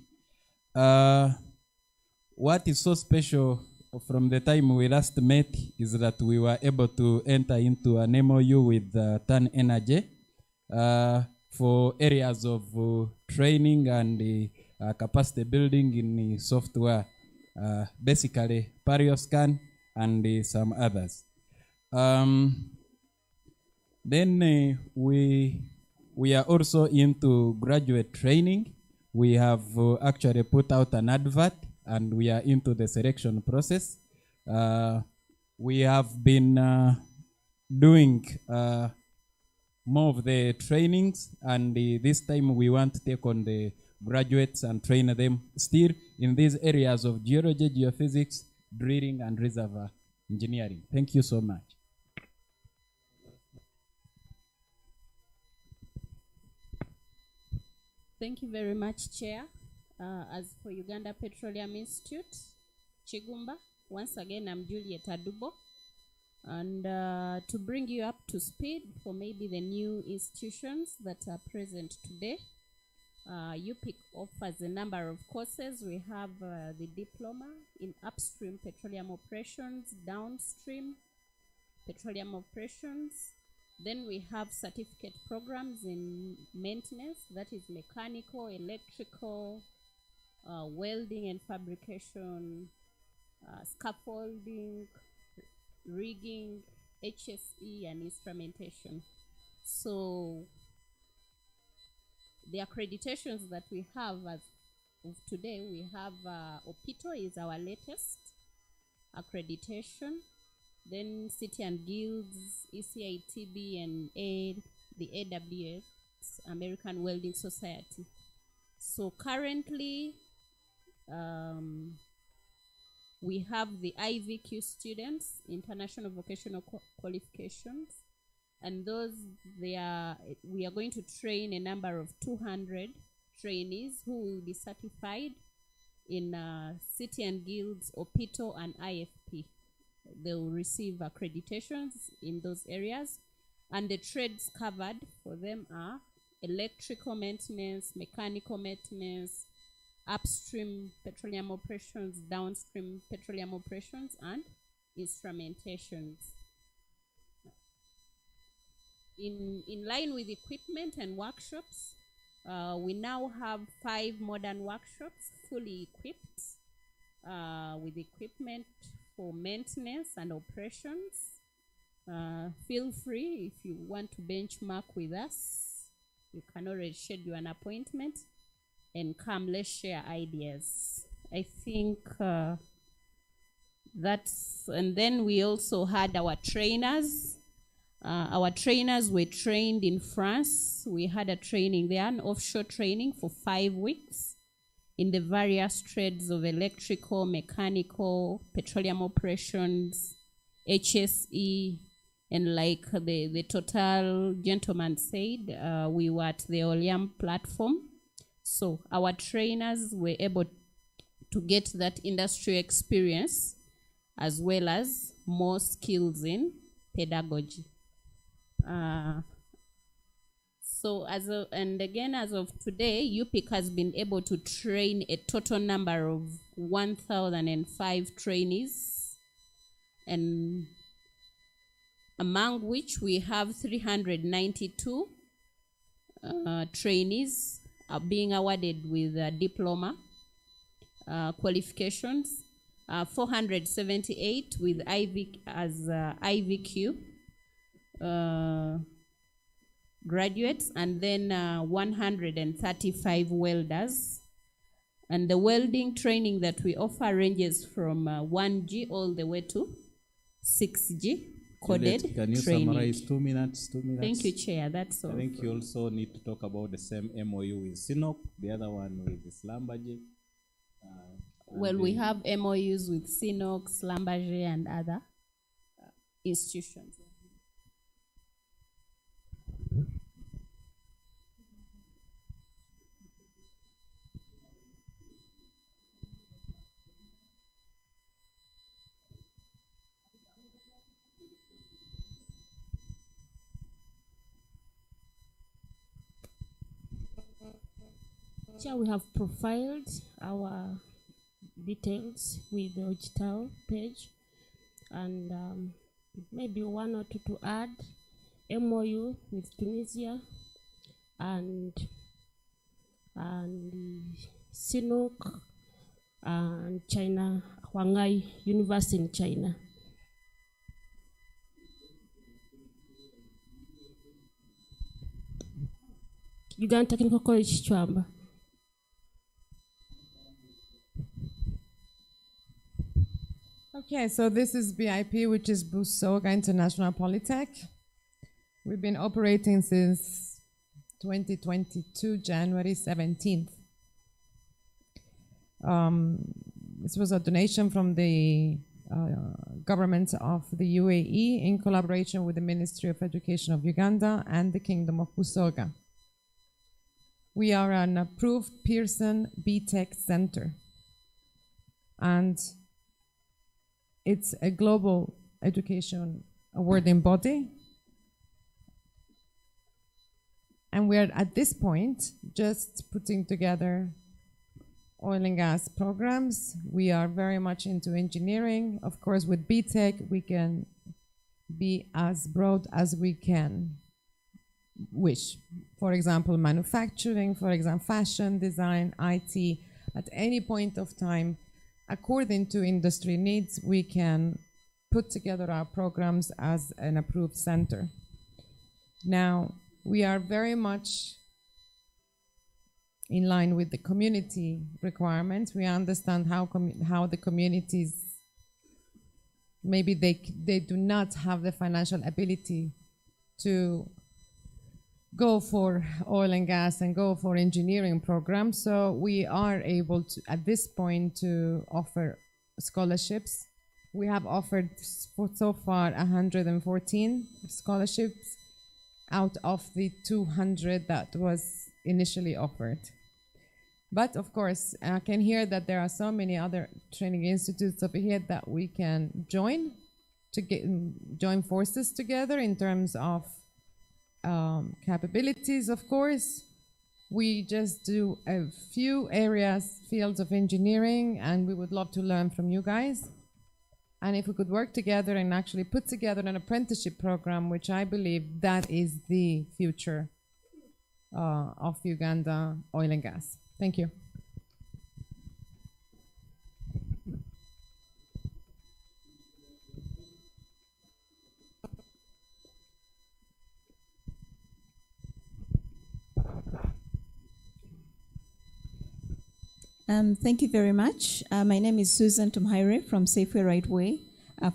What is so special from the time we last met is that we were able to enter into an MOU with TAN Energy for areas of training and capacity building in software, basically PARIOSCAN and some others. Then we are also into graduate training. We have actually put out an advert and we are into the selection process. We have been doing more of the trainings, and this time we want to take on the graduates and train them still in these areas of geology, geophysics, drilling, and reservoir engineering. Thank you so much. Thank you very much, Chair. As for Uganda Petroleum Institute, Chigumba, once again, I'm Juliet Adubo. And to bring you up to speed for maybe the new institutions that are present today, UPIC offers a number of courses. We have the diploma in upstream petroleum operations, downstream petroleum operations. Then we have certificate programs in maintenance, that is mechanical, electrical, welding and fabrication, scaffolding, rigging, HSE, and instrumentation. So the accreditations that we have as of today, we have OGTAU is our latest accreditation. Then City and Guilds, ECITB, and the AWS, American Welding Society. So currently, we have the IVQ students, International Vocational Qualifications, and those we are going to train a number of 200 trainees who will be certified in City and Guilds, OGTAU, and IFP. They will receive accreditations in those areas, and the trades covered for them are electrical maintenance, mechanical maintenance, upstream petroleum operations, downstream petroleum operations, and instrumentations. In line with equipment and workshops, we now have 5 modern workshops fully equipped with equipment for maintenance and operations. Feel free, if you want to benchmark with us, you can already schedule an appointment and come, let's share ideas. I think that's, and then we also had our trainers. Our trainers were trained in France. We had a training there, an offshore training for 5 weeks in the various trades of electrical, mechanical, petroleum operations, HSE, and like the Total gentleman said, we were at the Oleum platform. So our trainers were able to get that industry experience as well as more skills in pedagogy. So as of today, UPIC has been able to train a total number of 1,005 trainees, and among which we have 392 trainees are being awarded with diploma qualifications, 478 with IVQ graduates, and then 135 welders. And the welding training that we offer ranges from 1G all the way to 6G coded Juliet, can you training. summarize 2 minutes? 2 minutes. Thank you, Chair. That's all. I think you also need to talk about the same MOU with SINOP, the other one with Slambaji. Well, we have MOUs with SINOC, Slambaji, and other institutions. Here we have profiled our details with the OGTAU page, and maybe 1 or 2 to add. MOU with Tunisia and SINOC and China, Huangai University in China. Uganda Technical College Chwamba. Okay, so this is BIP, which is Busoga International Polytech. We've been operating since 2022, January 17th. This was a donation from the government of the UAE in collaboration with the Ministry of Education of Uganda and the Kingdom of Busoga. We are an approved Pearson BTech Center, and it's a global education awarding body. And we are at this point just putting together oil and gas programs. We are very much into engineering. Of course, with BTech, we can be as broad as we can wish. For example, manufacturing, for example, fashion, design, IT. At any point of time, according to industry needs, we can put together our programs as an approved center. Now, we are very much in line with the community requirements. We understand how the communities, maybe they do not have the financial ability to go for oil and gas and go for engineering programs. So we are able to, at this point, to offer scholarships. We have offered so far 114 scholarships out of the 200 that was initially offered. But of course, I can hear that there are so many other training institutes over here that we can join forces together in terms of capabilities. Of course, we just do a few fields of engineering, and we would love to learn from you guys. And if we could work together and actually put together an apprenticeship program, which I believe that is the future of Uganda oil and gas. Thank you. Thank you very much. My name is Susan Tumhaire from Safeway Right Way.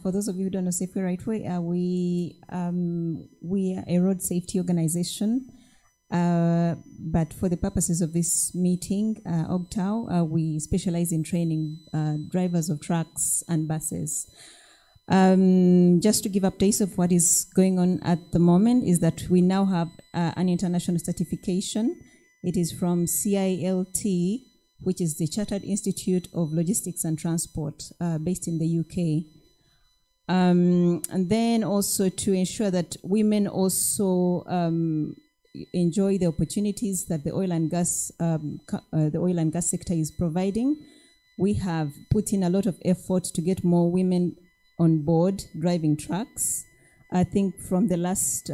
For those of you who don't know Safeway Right Way, we are a road safety organization. But for the purposes of this meeting, OGTAU, we specialize in training drivers of trucks and buses. Just to give updates of what is going on at the moment is that we now have an international certification. It is from CILT, which is the Chartered Institute of Logistics and Transport, based in the UK. And then also to ensure that women also enjoy the opportunities that the oil and gas sector is providing. We have put in a lot of effort to get more women on board driving trucks. I think from the last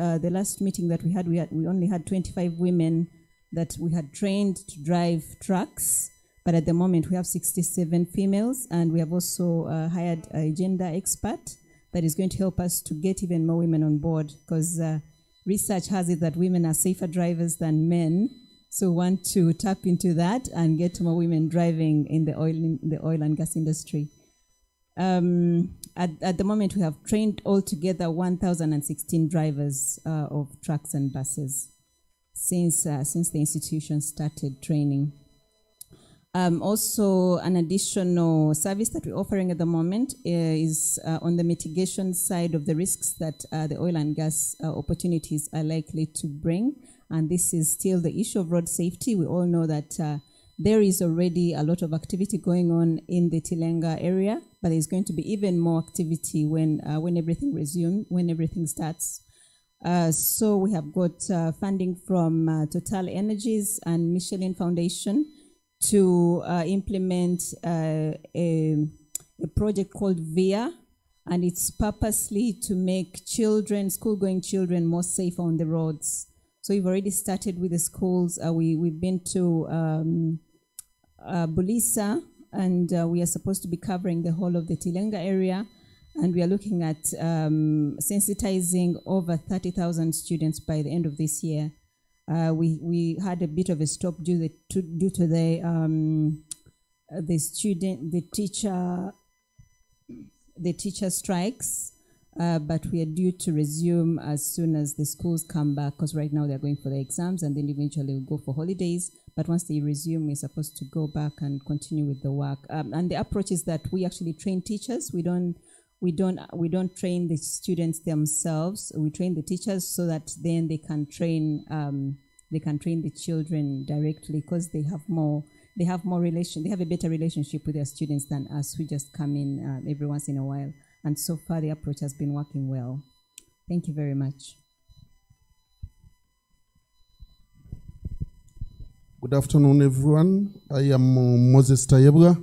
meeting that we had, we only had 25 women that we had trained to drive trucks. But at the moment, we have 67 females, and we have also hired a gender expert that is going to help us to get even more women on board, because research has it that women are safer drivers than men. So we want to tap into that and get more women driving in the oil and gas industry. At the moment, we have trained altogether 1,016 drivers of trucks and buses since the institution started training. Also, an additional service that we're offering at the moment is on the mitigation side of the risks that the oil and gas opportunities are likely to bring. And this is still the issue of road safety. We all know that there is already a lot of activity going on in the Tilenga area, but there's going to be even more activity when everything resumes, when everything starts. So we have got funding from Total Energies and Michelin Foundation to implement a project called VIA, and it's purposely to make school-going children more safe on the roads. So we've already started with the schools. We've been to Bulisa, and we are supposed to be covering the whole of the Tilenga area, and we are looking at sensitizing over 30,000 students by the end of this year. We had a bit of a stop due to the teacher strikes, but we are due to resume as soon as the schools come back, because right now they're going for the exams and then eventually we'll go for holidays. But once they resume, we're supposed to go back and continue with the work. And the approach is that we actually train teachers. We don't train the students themselves. We train the teachers so that then they can train the children directly, because they have a better relationship with their students than us, who just come in every once in a while. And so far the approach has been working well. Thank you very much. Good afternoon, everyone. I am Moses Tayebwa.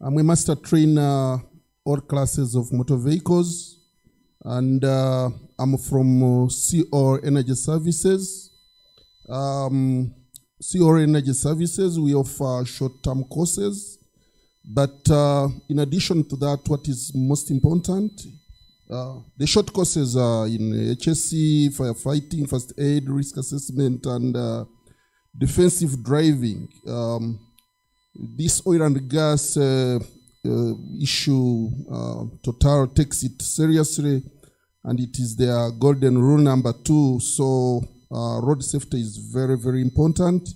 I'm a master trainer, all classes of motor vehicles, and I'm from CR Energy Services. CR Energy Services, we offer short-term courses, but in addition to that, what is most important, the short courses are in HSC, firefighting, first aid, risk assessment, and defensive driving. This oil and gas issue, Total takes it seriously, and it is their golden rule number 2. So road safety is very, very important.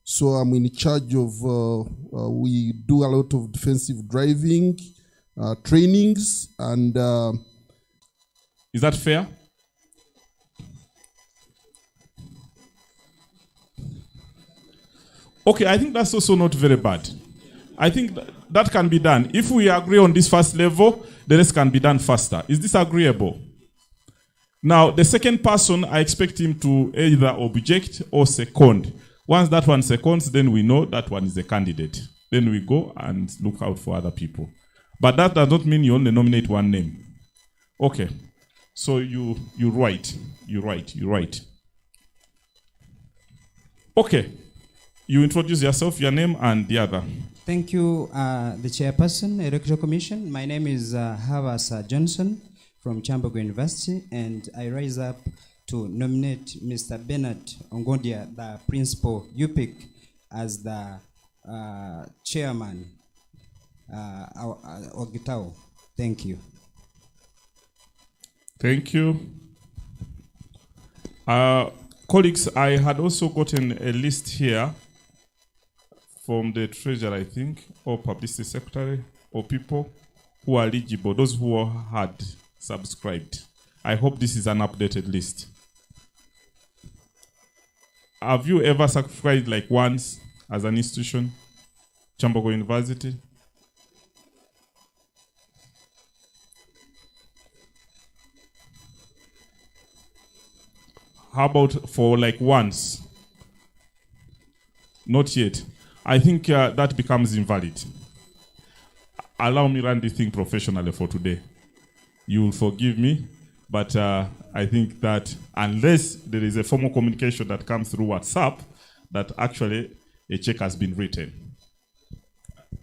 So I'm in charge of, we do a lot of defensive driving trainings, and is that fair? Okay, I think that's also not very bad. I think that can be done. If we agree on this first level, the rest can be done faster. Is this agreeable? Now, the second person, I expect him to either object or second. Once that one seconds, then we know that one is a candidate. Then we go and look out for other people. But that does not mean you only nominate one name. Okay. So you're right. You're right. Okay. You introduce yourself, your name, and the other. Thank you, the chairperson, Electoral Commission. My name is Havas Johnson from Chambogo University, and I rise up to nominate Mr. Bernard Ongondia, the principal UPIC, as the chairman of OGTAU. Thank you. Thank you. Colleagues, I had also gotten a list here from the treasurer, I think, or publicity secretary, or people who are eligible, those who had subscribed. I hope this is an updated list. Have you ever subscribed like once as an institution? Chambogo University? How about for like once? Not yet. I think that becomes invalid. Allow me run this thing professionally for today. You will forgive me, but I think that unless there is a formal communication that comes through WhatsApp, that actually a check has been written.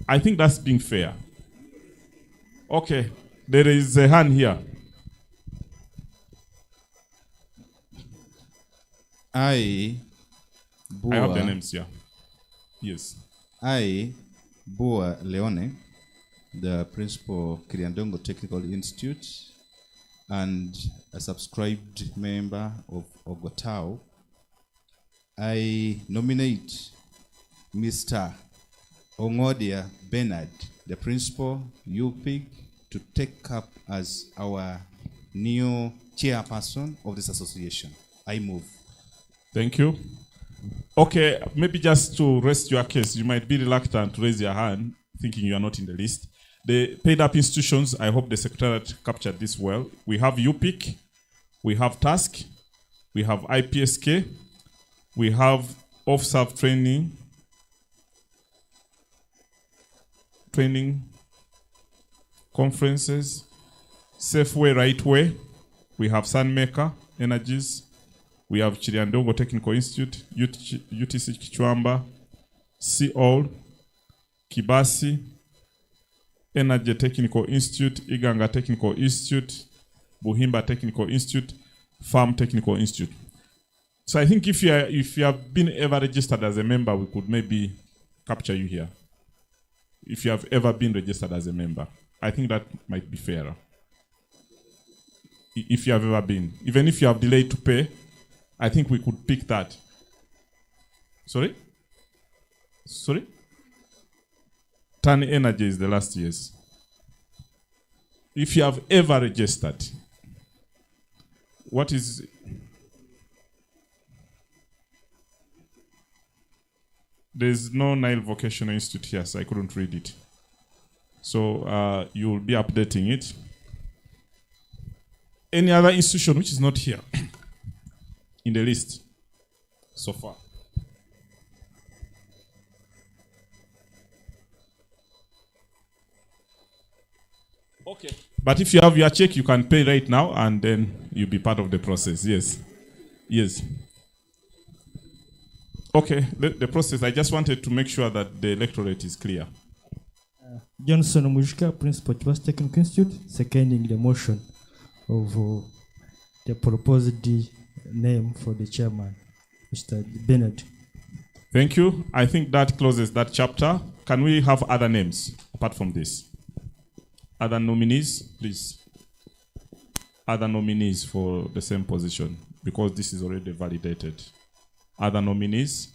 I think that's being fair. Okay, there is a hand here. I have the names here. Yes. I, Boa Leone, the principal Kiriandongo Technical Institute, and a subscribed member of OGTAU, I nominate Mr. Ongodia Bernard, the principal UPIG, to take up as our new chairperson of this association. I move. Thank you. Okay, maybe just to rest your case, you might be reluctant to raise your hand, thinking you are not in the list. The paid up institutions, I hope the Secretariat captured this well. We have UPIC, we have TASC, we have IPSK, we have off-serve training conferences, Safeway, Right Way, we have Sunmaker Energies, we have Chiriandongo Technical Institute, UTC Kichwamba, COL, Kibasi, Energy Technical Institute, Iganga Technical Institute, Buhimba Technical Institute, Farm Technical Institute. So I think if you have been ever registered as a member, we could maybe capture you here. If you have ever been registered as a member, I think that might be fairer. if you have ever been. Even if you have delayed to pay, I think we could pick that. Sorry? Sorry? Tan Energy is the last years. If you have ever registered, what is... There's no Nile Vocational Institute here, so I couldn't read it. So you'll be updating it. Any other institution which is not here in the list so far? Okay. But if you have your check, you can pay right now, and then you'll be part of the process. Yes. Yes. Okay, the process, I just wanted to make sure that the electorate is clear. Johnson Mujika, Principal, Chivas Technical Institute, seconding the motion of the proposed name for the chairman, Mr. Bennett. Thank you. I think that closes that chapter. Can we have other names apart from this? Other nominees, please. Other nominees for the same position, because this is already validated. Other nominees?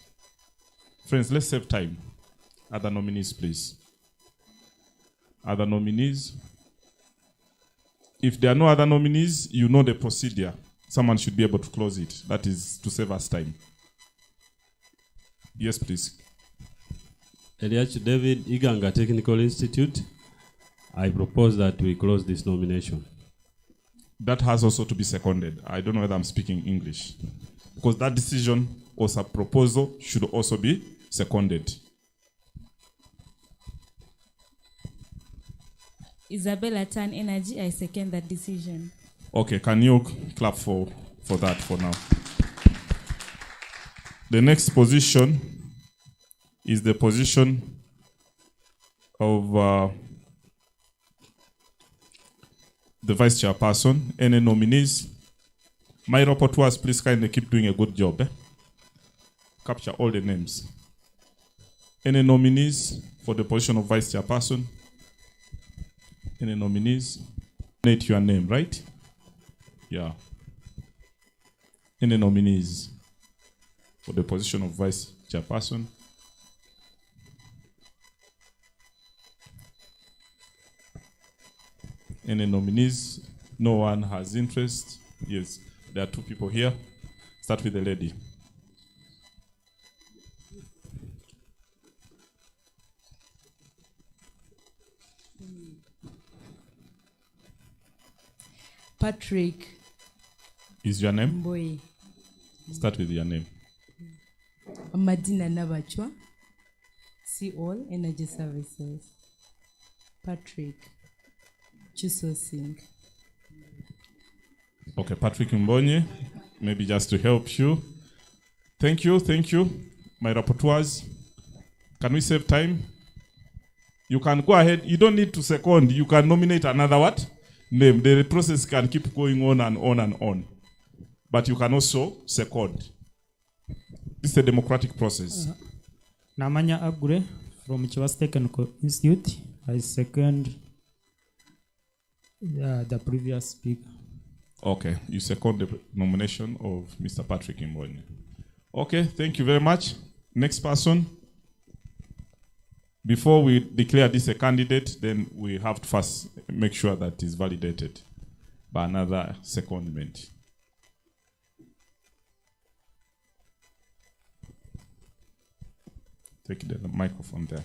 Friends, let's save time. Other nominees, please. Other nominees? If there are no other nominees, you know the procedure. Someone should be able to close it. That is to save us time. Yes, please. Eliach David, Uganda Technical Institute. I propose that we close this nomination. That has also to be seconded. I don't know whether I'm speaking English. Because that decision or proposal should also be seconded. Isabella Tan Energy, I second that decision. Okay, can you clap for that for now? The next position is the position of the vice chairperson. Any nominees? My rapporteurs, please kindly keep doing a good job. Capture all the names. Any nominees for the position of vice chairperson? Any nominees? Nominate your name, right? Yeah. Any nominees for the position of vice chairperson? Any nominees? No one has interest? Yes. There are two people here. Start with the lady. Patrick. Is your name? Boy. Start with your name. Madina Nabachwa. See all energy services. Patrick. Chiso Singh. Okay, Patrick Mbonye, maybe just to help you. Thank you, my rapporteurs. Can we save time? You can go ahead. You don't need to second. You can nominate another what? Name. The process can keep going on and on and on. But you can also second. This is a democratic process. Namanya Agure from Chivas Technical Institute. I second the previous speaker. Okay, you second the nomination of Mr. Patrick Mbonye. Okay, thank you very much. Next person. Before we declare this a candidate, then we have to first make sure that it is validated by another secondment. Take the microphone there.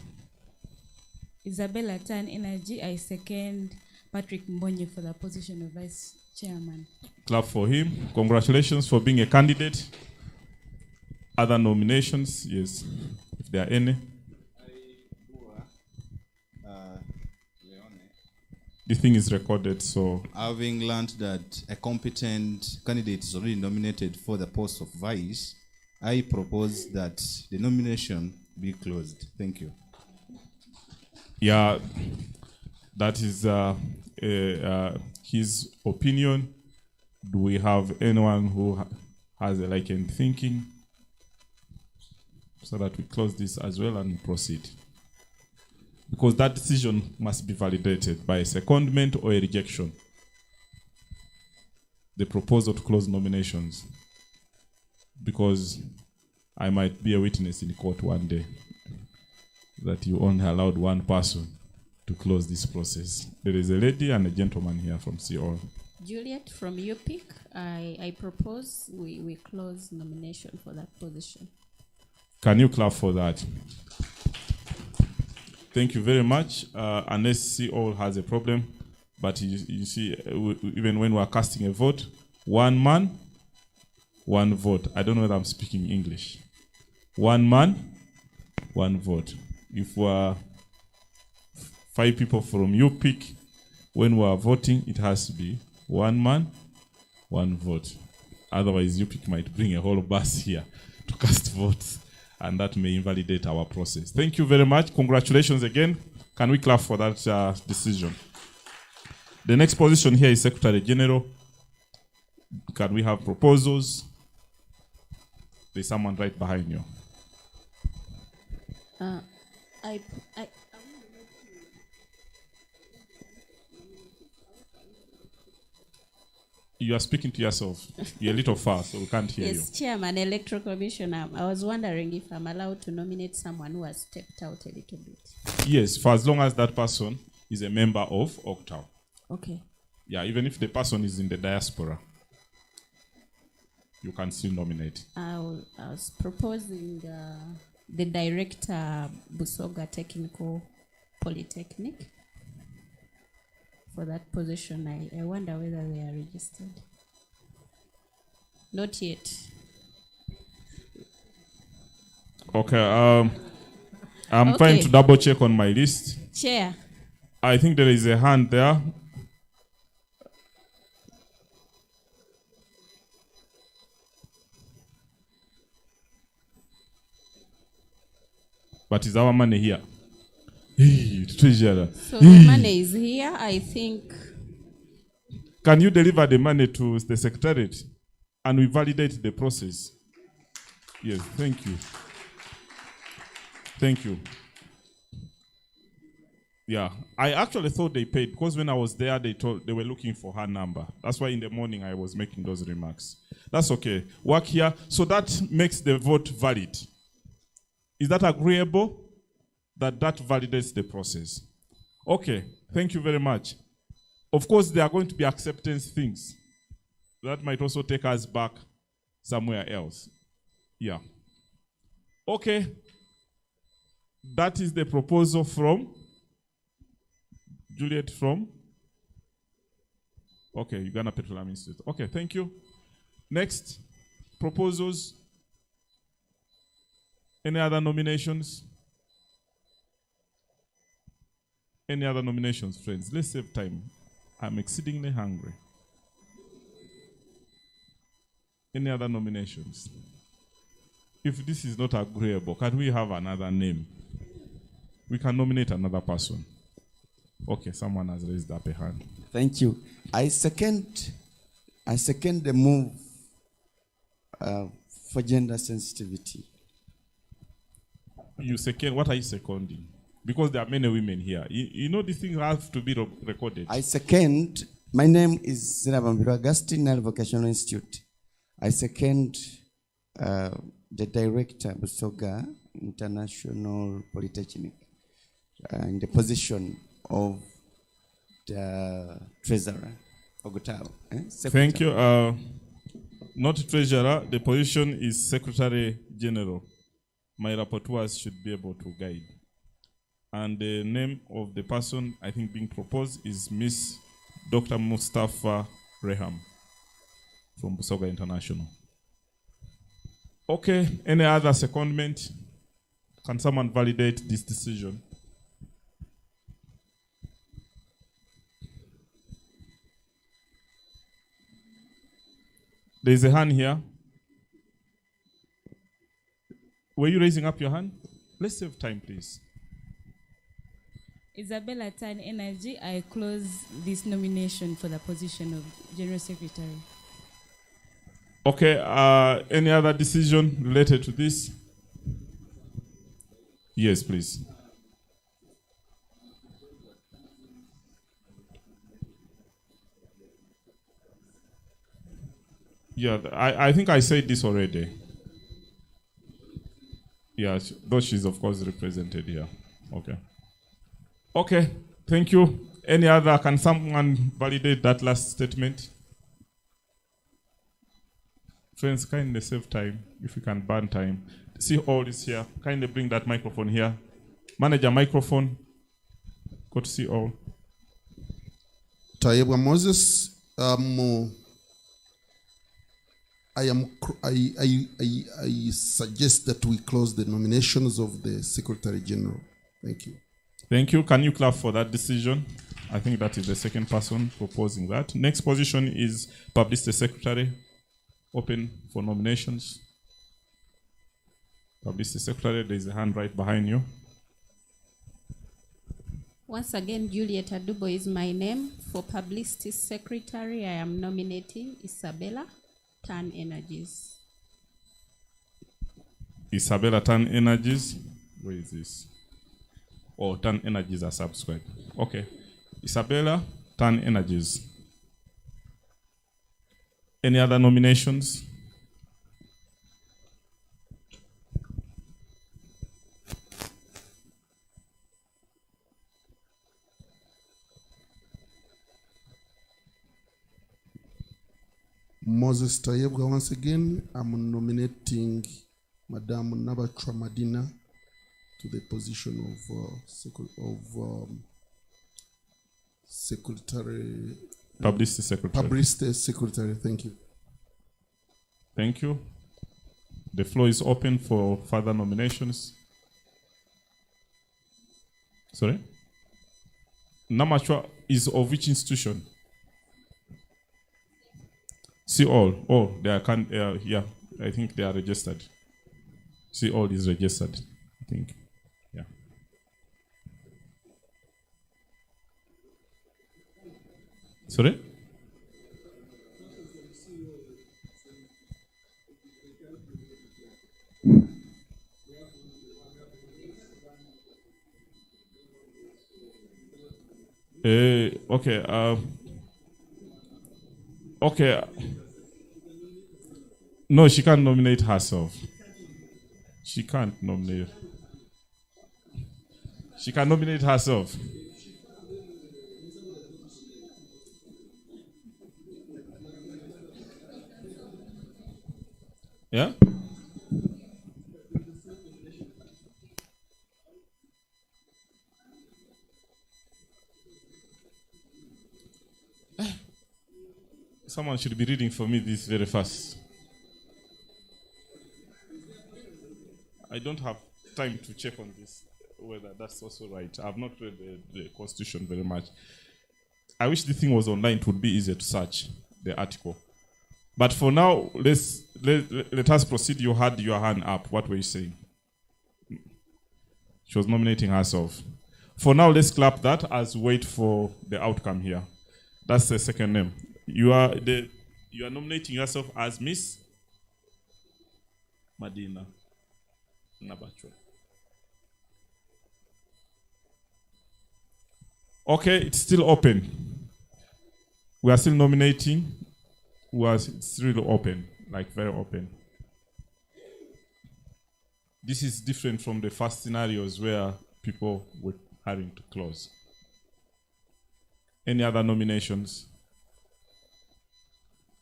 Isabella Tan Energy, I second Patrick Mbonye for the position of vice chairman. Clap for him. Congratulations for being a candidate. Other nominations? Yes, if there are any. The thing is recorded, so... Having learned that a competent candidate is already nominated for the post of vice, I propose that the nomination be closed. Thank you. Yeah, that is his opinion. Do we have anyone who has a like-in thinking? So that we close this as well and proceed. Because that decision must be validated by a secondment or a rejection. the proposal to close nominations, because I might be a witness in court one day that you only allowed one person to close this process. There is a lady and a gentleman here from CO. Juliet from UPIC, I propose we close nomination for that position. Can you clap for that? Thank you very much. Unless CO has a problem, but you see, even when we are casting a vote, one man, one vote. I don't know whether I'm speaking English. One man, one vote. If we are 5 people from UPIC, when we are voting, it has to be one man, one vote. Otherwise, UPIC might bring a whole bus here to cast votes, and that may invalidate our process. Thank you very much. Congratulations again. Can we clap for that decision? The next position here is Secretary General. Can we have proposals? There's someone right behind you. You are speaking to yourself. You're a little far, so we can't hear you. Yes, Chairman, Electoral Commissioner, I was wondering if I'm allowed to nominate someone who has stepped out a little bit. Yes, for as long as that person is a member of OGTAU. Okay. Yeah, even if the person is in the diaspora, you can still nominate. I was proposing the director, Busoga Technical Polytechnic. For that position, I wonder whether they are registered. Not yet. Okay, I'm trying to double check on my list. Chair. I think there is a hand there. But is our money here? Treasurer. So the money is here, I think. Can you deliver the money to the Secretariat and we validate the process? Yes, thank you. Thank you. Yeah, I actually thought they paid because when I was there, they were looking for her number. That's why in the morning I was making those remarks. That's okay. Work here. So that makes the vote valid. Is that agreeable? That validates the process. Okay, thank you very much. Of course, there are going to be acceptance things. That might also take us back somewhere else. Yeah. Okay. That is the proposal from Juliet from? Okay, Uganda Petroleum Institute. Okay, thank you. Next, proposals. Any other nominations? Any other nominations, friends? Let's save time. I'm exceedingly hungry. Any other nominations? If this is not agreeable, can we have another name? We can nominate another person. Okay, someone has raised up a hand. Thank you. I second the move for gender sensitivity. You second, what are you seconding? Because there are many women here. You know these things have to be recorded. I second, my name is Zirabambiru Augustine, Nile Vocational Institute. I second the director, Busoga International Polytechnic, in the position of the treasurer, OGTAU. Thank you. Not treasurer, the position is Secretary General. My rapporteurs should be able to guide. And the name of the person I think being proposed is Miss Dr. Mustafa Reham from Busoga International. Okay, any other secondment? Can someone validate this decision? There is a hand here. Were you raising up your hand? Let's save time, please. Isabella Tan Energy, I close this nomination for the position of General Secretary. Okay, any other decision related to this? Yes, please. Yeah, I think I said this already. Yeah, though she's of course represented here. Okay. Okay, thank you. Any other, can someone validate that last statement? Friends, kindly save time, if you can burn time. See all is here. Kindly bring that microphone here. Manager, microphone. Go to see all. Tayebwa Moses, I suggest that we close the nominations of the Secretary General. Thank you. Thank you. Can you clap for that decision? I think that is the second person proposing that. Next position is Publicity Secretary. Open for nominations. Publicity Secretary, there is a hand right behind you. Once again, Juliet Adubo is my name. For Publicity Secretary, I am nominating Isabella Tan Energies. Isabella Tan Energies. Where is this? Oh, Tan Energies are subscribed. Okay. Isabella Tan Energies. Any other nominations? Moses Tayebwa, once again, I'm nominating Madame Nabatra Madina to the position of Secretary. Publicity Secretary. Publicity Secretary, thank you. Thank you. The floor is open for further nominations. Sorry? Namachwa is of which institution? See all. Oh, they are yeah, I think they are registered. See all is registered, I think. Yeah. Sorry? Okay. Okay. No, she can't nominate herself. She can't nominate. She can nominate herself. Yeah? Someone should be reading for me this very fast. I don't have time to check on this, whether that's also right. I've not read the Constitution very much. I wish the thing was online. It would be easier to search the article. But for now, let us proceed. You had your hand up. What were you saying? She was nominating herself. For now, let's clap that as we wait for the outcome here. That's the second name. You are nominating yourself as Miss Madina Nabachwa. Okay, it's still open. We are still nominating. It's really open, like very open. This is different from the first scenarios where people were having to close. Any other nominations?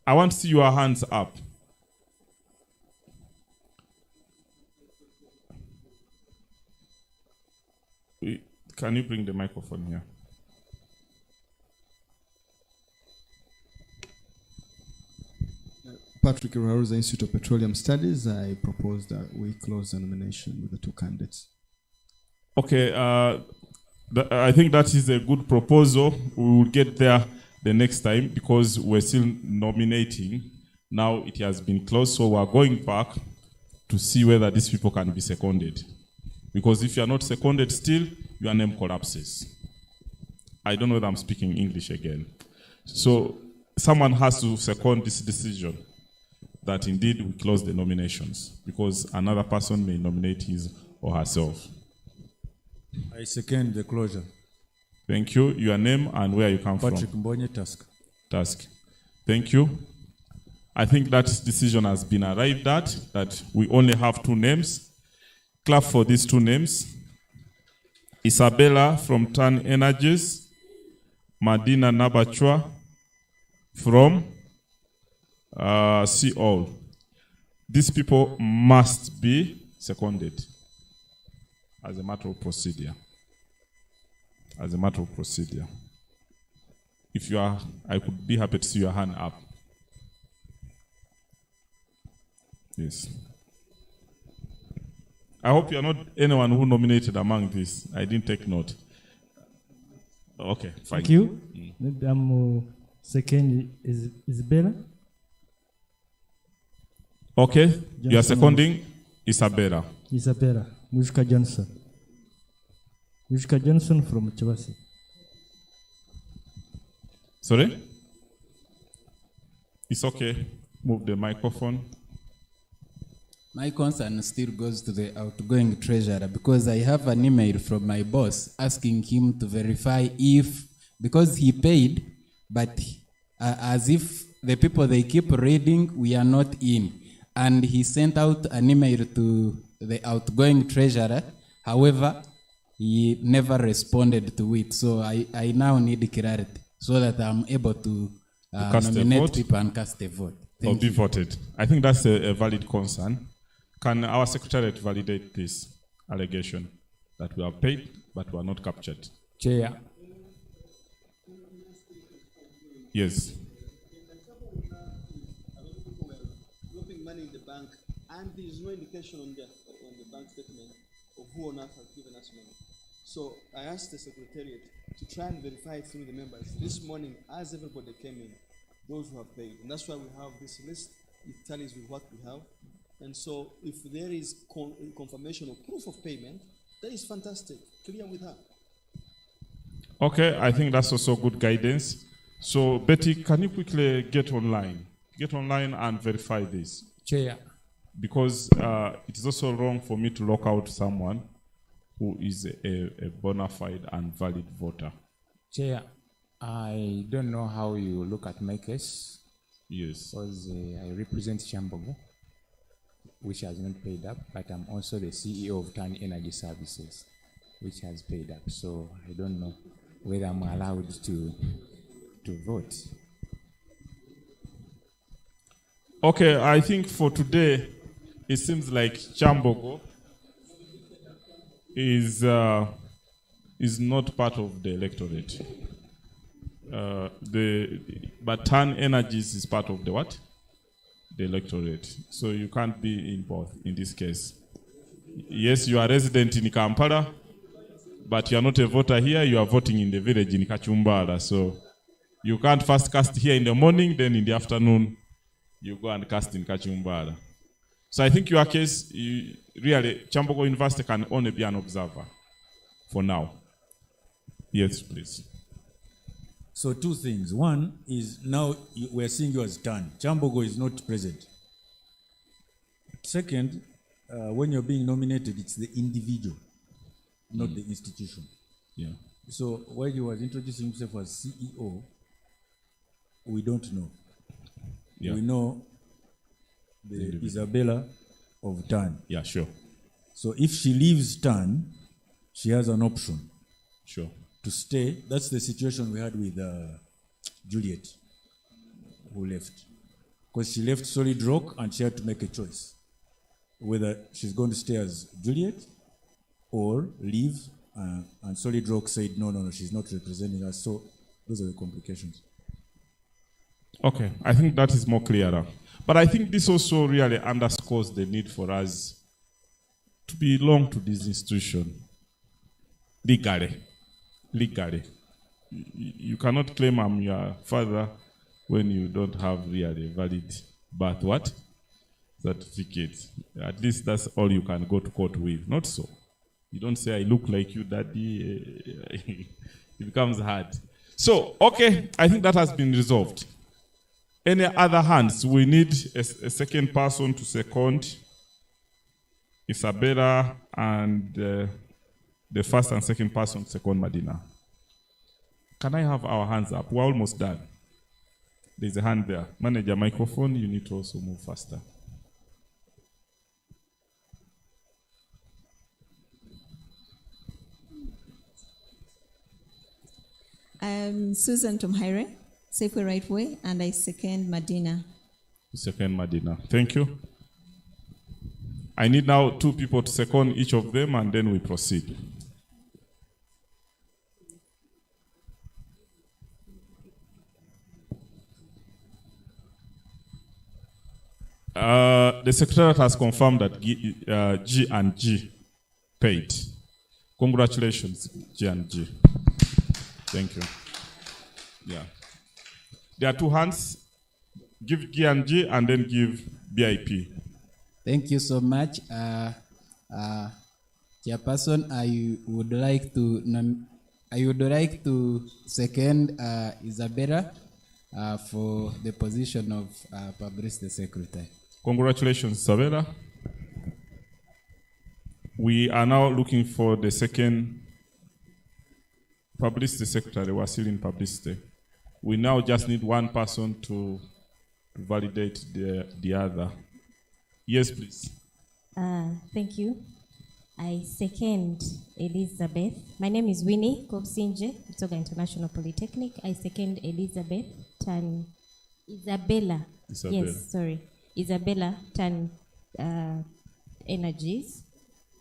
I want to see your hands up. Can you bring the microphone here? Patrick Raruza, Institute of Petroleum Studies. I propose that we close the nomination with the two candidates. Okay, I think that is a good proposal. We will get there the next time because we're still nominating. Now it has been closed, so we're going back to see whether these people can be seconded. Because if you are not seconded still, your name collapses. I don't know whether I'm speaking English again. So someone has to second this decision that indeed we close the nominations because another person may nominate his or herself. I second the closure. Thank you. Your name and where you come Patrick from. Mbonye, Task. Task. Thank you. I think that decision has been arrived at, that we only have 2 names. Clap for these 2 names. Isabella from Tan Energies, Madina Nabachwa from Seoul. These people must be seconded as a matter of procedure. As a matter of procedure. If you are, I could be happy to see your hand up. Yes. I hope you are not anyone who nominated among these. I didn't take note. Okay, fine. Thank you. Second is Isabella. Okay, you are seconding Isabella. Isabella, Mushka Johnson. Mushka Johnson from Chibasi. Sorry? It's okay. Move the microphone. My concern still goes to the outgoing treasurer because I have an email from my boss asking him to verify if, because he paid, but as if the people they keep reading, we are not in. And he sent out an email to the outgoing treasurer. However, he never responded to it. So I now need clarity so that I'm able to nominate people and cast a vote. Or be voted. I think that's a valid concern. Can our secretariat validate this allegation that we are paid but we are not captured? Chair. Yes. Dropping money in the bank, and there is no indication on the bank statement of who on earth has given us money. So I asked the secretariat to try and verify it through the members. This morning, as everybody came in, those who have paid, and that's why we have this list. It tallies with what we have. And so if there is confirmation or proof of payment, that is fantastic. Clear with her. Okay, I think that's also good guidance. So Betty, can you quickly get online? Get online and verify this. Chair. Because it is also wrong for me to lock out someone who is a bona fide and valid voter. Chair, I don't know how you look at my case. Yes. Because I represent Chambogo, which has not paid up, but I'm also the CEO of Tan Energy Services, which has paid up. So I don't know whether I'm allowed to vote. Okay, I think for today, it seems like Chambogo is not part of the electorate. But Tan Energies is part of the what? The electorate. So you can't be in both in this case. Yes, you are resident in Kampala, but you are not a voter here, you are voting in the village in Kachumbala. So you can't first cast here in the morning, then in the afternoon, you go and cast in Kachumbala. So I think your case, really, Chambogo University can only be an observer for now. Yes, please. So 2 things. One is now we're seeing you as Tan. Chambogo is not present. Second, when you're being nominated, it's the individual, not the institution. Yeah. So while he was introducing himself as CEO, we don't know. Yeah. We know the Isabella of Tan. Yeah, sure. So if she leaves Tan, she has an option. Sure. To stay. That's the situation we had with Juliet, who left. Because she left Solid Rock and she had to make a choice. Whether she's going to stay as Juliet or leave. And Solid Rock said, no, she's not representing us. So those are the complications. Okay, I think that is more clearer. But I think this also really underscores the need for us to belong to this institution legally. You cannot claim I'm your father when you don't have really valid birth certificate. At least that's all you can go to court with. Not so. You don't say I look like you, daddy. It becomes hard. So, okay, I think that has been resolved. Any other hands? We need a second person to second Isabella and the first and second person to second Madina. Can I have our hands up? We're almost done. There's a hand there. Manager, microphone, you need to also move faster. I'm Susan Tumhaire, Safeway Right Way, and I second Madina. Second Madina. Thank you. I need now 2 people to second each of them, and then we proceed. The Secretariat has confirmed that G and G paid. Congratulations, G and G. Thank you. Yeah. There are 2 hands. Give G and G, and then give BIP. Thank you so much. Chairperson, I would like to second Isabella for the position of Publicity Secretary. Congratulations, Isabella. We are now looking for the second Publicity Secretary. We're still in publicity. We now just need 1 person to validate the other. Yes, please. Thank you. I second Elizabeth. My name is Winnie Kopsinje, Uganda International Polytechnic. I second Elizabeth Tan Isabella. Yes, sorry. Isabella Tan Energies.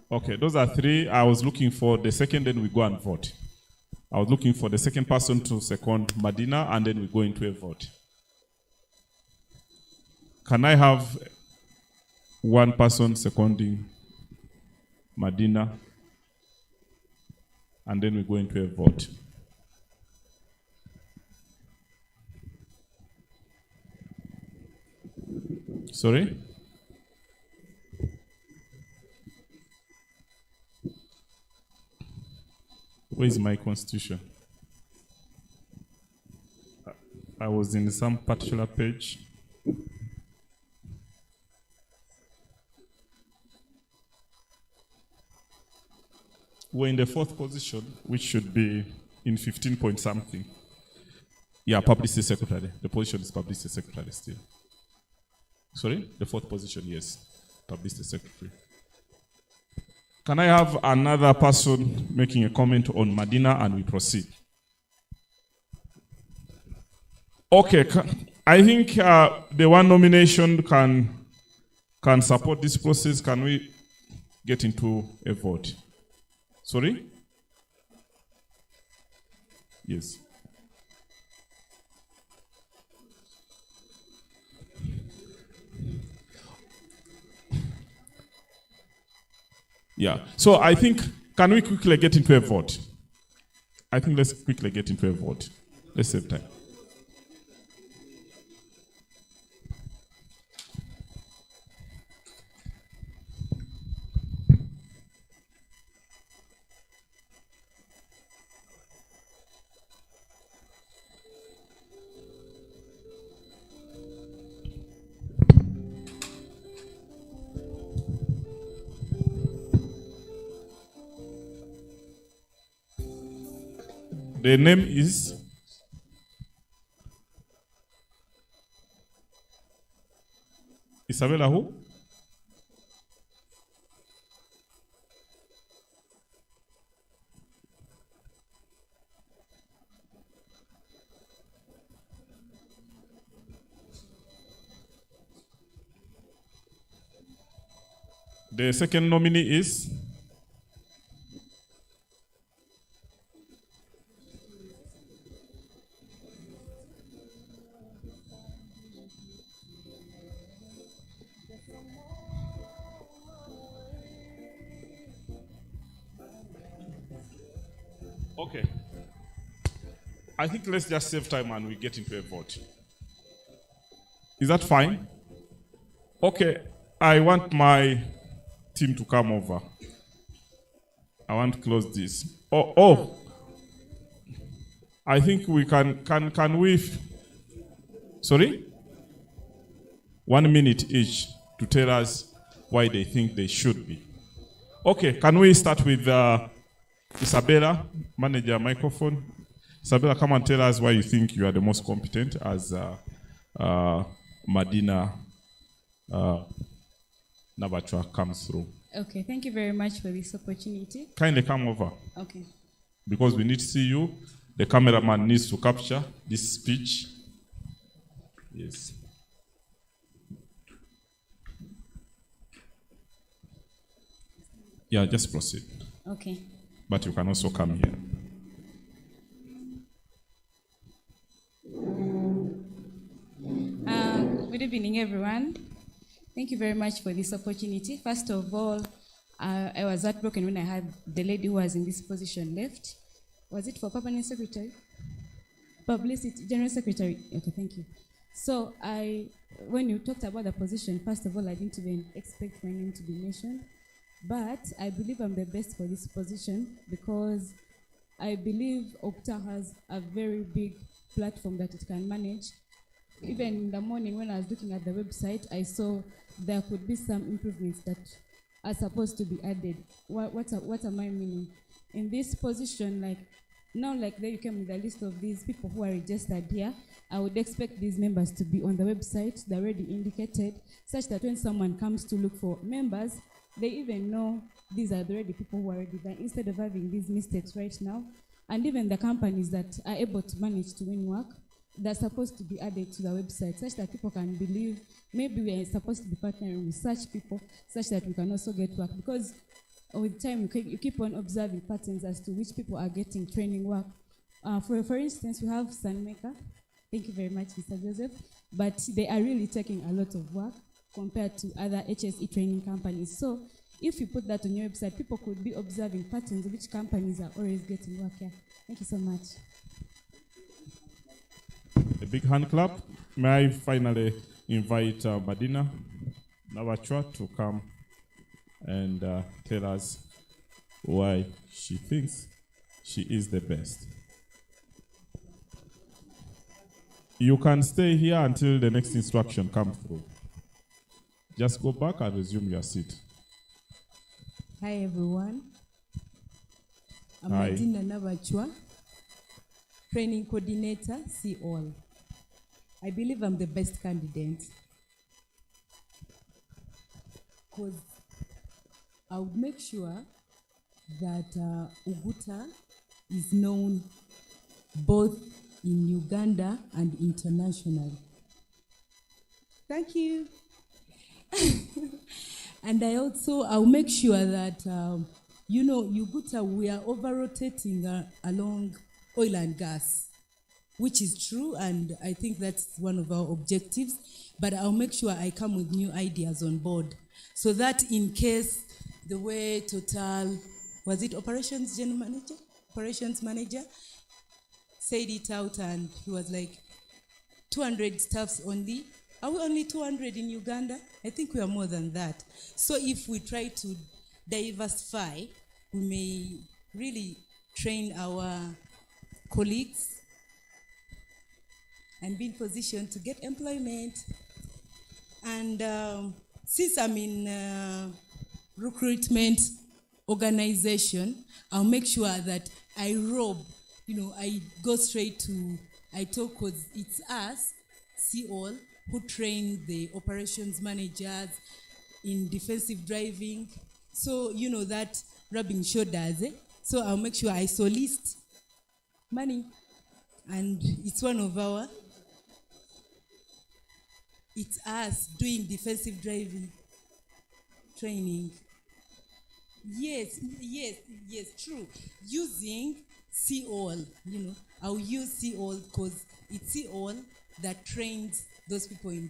Okay, those are 3. I was looking for the second, then we go and vote. I was looking for the second person to second Madina, and then we go into a vote. Can I have 1 person seconding Madina, and then we go into a vote? Sorry? Where is my constitution? I was in some particular page. We're in the 4th position, which should be in 15 point something. Yeah, Publicity Secretary. The position is Publicity Secretary still. Sorry? The 4th position, yes. Publicity Secretary. Can I have another person making a comment on Madina, and we proceed? Okay, I think the 1 nomination can support this process. Can we get into a vote? Sorry? Yes. Yeah. So I think, can we quickly get into a vote? I think let's quickly get into a vote. Let's save time. The name is Isabella who? The second nominee is okay. I think let's just save time and we get into a vote. Is that fine? Okay, I want my team to come over. I want to close this. Oh. I think we can we, sorry? 1 minute each to tell us why they think they should be. Okay, can we start with Isabella, manager microphone. Isabella, come and tell us why you think you are the most competent as Madina Nabachwa comes through. Okay, thank you very much for this opportunity. Kindly come over. Okay. Because we need to see you. The cameraman needs to capture this speech. Yes. Yeah, just proceed. Okay. But you can also come here. Good evening, everyone. Thank you very much for this opportunity. First of all, I was heartbroken when I had the lady who was in this position left. Was it for Permanent Secretary? Publicity, General Secretary. Okay, thank you. So when you talked about the position, first of all, I didn't even expect my name to be mentioned. But I believe I'm the best for this position because I believe OGTAU has a very big platform that it can manage. Even in the morning when I was looking at the website, I saw there could be some improvements that are supposed to be added. What am I meaning? In this position, like there you came with a list of these people who are registered here, I would expect these members to be on the website, they're already indicated, such that when someone comes to look for members, they even know these are already people who are already there, instead of having these mistakes right now. And even the companies that are able to manage to win work, they're supposed to be added to the website, such that people can believe maybe we are supposed to be partnering with such people, such that we can also get work. Because with time, you keep on observing patterns as to which people are getting training work. For instance, we have Sunmaker. Thank you very much, Mr. Joseph. But they are really taking a lot of work compared to other HSE training companies. So if you put that on your website, people could be observing patterns which companies are always getting work here. Thank you so much. A big hand clap. May I finally invite Madina Nabachwa to come and tell us why she thinks she is the best. You can stay here until the next instruction comes through. Just go back and resume your seat. Hi everyone. I'm Hi. Madina Nabachwa, training coordinator, See All. I believe I'm the best candidate because I would make sure that OGTAU is known both in Uganda and internationally. Thank you. And I'll make sure that, OGTAU, we are over-rotating along oil and gas, which is true, and I think that's one of our objectives. But I'll make sure I come with new ideas on board, so that in case the way Total, was it operations manager, said it out and he was like, 200 staffs only. Are we only 200 in Uganda? I think we are more than that. So if we try to diversify, we may really train our colleagues and be in position to get employment. And since I'm in recruitment organization, I'll make sure that I go straight to, I talk because it's us, See All, who train the operations managers in defensive driving. So, that rubbing shoulders. So I'll make sure I solicit money. And it's one of it's us doing defensive driving training. Yes, true. Using See All, I'll use See All because it's See All that trains those people in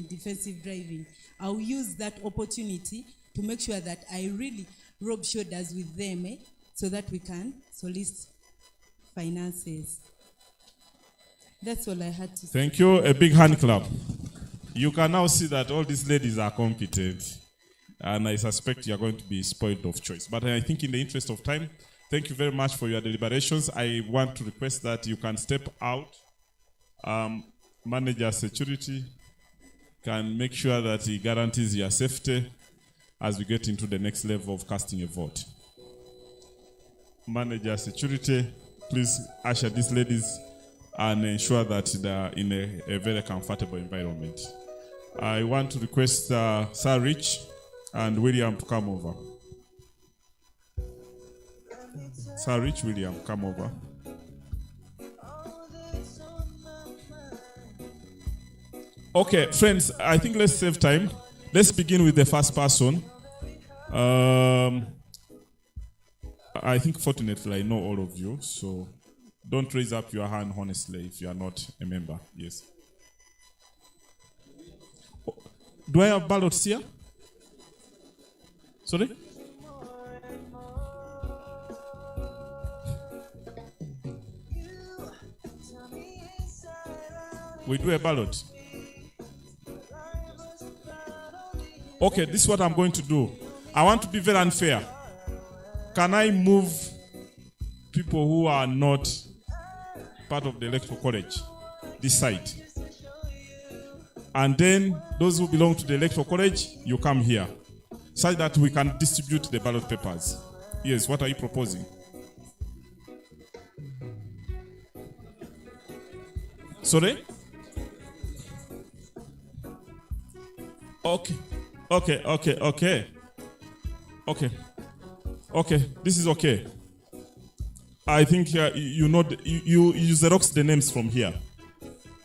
defensive driving. I'll use that opportunity to make sure that I really rub shoulders with them, so that we can solicit finances. That's all I had to say. Thank you. A big hand clap. You can now see that all these ladies are competent, and I suspect you are going to be spoiled of choice. But I think in the interest of time, thank you very much for your deliberations. I want to request that you can step out. Manager security can make sure that he guarantees your safety as we get into the next level of casting a vote. Manager security, please usher these ladies and ensure that they are in a very comfortable environment. I want to request Sir Rich and William to come over. Sir Rich, William, come over. Okay, friends, I think let's save time. Let's begin with the first person. I think fortunately I know all of you, so don't raise up your hand honestly if you are not a member. Yes. Do I have ballots here? Sorry? We do a ballot. Okay, this is what I'm going to do. I want to be very unfair. Can I move people who are not part of the electoral college this side? And then those who belong to the electoral college, you come here, such that we can distribute the ballot papers. Yes, what are you proposing? Sorry? Okay. Okay, this is okay. I think you Xerox the names from here.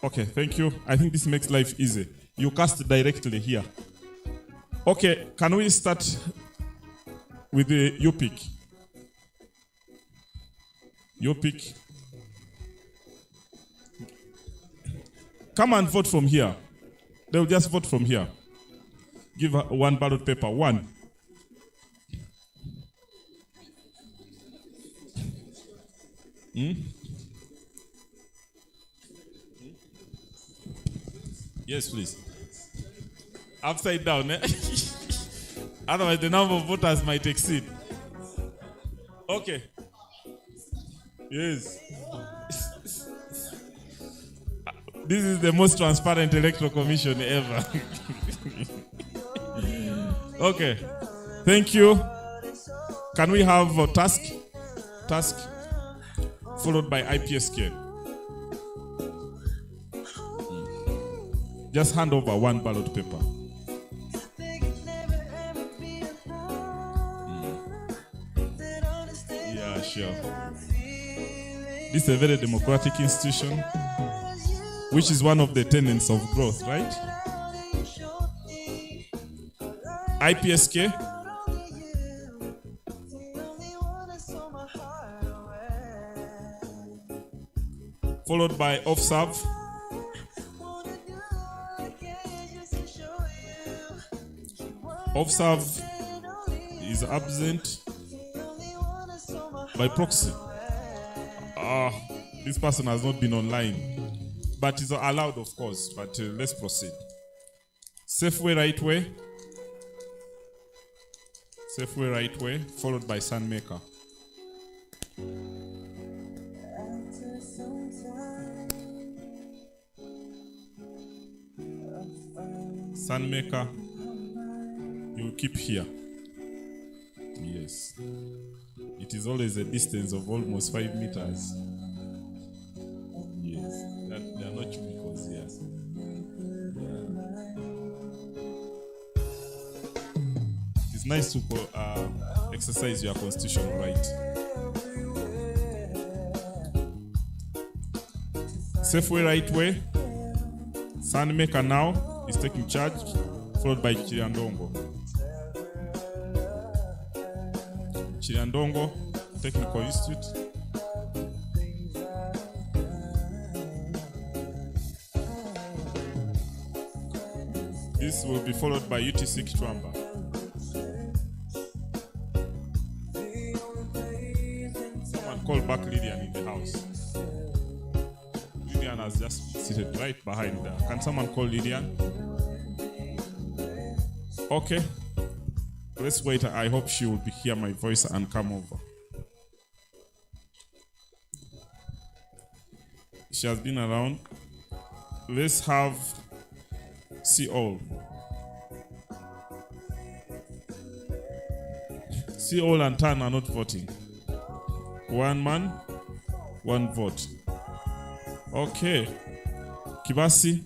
Okay, thank you. I think this makes life easy. You cast directly here. Okay, can we start with the UPIC? UPIC. Come and vote from here. They will just vote from here. Give her one ballot paper. One. Yes, please. Upside down, eh? Otherwise, the number of voters might exceed. Okay. Yes. This is the most transparent electoral commission ever. Okay. Thank you. Can we have a task? Task followed by IPSK. Just hand over one ballot paper. Yeah, sure. This is a very democratic institution, which is one of the tenets of growth, right? IPSK. Followed by off-serve. Off-serve is absent by proxy. This person has not been online, but is allowed, of course. But let's proceed. Safeway right way. Safeway right way, followed by Sunmaker. Sunmaker, you keep here. Yes. It is always a distance of almost 5 meters. Yes. They are not cubicles, yes. It is nice to exercise your constitutional right. Safeway right way. Sunmaker now is taking charge, followed by Chiriandongo. Chiriandongo, Technical Institute. This will be followed by UTC Kitwamba. Someone call back Lydian in the house. Lydian has just seated right behind there. Can someone call Lydian? Okay. Let's wait. I hope she will hear my voice and come over. She has been around. Let's have see all. See all and Tan are not voting. One man, one vote. Okay. Kibasi.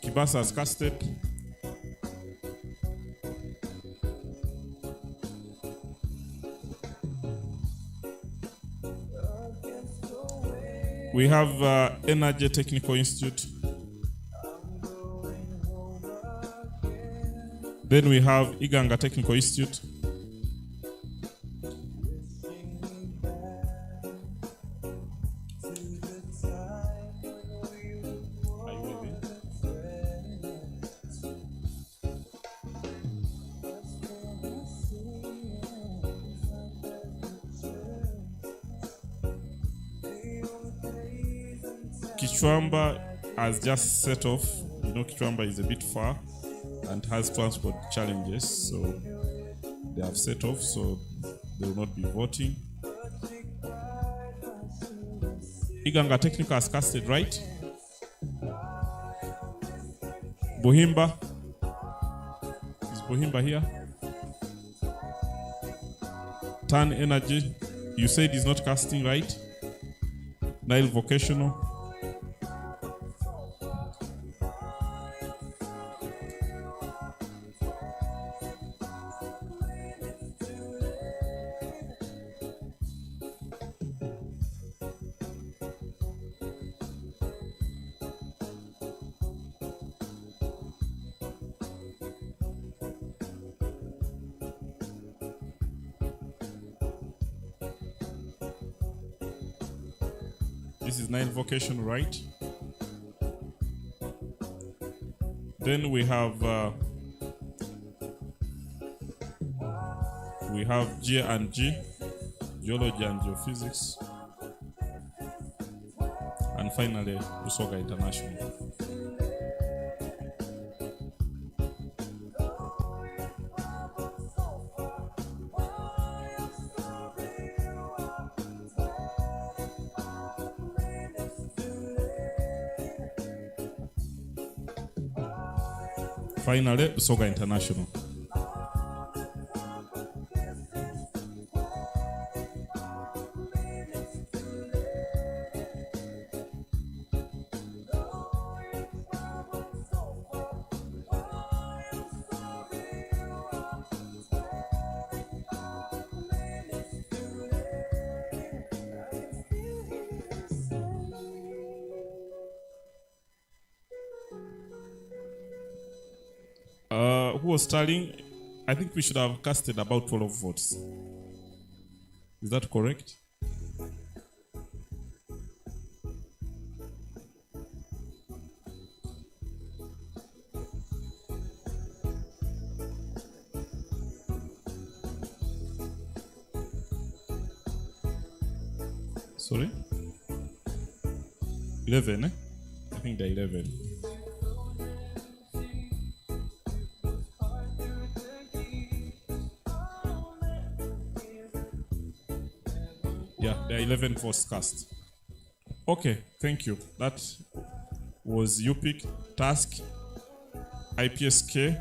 Kibasa has casted. We have Energy Technical Institute. Then we have Uganda Technical Institute. Kichwamba has just set off. You know, Kichwamba is a bit far and has transport challenges, so they have set off, so they will not be voting. Iganga Technical has casted, right? Bohimba. Is Bohimba here? Tan Energy. You said he's not casting, right? Nile Vocational. This is Nile Vocational, right? Then we have G&G, Geology and Geophysics. And finally, Usoga International. Finally, Usoga International. Who was starting? I think we should have casted about 12 votes. Is that correct? Sorry? 11, eh? I think they're 11. Yeah, there are 11 votes cast. Okay, thank you. That was UPIC, Task, IPSK,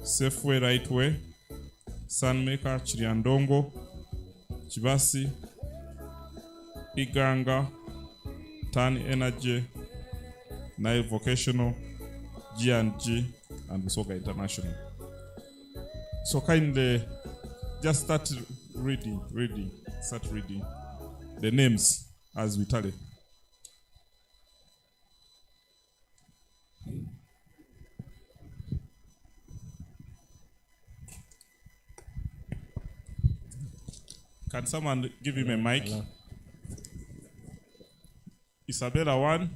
Safeway Right Way, Sunmaker, Chiriandongo, Chibasi, Iganga, Tan Energy, Nile Vocational, G&G, and Usoga International. So kindly just start reading. Start reading the names as we tally. Can someone give him a mic? Hello. Isabella 1.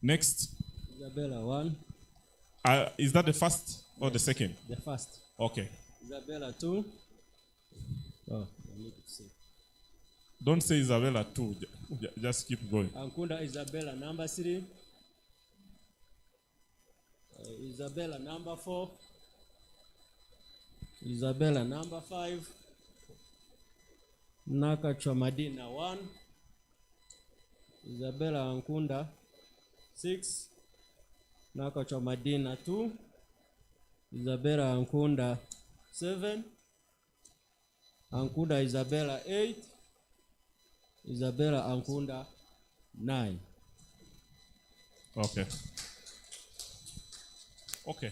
Next. Isabella 1. Is that the first or the second? The first. Okay. Isabella 2. Oh, I need to say. Don't say Isabella 2. Just keep going. Ankunda Isabella number 3. Isabella number 4. Isabella number 5. Nakachwa Madina 1. Isabella Ankunda 6. Nakachwa Madina 2. Isabella Ankunda 7. Ankunda Isabella 8. Isabella Ankunda 9. Okay. Okay.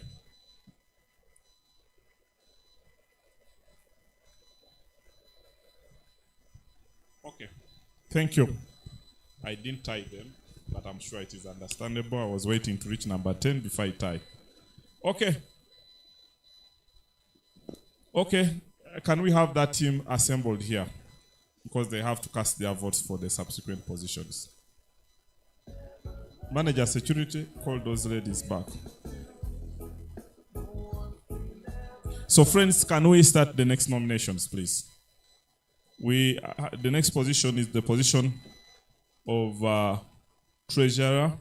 Okay. Thank you. I didn't tie them, but I'm sure it is understandable. I was waiting to reach number 10 before I tie. Okay. Okay. Can we have that team assembled here? Because they have to cast their votes for the subsequent positions. Manager security, call those ladies back. So friends, can we start the next nominations, please? The next position is the position of treasurer.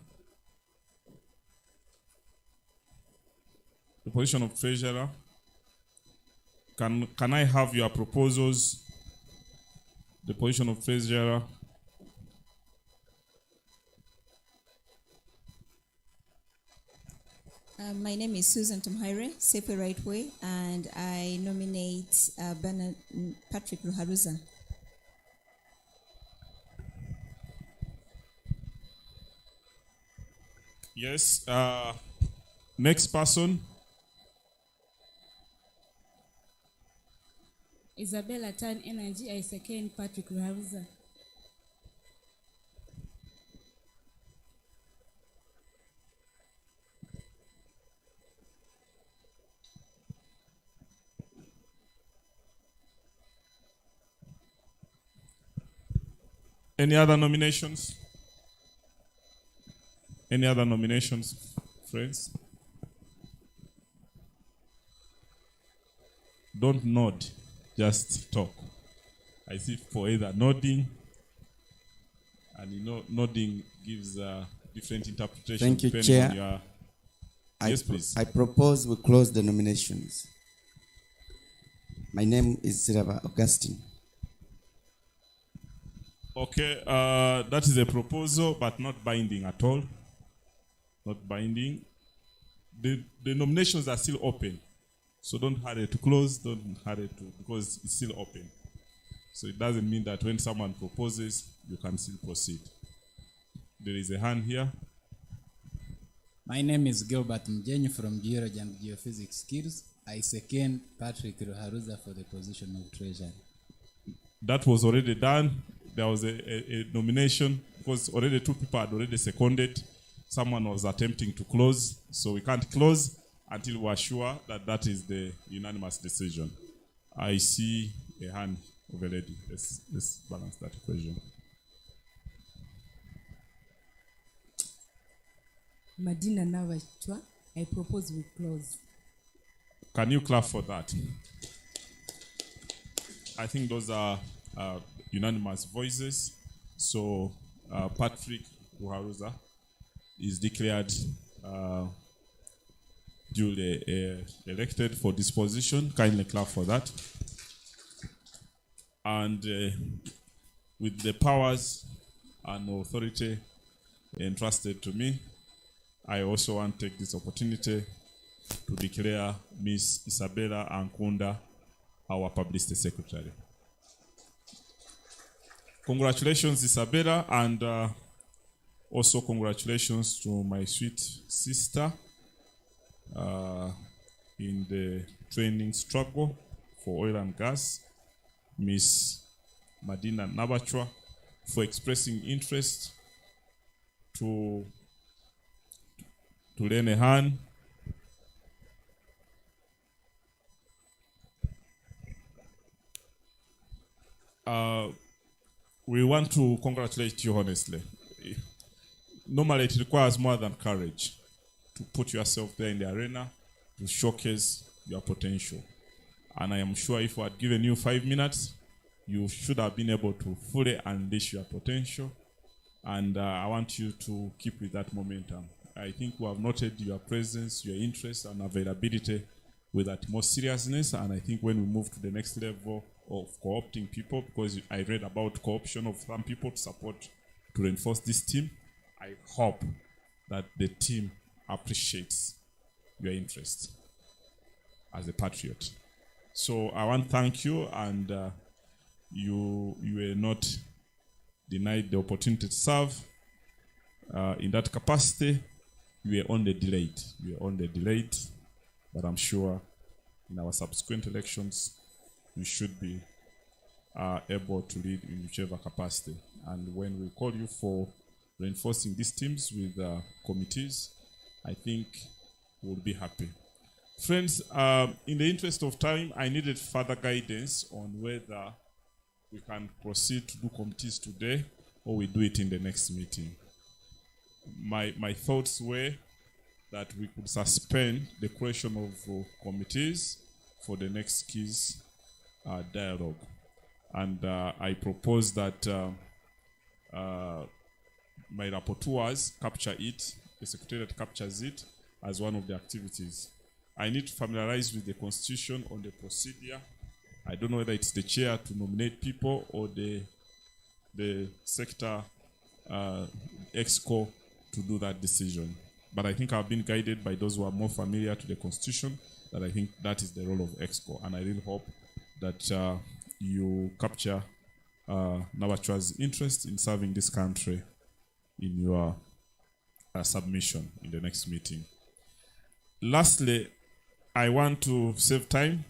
The position of treasurer. Can I have your proposals? The position of treasurer. My name is Susan Tumhaire, Safeway Right Way, and I nominate Patrick Ruharuza. Yes. Next person. Isabella Tan Energy, I second Patrick Ruharuza. Any other nominations? Any other nominations, friends? Don't nod, just talk. I see for either nodding, and you know, nodding gives a different interpretation. Thank you, depending Chair. on your... Yes, please. I propose we close the nominations. My name is Siraba Augustine. Okay, that is a proposal, but not binding at all. Not binding. The nominations are still open. So don't hurry to close, don't hurry to, because it's still open. So it doesn't mean that when someone proposes, you can still proceed. There is a hand here. My name is Gilbert Mjenyu from Geology and Geophysics Skills. I second Patrick Ruharuza for the position of treasurer. That was already done. There was a nomination because already 2 people had already seconded. Someone was attempting to close, so we can't close until we are sure that that is the unanimous decision. I see a hand of a lady. Let's balance that equation. Madina Navachwa, I propose we close. Can you clap for that? I think those are unanimous voices. So Patrick Ruharuza is declared duly elected for this position. Kindly clap for that. And with the powers and authority entrusted to me, I also want to take this opportunity to declare Miss Isabella Ankunda our publicity secretary. Congratulations, Isabella, and also congratulations to my sweet sister in the training struggle for oil and gas, Miss Madina Nabachwa, for expressing interest to lend a hand. We want to congratulate you honestly. Normally it requires more than courage to put yourself there in the arena to showcase your potential. And I am sure if I had given you 5 minutes, you should have been able to fully unleash your potential. And I want you to keep with that momentum. I think we have noted your presence, your interest, and availability with that more seriousness. And I think when we move to the next level of co-opting people, because I read about co-option of some people to reinforce this team, I hope that the team appreciates your interest as a patriot. So I want to thank you, and you were not denied the opportunity to serve in that capacity. You were only delayed. But I'm sure in our subsequent elections, you should be able to lead in whichever capacity. And when we call you for reinforcing these teams with committees, I think we'll be happy. Friends, in the interest of time, I needed further guidance on whether we can proceed to do committees today or we do it in the next meeting. My thoughts were that we could suspend the creation of committees for the next KIS dialogue. And I propose that my rapporteurs capture it, the Secretariat captures it as one of the activities. I need to familiarize with the Constitution on the procedure. I don't know whether it's the chair to nominate people or the sector EXCO to do that decision. But I think I've been guided by those who are more familiar to the Constitution, that I think that is the role of EXCO. And I really hope that you capture Nabachua's interest in serving this country in your submission in the next meeting. Lastly, I want to save time.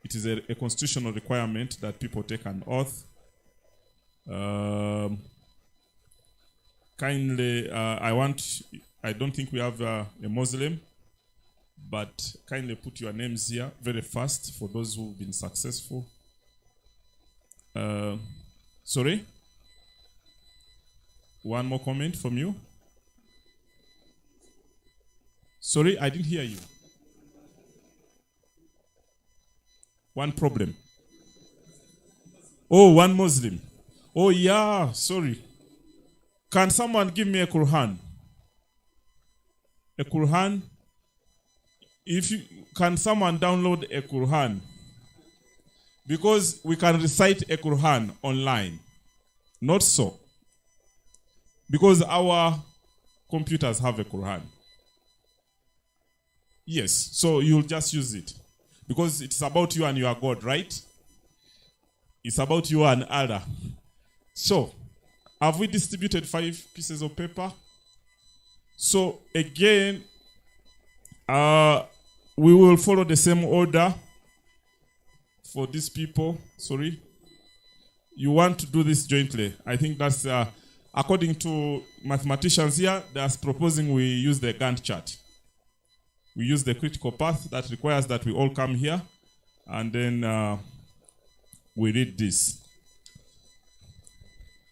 It is a constitutional requirement that people take an oath. Kindly, I don't think we have a Muslim, but kindly put your names here very fast for those who've been successful. Sorry? One more comment from you. Sorry, I didn't hear you. One problem. Oh, one Muslim. Oh, yeah, sorry. Can someone give me a Quran? A Quran? Can someone download a Quran? Because we can recite a Quran online. Not so. Because our computers have a Quran. Yes, so you'll just use it. Because it's about you and your God, right? It's about you and Allah. So, have we distributed 5 pieces of paper? So, again, we will follow the same order for these people. Sorry. You want to do this jointly. I think that's, according to mathematicians here, they're proposing we use the Gantt chart. We use the critical path that requires that we all come here, and then we read this.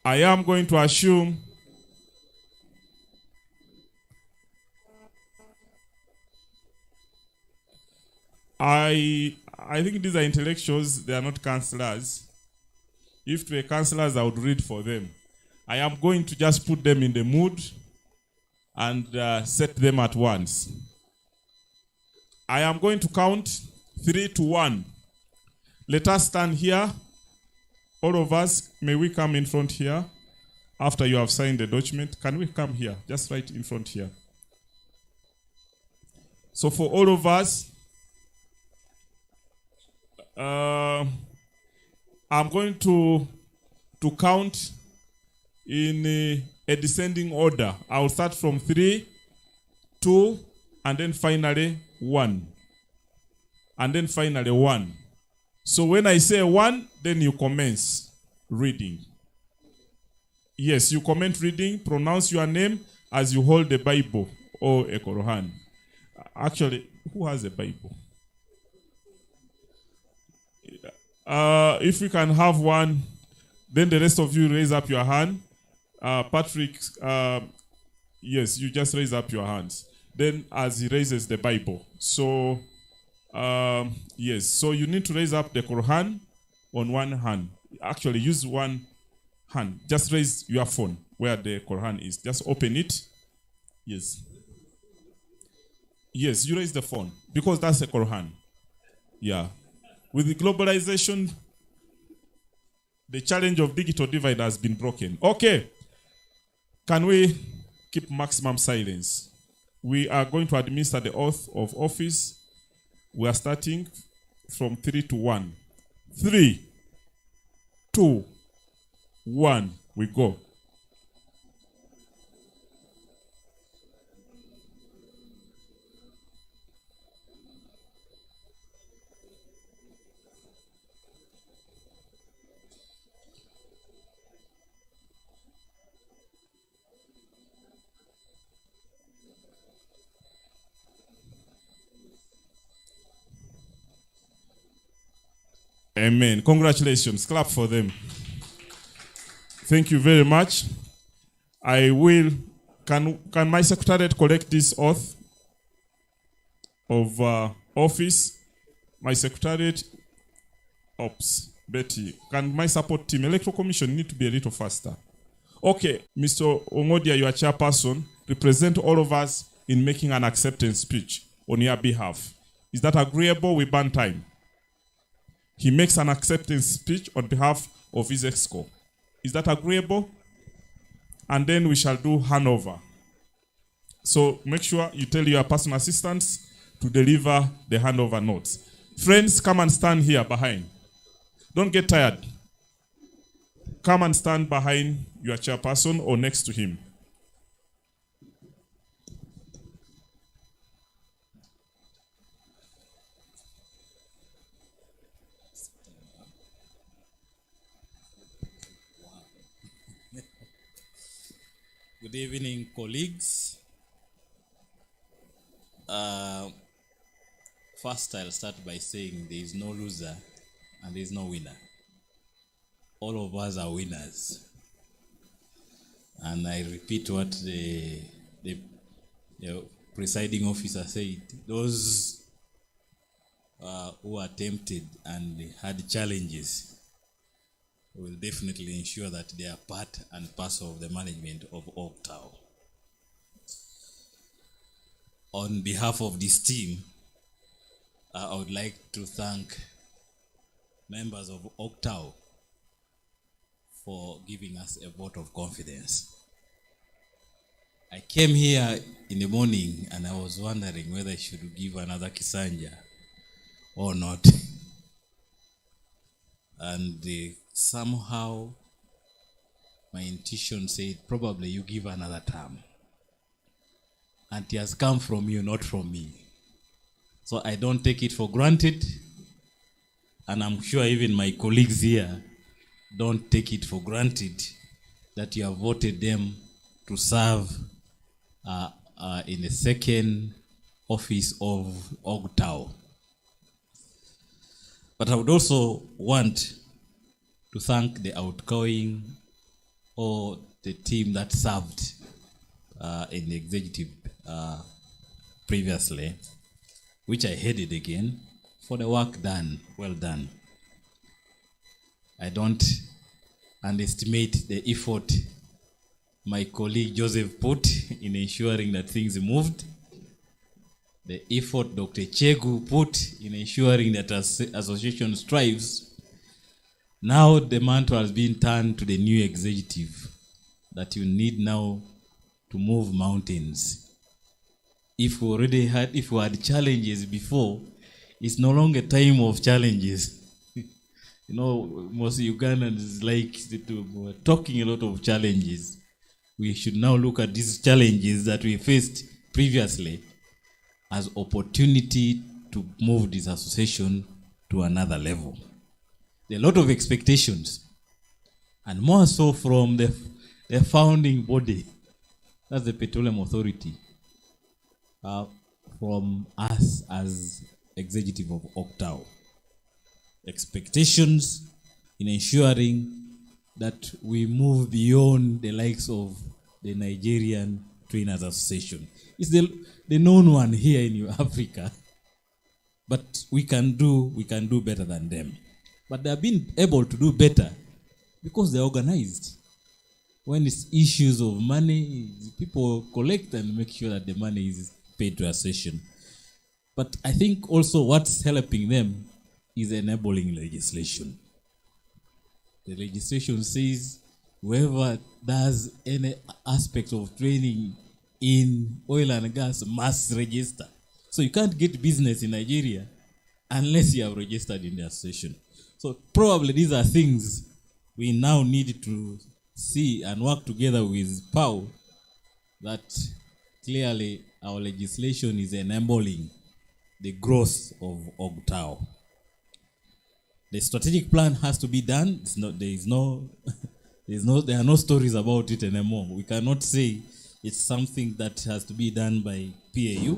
I am going to assume I think these are intellectuals, they are not counselors. If they were counselors, I would read for them. I am going to just put them in the mood and set them at once. I am going to count 3 to 1. Let us stand here. All of us, may we come in front here after you have signed the document. Can we come here? Just right in front here. So for all of us, I'm going to count in a descending order. I will start from 3, 2, and then finally 1. And then finally 1. So when I say 1, then you commence reading. Yes, you comment reading, pronounce your name as you hold the Bible or a Quran. Actually, who has a Bible? If we can have one, then the rest of you raise up your hand. Patrick, yes, you just raise up your hands. Then as he raises the Bible. So, yes, so you need to raise up the Quran on one hand. Actually, use one hand. Just raise your phone where the Quran is. Just open it. Yes. Yes, you raise the phone because that's a Quran. Yeah. With the globalization, the challenge of digital divide has been broken. Okay. Can we keep maximum silence? We are going to administer the oath of office. We are starting from 3 to 1. 3, 2, 1. We go. Amen. Congratulations. Clap for them. Thank you very much. I will. Can my secretariat collect this oath of office? My secretariat, ops, Betty. Can my support team, electoral commission, need to be a little faster? Okay, Mr. Ongodia, you are chairperson. Represent all of us in making an acceptance speech on your behalf. Is that agreeable? We burn time. He makes an acceptance speech on behalf of his EXCO. Is that agreeable? And then we shall do handover. So make sure you tell your personal assistants to deliver the handover notes. Friends, come and stand here behind. Don't get tired. Come and stand behind your chairperson or next to him. Good evening, colleagues. First, I'll start by saying there is no loser and there is no winner. All of us are winners. And I repeat what the presiding officer said. Those who attempted and had challenges will definitely ensure that they are part and parcel of the management of OGTAU. On behalf of this team, I would like to thank members of OGTAU for giving us a vote of confidence. I came here in the morning and I was wondering whether I should give another Kisanja or not. And somehow my intuition said probably you give another term. And it has come from you, not from me. So I don't take it for granted. And I'm sure even my colleagues here don't take it for granted that you have voted them to serve in the second office of OGTAU. But I would also want to thank the outgoing or the team that served in the executive previously, which I headed again, for the work done, well done. I don't underestimate the effort my colleague Joseph put in ensuring that things moved, the effort Dr. Chegu put in ensuring that association strives. Now the mantle has been turned to the new executive that you need now to move mountains. If we had challenges before, it's no longer time of challenges. You know, most Ugandans like to talking a lot of challenges. We should now look at these challenges that we faced previously as opportunity to move this association to another level. There are a lot of expectations, and more so from the founding body, that's the Petroleum Authority, from us as executive of OGTAU. Expectations in ensuring that we move beyond the likes of the Nigerian Trainers Association. It's the known one here in Africa, but we can do better than them. But they have been able to do better because they're organized. When it's issues of money, people collect and make sure that the money is paid to a session. But I think also what's helping them is enabling legislation. The legislation says whoever does any aspect of training in oil and gas must register. So you can't get business in Nigeria unless you have registered in the association. So probably these are things we now need to see and work together with PAU, that clearly our legislation is enabling the growth of OGTAU. The strategic plan has to be done. There are no stories about it anymore. We cannot say it's something that has to be done by PAU.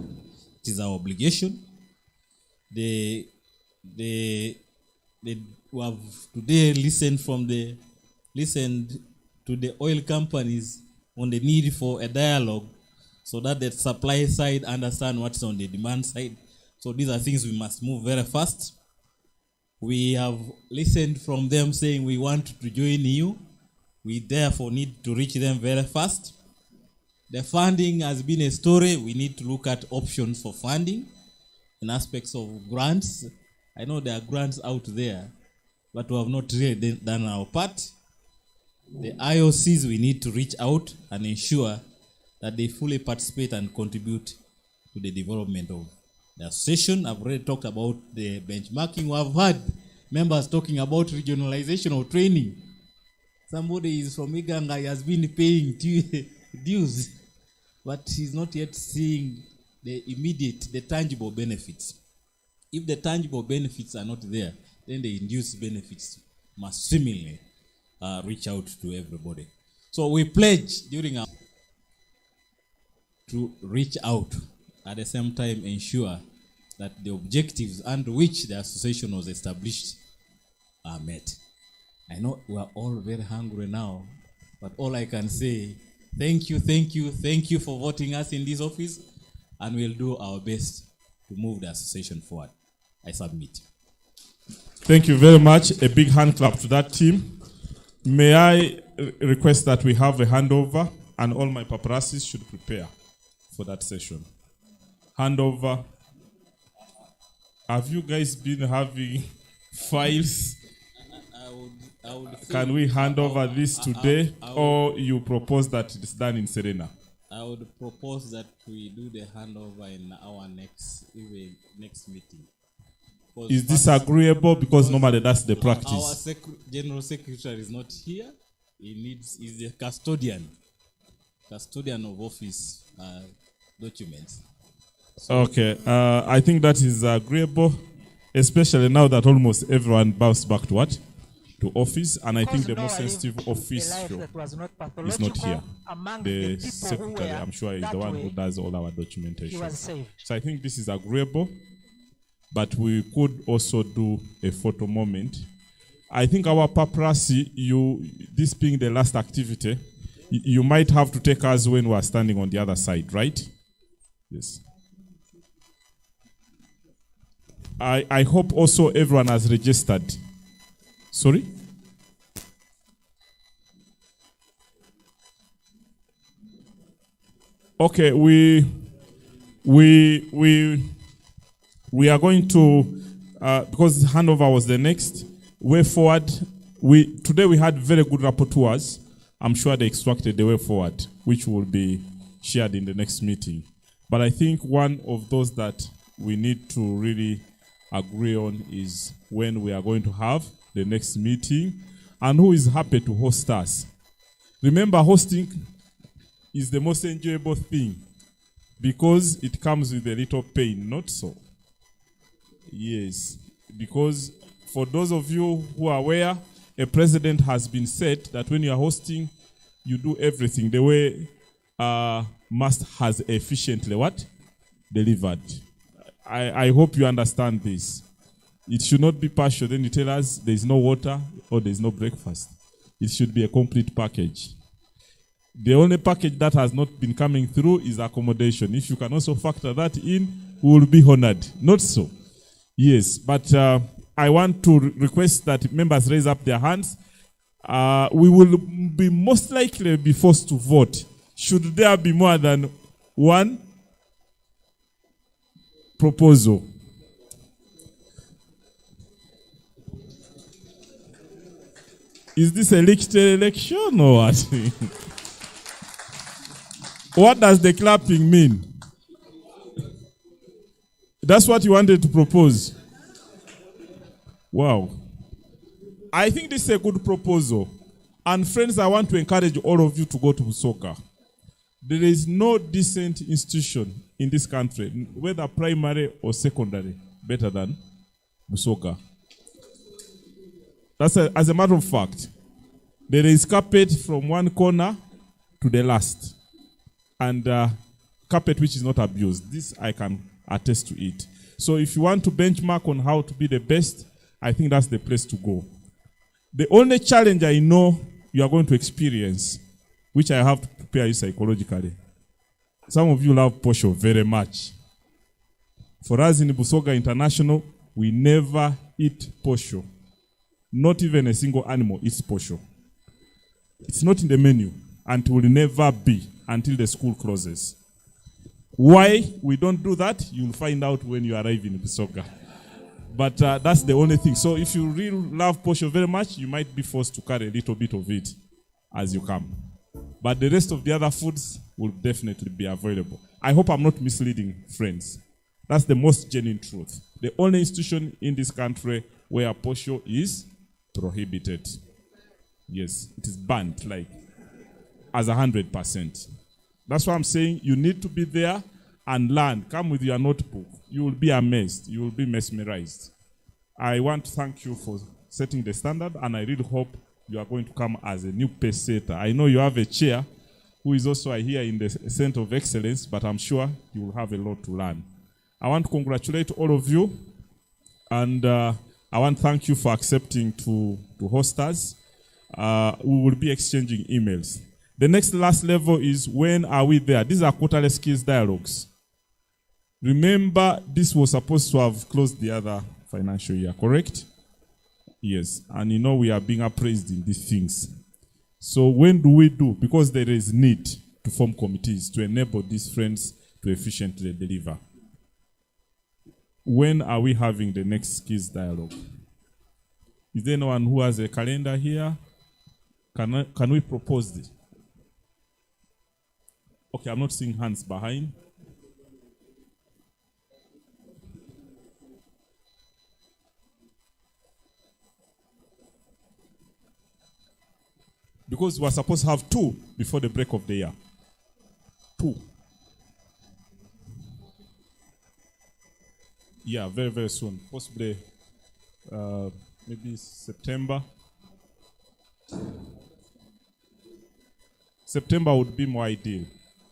It is our obligation. We have today listened to the oil companies on the need for a dialogue so that the supply side understand what's on the demand side. So these are things we must move very fast. We have listened from them saying we want to join you. We therefore need to reach them very fast. The funding has been a story. We need to look at options for funding in aspects of grants. I know there are grants out there, but we have not really done our part. The IOCs, we need to reach out and ensure that they fully participate and contribute to the development of the association. I've already talked about the benchmarking. We have had members talking about regionalization of training. Somebody is from Uganda, he has been paying dues, but he's not yet seeing the tangible benefits. If the tangible benefits are not there, then the induced benefits must seemingly reach out to everybody. So we pledge during our to reach out, at the same time ensure that the objectives under which the association was established are met. I know we are all very hungry now, but all I can say, thank you for voting us in this office, and we'll do our best to move the association forward. I submit. Thank you very much. A big hand clap to that team. May I request that we have a handover, and all my paparazzis should prepare for that session. Handover. Have you guys been having files? Can we hand over this today, or you propose that it's done in Serena? I would propose that we do the handover in our next meeting. Is this agreeable? Because normally that's the practice. Our general secretary is not here. He's the custodian of office documents. So okay, I think that is agreeable, especially now that almost everyone bounced back to what? To office, and I think the most sensitive official is not here. The secretary, I'm sure, is the one who does all our documentation. So I think this is agreeable, but we could also do a photo moment. I think our paparazzi, this being the last activity, you might have to take us when we are standing on the other side, right? Yes. I hope also everyone has registered. Sorry? Okay, we are going to, because handover was the next, way forward. Today we had very good rapporteurs. I'm sure they extracted the way forward, which will be shared in the next meeting. But I think one of those that we need to really agree on is when we are going to have the next meeting, and who is happy to host us. Remember, hosting is the most enjoyable thing because it comes with a little pain, not so? Yes, because for those of you who are aware, a president has been said that when you are hosting, you do everything the way MUST has efficiently what? Delivered. I hope you understand this. It should not be partial. Then you tell us there is no water or there is no breakfast. It should be a complete package. The only package that has not been coming through is accommodation. If you can also factor that in, we will be honored. Not so. Yes, but I want to request that members raise up their hands. We will be most likely be forced to vote. Should there be more than one? proposal. Is this a licked election or what? What does the clapping mean? That's what you wanted to propose. Wow. I think this is a good proposal. And friends, I want to encourage all of you to go to Busoga. There is no decent institution in this country, whether primary or secondary, better than Busoga. As a matter of fact, there is carpet from one corner to the last. And carpet which is not abused. This I can attest to it. So if you want to benchmark on how to be the best, I think that's the place to go. The only challenge I know you are going to experience, which I have to prepare you psychologically. Some of you love posho very much. For us in Busoga International, we never eat posho. Not even a single animal eats posho. It's not in the menu and will never be until the school closes. Why we don't do that, you'll find out when you arrive in Busoga. But that's the only thing. So if you really love posho very much, you might be forced to carry a little bit of it as you come. But the rest of the other foods will definitely be available. I hope I'm not misleading friends. That's the most genuine truth. The only institution in this country where posho is prohibited. Yes, it is banned, like, as 100%. That's why I'm saying you need to be there and learn. Come with your notebook. You will be amazed. You will be mesmerized. I want to thank you for setting the standard, and I really hope you are going to come as a new pace setter. I know you have a chair who is also here in the Center of Excellence, but I'm sure you will have a lot to learn. I want to congratulate all of you, and I want to thank you for accepting to host us. We will be exchanging emails. The next last level is when are we there? These are quarterly skills dialogues. Remember, this was supposed to have closed the other financial year, correct? Yes, and you know we are being appraised in these things. So when do we do? Because there is need to form committees to enable these friends to efficiently deliver. When are we having the next skills dialogue? Is there anyone who has a calendar here? Can we propose this? Okay, I'm not seeing hands behind. Because we are supposed to have 2 before the break of the year. 2. Yeah, very, very soon. Possibly maybe September. September would be more ideal.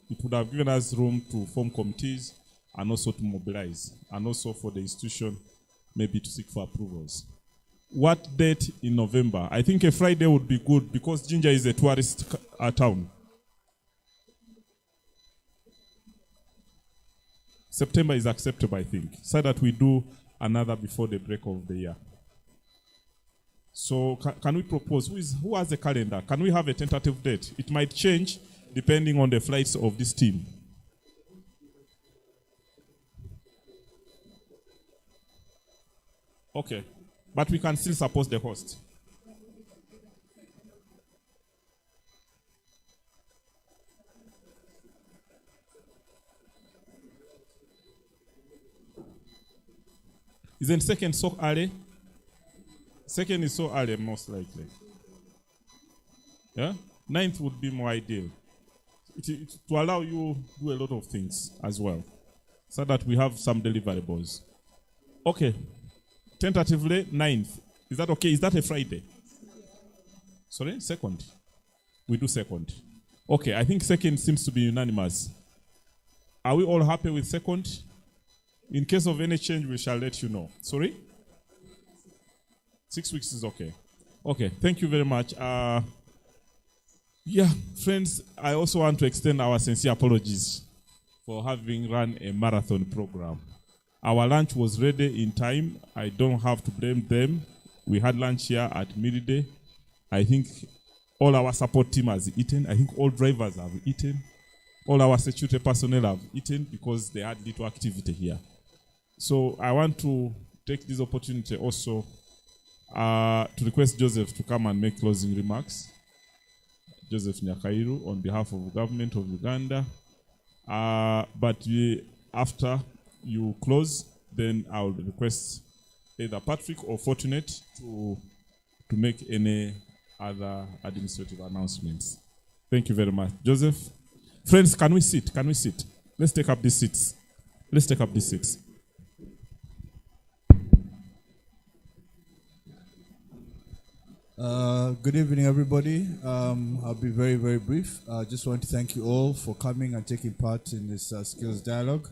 It would have given us room to form committees and also to mobilize, and also for the institution maybe to seek for approvals. What date in November? I think a Friday would be good because Jinja is a tourist town. September is acceptable, I think, so that we do another before the break of the year. So can we propose, who has a calendar? Can we have a tentative date? It might change depending on the flights of this team. Okay, but we can still support the host. Isn't second so early? Second is so early, most likely. Yeah? 9th would be more ideal. To allow you to do a lot of things as well, so that we have some deliverables. Okay. Tentatively, 9th. Is that okay? Is that a Friday? Sorry? 2nd? We do 2nd. Okay, I think 2nd seems to be unanimous. Are we all happy with 2nd? In case of any change, we shall let you know. Sorry? 6 weeks is okay. Okay, thank you very much. Yeah, friends, I also want to extend our sincere apologies for having run a marathon program. Our lunch was ready in time. I don't have to blame them. We had lunch here at midday. I think all our support team has eaten. I think all drivers have eaten. All our security personnel have eaten because they had little activity here. So I want to take this opportunity also to request Joseph to come and make closing remarks. Joseph Nyakairu on behalf of the government of Uganda. After you close, then I will request either Patrick or Fortunate to make any other administrative announcements. Thank you very much. Joseph. Friends, can we sit? Can we sit? Let's take up these seats. Let's take up these seats. Good evening, everybody. I'll be very, very brief. I just want to thank you all for coming and taking part in this skills dialogue.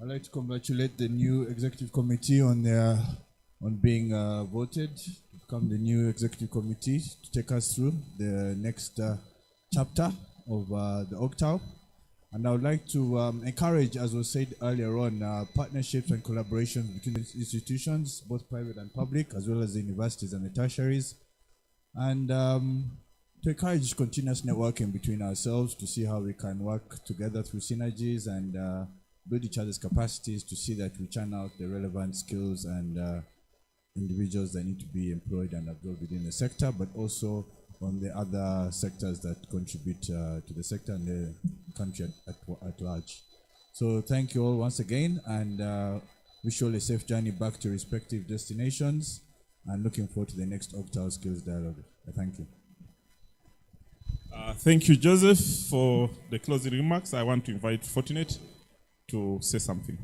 I'd like to congratulate the new executive committee on being voted to become the new executive committee to take us through the next chapter of the OGTAU. And I would like to encourage, as was said earlier on, partnerships and collaborations between institutions, both private and public, as well as the universities and the tertiaries. And to encourage continuous networking between ourselves to see how we can work together through synergies and build each other's capacities to see that we churn out the relevant skills and individuals that need to be employed and absorbed within the sector, but also on the other sectors that contribute to the sector and the country at large. So thank you all once again, and wish you all a safe journey back to respective destinations, and looking forward to the next OGTAU Skills Dialogue. Thank you. Thank you, Joseph, for the closing remarks. I want to invite Fortunate to say something.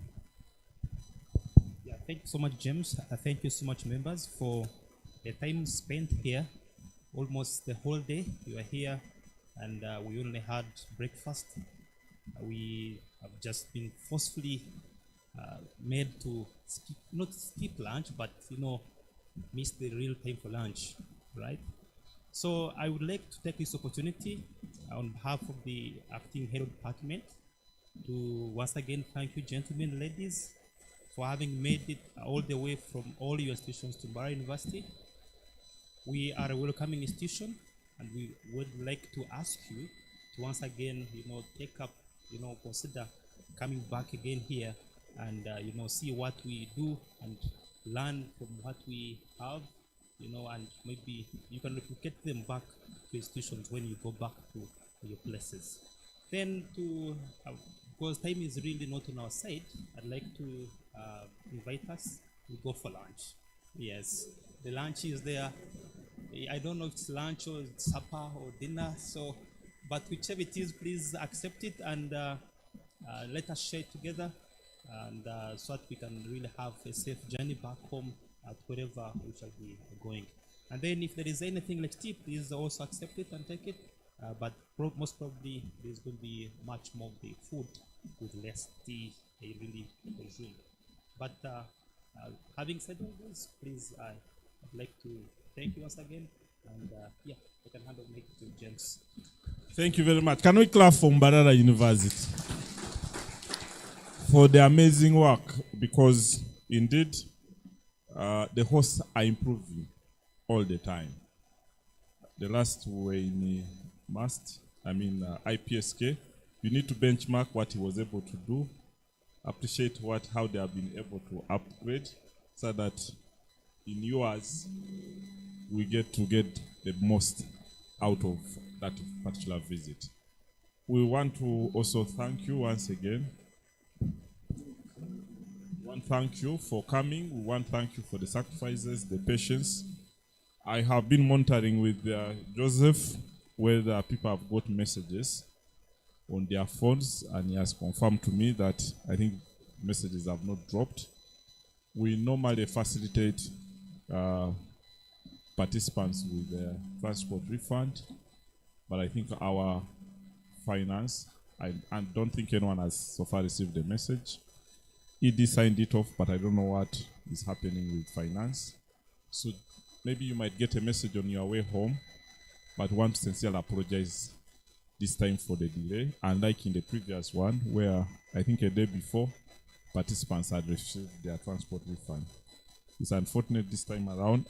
Yeah, thank you so much, James. Thank you so much, members, for the time spent here. Almost the whole day you are here, and we only had breakfast. We have just been forcefully made to not skip lunch, but miss the real time for lunch, right? So I would like to take this opportunity on behalf of the acting head of department to once again thank you, gentlemen and ladies, for having made it all the way from all your institutions to Mbarara University. We are a welcoming institution, and we would like to ask you to once again, take up, consider coming back again here and, see what we do and learn from what we have, and maybe you can replicate them back to institutions when you go back to your places. Then because time is really not on our side, I'd like to invite us to go for lunch. Yes, the lunch is there. I don't know if it's lunch or it's supper or dinner, but whichever it is, please accept it and let us share it together, and so that we can really have a safe journey back home at wherever we shall be going. And then if there is anything like tea, please also accept it and take it. But most probably there's going to be much more of the food with less tea, I really presume. But having said all this, please, I'd like to thank you once again. And yeah, I can hand over to James. Thank you very much. Can we clap for Mbarara University for the amazing work? Because indeed, the hosts are improving all the time. The last were in IPSK. You need to benchmark what he was able to do, appreciate how they have been able to upgrade, so that in yours we get the most out of that particular visit. We want to also thank you once again. We want to thank you for coming. We want to thank you for the sacrifices, the patience. I have been monitoring with Joseph whether people have got messages on their phones, and he has confirmed to me that I think messages have not dropped. We normally facilitate participants with the transport refund, but I think our finance, I don't think anyone has so far received a message. ED signed it off, but I don't know what is happening with finance. So maybe you might get a message on your way home, but want to sincerely apologize this time for the delay. Unlike in the previous one, where I think a day before, participants had received their transport refund. It's unfortunate this time around,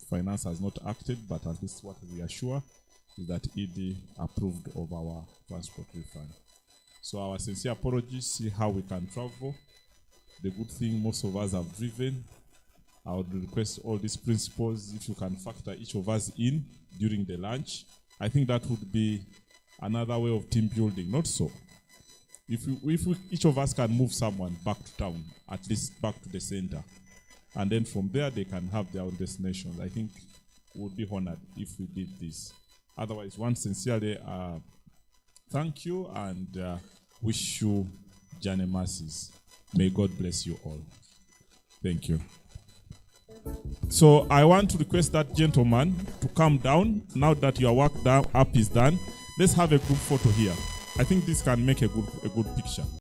finance has not acted, but at least what we are sure is that ED approved of our transport refund. So our sincere apologies, see how we can travel the good thing most of us have driven. I would request all these principles, if you can factor each of us in during the lunch. I think that would be another way of team building, not so. If each of us can move someone back to town, at least back to the center, and then from there they can have their own destinations, I think we would be honored if we did this. Otherwise, once sincerely, thank you and wish you journey mercies. May God bless you all. Thank you. So I want to request that gentleman to come down now that your work up is done. Let's have a group photo here. I think this can make a good picture.